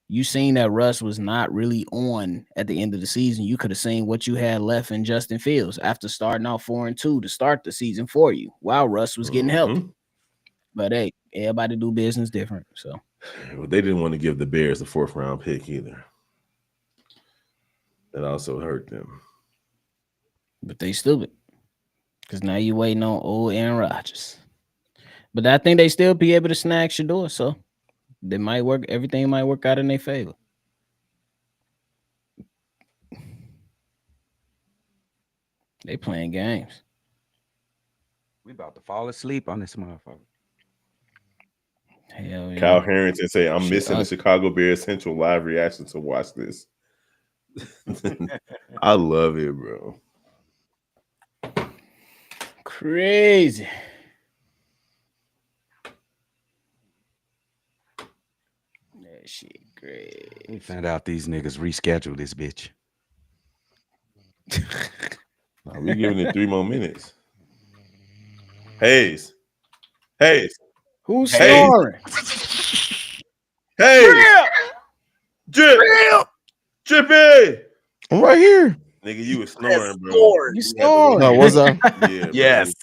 you seen that Russ was not really on at the end of the season. You could have seen what you had left in Justin Fields after starting out 4-2 to start the season for you while Russ was getting healthy. But hey, everybody do business different. So well, they didn't want to give the Bears a 4th round pick either. That also hurt them. But they stupid. Because now you waiting on old Aaron Rodgers. But I think they still be able to snag Shador, so they might work. Everything might work out in their favor. They playing games. We about to fall asleep on this motherfucker. Hell yeah. Kyle Harrington say, I'm missing the Chicago Bears Central live reaction to watch this. I love it, bro. Crazy. That shit great. We found out these niggas rescheduled this bitch. Nah, we giving it 3 more minutes. Hayes. Hayes. Who's snoring? Hayes. Drip. Drippy. I'm right here. Nigga, you was snoring, bro. You snoring. No, was I? Yeah, Yes.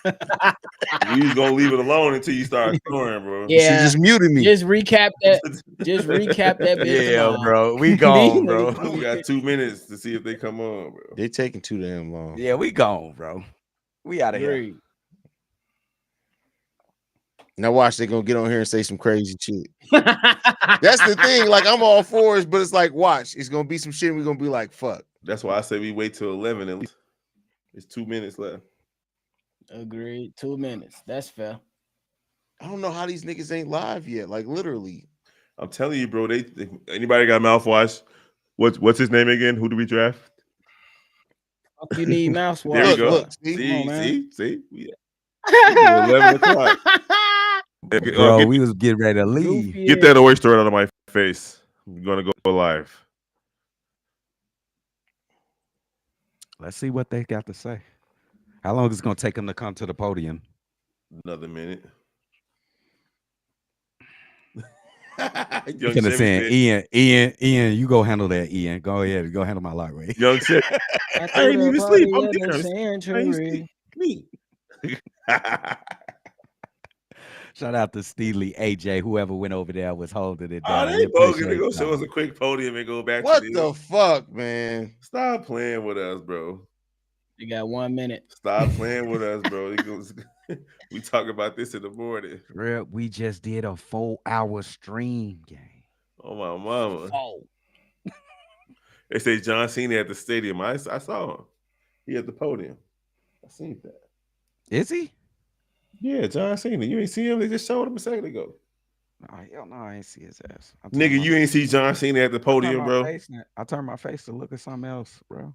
We was gonna leave it alone until you start snoring, bro. Yeah. She just muted me. Just recap that. Just recap that bitch. Yeah, bro. We gone, bro. We got 2 minutes to see if they come on, bro. They taking too damn long. Yeah, we gone, bro. We out of here. Now watch, they gonna get on here and say some crazy shit. That's the thing. Like, I'm all for it, but it's like, watch, it's gonna be some shit and we're gonna be like, fuck. That's why I say we wait till 11 at least. It's 2 minutes left. Agreed. 2 minutes. That's fair. I don't know how these niggas ain't live yet. Like, literally. I'm telling you, bro. Anybody got mouthwash? What's his name again? Who do we draft? You need mouthwash. There we go. Look, see? 11 o'clock. Bro, we was getting ready to leave. Get that oyster out of my face. I'm gonna go live. Let's see what they got to say. How long is it gonna take them to come to the podium? Another minute. You're gonna say, Ian, you go handle that, Ian. Go ahead, go handle my lock, right? Young Chevy. I ain't even sleep. I'm there. Me. Shout out to Steely, AJ, whoever went over there was holding it down. They bogus. They go show us a quick podium and go back. What the fuck, man? Stop playing with us, bro. You got 1 minute. Stop playing with us, bro. We talk about this in the morning. Real, we just did a 4-hour stream game. Oh my mama. They say John Cena at the stadium. I saw him. He at the podium. I seen that. Is he? Yeah, John Cena. You ain't see him? They just showed him a second ago. Oh, hell no, I ain't see his ass. Nigga, you ain't see John Cena at the podium, bro? I turned my face to look at something else, bro.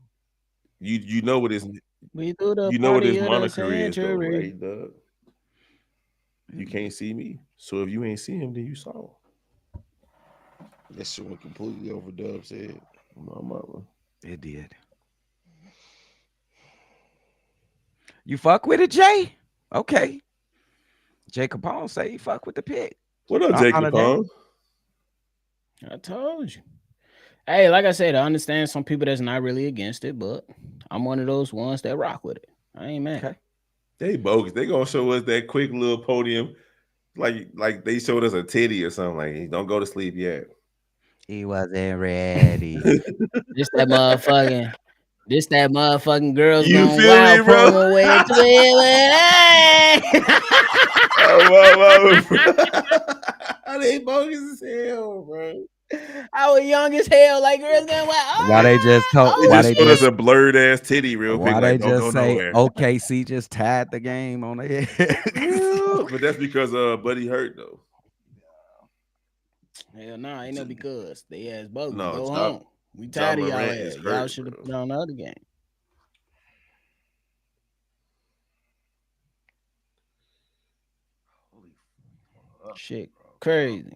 You know what his moniker is, though, right, Doug? You can't see me. So if you ain't see him, then you saw him. That shit went completely over Dub's head. My mama. It did. You fuck with it, Jay? Okay. Jay Capone say he fuck with the pick. What up, Jay Capone? I told you. Hey, like I said, I understand some people that's not really against it, but I'm one of those ones that rock with it. I ain't mad. Okay. They bogus. They gonna show us that quick little podium, like they showed us a titty or something. Like, don't go to sleep yet. He wasn't ready. This that motherfucking girls you gone feel wild me, bro? promo way They bogus as hell, bro. I was young as hell, like girls going wild. Why they just told? Why they just a blurred ass titty real quick? Why like, they just say nowhere. OKC just tied the game on the head? But that's because Buddy hurt though. Hell nah, ain't no because they ass bogus. No, Go Ja, home. We Ja tired of y'all Morant ass. is Y'all hurt, should have bro. put on the other game. Shit, crazy.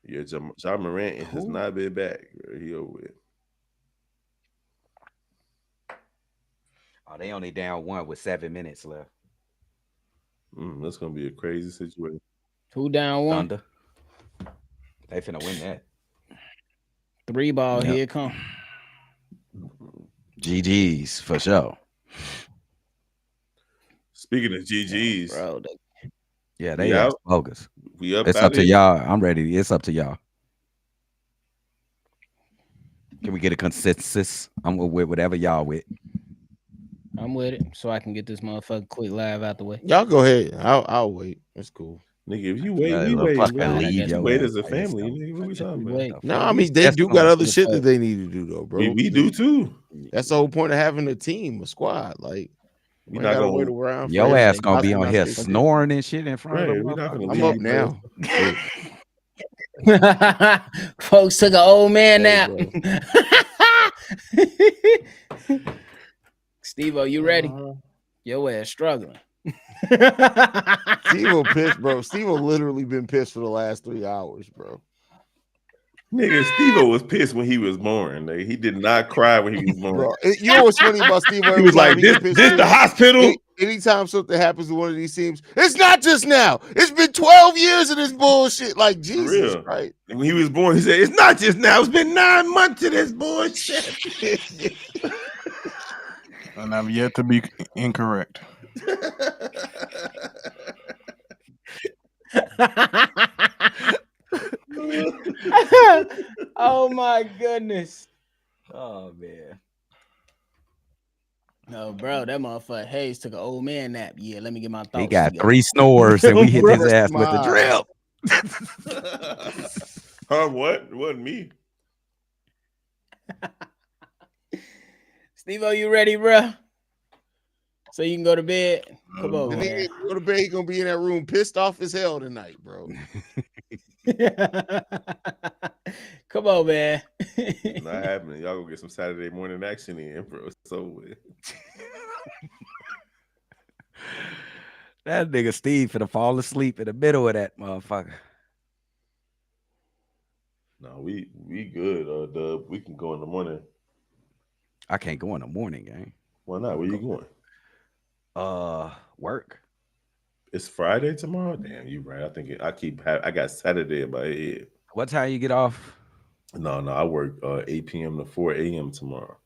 Yeah, Ja Morant has Who? not been back. Bro. He over with. Oh, they only down one with 7 minutes left. That's gonna be a crazy situation. Who down one? Thunder. They finna win that. 3 ball. Yep. Here it come. GG's for sure. Speaking of GGs, Bro, Yeah, we they ass out. bogus. We up It's out up of to here. y'all. I'm ready. It's up to y'all. Can we get a consensus? I'm with whatever y'all with. I'm with it. So I can get this motherfucker quick live out the way. Y'all go ahead. I'll wait. It's cool. Nigga, if you wait, we Little wait, fucking bro. I leave guess We your wait ass as a by family, yourself. nigga. What we talking we about? wait. No, fuck I you mean they testing do on got us. other shit that they need to do though, bro. We do too. That's the whole point of having a team, a squad. Like We we ain't not gotta wait gonna around for Your ass gonna be nothing on not here to do. snoring and shit in front of right. the We're not gonna motherfucker. I'm up leave, bro. now. Shit. Folks took an old man Hey, nap. bro. Steve-O, you ready? Your ass struggling. Steve-O pissed, bro. Steve-O literally been pissed for the last 3 hours, bro. Nigga, Steve-O was pissed when he was born. Like, he did not cry when he was born. Bro, you know what's funny about Steve-O? He Every was time like, he "This, get pissed this too, the hospital." anytime something happens to one of these teams, it's not just now. It's been 12 years of this bullshit. Like For Jesus real. Christ. And when he was born, he said, "It's not just now. It's been 9 months of this bullshit." And I've yet to be incorrect. Oh my goodness. Oh man. No, bro, that motherfucker Hayes took an old man nap. Yeah, let me get my thoughts He got together. 3 snores and we hit Bro, his ass with the smile. drip. Huh? What? It wasn't me. Steve-O, you ready, bro? So you can go to bed. Come on, And he man. ain't go to bed, he gonna be in that room pissed off as hell tonight, bro. Come on, man. Not happening. Y'all go get some Saturday morning action in, bro. It's over with. That nigga Steve finna fall asleep in the middle of that motherfucker. No, we good, Dub. We can go in the morning. I can't go in the morning, gang. Why not? Where you going? Work. It's Friday tomorrow. Damn, you right. I got Saturday in my head. What time you get off? No, I work 8 p.m. to 4 a.m. tomorrow.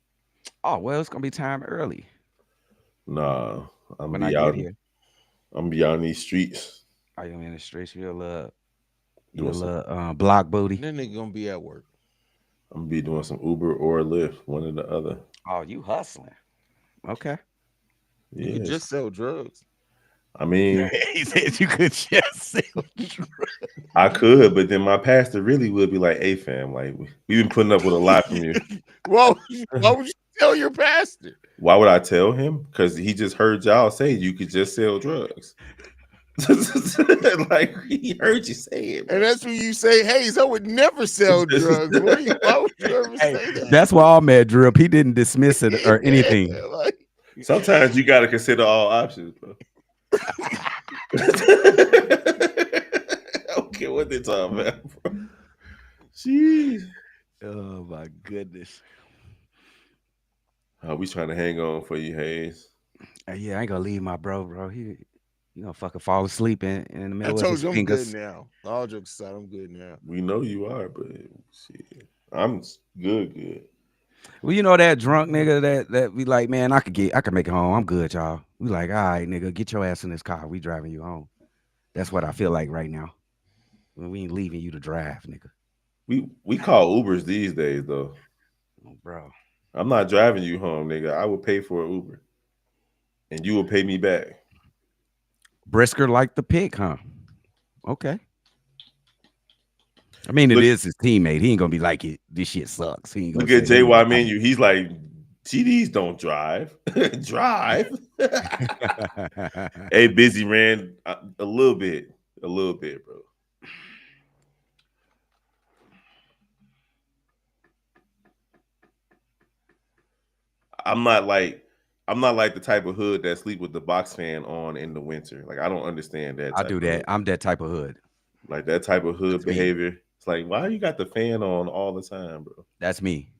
Oh, well, it's gonna be time early Nah, I'm when be I get out. here. I'm be out in these streets Are you in the streets? You a doing some. little block booty. That nigga gonna be at work. I'm gonna be doing some Uber or Lyft, one or the other. Oh, you hustling. Okay. You could Yes. just sell drugs. I mean, He said you could just sell drugs. I could, but then my pastor really would be like, "Hey, fam, like we've been putting up with a lot from you." Why would you tell your pastor? Why would I tell him? Because he just heard y'all say you could just sell drugs. Like he heard you say it, bro. And that's when you say, Hayes, I would never sell drugs. Why would you ever Hey, say that? that's why I'm mad, Drip. He didn't dismiss it or anything. Yeah, like, Sometimes you got to consider all options, bro. I don't care what they talking about, bro. Jeez. Oh my goodness. We trying to hang on for you, Hayes. Yeah, I ain't gonna leave my bro. He gonna fucking fall asleep in the I middle of told his you I'm fingers. good now. All jokes aside, I'm good now. We know you are, but shit, I'm good. Well, you know that drunk nigga that we like, man, I could make it home. I'm good, y'all. We like, all right, nigga, get your ass in this car. We driving you home. That's what I feel like right now. We ain't leaving you to drive, nigga. We call Ubers these days, though. Oh, bro. I'm not driving you home, nigga. I will pay for an Uber, and you will pay me back. Brisker like the pig, huh? Okay. I mean, it is his teammate. He ain't gonna be like it. This shit sucks. He ain't gonna Look say at JY menu. He's like TDs don't drive. Drive. Hey, busy ran a little bit, bro. I'm not like the type of hood that sleep with the box fan on in the winter. Like I don't understand that I type do of that. hood. I'm that type of hood. Like that type of hood That's me. behavior. It's like, why you got the fan on all the time, bro? That's me.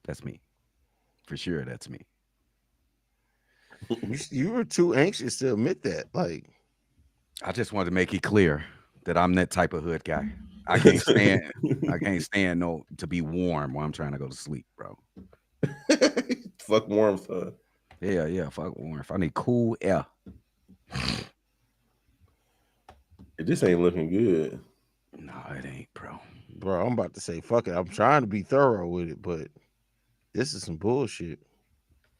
That's me. For sure, that's me. You were too anxious to admit that. Like, I just wanted to make it clear that I'm that type of hood guy. I can't stand. I can't stand no to be warm while I'm trying to go to sleep, bro. Fuck warmth, huh? Yeah. Fuck warmth. I need cool air. This ain't looking good. No, it ain't, bro. bro, I'm about to say fuck it. I'm trying to be thorough with it, but this is some bullshit.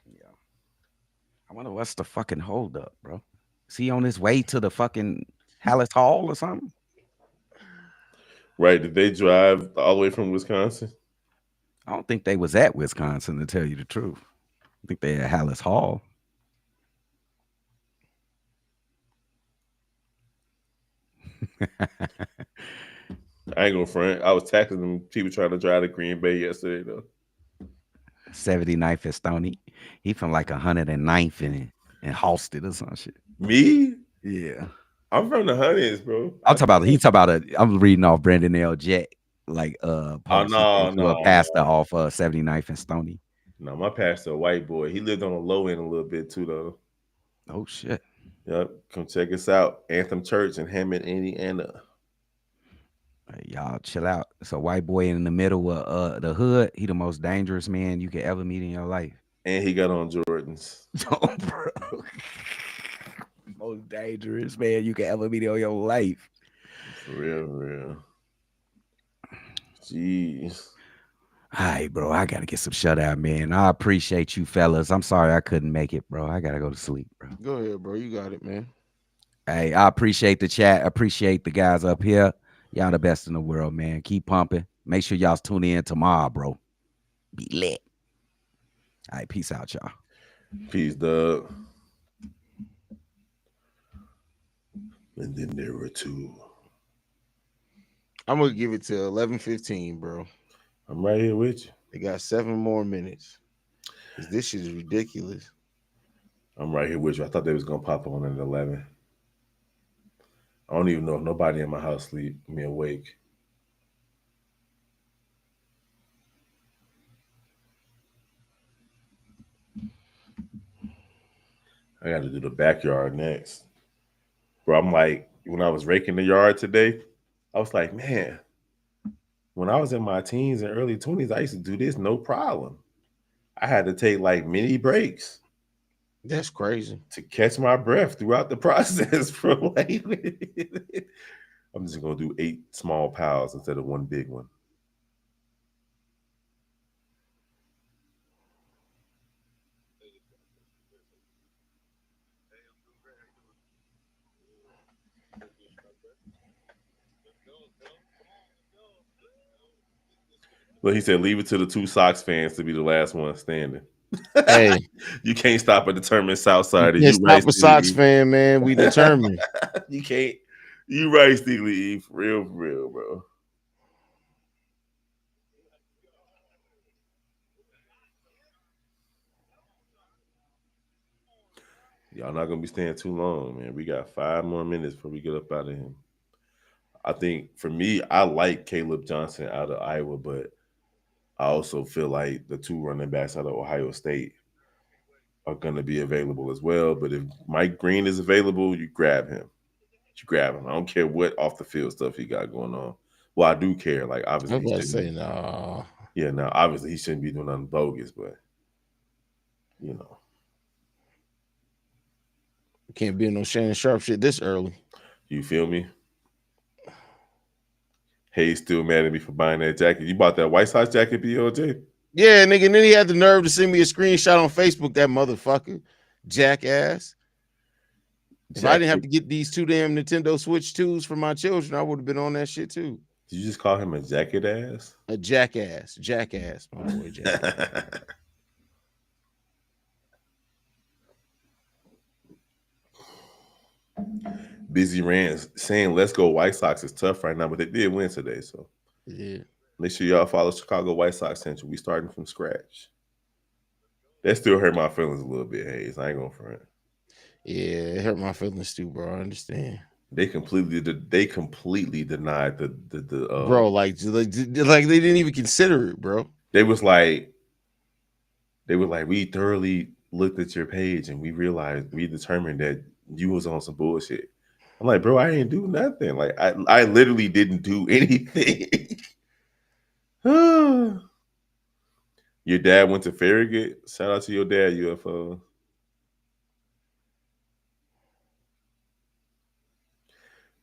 Yeah. I wonder what's the fucking hold up, bro. Is he on his way to the fucking Halis Hall or something? Right? Did they drive all the way from Wisconsin? I don't think they was at Wisconsin, to tell you the truth. I think they at Halis Hall. I ain't gonna front. I was taxing them people trying to drive to Green Bay yesterday, though. 79th and Stony. He from like 109th and Halsted or some shit. Me? Yeah. I'm from the hundreds, bro. I'm reading off Brandon L. Jet, like Oh post. no, A pastor off 79th and Stony. No, my pastor, a white boy. He lived on the low end a little bit too, though. Oh shit. Yep. Come check us out. Anthem Church in Hammond, Indiana. Hey, y'all chill out. It's a white boy in the middle of the hood. He the most dangerous man you could ever meet in your life. And he got on Jordans. Oh, bro. Most dangerous man you could ever meet in your life. For real. Jeez. All right, bro. I gotta get some shutout, man. I appreciate you fellas. I'm sorry I couldn't make it, bro. I gotta go to sleep, bro. Go ahead, bro. You got it, man. Hey, I appreciate the chat. I appreciate the guys up here. Y'all the best in the world, man. Keep pumping. Make sure y'all tune in tomorrow, bro. Be lit. All right, peace out, y'all. Peace, Doug. And then there were two. I'm gonna give it to 11:15, bro. I'm right here with you. They got 7 more minutes. Cause this shit is ridiculous. I'm right here with you. I thought they was gonna pop on at 11. I don't even know if nobody in my house sleep me awake. I got to do the backyard next. Bro, I'm like, when I was raking the yard today, I was like, man, when I was in my teens and early 20s, I used to do this no problem. I had to take like mini breaks. That's crazy. To catch my breath throughout the process, bro. Like, I'm just going to do 8 small piles instead of 1 big one. But he said, leave it to the 2 Sox fans to be the last one standing. Hey, you can't stop a determined Southsider. You can't stop a Sox fan, man. We determined. You can't. You right, Steely. For real, bro. Y'all not gonna be staying too long, man. We got 5 more minutes before we get up out of him. I think for me, I like Caleb Johnson out of Iowa, but I also feel like the 2 running backs out of Ohio State are gonna be available as well. But if Mike Green is available, you grab him. I don't care what off the field stuff he got going on. Well, I do care. Like obviously, I'm gonna say no. Yeah, now obviously he shouldn't be doing nothing bogus, but you know. Can't be in no Shannon Sharp shit this early. You feel me? Hayes still mad at me for buying that jacket. You bought that White Sox jacket, BOJ? Yeah, nigga. And then he had the nerve to send me a screenshot on Facebook. That motherfucker, jackass. If I didn't have to get these 2 damn Nintendo Switch 2s for my children, I would have been on that shit too. Did you just call him a jacket ass? A jackass, my boy, jackass. Busy Rants saying let's go White Sox is tough right now, but they did win today. So yeah, make sure y'all follow Chicago White Sox Central. We starting from scratch. That still hurt my feelings a little bit, Hayes. I ain't gonna front. yeah, it hurt my feelings too, bro. I understand. They completely denied the Bro, like they didn't even consider it, bro. they were like, we thoroughly looked at your page and we determined that you was on some bullshit. I'm like, bro, I ain't do nothing. Like I literally didn't do anything. Your dad went to Farragut. Shout out to your dad, UFO.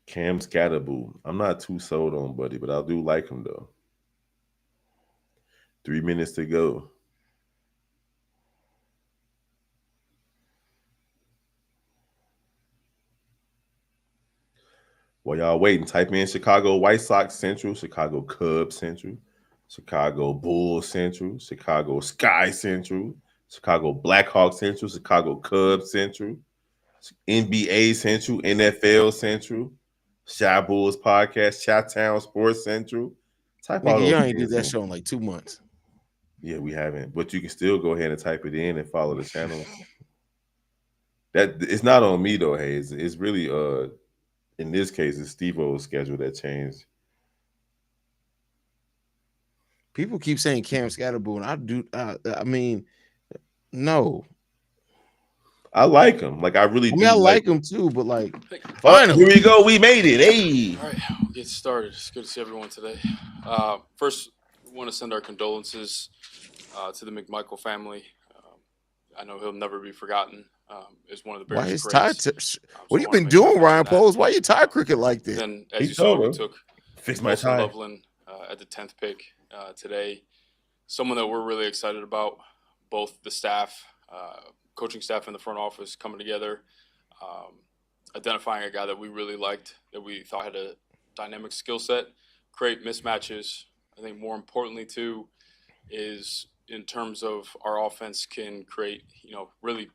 Cam Scatterboo. I'm not too sold on Buddy, but I do like him though. 3 minutes to go. While y'all waiting, type in Chicago White Sox Central, Chicago Cubs Central, Chicago Bulls Central, Chicago Sky Central, Chicago Blackhawks Central, Chicago Cubs Central, NBA Central, NFL Central, Shy Bulls Podcast, Chi-Town Sports Central. Type all Nigga, those y'all ain't did things that in. show in like 2 months. Yeah, we haven't, but you can still go ahead and type it in and follow the channels. That it's not on me though, hey. It's really in this case it's Steve-O's schedule that changed. People keep saying Cam Scatterboo, and I mean, no. I like him. Like I really do. I like him too, but like, finally, here we go. We made it. Hey. All right, we'll get started. It's good to see everyone today. First, we want to send our condolences to the McMichael family. I know he'll never be forgotten. Is one of the Bears' greats. What have you been doing, Ryan Poles? Why you tie cricket like this? Then, as you saw, we took Wilson Loveland at the 10th pick today. Someone that we're really excited about. Both the staff, coaching staff, and the front office coming together. Identifying a guy that we really liked, that we thought had a dynamic skill set, create mismatches. I think more importantly too is in terms of our offense can create, really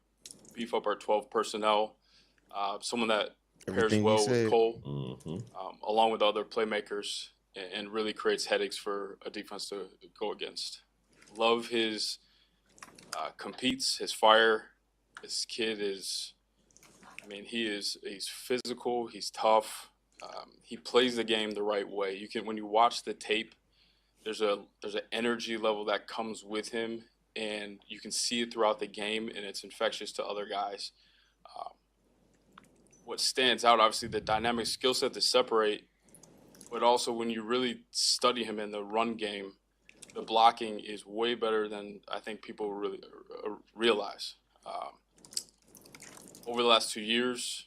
beef up our 12 personnel. Someone that pairs well with Cole, along with other playmakers, and really creates headaches for a defense to go against. Love his competes, his fire. This kid is. He's physical. He's tough. He plays the game the right way. When you watch the tape, there's an energy level that comes with him, and you can see it throughout the game, and it's infectious to other guys. What stands out, obviously, the dynamic skill set to separate, but also when you really study him in the run game, the blocking is way better than I think people really realize. Over the last 2 years,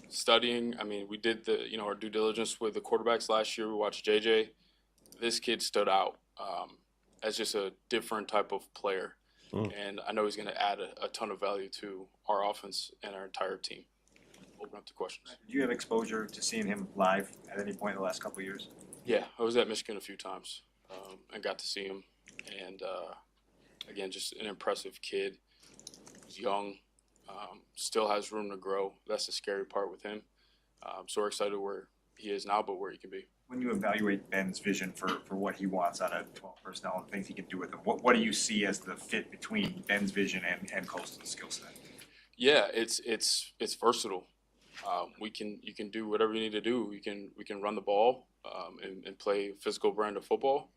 studying, we did our due diligence with the quarterbacks last year. We watched JJ. This kid stood out as just a different type of player. And I know he's going to add a ton of value to our offense and our entire team. Open up to questions. Did you have exposure to seeing him live at any point in the last couple of years? Yeah, I was at Michigan a few times and got to see him. And, again, just an impressive kid. He's young. Still has room to grow. That's the scary part with him. So we're excited where he is now, but where he can be. When you evaluate Ben's vision for what he wants out of 12 personnel and things he can do with them, what do you see as the fit between Ben's vision and Coastal's skill set? Yeah, it's versatile. You can do whatever you need to do. We can run the ball and play physical brand of football.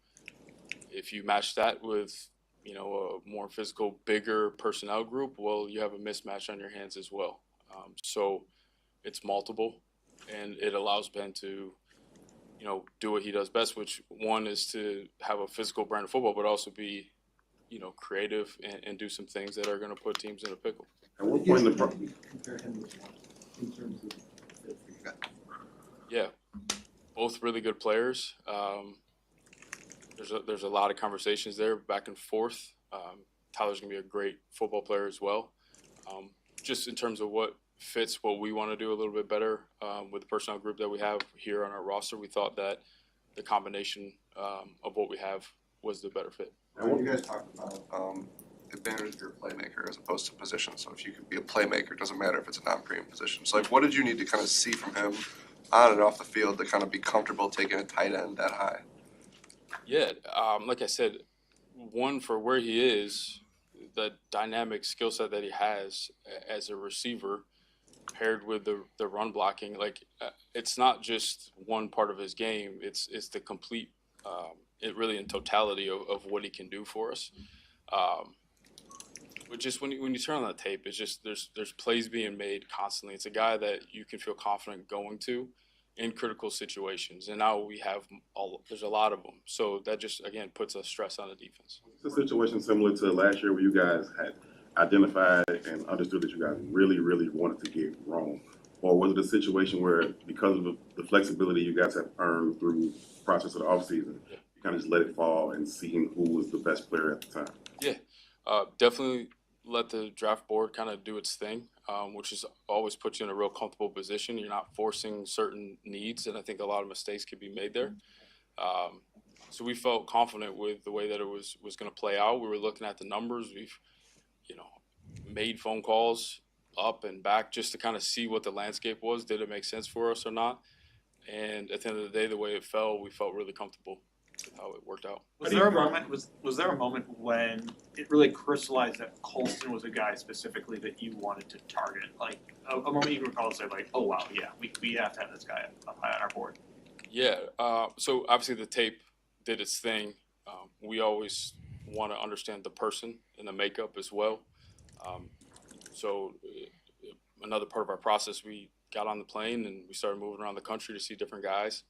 If you match that with a more physical, bigger personnel group, well, you have a mismatch on your hands as well. So it's multiple, and it allows Ben to, do what he does best, which one is to have a physical brand of football, but also be, creative and do some things that are going to put teams in a pickle. At what point in the Yeah, both really good players. There's a lot of conversations there back and forth. Tyler's gonna be a great football player as well. Just in terms of what fits what we want to do a little bit better with the personnel group that we have here on our roster, we thought that the combination of what we have was the better fit. Now, when you guys talked about the Ben is your playmaker, as opposed to position. So if you could be a playmaker, it doesn't matter if it's a non-premium position. So like, what did you need to kind of see from him on and off the field to kind of be comfortable taking a tight end that high? Yeah, like I said, one, for where he is, the dynamic skill set that he has as a receiver paired with the run blocking, like it's not just one part of his game. It's the complete, it really in totality of what he can do for us. But just when you turn on that tape, it's just there's plays being made constantly. It's a guy that you can feel confident going to in critical situations, and now we have there's a lot of them. So that just again puts a stress on the defense. It's a situation similar to last year where you guys had identified and understood that you guys really, really wanted to get wrong, or was it a situation where because of the flexibility you guys have earned through the process of the offseason, you kind of just let it fall and seeing who was the best player at the time? Yeah, definitely let the draft board kind of do its thing, which is always puts you in a real comfortable position. You're not forcing certain needs, and I think a lot of mistakes could be made there. So we felt confident with the way that it was going to play out. We were looking at the numbers. We've, made phone calls up and back just to kind of see what the landscape was. Did it make sense for us or not? And at the end of the day, the way it fell, we felt really comfortable with how it worked out. Was there a moment? Was there a moment when it really crystallized that Colston was a guy specifically that you wanted to target? Like a moment you can recall and say, like, "Oh wow, yeah, we have to have this guy up high on our board." Yeah. So obviously the tape did its thing. We always want to understand the person and the makeup as well. So another part of our process, we got on the plane and we started moving around the country to see different guys,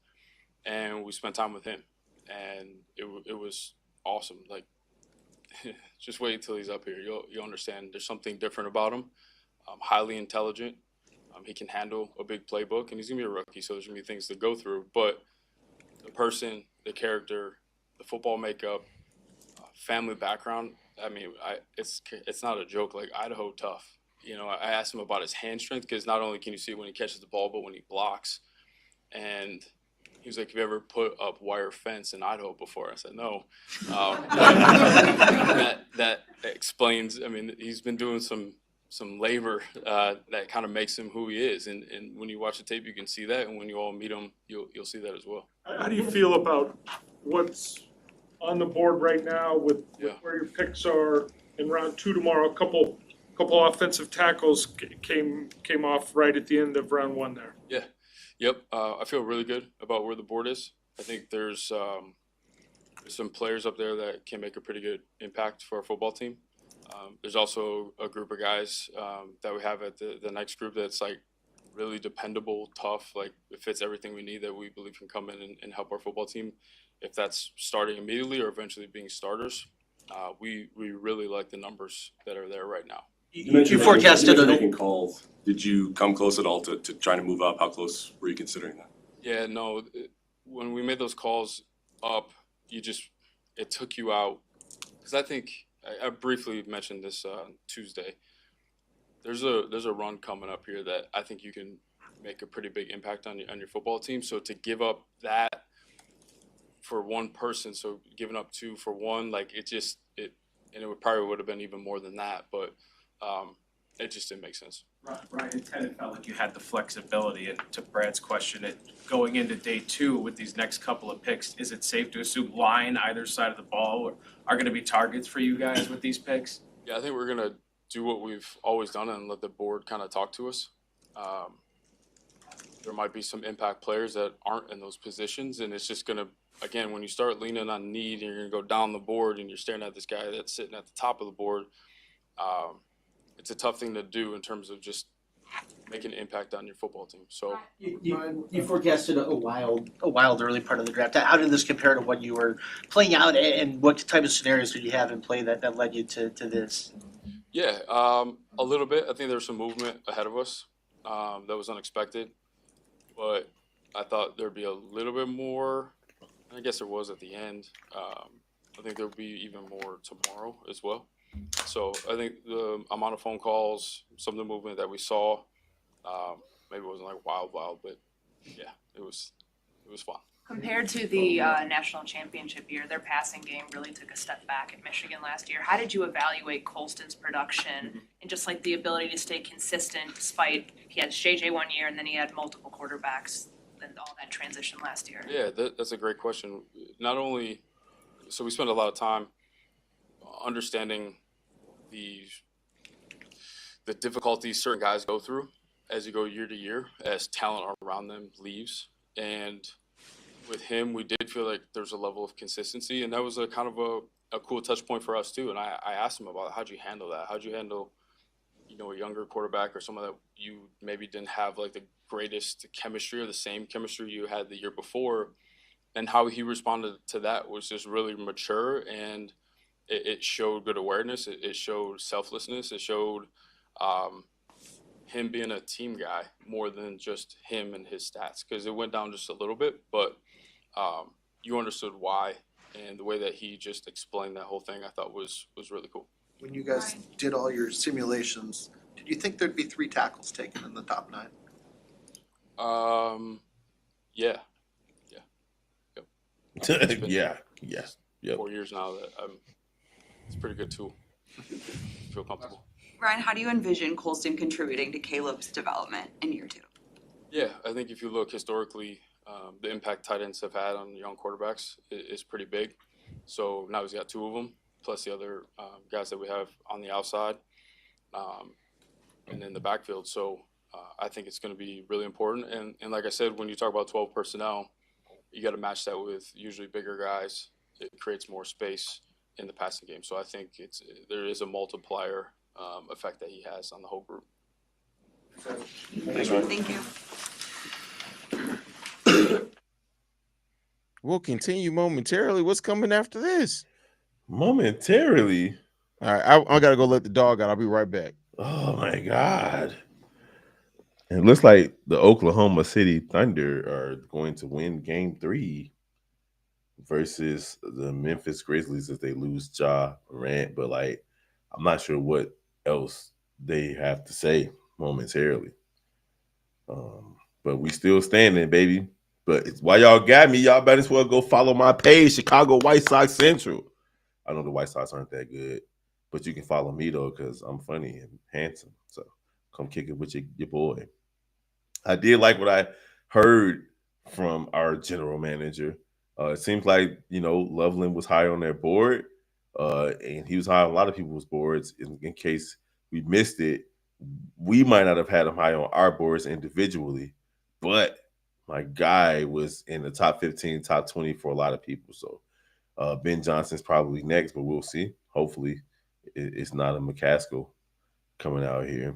and we spent time with him, and it was awesome. Like, just wait until he's up here. You'll understand. There's something different about him. Highly intelligent. He can handle a big playbook, and he's gonna be a rookie, so there's gonna be things to go through. But the person, the character, the football makeup, family background. I mean, it's not a joke. Like, Idaho tough. I asked him about his hand strength because not only can you see it when he catches the ball, but when he blocks. And he was like, "Have you ever put up wire fence in Idaho before?" I said, "No." That explains. I mean, he's been doing some labor that kind of makes him who he is. And when you watch the tape, you can see that. And when you all meet him, you'll see that as well. How do you feel about what's on the board right now with where your picks are in round 2 tomorrow? A couple offensive tackles came off right at the end of round 1 there. Yeah. Yep. I feel really good about where the board is. I think there's some players up there that can make a pretty good impact for our football team. There's also a group of guys that we have at the next group that's like really dependable, tough, like it fits everything we need that we believe can come in and help our football team. If that's starting immediately or eventually being starters, we really like the numbers that are there right now. You forecasted making calls. Did you come close at all to trying to move up? How close were you considering that? Yeah, no. When we made those calls up, it took you out. Because I think I briefly mentioned this Tuesday. There's a run coming up here that I think you can make a pretty big impact on your football team. So to give up that for one person, so giving up 2 for 1, like it probably would have been even more than that, but it just didn't make sense. Ryan, it felt like you had the flexibility, and to Brad's question, going into day 2 with these next couple of picks, is it safe to assume line either side of the ball are going to be targets for you guys with these picks? Yeah, I think we're going to do what we've always done and let the board kind of talk to us. There might be some impact players that aren't in those positions, and it's just going to, again, when you start leaning on need and you're going to go down the board and you're staring at this guy that's sitting at the top of the board, it's a tough thing to do in terms of just making an impact on your football team. So you forecasted a wild early part of the draft. How did this compare to what you were playing out, and what type of scenarios did you have in play that led you to this? Yeah, a little bit. I think there's some movement ahead of us that was unexpected, but I thought there'd be a little bit more. I guess there was at the end. I think there'll be even more tomorrow as well. So I think the amount of phone calls, some of the movement that we saw, maybe it wasn't like wild, but yeah, it was fun. Compared to the national championship year, their passing game really took a step back at Michigan last year. How did you evaluate Colston's production and just like the ability to stay consistent despite he had JJ one year and then he had multiple quarterbacks and all that transition last year? Yeah, that's a great question. Not only, so we spent a lot of time understanding the difficulties certain guys go through as you go year to year, as talent around them leaves. And with him, we did feel like there's a level of consistency, and that was a kind of a cool touch point for us too. And I asked him about how'd you handle that? How'd you handle, a younger quarterback or someone that you maybe didn't have like the greatest chemistry or the same chemistry you had the year before, and how he responded to that was just really mature, and it showed good awareness. It showed selflessness. It showed him being a team guy more than just him and his stats, because it went down just a little bit, but you understood why, and the way that he just explained that whole thing I thought was really cool. When you guys did all your simulations, did you think there'd be 3 tackles taken in the top 9? Yeah. Yeah. 4 years now that it's a pretty good tool. Feel comfortable. Ryan, how do you envision Colston contributing to Caleb's development in year 2? Yeah, I think if you look historically, the impact tight ends have had on young quarterbacks is pretty big. So now he's got 2 of them, plus the other guys that we have on the outside and in the backfield. So I think it's going to be really important. And like I said, when you talk about 12 personnel, you got to match that with usually bigger guys. It creates more space in the passing game. So I think there is a multiplier effect that he has on the whole group. Thanks, Ryan. Thank you. We'll continue momentarily. What's coming after this? Momentarily? All right, I got to go let the dog out. I'll be right back. Oh, my God. It looks like the Oklahoma City Thunder are going to win Game 3 versus the Memphis Grizzlies if they lose Ja Morant. But, I'm not sure what else they have to say momentarily. But we still standing, baby. But while y'all got me, y'all better as well go follow my page, Chicago White Sox Central. I know the White Sox aren't that good, but you can follow me, though, because I'm funny and handsome. So come kick it with your boy. I did like what I heard from our general manager. It seems like, Loveland was high on their board, and he was high on a lot of people's boards. In case we missed it, we might not have had him high on our boards individually, but my guy was in the top 15, top 20 for a lot of people. So Ben Johnson's probably next, but we'll see. Hopefully it's not a McCaskill coming out here.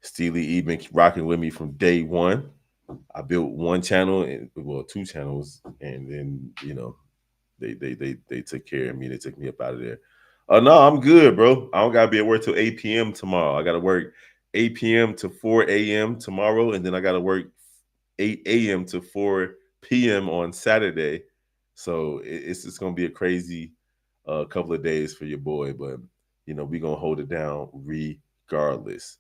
Steely E been rocking with me from day one. I built one channel, and 2 channels, and then they took care of me. They took me up out of there. No, I'm good, bro. I don't gotta be at work till 8 p.m. tomorrow. I gotta work 8 p.m. to 4 a.m. tomorrow, and then I gotta work 8 a.m. to 4 p.m. on Saturday. So it's just gonna be a crazy couple of days for your boy, but we're gonna hold it down regardless.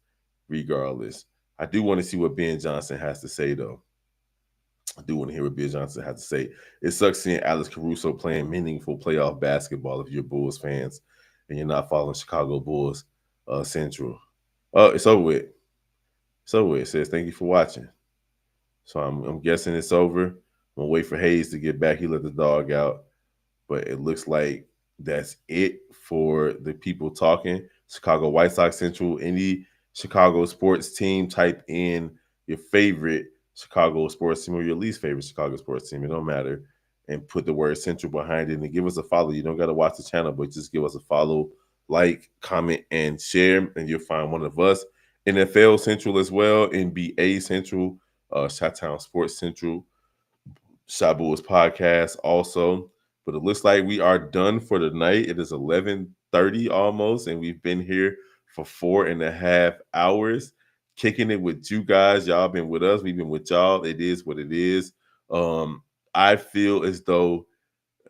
I do want to see what Ben Johnson has to say, though. I do want to hear what Ben Johnson has to say. It sucks seeing Alex Caruso playing meaningful playoff basketball if you're Bulls fans and you're not following Chicago Bulls Central. It's over with. It says, thank you for watching. So I'm guessing it's over. I'm going to wait for Hayes to get back. He let the dog out. But it looks like that's it for the people talking. Chicago White Sox Central, any Chicago sports team, type in your favorite Chicago sports team or your least favorite Chicago sports team. It don't matter. And put the word Central behind it and give us a follow. You don't got to watch the channel, but just give us a follow, like, comment, and share, and you'll find one of us. NFL Central as well, NBA Central, Chi-Town Sports Central, Shabu's podcast also. But it looks like we are done for the night. It is 11:30 almost, and we've been here for 4.5 hours, kicking it with you guys. Y'all been with us. We've been with y'all. It is what it is. I feel as though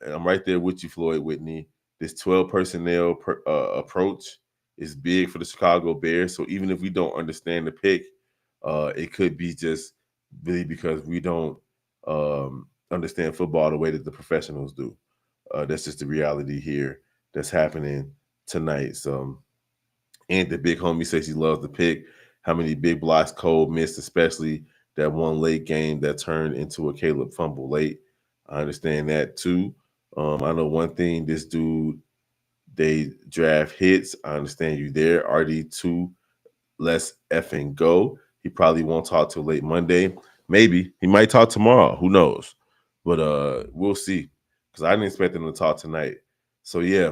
I'm right there with you, Floyd Whitney. This 12 personnel approach is big for the Chicago Bears. So even if we don't understand the pick, it could be just really because we don't understand football the way that the professionals do. That's just the reality here that's happening tonight. So, and the big homie says he loves the pick. How many big blocks Cole missed, especially that one late game that turned into a Caleb fumble late. I understand that too. I know one thing, this dude, they draft hits. I understand you there. RD2, let's effing go. He probably won't talk till late Monday. Maybe. He might talk tomorrow. Who knows? But we'll see. Because I didn't expect him to talk tonight. So yeah,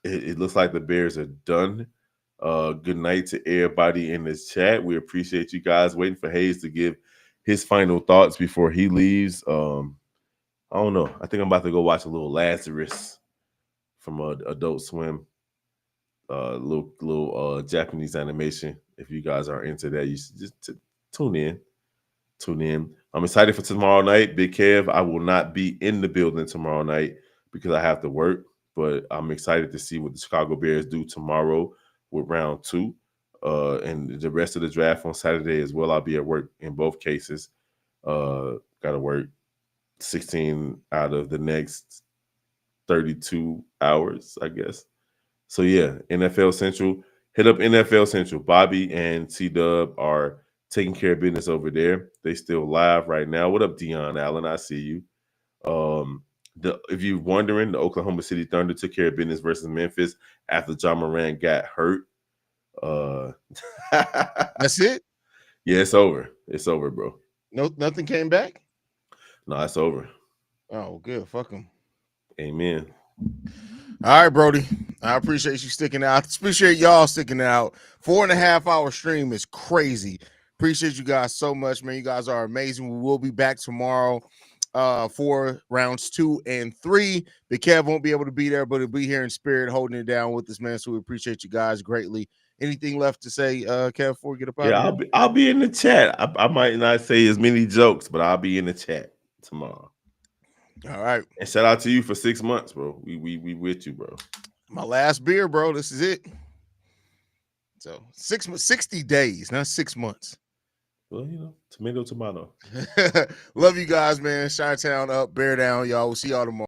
it looks like the Bears are done. Good night to everybody in this chat. We appreciate you guys. Waiting for Hayes to give his final thoughts before he leaves. I don't know. I think I'm about to go watch a little Lazarus from Adult Swim. Little Japanese animation. If you guys are into that, you should just tune in. Tune in. I'm excited for tomorrow night. Big Kev, I will not be in the building tomorrow night because I have to work, but I'm excited to see what the Chicago Bears do tomorrow with round 2. And the rest of the draft on Saturday as well. I'll be at work in both cases. Got to work 16 out of the next 32 hours, I guess. So yeah, NFL Central. Hit up NFL Central. Bobby and C-Dub are taking care of business over there. They still live right now. What up, Deion Allen? I see you. If you're wondering, the Oklahoma City Thunder took care of business versus Memphis after John Moran got hurt. That's it? Yeah, it's over. It's over, bro. Nothing came back? No, it's over. Oh, good. Fuck him. Amen. All right, Brody. I appreciate you sticking out. Appreciate y'all sticking out. 4.5 hour stream is crazy. Appreciate you guys so much, man. You guys are amazing. We will be back tomorrow for rounds 2 and 3. Big Kev won't be able to be there, but he'll be here in spirit holding it down with us, man. So we appreciate you guys greatly. Anything left to say, Kev, before we get up out of here? I'll be in the chat. I might not say as many jokes, but I'll be in the chat tomorrow. All right. And shout out to you for 6 months, bro. We with you, bro. My last beer, bro. This is it. So 60 days, not 6 months. Well, tomato. Love you guys, man. Chi-Town up, bear down, y'all. We'll see y'all tomorrow.